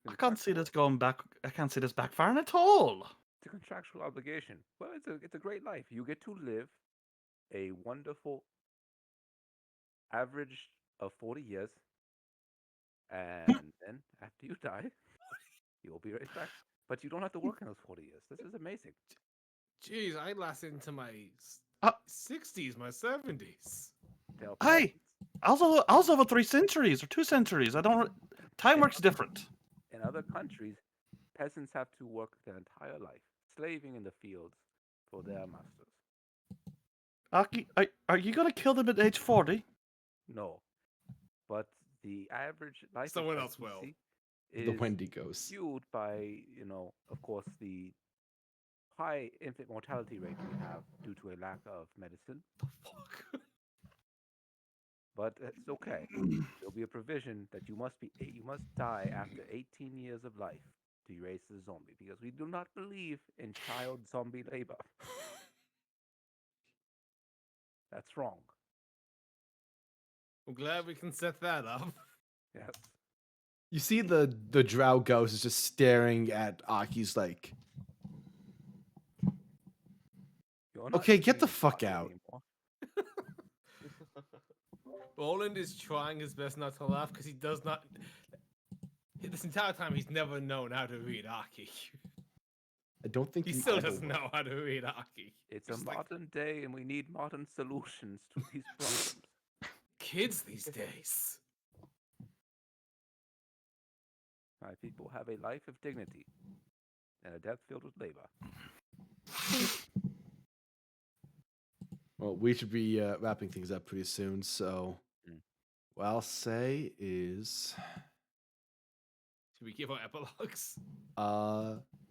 I can't see this going back. I can't see this backfiring at all. It's a contractual obligation. Well, it's a great life. You get to live a wonderful average of 40 years, and then after you die, you'll be right back. But you don't have to work in those 40 years. This is amazing. Jeez, I lasted into my Uh, 60s, my 70s. Tell Hey! peasants. I was over 3 centuries or 2 centuries. I don't. Time works different. In other countries, peasants have to work their entire life, slaving in the fields for their masters. Aki, are you gonna kill them at age 40? No, but the average life Someone else will. expectancy The is Wendigos. fueled by, of course, the high infant mortality rate we have due to a lack of medicine. Fuck. But it's okay. There'll be a provision that you must die after 18 years of life to erase the zombie, because we do not believe in child zombie labor. That's wrong. I'm glad we can set that up. Yes. You see the drow ghost is just staring at Aki's like, You're not okay, get the being fuck funny out. anymore. Roland is trying his best not to laugh because he does not. This entire time, he's never known how to read Aki. I don't think He you still ever doesn't will. know how to read Aki. It's He's a like, modern day, and we need modern solutions to these problems. kids these days. My people have a life of dignity and a death filled with labor. Well, we should be wrapping things up pretty soon, so what I'll say is, Should we give our epilogues?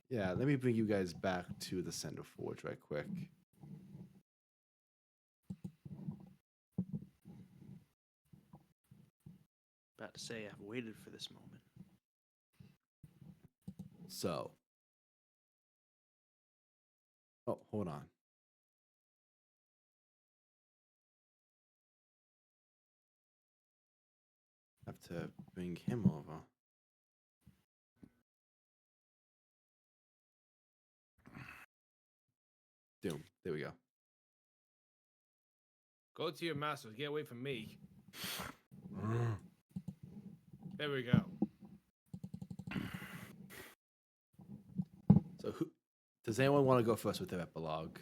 yeah, let me bring you guys back to the Center Forge right quick. About to say, I've waited for this moment. So, oh, hold on. Have to bring him over. Doom. There we go. Go to your masters. Get away from me. There we go. So, who does anyone want to go first with their epilogue?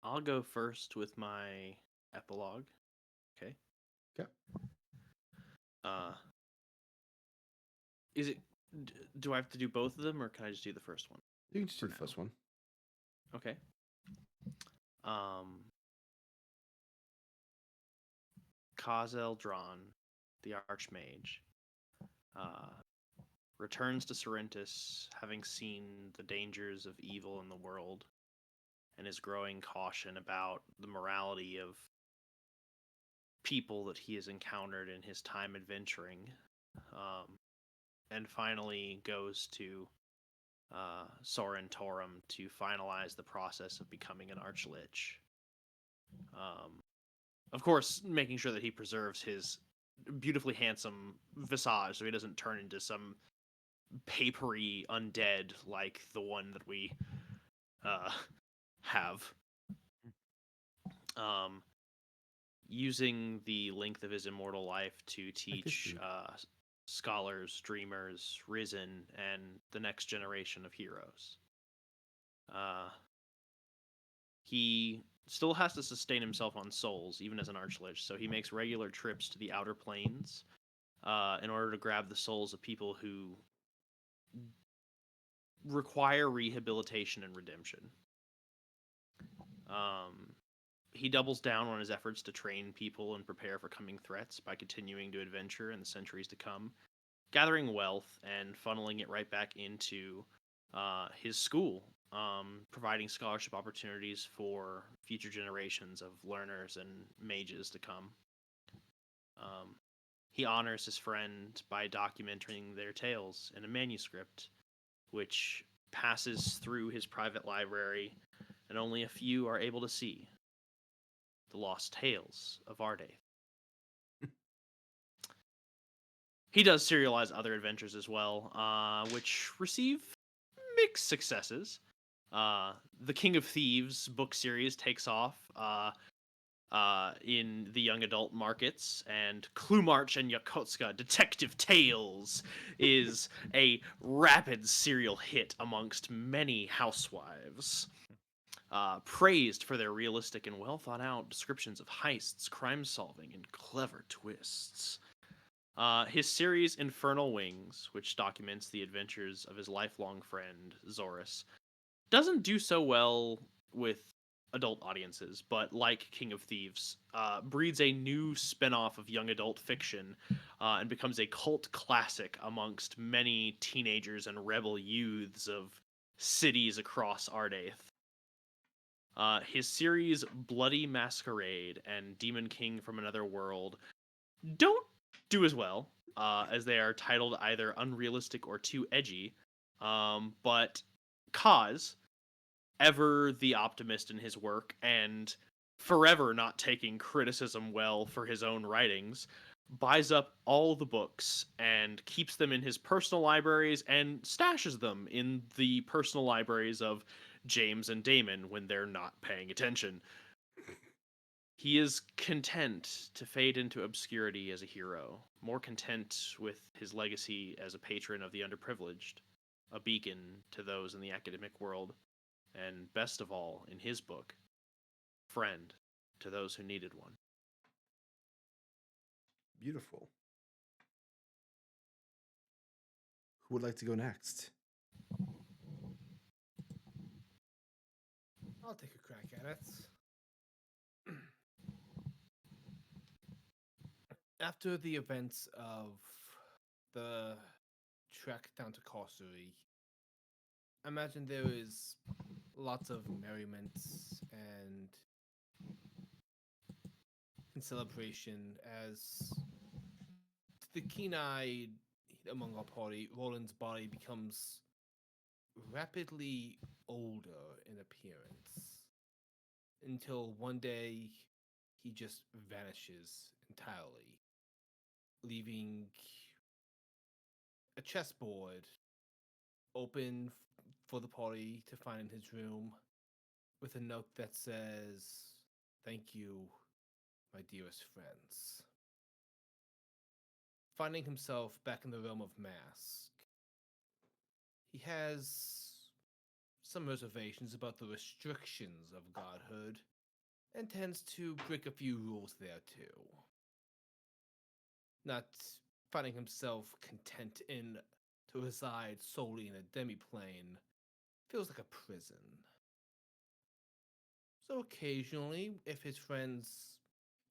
I'll go first with my epilogue. Okay. Okay. Is it? Do I have to do both of them, or can I just do the first one? You can just do the first one. Okay. Kazel Drawn, the Archmage, returns to Sorrentis, having seen the dangers of evil in the world, and his growing caution about the morality of people that he has encountered in his time adventuring, and finally goes to Sorentorum to finalize the process of becoming an Archlich. Of course, making sure that he preserves his beautifully handsome visage so he doesn't turn into some papery undead like the one that we have. Using the length of his immortal life to teach scholars, dreamers, risen, and the next generation of heroes. He still has to sustain himself on souls, even as an Archlich, so he makes regular trips to the Outer Planes in order to grab the souls of people who require rehabilitation and redemption. He doubles down on his efforts to train people and prepare for coming threats by continuing to adventure in the centuries to come, gathering wealth and funneling it right back into his school, providing scholarship opportunities for future generations of learners and mages to come. He honors his friend by documenting their tales in a manuscript, which passes through his private library, and only a few are able to see. The Lost Tales of Ardaithe. He does serialize other adventures as well, which receive mixed successes. The King of Thieves book series takes off in the young adult markets, and Clue March and Yakutska Detective Tales is a rapid serial hit amongst many housewives. Praised for their realistic and well thought out descriptions of heists, crime solving, and clever twists. His series Infernal Wings, which documents the adventures of his lifelong friend, Zorus, doesn't do so well with adult audiences, but like King of Thieves, breeds a new spin-off of young adult fiction and becomes a cult classic amongst many teenagers and rebel youths of cities across Ardaithe. His series Bloody Masquerade and Demon King from Another World don't do as well, as they are titled either unrealistic or too edgy. But Kaz, ever the optimist in his work and forever not taking criticism well for his own writings, buys up all the books and keeps them in his personal libraries and stashes them in the personal libraries of James and Damon when they're not paying attention. He is content to fade into obscurity as a hero, more content with his legacy as a patron of the underprivileged, a beacon to those in the academic world, and best of all, in his book, friend to those who needed one. Beautiful. Who would like to go next? I'll take a crack at it. After the events of the trek down to Corsery, I imagine there is lots of merriment and celebration as the keen-eyed among our party, Roland's body becomes rapidly older in appearance until one day he just vanishes entirely, leaving a chessboard open for the party to find in his room with a note that says, "Thank you, my dearest friends." Finding himself back in the realm of Mask, he has some reservations about the restrictions of godhood and tends to break a few rules there too. Not finding himself content in to reside solely in a demiplane feels like a prison. So occasionally, if his friends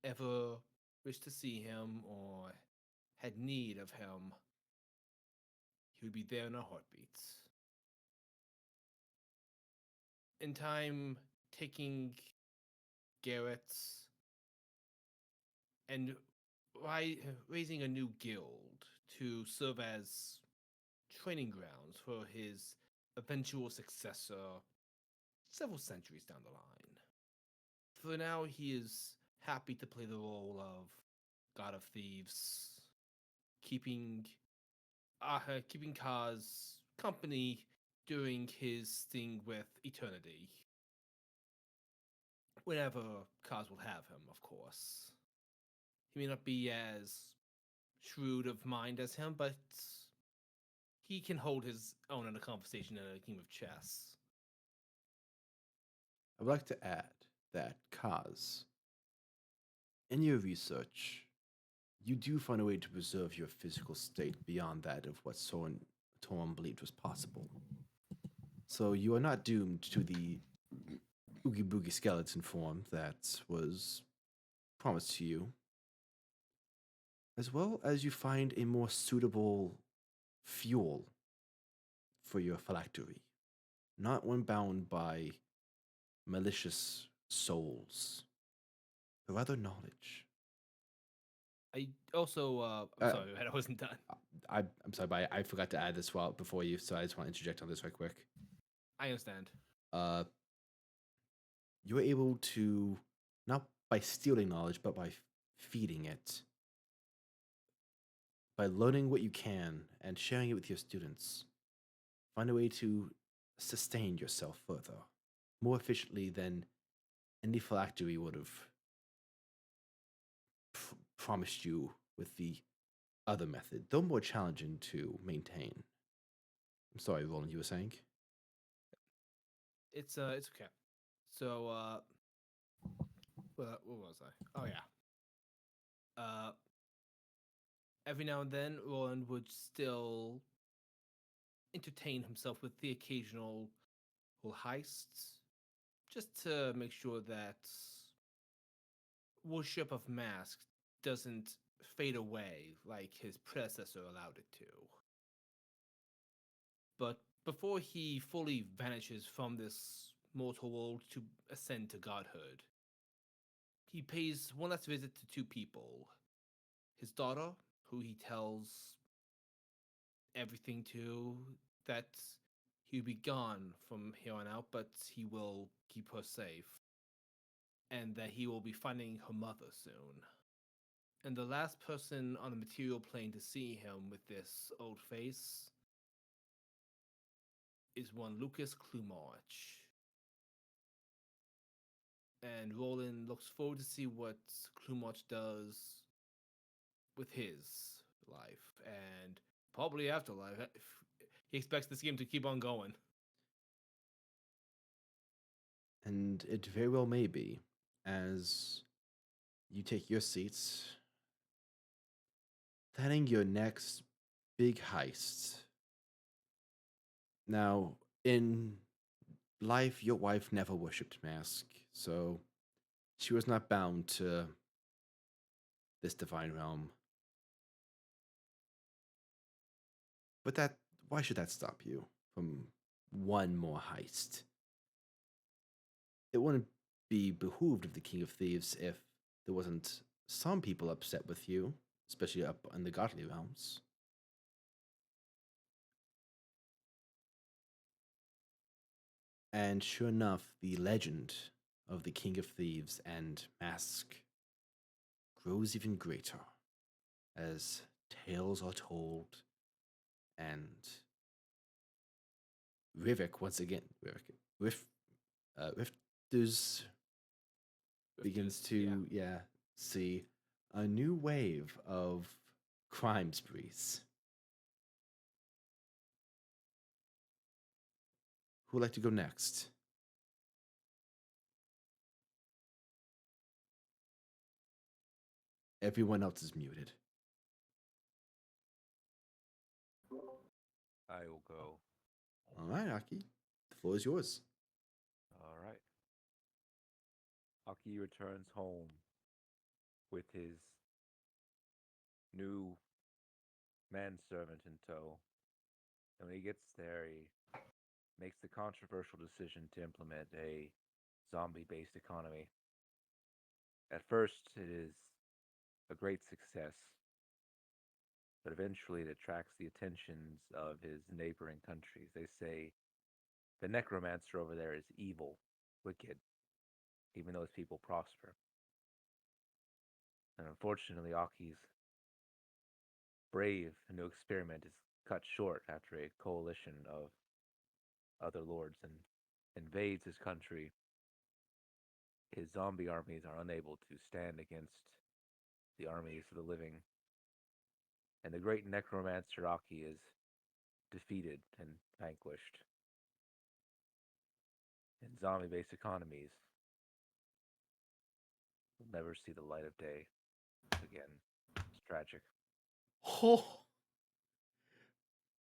ever wished to see him or had need of him, he would be there in a heartbeat. In time, taking Garrett and raising a new guild to serve as training grounds for his eventual successor several centuries down the line. For now, he is happy to play the role of God of Thieves, keeping keeping Kaz company during his thing with Eternity. Whenever Kaz will have him, of course. He may not be as shrewd of mind as him, but he can hold his own in a conversation in a game of chess. I would like to add that Kaz, in your research, you do find a way to preserve your physical state beyond that of what Toron believed was possible. So you are not doomed to the Oogie Boogie skeleton form that was promised to you, as well as you find a more suitable fuel for your phylactery, not one bound by malicious souls, but rather knowledge. I also, I'm Uh, sorry, I wasn't done. I'm sorry, but I forgot to add this while before you, so I just want to interject on this right quick. I understand. Uh, you're able to, not by stealing knowledge, but by feeding it, by learning what you can and sharing it with your students, find a way to sustain yourself further, more efficiently than any phylactery would have promised you with the other method, though more challenging to maintain. I'm sorry, Roland, you were saying? It's okay. So, what was I? Oh yeah. Uh, every now and then, Roland would still entertain himself with the occasional little heists, just to make sure that worship of masks doesn't fade away like his predecessor allowed it to. But before he fully vanishes from this mortal world to ascend to godhood, he pays one last visit to two people: his daughter, who he tells everything to, that he'll be gone from here on out, but he will keep her safe, and that he will be finding her mother soon. And the last person on the material plane to see him with this old face is one Lucas Klumarch. And Roland looks forward to see what Klumarch does with his life and probably afterlife. He expects this game to keep on going. And it very well may be, as you take your seats, planning your next big heist. Now, in life, your wife never worshipped Mask, so she was not bound to this divine realm. But why should that stop you from one more heist? It wouldn't be behooved of the King of Thieves if there wasn't some people upset with you, especially up in the godly realms. And sure enough, the legend of the King of Thieves and Mask grows even greater as tales are told and Rivik once again, Rifters begins to see a new wave of crime sprees. Who would like to go next? Everyone else is muted. I will go. All right, Aki. The floor is yours. All right. Aki returns home with his new manservant in tow. And when he gets there, he makes the controversial decision to implement a zombie based economy. At first, it is a great success, but eventually it attracts the attentions of his neighboring countries. They say the necromancer over there is evil, wicked, even though his people prosper. And unfortunately, Aki's brave new experiment is cut short after a coalition of other lords and invades his country. His zombie armies are unable to stand against the armies of the living, and the great necromancer Aki is defeated and vanquished. And zombie-based economies will never see the light of day again. It's tragic. Oh,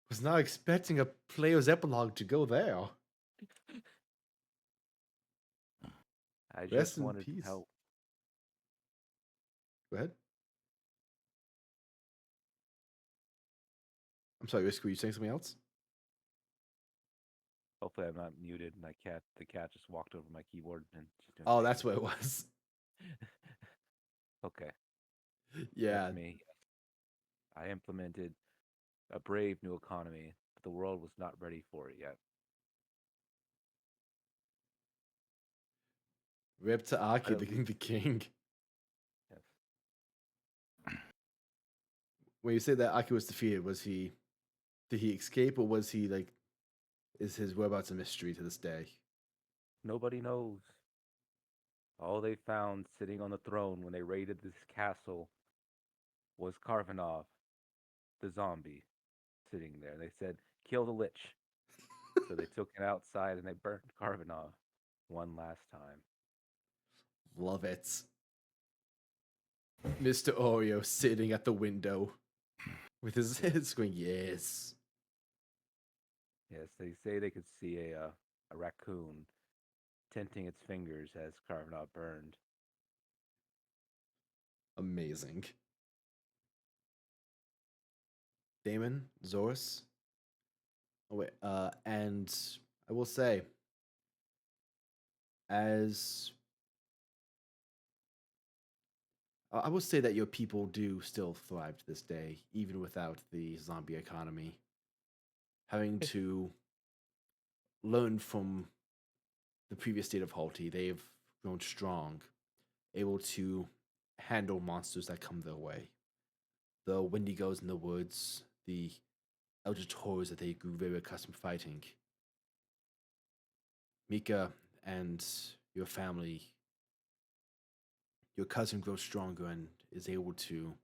was not expecting a player's epilogue to go there. I Rest just in wanted peace. help. Go ahead. I'm sorry, Risk, were you saying something else? Hopefully, I'm not muted. And the cat just walked over my keyboard and she's doing. Oh, that's what it was. Okay, Yeah. that's me. I implemented a brave new economy, but the world was not ready for it yet. Rip to Aki, But at the king. Yes. When you say that Aki was defeated, did he escape, or was he like, is his whereabouts a mystery to this day? Nobody knows. All they found sitting on the throne when they raided this castle was Karvanov, the zombie, sitting there. They said, kill the lich. So they took it outside and they burnt Karvanov one last time. Love it. Mr. Oreo sitting at the window with his head going, yes. Yes, they say they could see a raccoon tinting its fingers as Karvanov burned. Amazing. Damon, Zorus. Oh wait, and I will say, as I will say that your people do still thrive to this day, even without the zombie economy. Having to learn from the previous state of Halti, they've grown strong, able to handle monsters that come their way. The Wendigos in the woods, the eldritch horrors that they grew very accustomed fighting. Mika and your family, your cousin grows stronger and is able to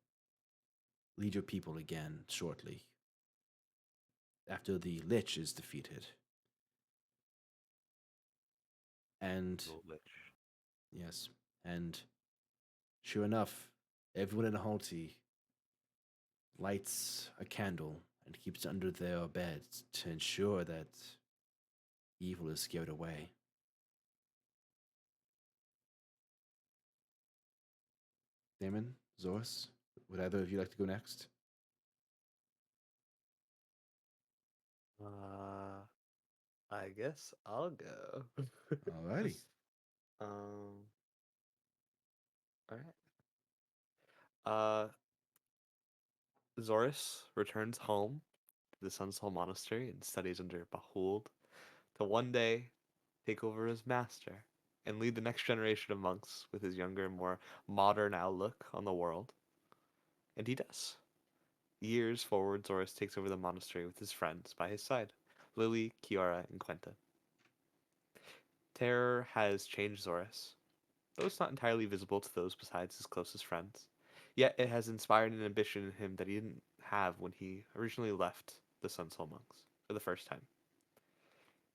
lead your people again shortly after the Lich is defeated. And Little lich. yes, and sure enough, everyone in Halti lights a candle and keeps it under their beds to ensure that evil is scared away. Damon, Zorus, would either of you like to go next? I guess I'll go. Alrighty. All right. Uh, Zorus returns home to the Sunsoul Monastery and studies under Behold to one day take over as master and lead the next generation of monks with his younger, more modern outlook on the world. And he does. Years forward, Zorus takes over the monastery with his friends by his side, Lily, Kiara, and Quenta. Terror has changed Zorus, though it's not entirely visible to those besides his closest friends. Yet it has inspired an ambition in him that he didn't have when he originally left the Sunsoul Monks for the first time.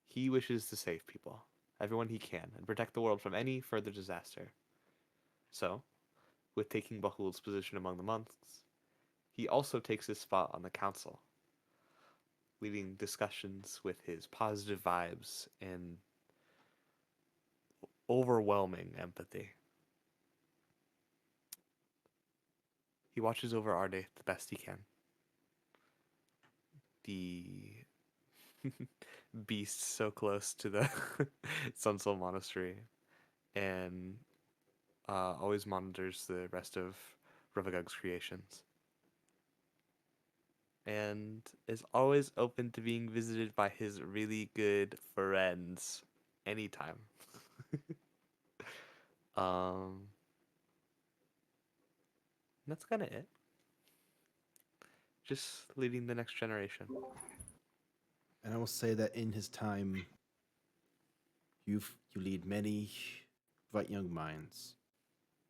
He wishes to save people, everyone he can, and protect the world from any further disaster. So, with taking Bahuld's position among the monks, he also takes his spot on the council, leading discussions with his positive vibes and overwhelming empathy. He watches over Ardaithe the best he can. The beast so close to the Sunsoul Monastery, and always monitors the rest of Ruvagug's creations. And is always open to being visited by his really good friends anytime. That's kind of it. Just leading the next generation. And I will say that in his time, you lead many bright young minds.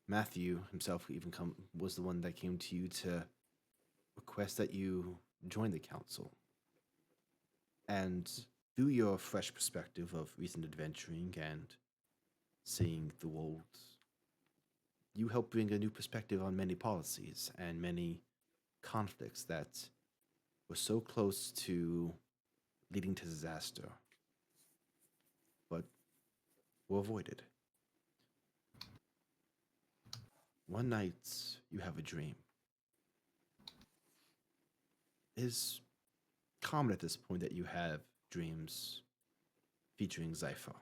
Matthew himself even was the one that came to you to request that you join the council. And through your fresh perspective of recent adventuring and seeing the world you help bring a new perspective on many policies and many conflicts that were so close to leading to disaster, but were avoided. One night, you have a dream. It is common at this point that you have dreams featuring Zypher.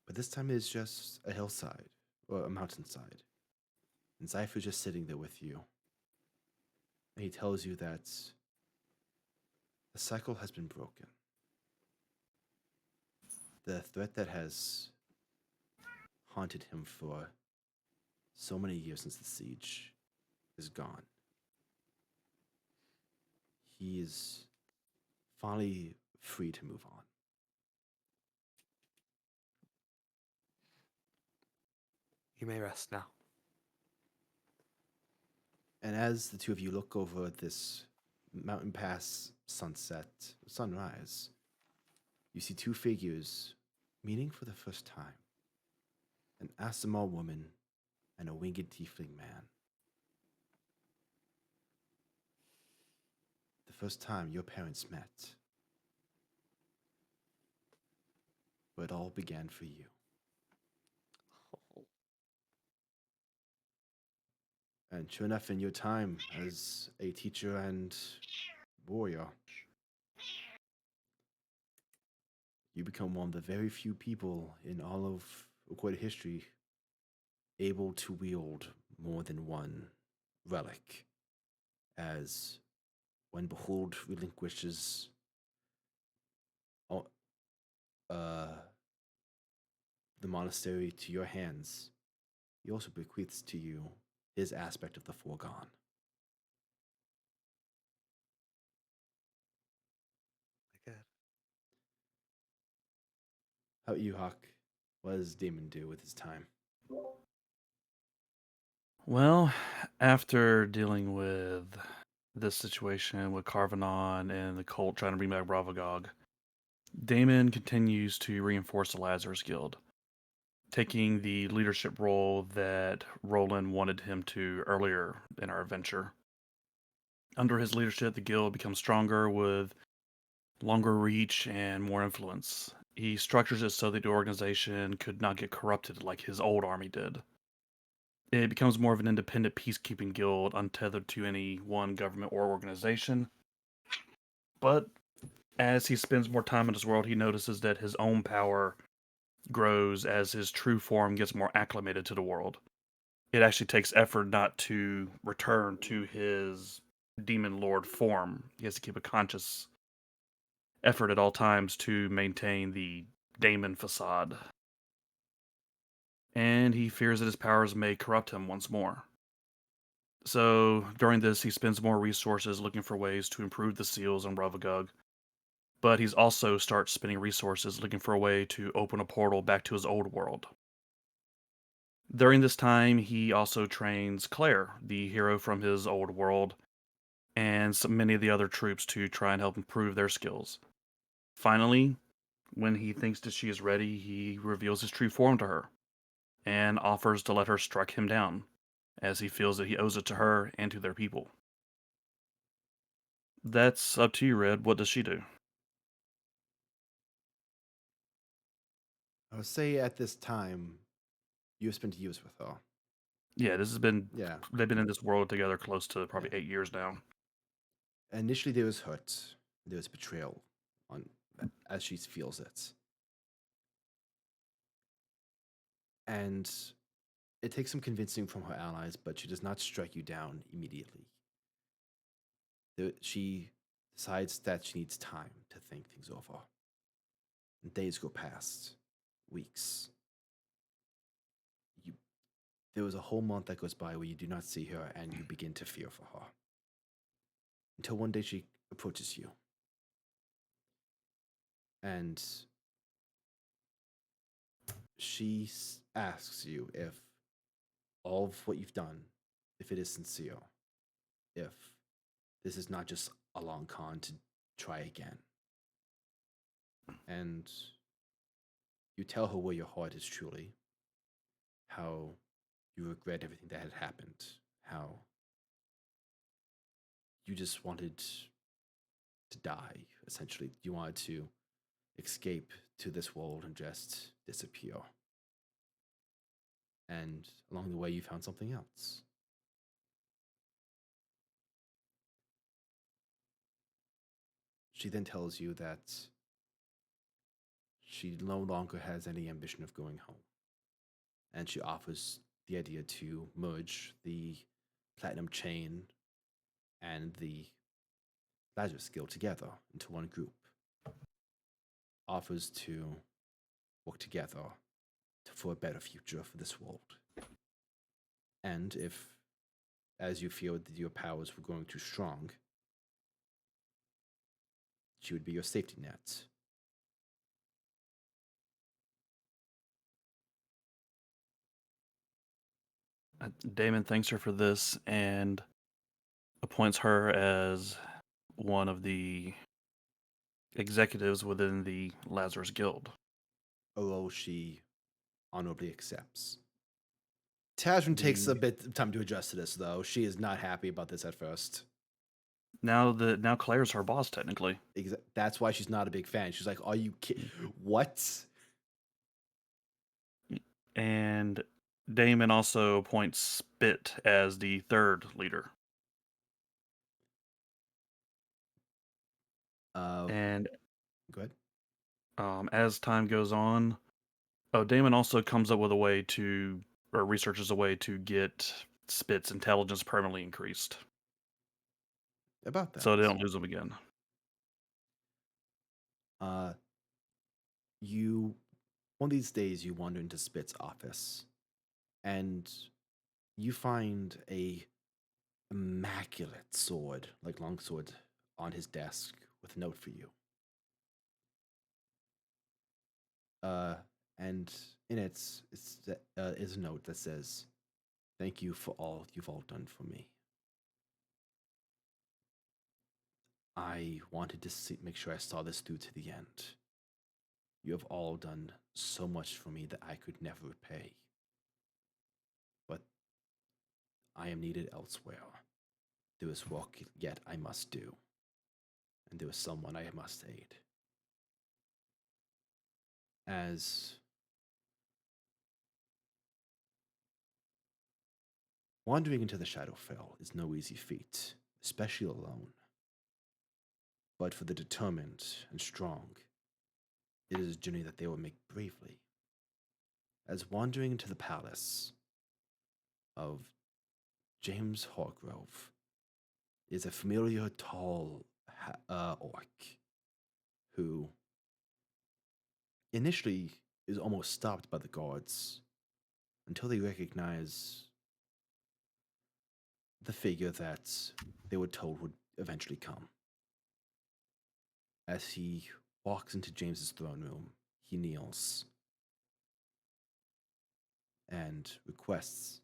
But this time it is just a hillside or a mountainside. And Zypher is just sitting there with you. And he tells you that the cycle has been broken. The threat that has haunted him for so many years since the siege is gone. He is finally free to move on. You may rest now. And as the two of you look over this mountain pass sunrise, you see two figures meeting for the first time. An Asimar woman and a winged tiefling man. The first time your parents met. Where it all began for you. And sure enough, in your time as a teacher and warrior, you become one of the very few people in all of recorded history able to wield more than one relic. As when Behold relinquishes the monastery to your hands, he also bequeaths to you his aspect of the foregone. My God. How about you, Hawk? What does Damon do with his time? Well, after dealing with this situation with Karvonen and the cult trying to bring back Bravagog, Damon continues to reinforce the Lazarus Guild, taking the leadership role that Roland wanted him to earlier in our adventure. Under his leadership, the guild becomes stronger with longer reach and more influence. He structures it so that the organization could not get corrupted like his old army did. It becomes more of an independent peacekeeping guild, untethered to any one government or organization. But as he spends more time in this world, he notices that his own power grows as his true form gets more acclimated to the world. It actually takes effort not to return to his demon lord form. He has to keep a conscious effort at all times to maintain the daemon facade. And he fears that his powers may corrupt him once more. So during this, he spends more resources looking for ways to improve the seals on Ravagog. But he's also starts spending resources looking for a way to open a portal back to his old world. During this time, he also trains Claire, the hero from his old world, and many of the other troops to try and help improve their skills. Finally, when he thinks that she is ready, he reveals his true form to her and offers to let her strike him down, as he feels that he owes it to her and to their people. That's up to you, Red. What does she do? I would say at this time, you have spent years with her. Yeah, this has been. Yeah. They've been in this world together close to probably Yeah. 8 years now. Initially, there was hurt, there was betrayal, on as she feels it, and it takes some convincing from her allies, but she does not strike you down immediately. She decides that she needs time to think things over. And days go past, weeks. You, there was a whole month that goes by where you do not see her, and you begin to fear for her. Until one day she approaches you. And she asks you if all of what you've done, if it is sincere, if this is not just a long con to try again. And you tell her where your heart is truly, how you regret everything that had happened. How you just wanted to die, essentially. You wanted to escape to this world and just disappear. And along the way, you found something else. She then tells you that she no longer has any ambition of going home. And she offers the idea to merge the Platinum Chain and the Lazarus Guild together into one group. Offers to work together for a better future for this world. And if, as you feel that your powers were growing too strong, she would be your safety net. Damon thanks her for this and appoints her as one of the executives within the Lazarus Guild. Although she honorably accepts. Tasrin takes a bit of time to adjust to this, though. She is not happy about this at first. Now Claire's her boss, technically. That's why she's not a big fan. She's like, "Are you kidding? What?" And Damon also appoints Spit as the third leader. And go ahead. As time goes on, Damon also comes up with a way to, or researches a way to get Spit's intelligence permanently increased. About that. So they don't lose him again. One of these days, you wander into Spit's office, and you find a immaculate sword, like longsword, on his desk with a note for you. And in it is a note that says, "Thank you for all you've all done for me. I wanted to make sure I saw this through to the end. You have all done so much for me that I could never repay. But I am needed elsewhere. There is work yet I must do, and there is someone I must aid." As wandering into the Shadowfell is no easy feat, especially alone. But for the determined and strong, it is a journey that they will make bravely. As wandering into the palace of James Hargrove is a familiar tall orc who initially is almost stopped by the guards until they recognize the figure that they were told would eventually come. As he walks into James's throne room, he kneels and requests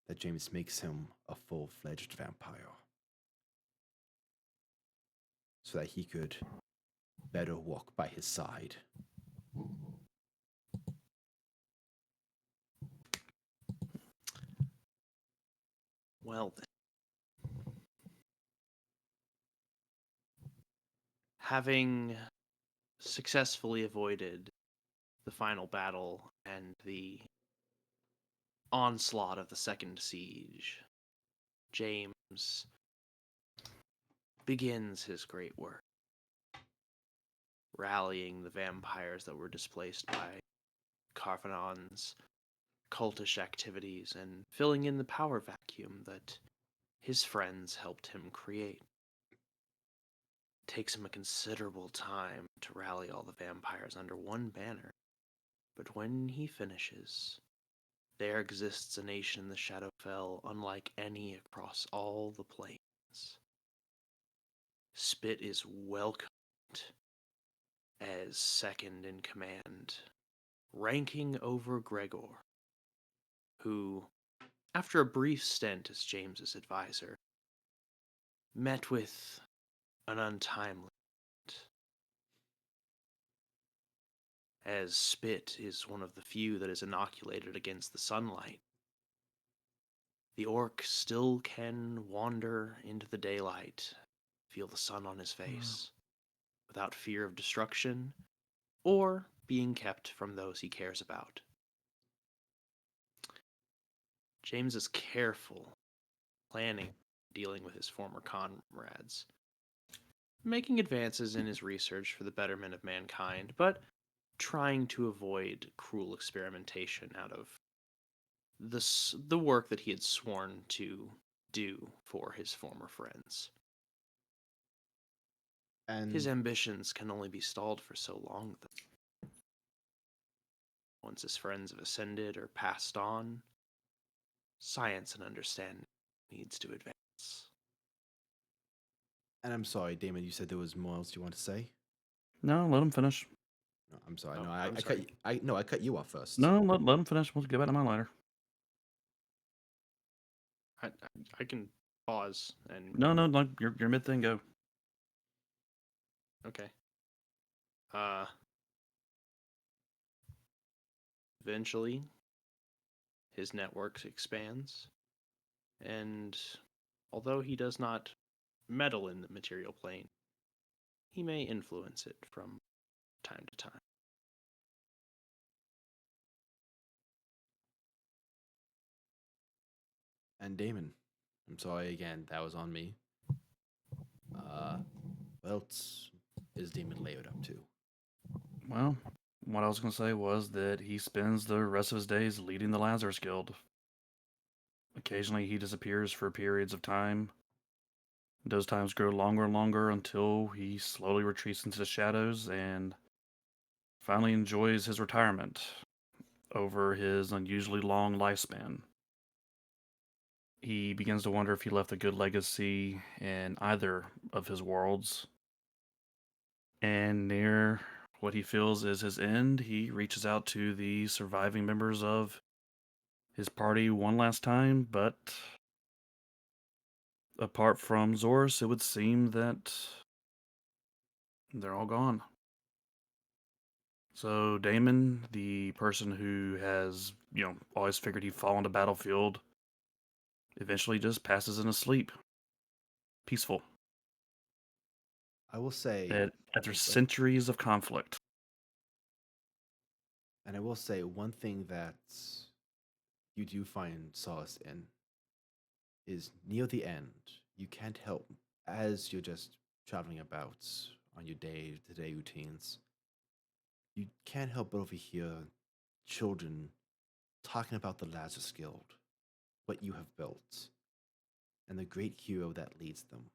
that James makes him a full-fledged vampire so that he could better walk by his side. Well then. Having successfully avoided the final battle and the onslaught of the second siege, James begins his great work, rallying the vampires that were displaced by Karvonen's cultish activities and filling in the power vacuum that his friends helped him create. It takes him a considerable time to rally all the vampires under one banner, but when he finishes, there exists a nation in the Shadowfell unlike any across all the plains. Spit is welcomed as second in command, ranking over Gregor, who, after a brief stint as James's advisor, met with an untimely end, as Spit is one of the few that is inoculated against the sunlight. the orc still can wander into the daylight, feel the sun on his face, without fear of destruction or being kept from those he cares about. James is careful, planning, dealing with his former comrades, making advances in his research for the betterment of mankind, but trying to avoid cruel experimentation out of the work that he had sworn to do for his former friends. His And ambitions can only be stalled for so long, though. Once his friends have ascended or passed on, science and understanding needs to advance. I'm sorry, Damon. You said there was more else you want to say. No, let him finish. No, I'm sorry. Oh, No, I'm I cut. sorry. I cut you off first. No, let him finish. We'll get back to mine later. I can pause and No, like your mid thing. Go. okay. Eventually, his network expands, and although he does not meddle in the material plane, he may influence it from time to time. And Damon, I'm sorry again. That was on me. What else is Damon layered up to? Well, what I was going to say was that he spends the rest of his days leading the Lazarus Guild. Occasionally, he disappears for periods of time. Those times grow longer and longer until he slowly retreats into the shadows and finally enjoys his retirement over his unusually long lifespan. He begins to wonder if he left a good legacy in either of his worlds. And near what he feels is his end, he reaches out to the surviving members of his party one last time, but apart from Zorus, it would seem that they're all gone. So Damon, the person who has, always figured he'd fall on the battlefield, eventually just passes in a sleep. Peaceful. I will say, After centuries of conflict. and I will say one thing that you do find solace in is near the end, you can't help as you're just traveling about on your day-to-day routines. You can't help but overhear children talking about the Lazarus Guild, what you have built, and the great hero that leads them,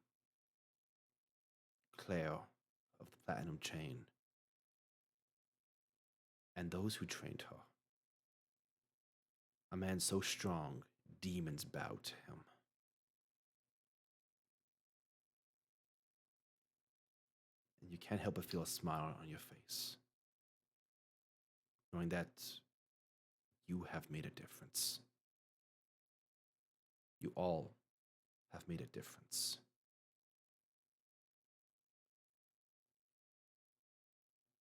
Claire of the Platinum Chain, and those who trained her. A man so strong, demons bow to him. And you can't help but feel a smile on your face, knowing that you have made a difference. You all have made a difference.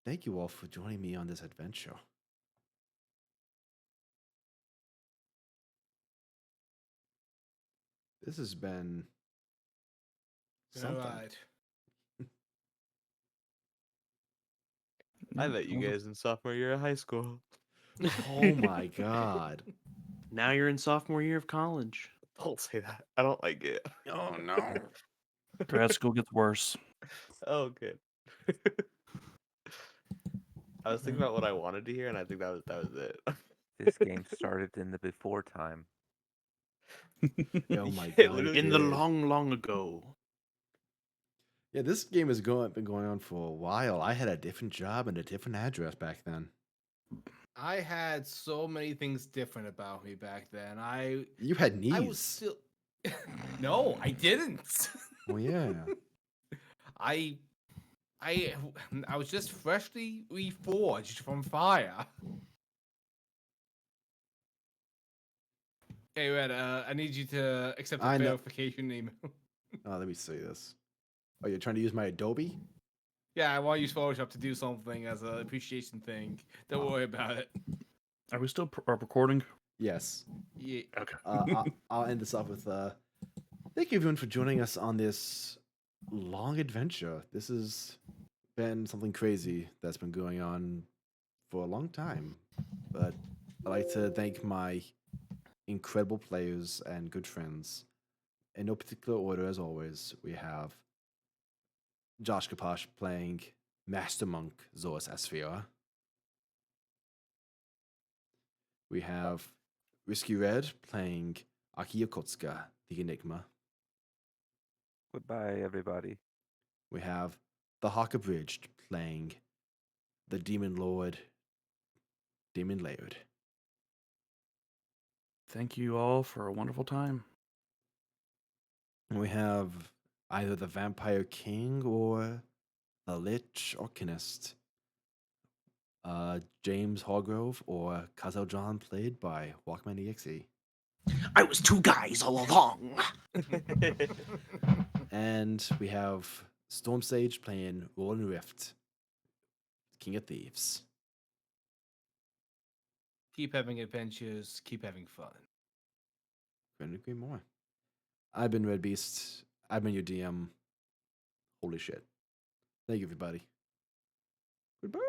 Thank you all for joining me on this adventure. This has been something. Alright. I met you guys in sophomore year of high school. Oh my god. Now you're in sophomore year of college. Don't say that. I don't like it. Oh no. Grad school gets worse. Oh, good. I was thinking about what I wanted to hear, and I think that was it. This game started in the before time. Oh my Yeah, god. literally. In the Dude. long, long ago. Yeah, this game has been going on for a while. I had a different job and a different address back then. I had so many things different about me back then. You had knees. I was still. No, I didn't. Oh yeah. I was just freshly reforged from fire. Hey, Red, I need you to accept the I know. verification email. Oh, let me see this. Oh, you're trying to use my Adobe? Yeah, I want to use Photoshop to do something as an appreciation thing. Don't worry about it. Are we still recording? Yes. Yeah. Okay. I'll end this off with thank you everyone for joining us on this long adventure. This has been something crazy that's been going on for a long time. But I'd like to thank my incredible players and good friends. In no particular order, as always, we have Josh Kaposh playing Master Monk Zoras Asphira. We have Risky Red playing Aki Yakutska, the Enigma. Goodbye, everybody. We have the Hawk Abridged playing the Demon Lord, Demon Laird. Thank you all for a wonderful time. And we have either the Vampire King or the Lich Orcanist. James Hargrove or Kazel John, played by Walkman EXE. I was two guys all along. And we have Storm Sage playing Roland Rift, King of Thieves. Keep having adventures. Keep having fun. Couldn't agree more. I've been Red Beast. I've been your DM. Holy shit. Thank you, everybody. Goodbye.